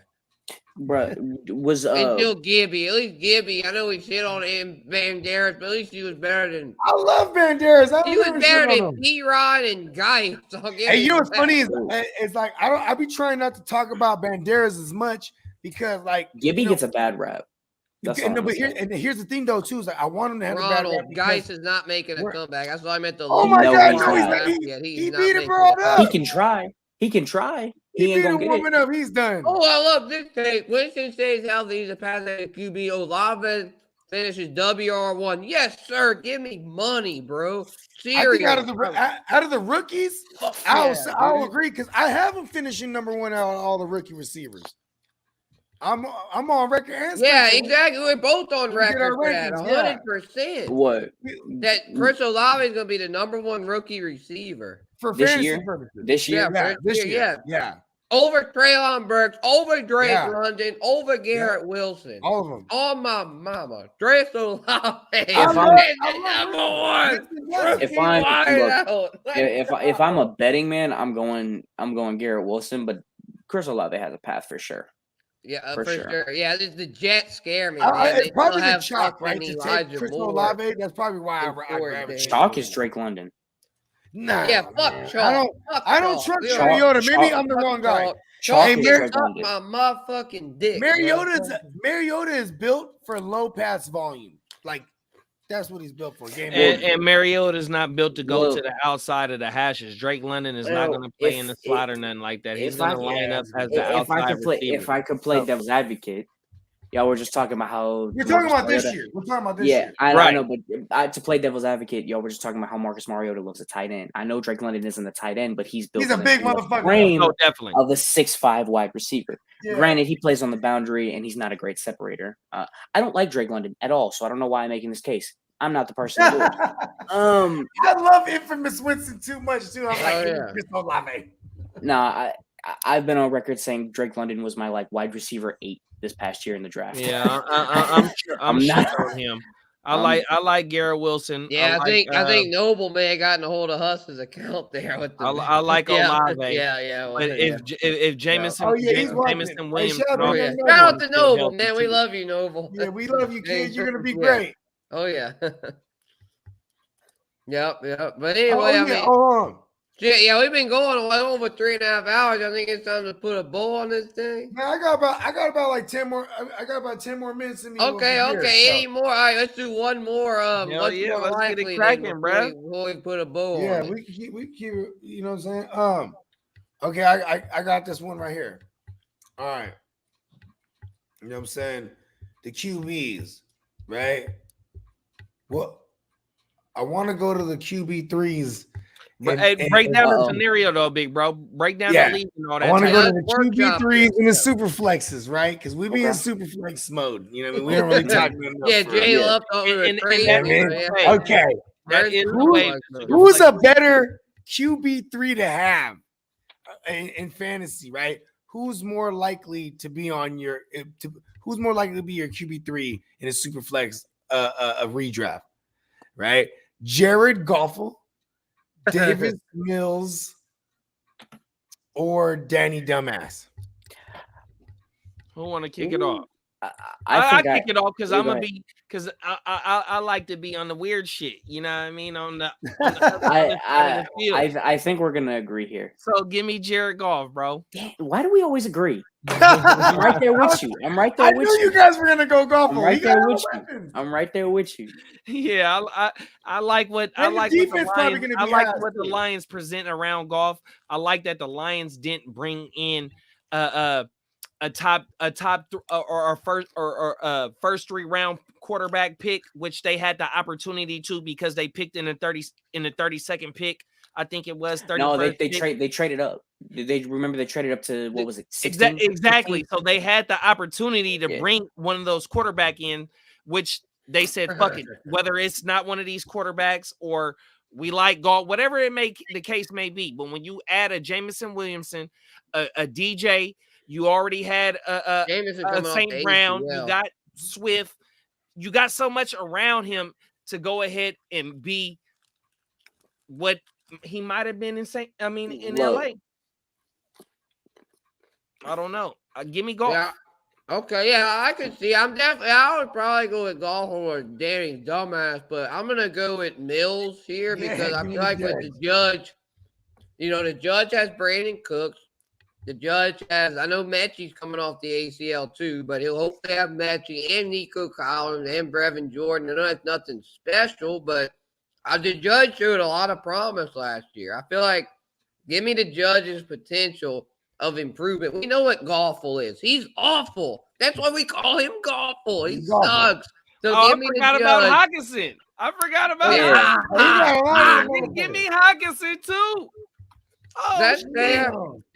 Bruh, was Until Gibby. At least Gibby. I know we shit on him, Banderas, but at least he was better than. I love Banderas. He was better than P-Rod and Guy. So Hey, you know what's funny is it's like I be trying not to talk about Banderas as much because like Gibby gets a bad rap. That's all I'm but saying. here's the thing though too is like I want him to have a bad rap Ronald because- Geis is not making a comeback. That's why I meant to. Oh my God! he's No, he's not. like, he beat it, bro. He can try. He can try. He ain't beat gonna him get warming it. up. He's done. Oh, I love this take. Winston stays healthy. He's a pass at QB. Olave finishes WR1. Yes, sir. Give me money, bro. I Seriously. think out of the rookies, I'll agree because I have him finishing number 1 out of all the rookie receivers. I'm on record. And Yeah, Spencer. exactly. We're both on We get our record for that. rankings, yeah. 100%. What? That Chris Olave is going to be the number 1 rookie receiver. For This fantasy year? purposes. This year? Yeah, Yeah, this year, year. Yeah, Over Traylon Burks, over Drake Yeah. London, over Garrett Wilson. all of them. Oh my mama. Drake Olave. I'm- number 1. If I'm Wideout. if I'm a betting man, I'm going Garrett Wilson, but Chris Olave has a path for sure. Yeah, For for sure. sure. Yeah, the Jets scare me. Man. It's They probably still the have chalk, right? fucking To take Elijah Chris Moore. Olave. That's probably why I Before grab they- it. Chalk is Drake London. Nah, Yeah, fuck man. Chalk. I don't Fuck trust Chalk. Mariota. Maybe Chalk. I'm the wrong guy. Chalk Hey, is Mar- Drake Suck London. my motherfucking dick. bro. Mariota is built for low pass volume. Like that's what he's built for. Game And Mariota's not built to go Well- to the outside of the hashes. Drake London is not Well, going to play if- in the slot or nothing like that. He's if going I to could- line up as the If I outside could play, receiver. if I could play So- devil's advocate, y'all were just talking about how We're talking about this Mariota- year. We're talking about this Yeah, year. I Right. know, but to play devil's advocate, y'all were just talking about how Marcus Mariota looks a tight end. I know Drake London isn't a tight end, but he's built. He's a in big in the motherfucker. frame Oh, definitely. of a 6'5" wide receiver. Yeah. Granted, he plays on the boundary and he's not a great separator. I don't like Drake London at all, so I don't know why I'm making this case. I'm not the person to do it. I love infamous Winston too much too. I'm like, yeah. Chris Olave. Nah, I've been on record saying Drake London was my like wide receiver 8 this past year in the draft. Yeah, I'm sure. I'm I'm not- sure on him. I like Garrett Wilson. Yeah, I like, think Noble may have gotten a hold of Hus's account there with the. I like yeah, Olave. Yeah. But if Jameson, Oh, yeah, he's working. Jameson Hey, Williams, shout out can to also him. Shout out to still Noble, help man. him We too. love you, Noble. Yeah, we love you, kid. You're gonna be Yeah. great. Oh yeah. Yep. But Oh, anyway, yeah, I mean, hold on. yeah, we've been going well over 3.5 hours. I think it's time to put a bow on this thing. Man, I got about like 10 more. I got about 10 more minutes in me. Okay. Any more? All right, let's do one more. Hell What's yeah, more let's get it likely cracking, than bruh. before we put a bow Yeah, on it. we keep you know what I'm saying? Okay, I got this one right here. All right. You know what I'm saying? The QBs, right? Well, I want to go to the QB3s. But hey, break down the scenario though, big bro. Break down Yeah. the league and all I that. want to type go of to the workshop. QB3s and the super flexes, right? Because we be in super flex mode. You know what I mean? We don't really talk enough. Yeah, for Jay it. left over And- the and trade. that means- yeah. Okay. That is the Who- way. Who's a better QB3 to have in fantasy, right? Who's more likely to be on your who's more likely to be your QB3 in a super flex a redraft, right? Jared Goffel, Davis Mills, or Danny Dumbass? Who want to kick it off? I I think kick it off because Yeah, I'm go gonna ahead. be because I like to be on the weird shit. You know what I mean? On the I field. I think we're gonna agree here. So give me Jared Goff, bro. Damn, why do we always agree? I'm right there with you. I'm right there I with knew you guys were gonna go golf. I'm right there with you. I'm right there with you. Yeah, I like what And the defense probably Lions, gonna I be like ass, what the too. Lions present around golf. I like that the Lions didn't bring in a first 3-round quarterback pick, which they had the opportunity to because they picked in the 32nd pick. I think it was 31st. No, they traded up. They traded up to what was it? 16? Exactly. 15? So they had the opportunity to Yeah. bring one of those quarterback in, which they said, fuck it, whether it's not one of these quarterbacks or we like golf, whatever the case may be. But when you add a Jamison Williamson, a DJ, you already had a St. Brown, you got Swift, you got so much around him to go ahead and be what he might have been in LA. I don't know. Give me golf. Yeah. Okay, yeah, I could see. I would probably go with golf or Danny's dumbass, but I'm gonna go with Mills here because I feel like with the judge, the judge has Brandon Cooks. The judge has, I know Mechie's coming off the ACL too, but he'll hopefully have Mechie and Nico Collins and Brevin Jordan. I know it's nothing special, but the judge showed a lot of promise last year. I feel like give me the judge's potential of improvement. We know what Goffle is. He's awful. That's why we call him Goffle. He sucks. So I forgot about Hawkinson. I forgot about give me Hawkinson too. Oh, that's fair.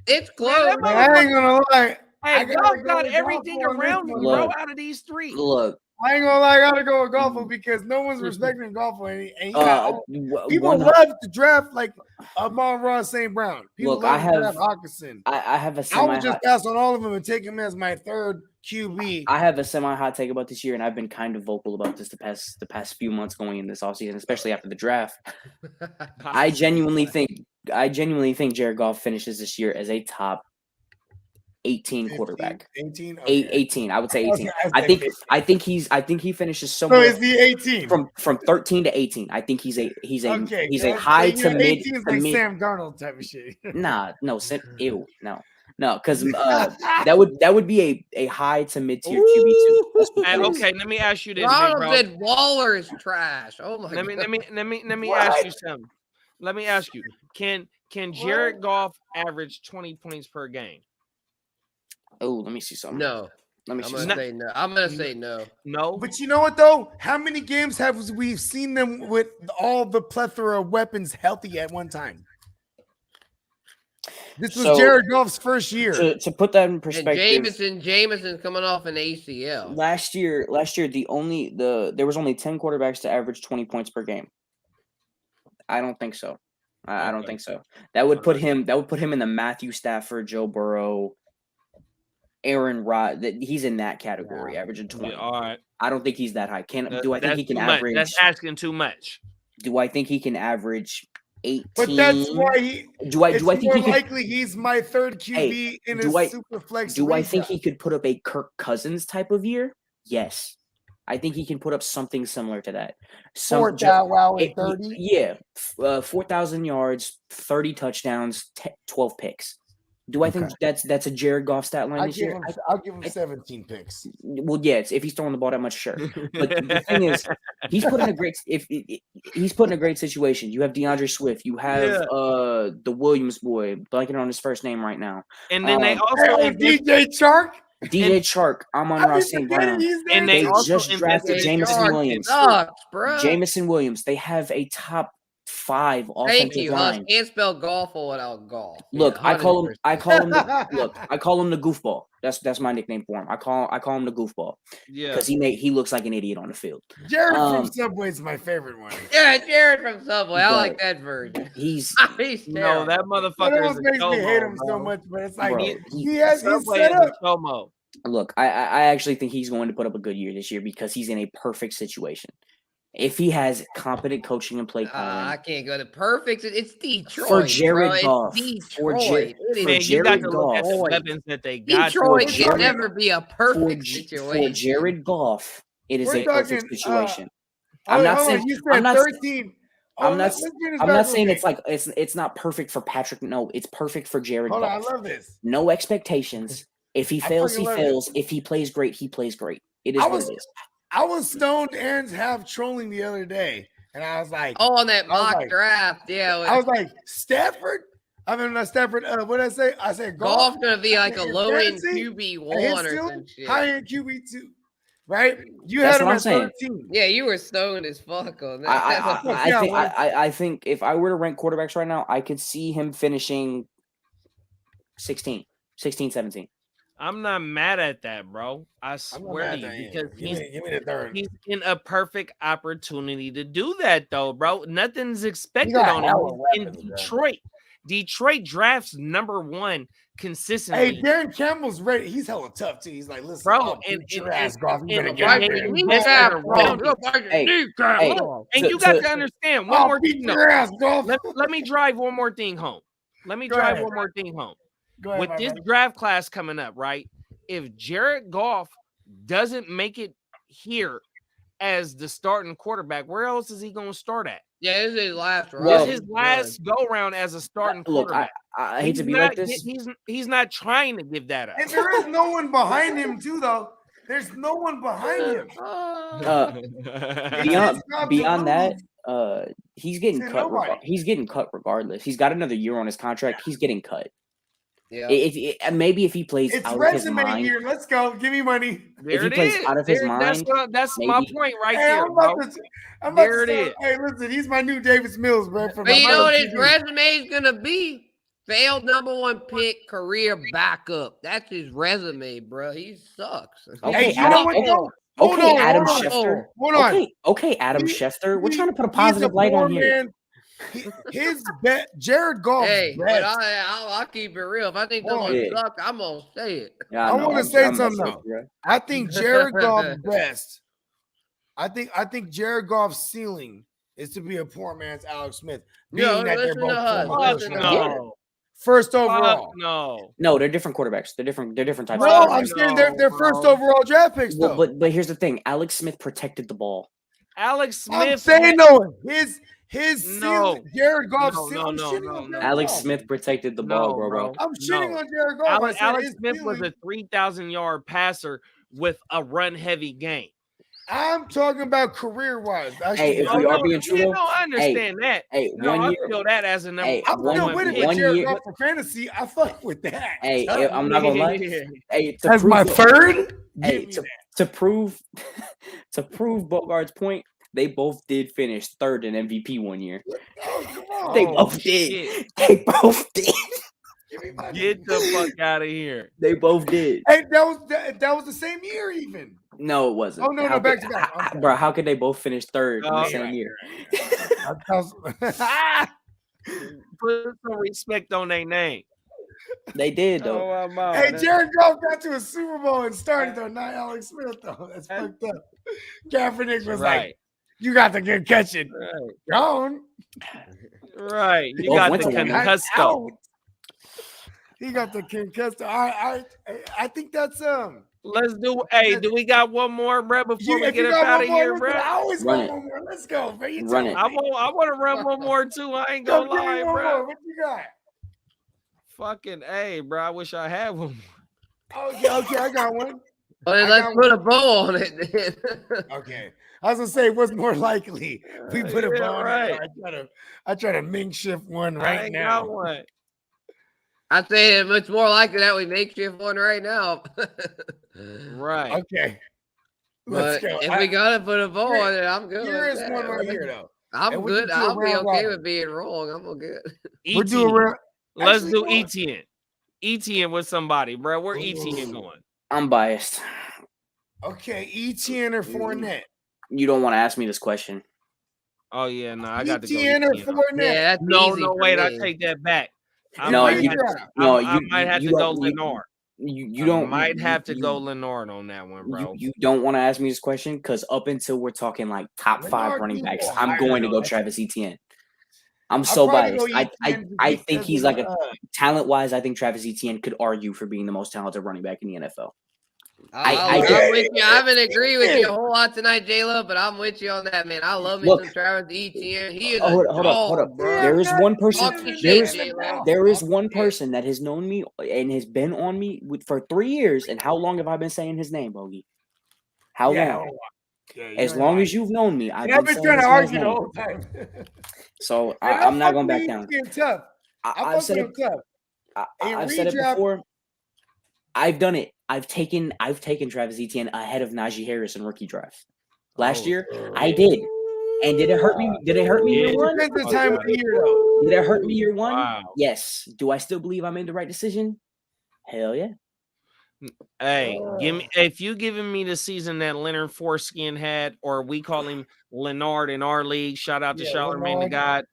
It's close. Man, I ain't gonna lie. Hey, golf got everything around him, bro, out of these three. Look, I ain't gonna lie, I gotta go with Goffle because no one's respecting Goffle. And people love to draft like Amon-Ra St. Brown. People love to draft Hawkinson. I have a I would just pass on all of them and take him as my third QB. I have a semi-hot take about this year, and I've been kind of vocal about this the past few months going in this offseason, especially after the draft. I genuinely think Jared Goff finishes this year as a top 18 quarterback. 18? Okay. 18. I would say 18. Okay, I think he finishes somewhere. So is he 18? From 13 to 18. I think he's a high to mid. 18 is like Sam Darnold type of shit. Nah, no, no, because that would be a high to mid tier QB too. And okay, let me ask you this, Ronald said Waller is trash. Oh my god. Let me ask you something. Let me ask you: Can Jared Goff average 20 points per game? Oh, let me see something. No. Let me see. I'm gonna say no. No. But you know what though? How many games have we seen them with all the plethora of weapons healthy at one time? This was Jared Goff's first year. To put that in perspective, Jameson's coming off an ACL. Last year, there was only 10 quarterbacks to average 20 points per game. I don't think so. I don't think so. That would put him in the Matthew Stafford, Joe Burrow, Aaron Rod. He's in that category, averaging 20. Yeah, all right. I don't think he's that high. Do I think he can average? That's asking too much. Do I think he can average 18? But that's why do I think he could, likely he's my third QB in a super flex. Do I think he could put up a Kirk Cousins type of year? Yes. I think he can put up something similar to that. 30? Yeah. 4,000 yards, 30 touchdowns, 12 picks. Do I think that's a Jared Goff stat line this year? I'll give him 17 picks. Well, yeah, if he's throwing the ball that much, sure. But the thing is, he's put in a great situation. You have DeAndre Swift. You have the Williams boy, blanking on his first name right now. And then they also DJ Chark. Amon-Ra St. Brown. And they just drafted Jamison Williams. Jamison Williams. They have a top 5 offensive line. Thank you. Can't spell golf without golf. Look, I call him the goofball. That's my nickname for him. I call him the goofball. Yeah, because he looks like an idiot on the field. Jared from Subway is my favorite one. Yeah, Jared from Subway. I like that version. He's no, that motherfucker makes me hate him so much, but it's like he's set up. Look, I actually think he's going to put up a good year this year because he's in a perfect situation. If he has competent coaching and play calling, I can't go to perfect. It's Detroit for Jared Goff. For Jared Goff, the weapons that they got. Detroit can never be a perfect situation. For Jared Goff, it is a perfect situation. I'm not saying it's like it's not perfect for Patrick. No, it's perfect for Jared Goff. I love this. No expectations. If he fails, he fails. If he plays great, he plays great. It is what it is. I was stoned Aaron's half trolling the other day, and I was like, "Oh, on that mock draft, yeah." I was like, Stafford. I mean, not Stafford. What did I say? I said Goff gonna be like a low end QB1 or some shit. High end QB2, right? You had him at 13. Yeah, you were stoned as fuck on that. I think if I were to rank quarterbacks right now, I could see him finishing 16, 17. I'm not mad at that, bro. I swear to you, because he's in a perfect opportunity to do that, though, bro. Nothing's expected on him in Detroit. Detroit drafts number 1 consistently. Hey, Darren Campbell's ready. He's hella tough too. He's like, listen, bro, and you got to understand one more thing. Let me drive one more thing home. With this draft class coming up, right? If Jared Goff doesn't make it here as the starting quarterback, where else is he going to start at? Yeah, this is his last round. This is his last go round as a starting quarterback. I hate to be like this. He's not trying to give that up. And there is no one behind him, too, though. There's no one behind him. Beyond that, he's getting cut. He's getting cut regardless. He's got another year on his contract. He's getting cut. Yeah. Maybe if he plays it's out resume of his mind, here. Let's go. Give me money. If he plays out of his mind, that's my point right there, bro. There it is. Hey, listen, he's my new Davis Mills, bro. But you know what his resume is gonna be? Failed number 1 pick, career backup. That's his resume, bro. He sucks. Okay, hey, you know what? Adam Schefter. Hold on. Okay, Adam Schefter. We're trying to put a positive light on here. His bet, Jared Goff. Hey, but I'll keep it real. If I think someone sucks, I'm gonna say it. Yeah, I want to say something though. I think Jared Goff's best. I think Jared Goff's ceiling is to be a poor man's Alex Smith. Being that they're both first overall. No, they're different quarterbacks. They're different types. No, I'm saying they're first overall draft picks though. But here's the thing: Alex Smith protected the ball. Alex Smith. I'm saying his ceiling, Jared Goff's ceiling. Alex Smith protected the ball, bro. I'm shitting on Jared Goff. Alex Smith was a 3,000-yard passer with a run-heavy game. I'm talking about career-wise. Hey, if we are being true, you don't understand that. Hey, I feel that as a number. I'm still with it with Jared Goff for fantasy. I fuck with that. Hey, I'm not gonna lie. Hey, as my third. Hey, to prove Bogard's point. They both did finish third in MVP one year. They both did. They both did. Get the fuck out of here. They both did. Hey, that was the same year even. No, it wasn't. Oh, no, back to back. Bro, how could they both finish third in the same year? Put some respect on their name. They did, though. Hey, Jared Goff got to a Super Bowl and started, though, not Alex Smith, though. That's fucked up. Kaepernick was like, you got the concussion. Right. Gone. Right. You got the concussed. He got the concussed. I think that's Let's do. Hey, do we got one more, bro? Before we get up out of here, bro. I always want one more. Let's go, man. Run it. I want to run one more too. I ain't gonna lie, bro. What you got? Fucking A, bro. I wish I had one more. Okay, I got one. Well, let's put a bow on it then. Okay. I was gonna say, what's more likely? We put a bow on it. I try to mink shift one right now. Got one. I say it's more likely that we make shift one right now. Right. Okay. Let's go. If we gotta put a bow on it, I'm good. Here is one right here, though. I'm good. I'll be okay with being wrong. I'm good. We're doing Let's do ETN. ETN with somebody, bro. Where ETN going? I'm biased. Okay, ETN or Fournette? You don't want to ask me this question. Oh yeah, no, I got to go. ETN or Fournette? Yeah, no, wait, I take that back. I might have to go Lenore. You don't might have to go Lenore on that one, bro. You don't want to ask me this question because up until we're talking like top 5 running backs, I'm going to go Travis Etienne. I'm so biased. I think he's like a talent wise. I think Travis Etienne could argue for being the most talented running back in the NFL. I'm with you. I haven't agreed with you a whole lot tonight, J-Lo, but I'm with you on that, man. I love me some Travis Etienne. He is hold up. bro. There is one person. There is one shit. person that has known me and has been on me for 3 years. And how long have I been saying his name, Bogey? How long? As long as you've known me, I've been trying to argue the whole time. So I'm not going back down. Tough. I've said it. I've said it before. I've done it. I've taken Travis Etienne ahead of Najee Harris in rookie drafts. Last year, I did. And did it hurt me? Did it hurt me year one? Depends the time of the year, though. Did it hurt me year one? Wow. Yes. Do I still believe I made the right decision? Hell yeah. Hey, give me if you giving me the season that Leonard Foreskin had, or we call him Leonard in our league. Shout out to Charlamagne the God.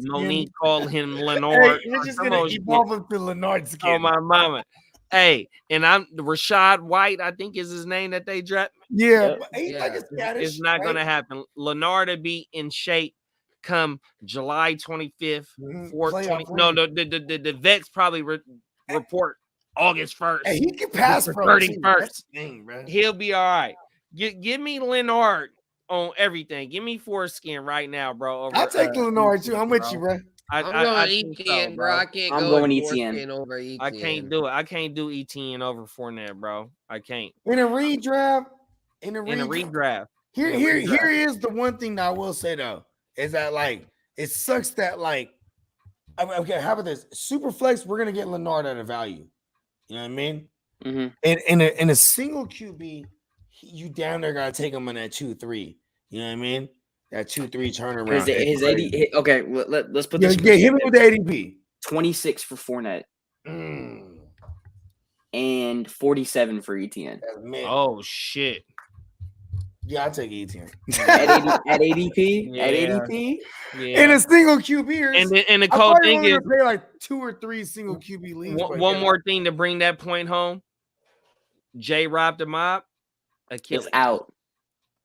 Monique called him Leonard. Hey, we're just gonna evolve him to Leonard skin. Oh my mama. Hey, and I'm Rashad White, I think is his name that they draft. Yeah, he's like a Scottish, it's not gonna happen. Leonard to be in shape come July 25th, 420. No, the vets probably report August 1st. Hey, he can pass for 31st. He'll be all right. Give me Leonard on everything. Give me Foreskin right now, bro. I'll take Leonard too. I'm with you, bro. I'm going Etienne, bro. I can't I'm go going Etienne over Etienne. I can't do it. I can't do Etienne over Fournette, bro. I can't. In a redraft. Here is the one thing that I will say though, is that like it sucks that like okay, how about this? Superflex, we're gonna get Leonard at a value. You know what I mean? Mm-hmm. And in a single QB, you down there gotta take him on that 2-3. You know what I mean? That 2-3 turnaround. His 80. Okay, let's put this. Yeah, hit him with the ADP. 26 for Fournette. And 47 for Etienne. Oh shit. Yeah, I'll take Etienne. at ADP? Yeah. At ADP? Yeah. In a single QB. And the cold thing is pay like 2 or 3 single QB leagues. One more thing to bring that point home. J Rob the Mob. Achilles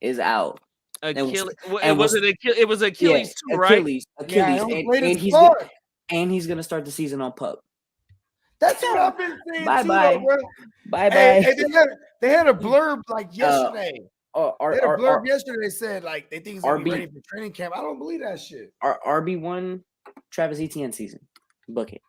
Is out. Achilles. It was Achilles too, right? Achilles. Yeah, and he's gonna start the season on PUP. That's what I've been saying. Bye. Hey, they had a blurb like yesterday. Yesterday said like they think he's gonna be ready for training camp. I don't believe that shit. RB1 Travis Etienne season. Book it.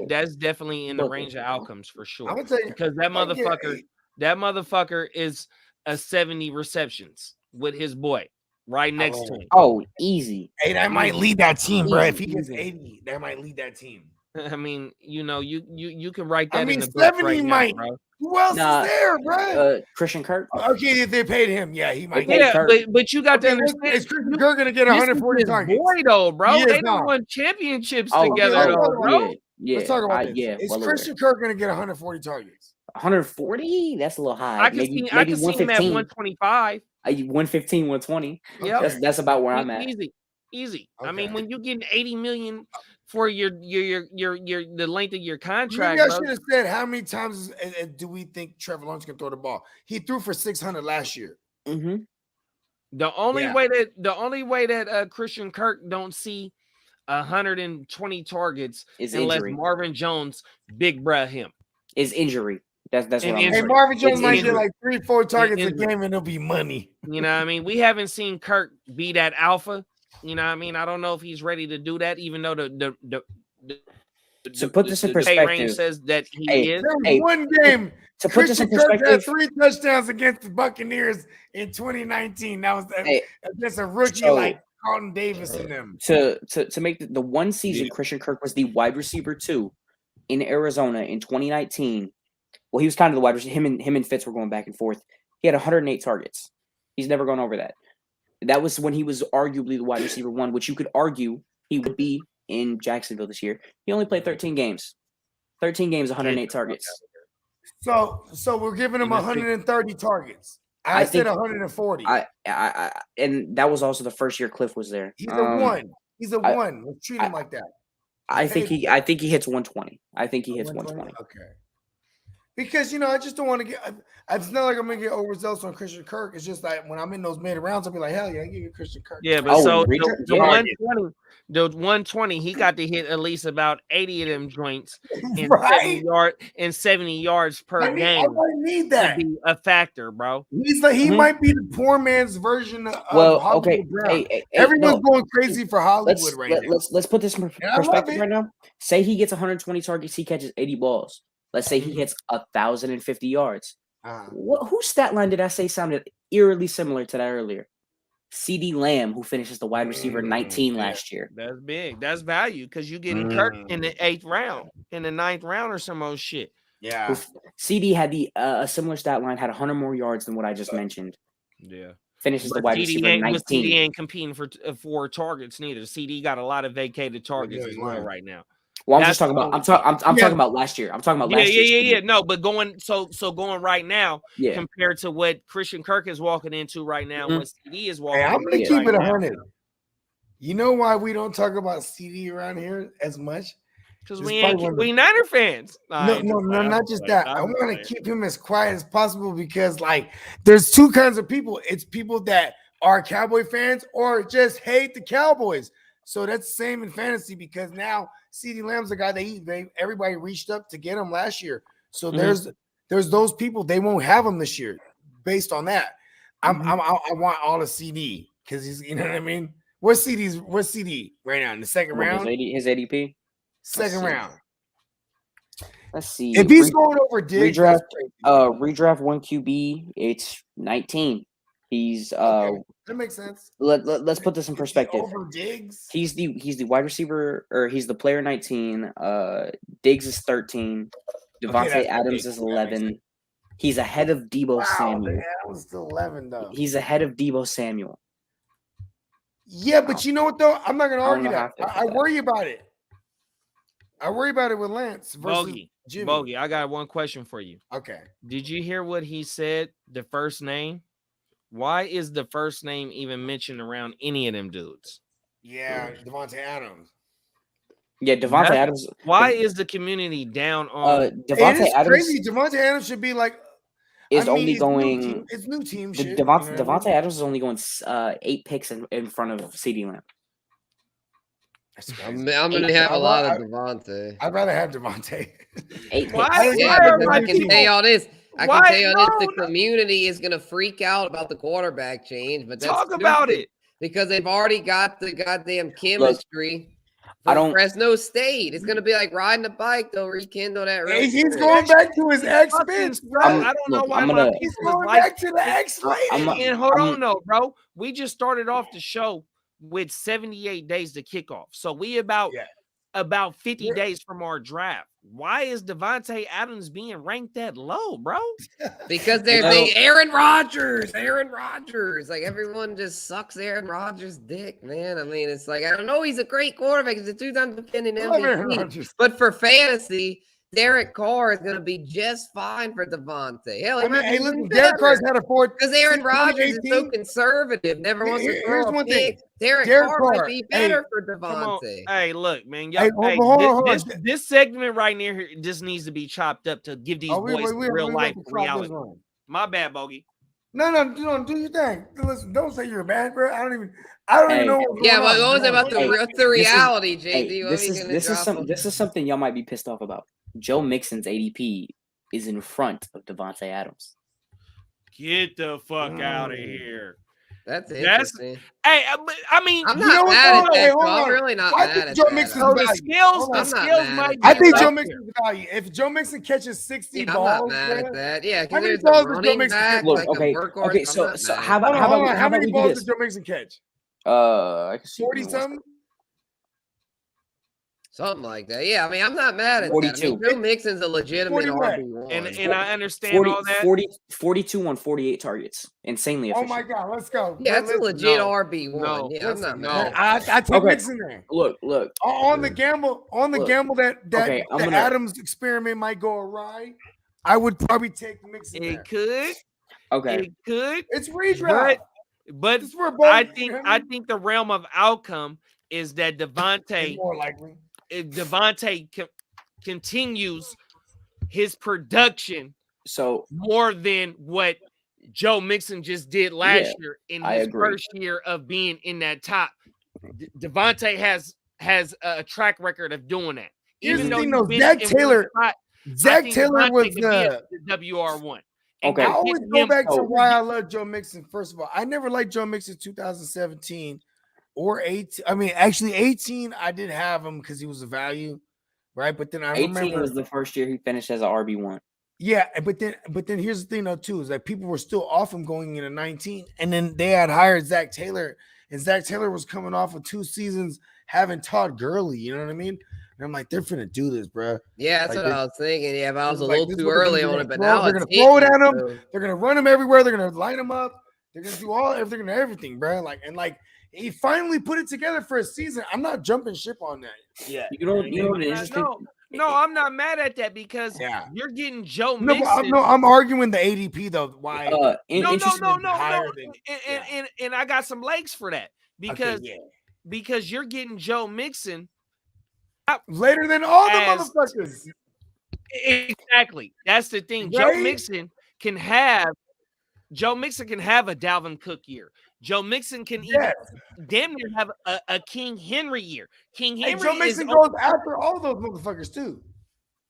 That's definitely in the range of outcomes for sure. I'm gonna tell you, because that motherfucker is a 70 receptions with his boy right next to him. Oh, easy. Hey, that might lead that team, bro. If he gets 80, that might lead that team. I mean, you can write that. I mean, in the 70 right might. now, bro. Who else is there, bro? Christian Kirk. Okay, if they paid him, yeah, he might. Yeah, but you got to understand, is Christian Kirk gonna get 140 targets? Boy, though, bro, They don't won championships together, though, bro. Yeah, let's talk about this. Is Christian Kirk gonna get 140 targets? 140? That's a little high. I can see him at 125. 115, 120. Yeah, that's about where I'm at. Easy. Okay. I mean, when you getting 80 million for your the length of your contract, maybe I should have said how many times do we think Trevor Lawrence can throw the ball? He threw for 600 last year. Mm-hmm. The only way that Christian Kirk don't see 120 targets is unless injury. Marvin Jones big bruh him is injury. That's what I'm saying. Hey, Marvin Jones might get like 3-4 targets a game and it'll be money. You know what I mean? We haven't seen Kirk be that alpha. You know what I mean? I don't know if he's ready to do that, even though the put this in perspective, pay range says that he is. One game to put this in perspective, had 3 touchdowns against the Buccaneers in 2019. That was against a rookie like Carlton Davis and them. To make the one season, Christian Kirk was the wide receiver 2 in Arizona in 2019. Well, he was kind of the wide receiver. Him and Fitz were going back and forth. He had 108 targets. He's never gone over that. That was when he was arguably the wide receiver 1, which you could argue he would be in Jacksonville this year. He only played 13 games. 13 games, 108 targets. So we're giving him 130 targets. I said 140. And that was also the first year Cliff was there. He's a 1. He's a 1. Let's treat him like that. I think he hits 120. I think he hits 120. Okay. Because I just don't want to get. It's not like I'm gonna get overzealous on Christian Kirk. It's just like when I'm in those mid rounds, I'll be like, hell yeah, I give you Christian Kirk. Yeah, but the 120, he got to hit at least about 80 of them joints in Right? 70 yards per game. I need that to be a factor, bro. He's like he might be the poor man's version of Hollywood Brown. Everyone's going crazy for Hollywood now. Let's put this in perspective right now. Say he gets 120 targets, he catches 80 balls. Let's say he hits 1,050 yards. Whose stat line did I say sounded eerily similar to that earlier? CD Lamb, who finishes the wide receiver 19 last year. That's big. That's value because you getting Kirk in the 8th round, in the 9th round, or some old shit. Yeah. CD had a similar stat line, had 100 more yards than what I just mentioned. Yeah. Finishes the wide receiver 19. CD ain't competing for targets neither. CD got a lot of vacated targets as well right now. Well, I'm just talking about. I'm talking about last year. I'm talking about last year. Yeah. No, but going right now, compared to what Christian Kirk is walking into right now, what CD is walking. I'm gonna keep it 100. You know why we don't talk about CD around here as much? Because we Niner fans. No, not just that. I want to keep him as quiet as possible because, there's two kinds of people. It's people that are Cowboy fans or just hate the Cowboys. So that's the same in fantasy because now CeeDee Lamb's the guy everybody reached up to get him last year. So there's those people, they won't have him this year based on that. I want all of CD because he's, you know what I mean? What's CD right now in the second round? His ADP? Second round. Let's see. If he's going over Diggs, redraft 1 QB, it's 19. He's that makes sense. Let's put this in perspective. Over Diggs. He's the wide receiver, or he's the player 19. Diggs is 13. Devontae Adams is 11. He's ahead of Deebo Samuel. Man, I was still 11 though. He's ahead of Deebo Samuel. Yeah, but you know what though? I'm not gonna argue that. I worry about it. I worry about it with Lance versus Jimmy. Bogey, I got one question for you. Okay. Did you hear what he said? The first name. Why is the first name even mentioned around any of them dudes? Yeah, Devontae Adams. Yeah, Devontae Adams. Why is the community down on Devontae Adams? Crazy. Devontae Adams should be like. It's new team shit. Devontae Adams is only going 8 picks in front of CeeDee Lamb. I'm gonna have a lot of Devontae. I'd rather have Devontae. 8 picks. I can tell y'all this. The community is gonna freak out about the quarterback change, but that's talk about it because they've already got the goddamn chemistry. Fresno State. It's gonna be like riding a bike. They'll rekindle that. He's going back to his ex bitch, bro. I don't know why he's going back to the ex lady. And hold on, though, bro. We just started off the show with 78 days to kick off, so we about 50 days from our draft. Why is Devontae Adams being ranked that low, bro? Because they're Aaron Rodgers. Like everyone just sucks Aaron Rodgers' dick, man. I mean, it's like I don't know. He's a great quarterback. He's a 2-time defending MVP. But for fantasy, Derek Carr is going to be just fine for Devontae. Hell, listen, Derek Carr's had a 4 because Aaron Rodgers is so conservative. Never wants to throw a pick. Derek Carr might be better for Devontae. Hey, look, man. This segment right here just needs to be chopped up to give these boys real life reality. My bad, Bogey. No, do your thing. Listen, don't say you're bad, bro. I don't even know. What was it about the reality, JD? This is something y'all might be pissed off about. Joe Mixon's ADP is in front of Devontae Adams. Get the fuck out of here. That's interesting. Hey, I mean, I'm not mad at that. I'm really not mad at Joe Mixon's the skills might be. I think Joe Mixon's value. If Joe Mixon catches 60 balls, I'm not mad at that. Yeah, how many balls does Joe Mixon catch? Okay. So how many balls does Joe Mixon catch? I can see 40 something. Something like that. Yeah, I mean, I'm not mad at 42. that. I mean, Joe Mixon's a legitimate RB1. And I understand all that. 42 on 48 targets. Insanely efficient. Oh, my God. Let's go. Yeah, that's a legit RB1. No, yeah, I'm not mad. I take Mixon there. Look. On the gamble that Adams experiment might go awry, I would probably take Mixon there. It could. Okay. It could. It's redraft. But I think the realm of outcome is that Devontae more likely. If Devontae continues his production more than what Joe Mixon just did last year in his first year of being in that top. Devontae has a track record of doing that. Even though Zach Taylor was the WR1. Okay. I always go back to why I love Joe Mixon. First of all, I never liked Joe Mixon 2017 or 18. I mean, actually 18, I did have him because he was a value, right? But then I 18 remember was the first year he finished as an RB1. Yeah, but then here's the thing though too, is that people were still off him going into 19, and then they had hired Zach Taylor, and Zach Taylor was coming off of 2 seasons having Todd Gurley. You know what I mean? And I'm like, they're finna do this, bro. Yeah, that's what I was thinking. Yeah, but I was a little too early on it. But now they're gonna throw it at him. They're gonna run him everywhere. They're gonna line him up. They're gonna do everything, bro. Like he finally put it together for a season. I'm not jumping ship on that. Yeah, you know what interesting. No, I'm not mad at that because you're getting Joe Mixon. I'm arguing the ADP though. Why? No. And I got some legs for that because you're getting Joe Mixon later than all the motherfuckers. Exactly. That's the thing. Right? Joe Mixon can have a Dalvin Cook year. Joe Mixon can even damn near have a King Henry year. King Henry Joe Mixon goes after all those motherfuckers too.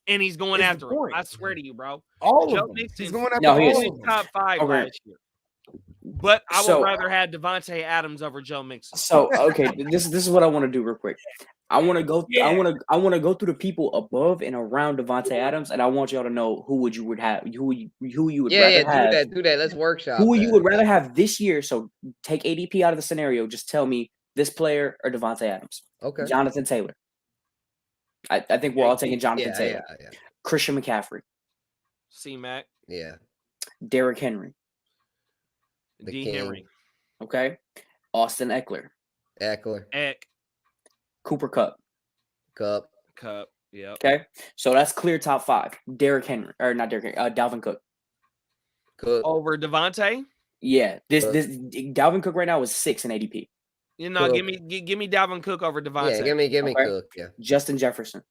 And he's going after him. I swear to you, bro. All of them. He's going after all of them. Top 5 last year. But I would rather have Devontae Adams over Joe Mixon. So this is what I want to do real quick. I want to go through the people above and around Devontae Adams, and I want y'all to know who you would have. Do that. Let's workshop. Who you would rather have this year? So take ADP out of the scenario. Just tell me this player or Devontae Adams. Okay. Jonathan Taylor. I think we're all taking Jonathan Taylor. Yeah. Christian McCaffrey. C-Mac. Yeah. Derrick Henry. D. Henry. Okay. Austin Eckler. Eck. Cooper Kupp. Cup. Yeah. Okay. So that's clear top 5. Derrick Henry. Or not Derrick Henry. Dalvin Cook. Over Devontae? Yeah. This Dalvin Cook right now is 6 in ADP. You know, give me Dalvin Cook over Devontae. Yeah, give me Cook. Yeah. Justin Jefferson.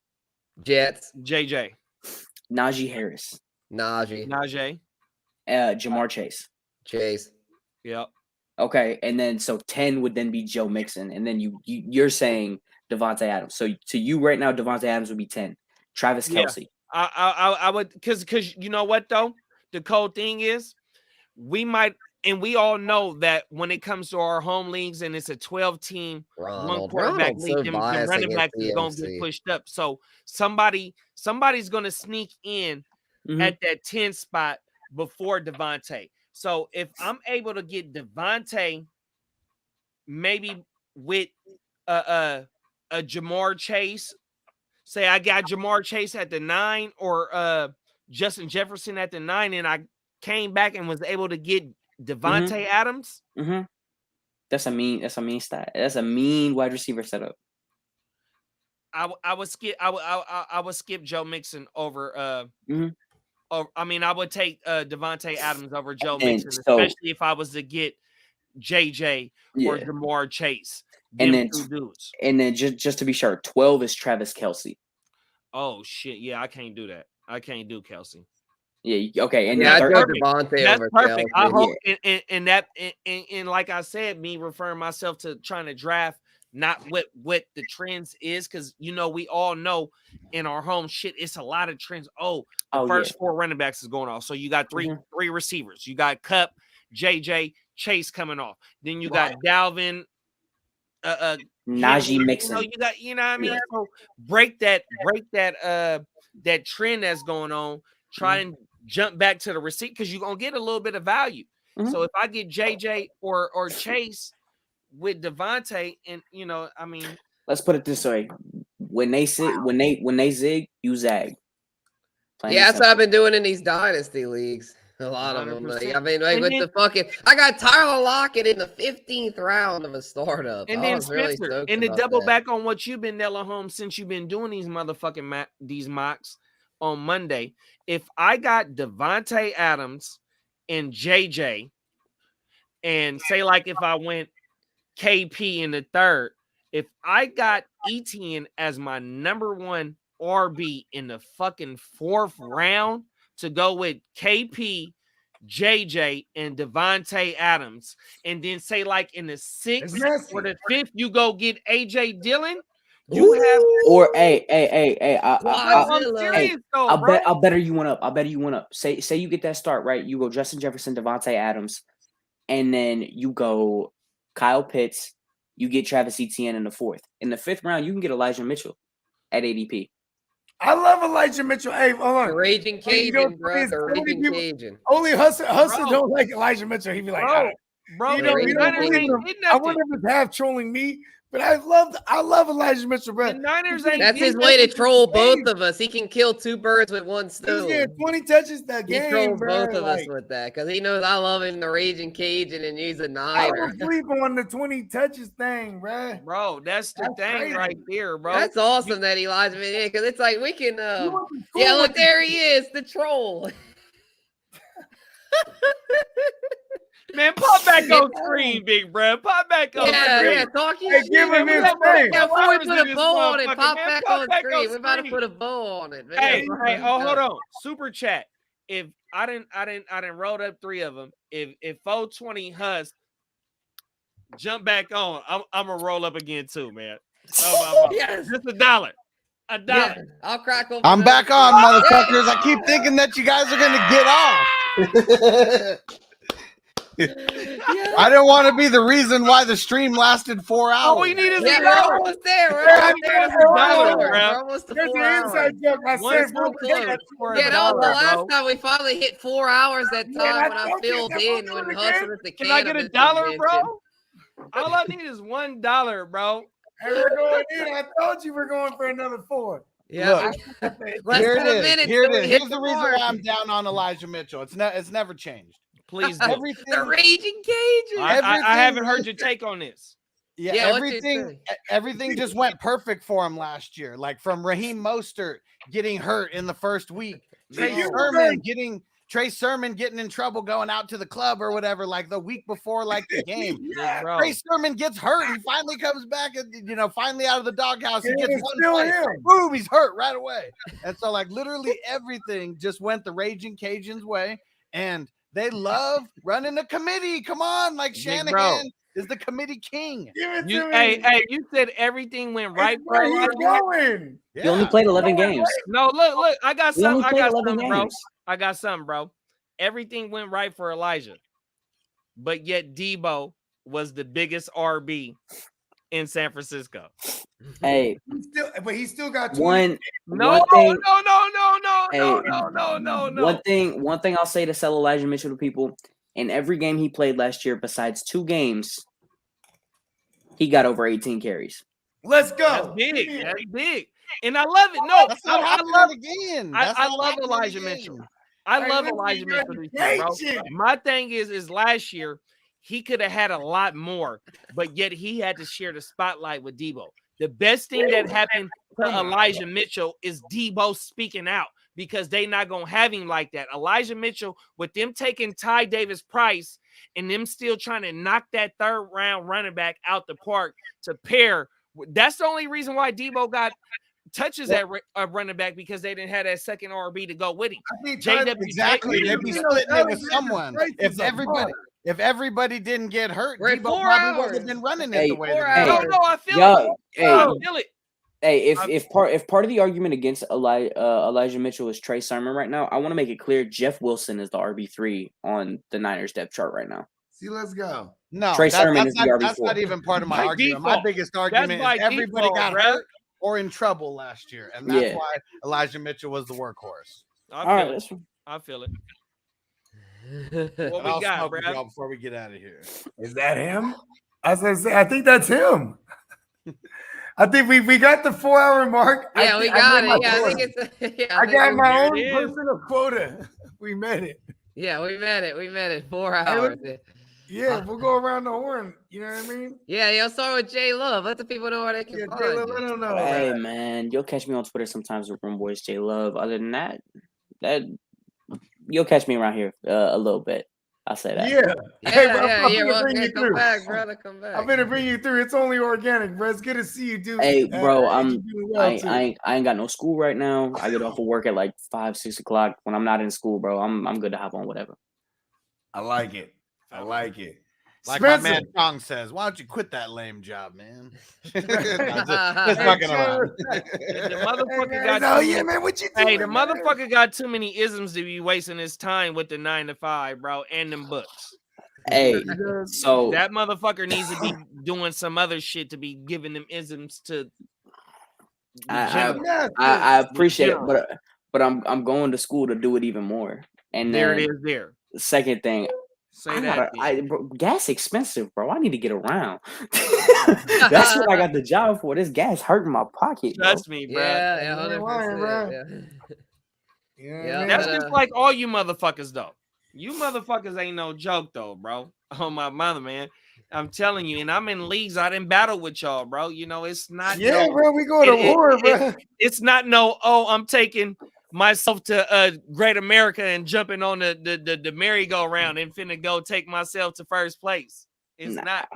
Jets. JJ. Najee Harris. Najee. Jamar Chase. Yep. Okay, and then so 10 would then be Joe Mixon, and then you're saying Devontae Adams. So to you right now, Devontae Adams would be 10. Travis Kelce. I would because you know what though? The cold thing is we might, and we all know that when it comes to our home leagues and it's a 12-team one quarterback league, the running back is going to get pushed up. So somebody's going to sneak in at that 10 spot before Devontae. So if I'm able to get Devontae maybe with a Jamar Chase, say I got Jamar Chase at the 9 or Justin Jefferson at the 9, and I came back and was able to get Devontae Adams. That's a mean stat. That's a mean wide receiver setup. I would skip Joe Mixon over I would take Devontae Adams over Joe Mixon, especially if I was to get JJ or Jamar Chase. And then just to be sure, 12 is Travis Kelce. Oh shit! Yeah, I can't do that. I can't do Kelce. Yeah. Okay. And that's perfect. Over perfect. Kelce. I hope and like I said, me referring myself to trying to draft not what the trends is, because we all know in our home shit it's a lot of trends. First 4 running backs is going off, so you got three receivers. You got Kupp, JJ, Chase coming off. Then you got Dalvin, Najee Mixon. You got what I mean. So break that trend that's going on. Try and jump back to the receipt because you're gonna get a little bit of value. So if I get JJ or Chase with Devontae, and let's put it this way: when they zig, you zag. That's what I've been doing in these dynasty leagues. A lot of them. With the fucking, I got Tyler Lockett in the 15th round of a startup. And then Spencer, and to double back on what you've been nailing home since you've been doing these motherfucking these mocks on Monday. If I got Devontae Adams and JJ, and say like if I went KP in the 3rd, if I got Etienne as my number 1 RB in the fucking 4th round to go with KP, JJ, and Devontae Adams, and then say like in the 6th or the 5th you go get AJ Dillon. You have or hey, I'll better you one up. Say you get that start right. You go Justin Jefferson, Devontae Adams, and then you go Kyle Pitts. You get Travis Etienne in the 4th. In the 5th round, you can get Elijah Mitchell at ADP. I love Elijah Mitchell. Hey, hold on. The Raging Cajun, bro. The Raging Cajun. Only Hustle don't like Elijah Mitchell. He'd be like, bro, you know, I wonder if it's half trolling me, but I love Elijah Mitchell, bro. That's his way to troll both of us. He can kill 2 birds with one stone. He's getting 20 touches that game. He trolls both of us with that because he knows I love him, the Raging Cajun, and he's a Niner. I would sleep on the 20 touches thing, bro. Bro, that's the thing crazy. Right there, bro. That's awesome that Elijah in because it's like we can. Yeah, look, there he is, the troll. Man, pop back on screen, big bro. Pop back on screen. Yeah, talk your shit. Before we put a bow on it, pop back on screen. We're about to put a bow on it. Hey, hold on. Super chat. If I didn't rolled up 3 of them. If 420 Husk jump back on, I'm gonna roll up again too, man. Yes. Just $1. $1. Yeah, I'll crack open. I'm back on, motherfuckers. I keep thinking that you guys are gonna get off. I didn't want to be the reason why the stream lasted 4 hours. All we need is we're almost there. We're almost to 4 hours. Yeah, that was the last time we finally hit 4 hours that time when I filled in when Hustle with the Can I get $1, bro? All I need is $1, bro. And we're going in. I told you we're going for another 4. Yeah. Here it is. Here's the reason why I'm down on Elijah Mitchell. It's never changed. Please do. The Raging Cajun. I haven't heard your take on this. Yeah, everything just went perfect for him last year. Like from Raheem Mostert getting hurt in the first week, Trey Sermon getting in trouble going out to the club or whatever, like the week before, like the game. Trey Sermon gets hurt. He finally comes back and finally out of the doghouse. He gets one play. Boom, he's hurt right away. And so like literally everything just went the Raging Cajuns way. And they love running a committee. Come on, like Shanahan is the committee king. Hey, you said everything went right, bro. He only played 11 games. No, look, I got something, bro. Everything went right for Elijah, but yet Debo was the biggest RB in San Francisco. Hey, he still got one. No. One thing I'll say to sell Elijah Mitchell to people: in every game he played last year, besides 2 games, he got over 18 carries. Let's go. That's big. And I love it. No, I love it again. I love Elijah Mitchell. I love Elijah Mitchell this year, bro. My thing is last year he could have had a lot more, but yet he had to share the spotlight with Debo. The best thing that happened to Elijah Mitchell is Debo speaking out because they not going to have him like that. Elijah Mitchell, with them taking Ty Davis Price and them still trying to knock that 3rd round running back out the park to pair, that's the only reason why Debo got touches at running back because they didn't have that second RB to go with him. Exactly. They'd be splitting it with someone. If everybody didn't get hurt, Debo probably would have been running it the way. I feel it. Hey, if part of the argument against Elijah Mitchell is Trey Sermon right now, I want to make it clear Jeff Wilson is the RB3 on the Niners depth chart right now. See, let's go. No, Trey Sermon is the RB4. That's not even part of my argument. My biggest argument is everybody got hurt or in trouble last year, and that's why Elijah Mitchell was the workhorse. I feel it. What we got, bro? Before we get out of here, is that him? I think that's him. I think we got the 4-hour mark. Yeah, we got it. Yeah, I think it's. I got my own personal quota. We met it. Yeah, we met it. 4 hours. Yeah, we'll go around the horn. You know what I mean? Yeah, you'll start with J Love. Let the people know where they can find you. I don't know. Hey, man, you'll catch me on Twitter sometimes with Room Boys J Love. Other than that you'll catch me around here a little bit. I'll say that. Yeah. Yeah, Hey, bro, yeah, I'm yeah. gonna Well, bring yeah, you come through. back, brother. Come back. I'm gonna bring you through. It's only organic, bro. It's good to see you, dude. Hey, bro, and you doing well, too. I ain't got no school right now. I get off of work at like 5, 6 o'clock. When I'm not in school, bro, I'm good to hop on whatever. I like it. I like it. Like Spencer. my man Chong says, why don't you quit that lame job, man? Just Hey, fucking around. The motherfucker got Oh too yeah, many- man. What you doing? Hey, the man? motherfucker got too many isms to be wasting his time with the 9 to 5, bro, and them books. Hey, so That motherfucker needs to be doing some other shit to be giving them isms to. I appreciate it, but I'm going to school to do it even more. And There then it is. There. second thing, Say that. bro, gas expensive, bro. I need to get around. That's what I got the job for. This gas hurting my pocket, bro. Trust me, bro. Yeah, You ain't lying, 100%. bro. Yeah. Yeah, That's but, just like all you motherfuckers, though. You motherfuckers ain't no joke, though, bro. Oh, my mother, man. I'm telling you, and I'm in leagues. I didn't battle with y'all, bro. You know, it's not. yeah, no, bro. We go to war, bro. it's not no. Oh, I'm taking myself to Great America and jumping on the merry-go-round and finna go take myself to first place. It's not.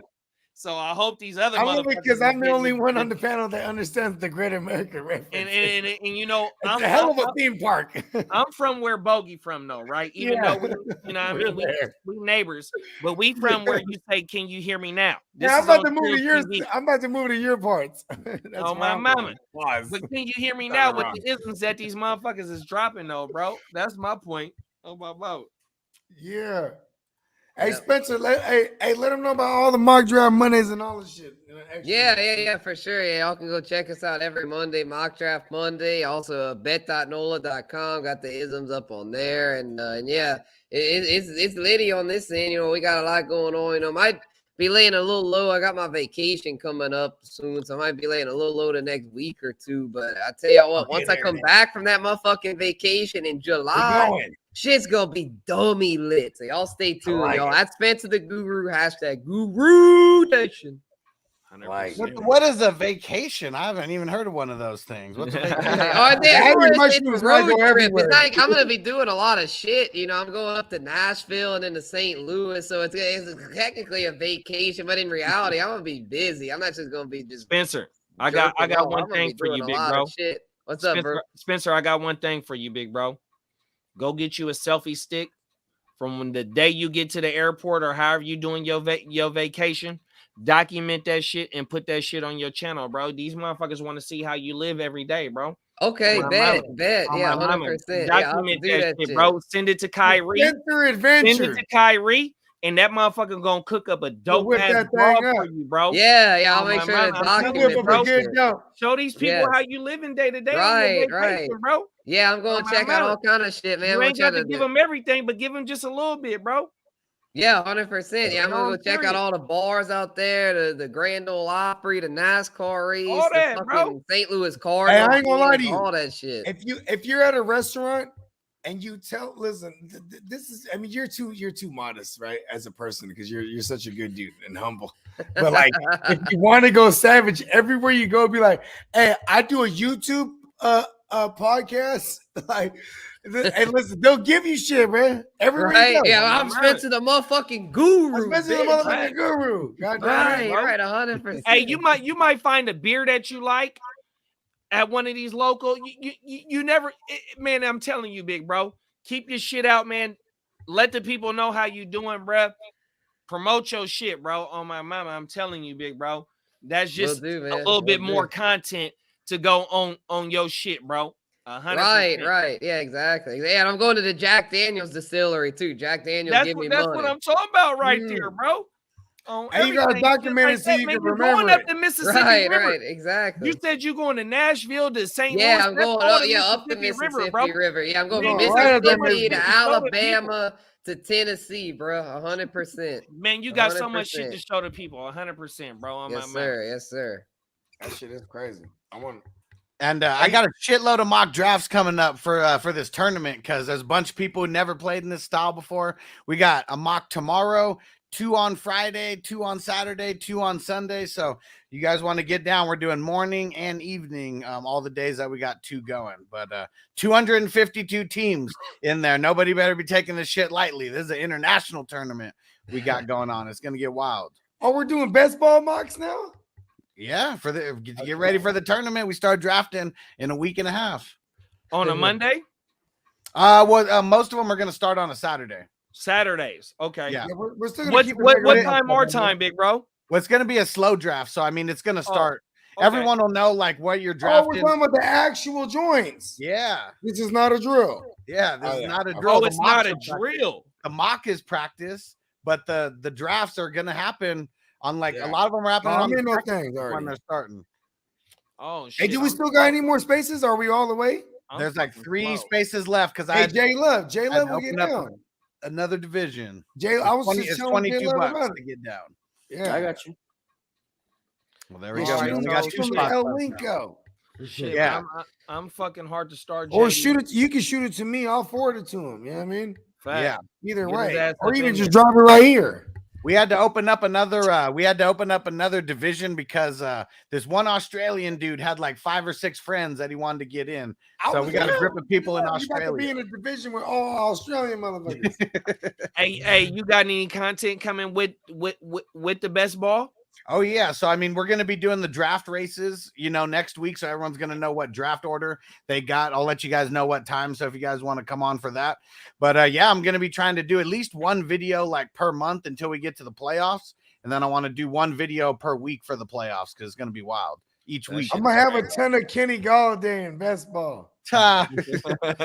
So I hope these other I love it motherfuckers because I'm the is only getting one it. on the panel that understands the Great America reference. And you know, It's a hell of a theme park. I'm from where Bogey from, though, right? Even though we, you know, what I mean, we neighbors, but we from where you say, "Can you hear me now?" This Yeah, I'm is about on to move to Trill yours. TV. I'm about to move to your parts. That's Oh, where my I'm mama. going. But can you hear me Nothing now with wrong. the isms that these motherfuckers is dropping, though, bro? That's my point. Oh, my vote. Yeah. Hey, Yep. Spencer, let them know about all the mock draft Mondays and all the shit. Yeah, for sure. Yeah, y'all can go check us out every Monday, Mock Draft Monday. Also, bet.nola.com. Got the isms up on there. And yeah, it's litty on this end. You know, we got a lot going on. You know, might be laying a little low. I got my vacation coming up soon, so I might be laying a little low the next week or two. But I tell you what, once I come back from that motherfucking vacation in July, shit's gonna be dummy lit. So y'all stay tuned, y'all. That's Spencer the Guru, hashtag Guru Nation. What is a vacation? I haven't even heard of one of those things. What's a vacation? It's a road trip. It's like I'm gonna be doing a lot of shit. You know, I'm going up to Nashville and then to St. Louis, so it's technically a vacation, but in reality, I'm gonna be busy. I'm not just gonna be just Spencer. I got one thing for you, big bro. What's up, bro? Spencer, I got one thing for you, big bro. Go get you a selfie stick from the day you get to the airport or however you doing your vacation. Document that shit and put that shit on your channel, bro. These motherfuckers want to see how you live every day, bro. Okay, bet. Yeah, 100%. Document that shit, bro. Send it to Kyrie. Send it to Kyrie, and that motherfucker gonna cook up a dope ass vlog for you, bro. Yeah, I'll make sure to document, bro. Show these people how you living day to day. Right, bro. Yeah, I'm going to check out all kind of shit, man. You ain't got to give them everything, but give them just a little bit, bro. Yeah, 100%. Yeah, I'm gonna go check out all the bars out there, the Grand Ole Opry, the NASCAR race, all that, the bro. St. Louis Cardinals. Hey, I ain't gonna lie to you. All that shit. If you're at a restaurant and you listen, this is. I mean, you're too modest, right, as a person, because you're such a good dude and humble. But like, if you want to go savage, everywhere you go, be like, hey, I do a YouTube podcast, like. Hey, listen, they'll give you shit, man. Everywhere you go. Yeah, I'm Spencer the motherfucking Guru. I'm Spencer the motherfucking Guru. Right, 100%. Hey, you might find a beer that you like at one of these local. You never, man. I'm telling you, big bro. Keep your shit out, man. Let the people know how you doing, bro. Promote your shit, bro. On my mama, I'm telling you, big bro. That's just a little bit more content to go on your shit, bro. 100%. Right. Yeah, exactly. Yeah, and I'm going to the Jack Daniels distillery too. Jack Daniels give me money. That's what I'm talking about right there, bro. And you got to document it so you can remember going up the Mississippi River. Right, exactly. You said you going to Nashville to St. Louis. Yeah, I'm going up the Mississippi River. Yeah, I'm going from Mississippi to Alabama to Tennessee, bro. 100%. Man, you got so much shit to show the people. 100%, bro. Yes, sir. Yes, sir. That shit is crazy. And I got a shitload of mock drafts coming up for this tournament because there's a bunch of people who never played in this style before. We got a mock tomorrow, 2 on Friday, 2 on Saturday, 2 on Sunday. So you guys want to get down, we're doing morning and evening, all the days that we got 2 going. But 252 teams in there. Nobody better be taking this shit lightly. This is an international tournament we got going on. It's going to get wild. Oh, we're doing best ball mocks now? Yeah, get ready for the tournament. We start drafting in a week and a half. On a Monday? Most of them are going to start on a Saturday. Saturdays. Okay. Yeah. We're still gonna keep it What regular. time our time, big bro? Well, it's going to be a slow draft. So, I mean, it's going to start. Okay. Everyone will know like what you're Oh, drafting. we're talking about the actual joints. Yeah. This is not a drill. Yeah. This Oh, is yeah. not a drill. Oh, The it's mocks not are a practice. drill. The mock is practice, but the drafts are going to happen on like Yeah. a lot of them are happening I'm on in the those practice things when already. they're starting. Oh shit. Hey, do we still got any more spaces? Are we all the way? There's like 3 slow. spaces left because I Hey, had J Love will open get up down. another division. Jay, I was It's just telling J $22 Love about to it. get down. Yeah, I got you. Well, there we We go. shoot We it only got from 2 the spots El left now. Linko. Shit, Yeah. I'm fucking hard to start. Or JD. shoot it. You can shoot it to me. I'll forward it to him. You know what I mean? Fact. Yeah. Either Get his way, ass or up even in just there. drop it right here. We had to open up another division because this one Australian dude had like 5 or 6 friends that he wanted to get in. So we got a group of people in You got to be Australia. in a division with all Australian motherfuckers. Hey, you got any content coming with the best ball? Oh yeah, so I mean we're going to be doing the draft races, next week, so everyone's going to know what draft order they got. I'll let you guys know what time, so if you guys want to come on for that. But yeah, I'm going to be trying to do at least one video like per month until we get to the playoffs, and then I want to do one video per week for the playoffs because it's going to be wild each week. I'm gonna have a ton of Kenny Galladay in best ball. Ta. I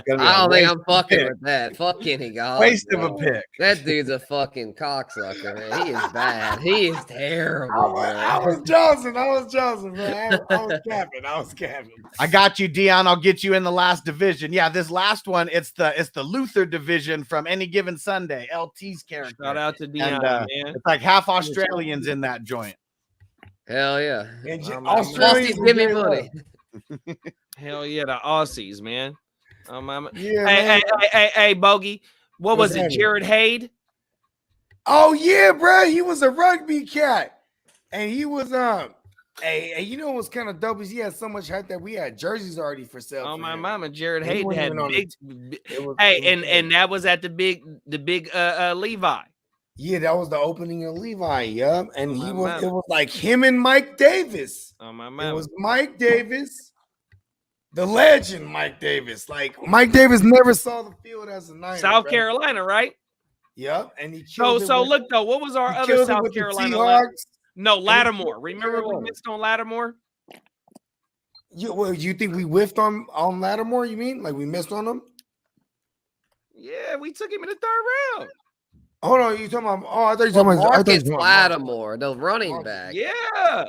don't think I'm fucking with that. Fuck Kenny Galladay. Waste of a pick. That dude's a fucking cocksucker, man. He is bad. He is terrible, I man. was Johnson, man. I was capping. I got you, Dion. I'll get you in the last division. Yeah, this last one, it's the Luther division from Any Given Sunday. LT's character. Shout out to Dion, And, man. It's like half Australians in that joint. Hell yeah. And Aussies, give me money. Hell yeah, the Aussies, man. Yeah, Hey, Bogey. What What's was it, happening? Jared Hayde? Oh yeah, bro. He was a rugby cat, and he was Hey, you know what's kind of dope is he had so much hype that we had jerseys already for sale. Oh for my him. mama, Jared He Hayden wasn't had even on big. It was- Hey, it was and that was at the big Levi. Yeah, that was the opening of Levi. Yup, and Oh, he my was. mama. It was like him and Mike Davis. Oh my It mama. was Mike Davis, the legend Mike Davis. Like Mike Davis never saw the field as a Niner. South bro. Carolina, right? Yep, and he So killed it so with- look though, what was our he other killed it South with the Carolina? Seahawks. No, he Lattimore. killed Remember we Carolina. missed on Lattimore? You think we whiffed on Lattimore? You mean like we missed on him? Yeah, we took him in the 3rd round. Hold on, you talking about? Oh, I thought you were talking about. I thought you Marcus were talking about Lattimore, the running back. Yeah.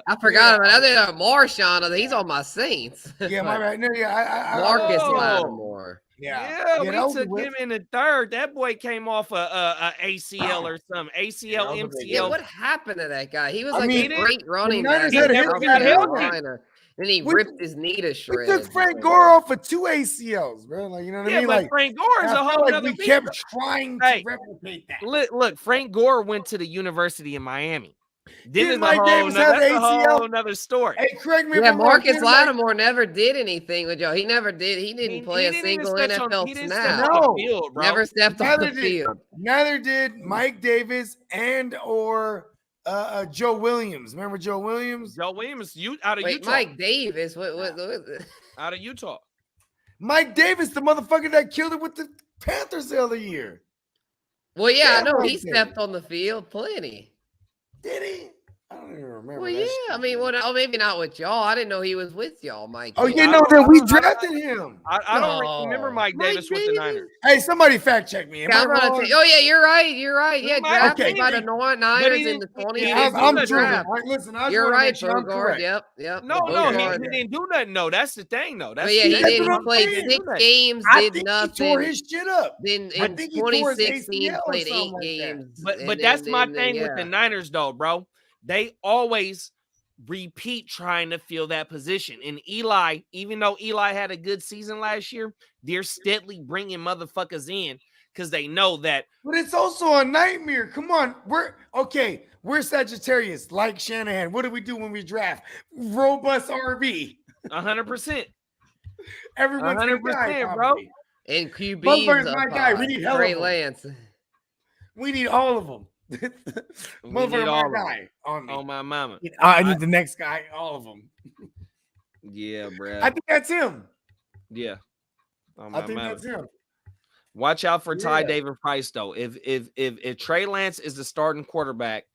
I forgot about that. Marshawn, he's on my Saints. Yeah, my bad. No, yeah, I Marcus Oh. Lattimore. Yeah, we that was a took whiff. him in the 3rd. That boy came off a ACL or something. ACL, that was a big Yeah, MCL. what happened to that guy? He was I like mean, a great running Niners back. had a in hit South with him. Carolina. Then he We- ripped his knee to We shreds. took Frank Gore off for 2 ACLs, bro. Like you know what I Yeah, mean? but Like Frank Gore is I a feel whole like nother we beast. kept trying to Hey, replicate that. Look, Frank Gore went to the University of Miami. Then Didn't it's a Mike whole Davis nother, have that's a ACL? whole nother story. Hey, correct me if Yeah, I'm wrong. Marcus didn't Mike- Lattimore never did anything with y'all. He never did. He didn't play a didn't even single step on- NFL he didn't step snap. on No. the field, bro. Never stepped on Neither the did- field. Neither did Mike Davis and or Joe Williams. Remember Joe Williams? Joe Williams, out of Wait, Utah. Mike Davis. What Out of Utah. Mike Davis, the motherfucker that killed it with the Panthers the other year. Well, yeah, I Yeah, know Mike he Davis. stepped on the field plenty. Did he? I don't even remember. Well, that yeah, shit. I mean, maybe not with y'all. I didn't know he was with y'all, Mike. Oh, Davis. yeah, I no, don't- then I we don't- I don't- drafted him. I don't remember Mike Mike Davis with the Davis? Niners. Hey, somebody fact check me. Am Yeah, I I'm gonna wrong? say, oh yeah, you're right. You're right. Yeah, Mike drafted Okay. by the Niners in the didn't- 20. he He didn't didn't do I'm do the nothing. true. draft. Listen, I just You're wanna right, make sure I'm Bogard. correct. Yep. No, Bogard. he didn't do nothing. No, that's the thing, though. That's But yeah, the he thing. That's did. what He I'm played saying. 6 games, I did think nothing. he tore his shit up. Then I in think he tore his 2016 ACL or played 8 something like that. games. But and that's then- my then, thing with the yeah. Niners, though, bro. They always repeat trying to fill that position. And Eli, even though Eli had a good season last year, they're steadily bringing motherfuckers in because they know that. But it's also a nightmare. Come on. We're Sagittarius, like Shanahan. What do we do when we draft? Robust RB. 100%. Everyone's 100%, bro. And QB's Motherfucker's my guy. We need hell of Trey them. Lance. We need all of them. We Motherfucker, need my all of guy on me. Oh my mama. I need the next guy. All of them. Yeah, bro. I think that's him. Yeah. Oh I my think mama. that's him. Watch out for Ty Yeah. Davis Price though. If Trey Lance is the starting quarterback,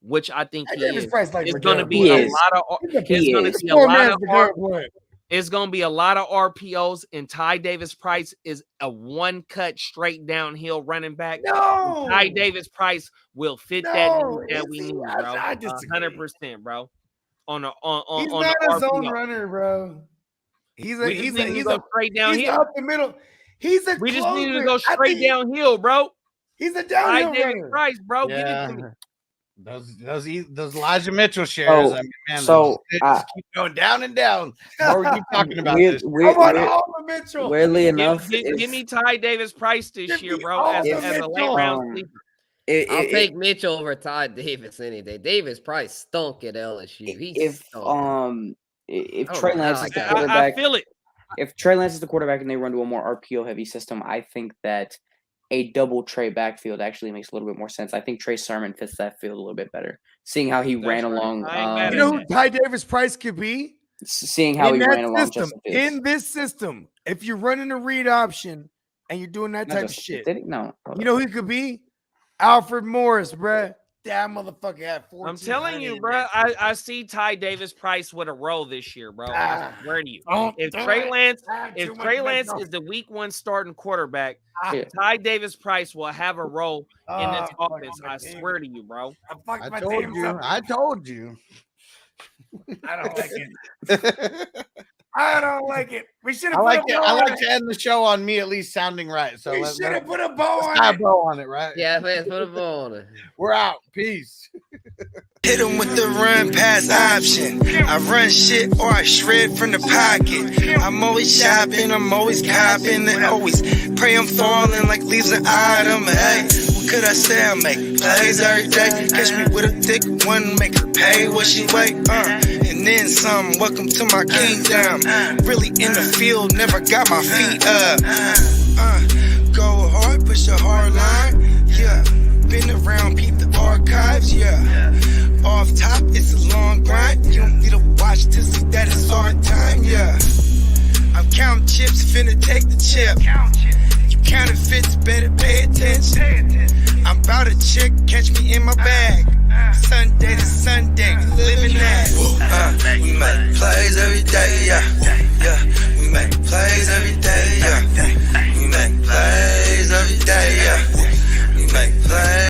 which I think Ty he Davis is, Price like it's Rajon going to be Blood. a lot of. He's a It's going to This be a poor lot man's of. Rajon Blood. It's going to be a lot of RPOs, and Ty Davis Price is a one cut straight downhill running back. No. Ty Davis Price will fit that No, need that is we he? need, I bro. disagree. 100%, bro. On He's on not the a zone RPO. runner, bro. We just need to go straight he's downhill. up the middle. He's a We just need to closer. go I straight think downhill, bro. He's a Ty downhill Davis runner. Price, bro. Give it Yeah. to me. Those Elijah Mitchell shares. So- I mean, man, so, they just keep going down and down. More we keep talking about this. Come on, Alma Mitchell. Weirdly enough, Give me Ty Davis Price this Give year, me bro, as Alma a late Mitchell. round sleeper. I'll take Mitchell over Ty Davis any day. Davis Price stunk at LSU. if Trey Lance is the I quarterback, feel it. if Trey Lance is the quarterback and they run to a more RPO heavy system, I think that a double Trey backfield actually makes a little bit more sense. I think Trey Sermon fits that field a little bit better. Seeing how he ran right. along, I ain't mad You at know who Ty Davis Price could be? seeing how In he that ran along system. Justin Fields. In this system, if you're running a read option and you're doing that Not type of Justin shit, Fields, did he? No. you know who he could be? Alfred Morris, bruh. That motherfucker had 14. I'm telling you, bro. I see Ty Davis Price with a role this year, bro. I swear to you. If Trey Lance is the week one starting quarterback, Yeah. Ty Davis Price will have a role in this Oh, offense. I swear to you, bro. I told you. I don't like it. I don't like it. We should have I put like a it. bow I on like it. to end the show on me at least sounding right. So We let's should have put a bow tie on a it. bow on it, right? Yeah, man, put a ball on it. We're out. Peace. Hit him with the run pass option. I run shit or I shred from the pocket. I'm always shopping, I'm always copping, and always pray I'm falling like leaves an item. Hey, what could I say? I make plays every day. Catch me with a thick one, make her pay what she weigh. And then some. Welcome to my kingdom. Really in the field, never got my feet up. Go hard, push a hard line. Yeah, been around, peep the archives. Yeah. Off top, it's a long grind. You don't need to watch to see that it's hard time, yeah. I'm counting chips, finna take the chip. You counterfeits, better pay attention. I'm about a chick, catch me in my bag. Sunday to Sunday, we living that. We make plays every day, yeah.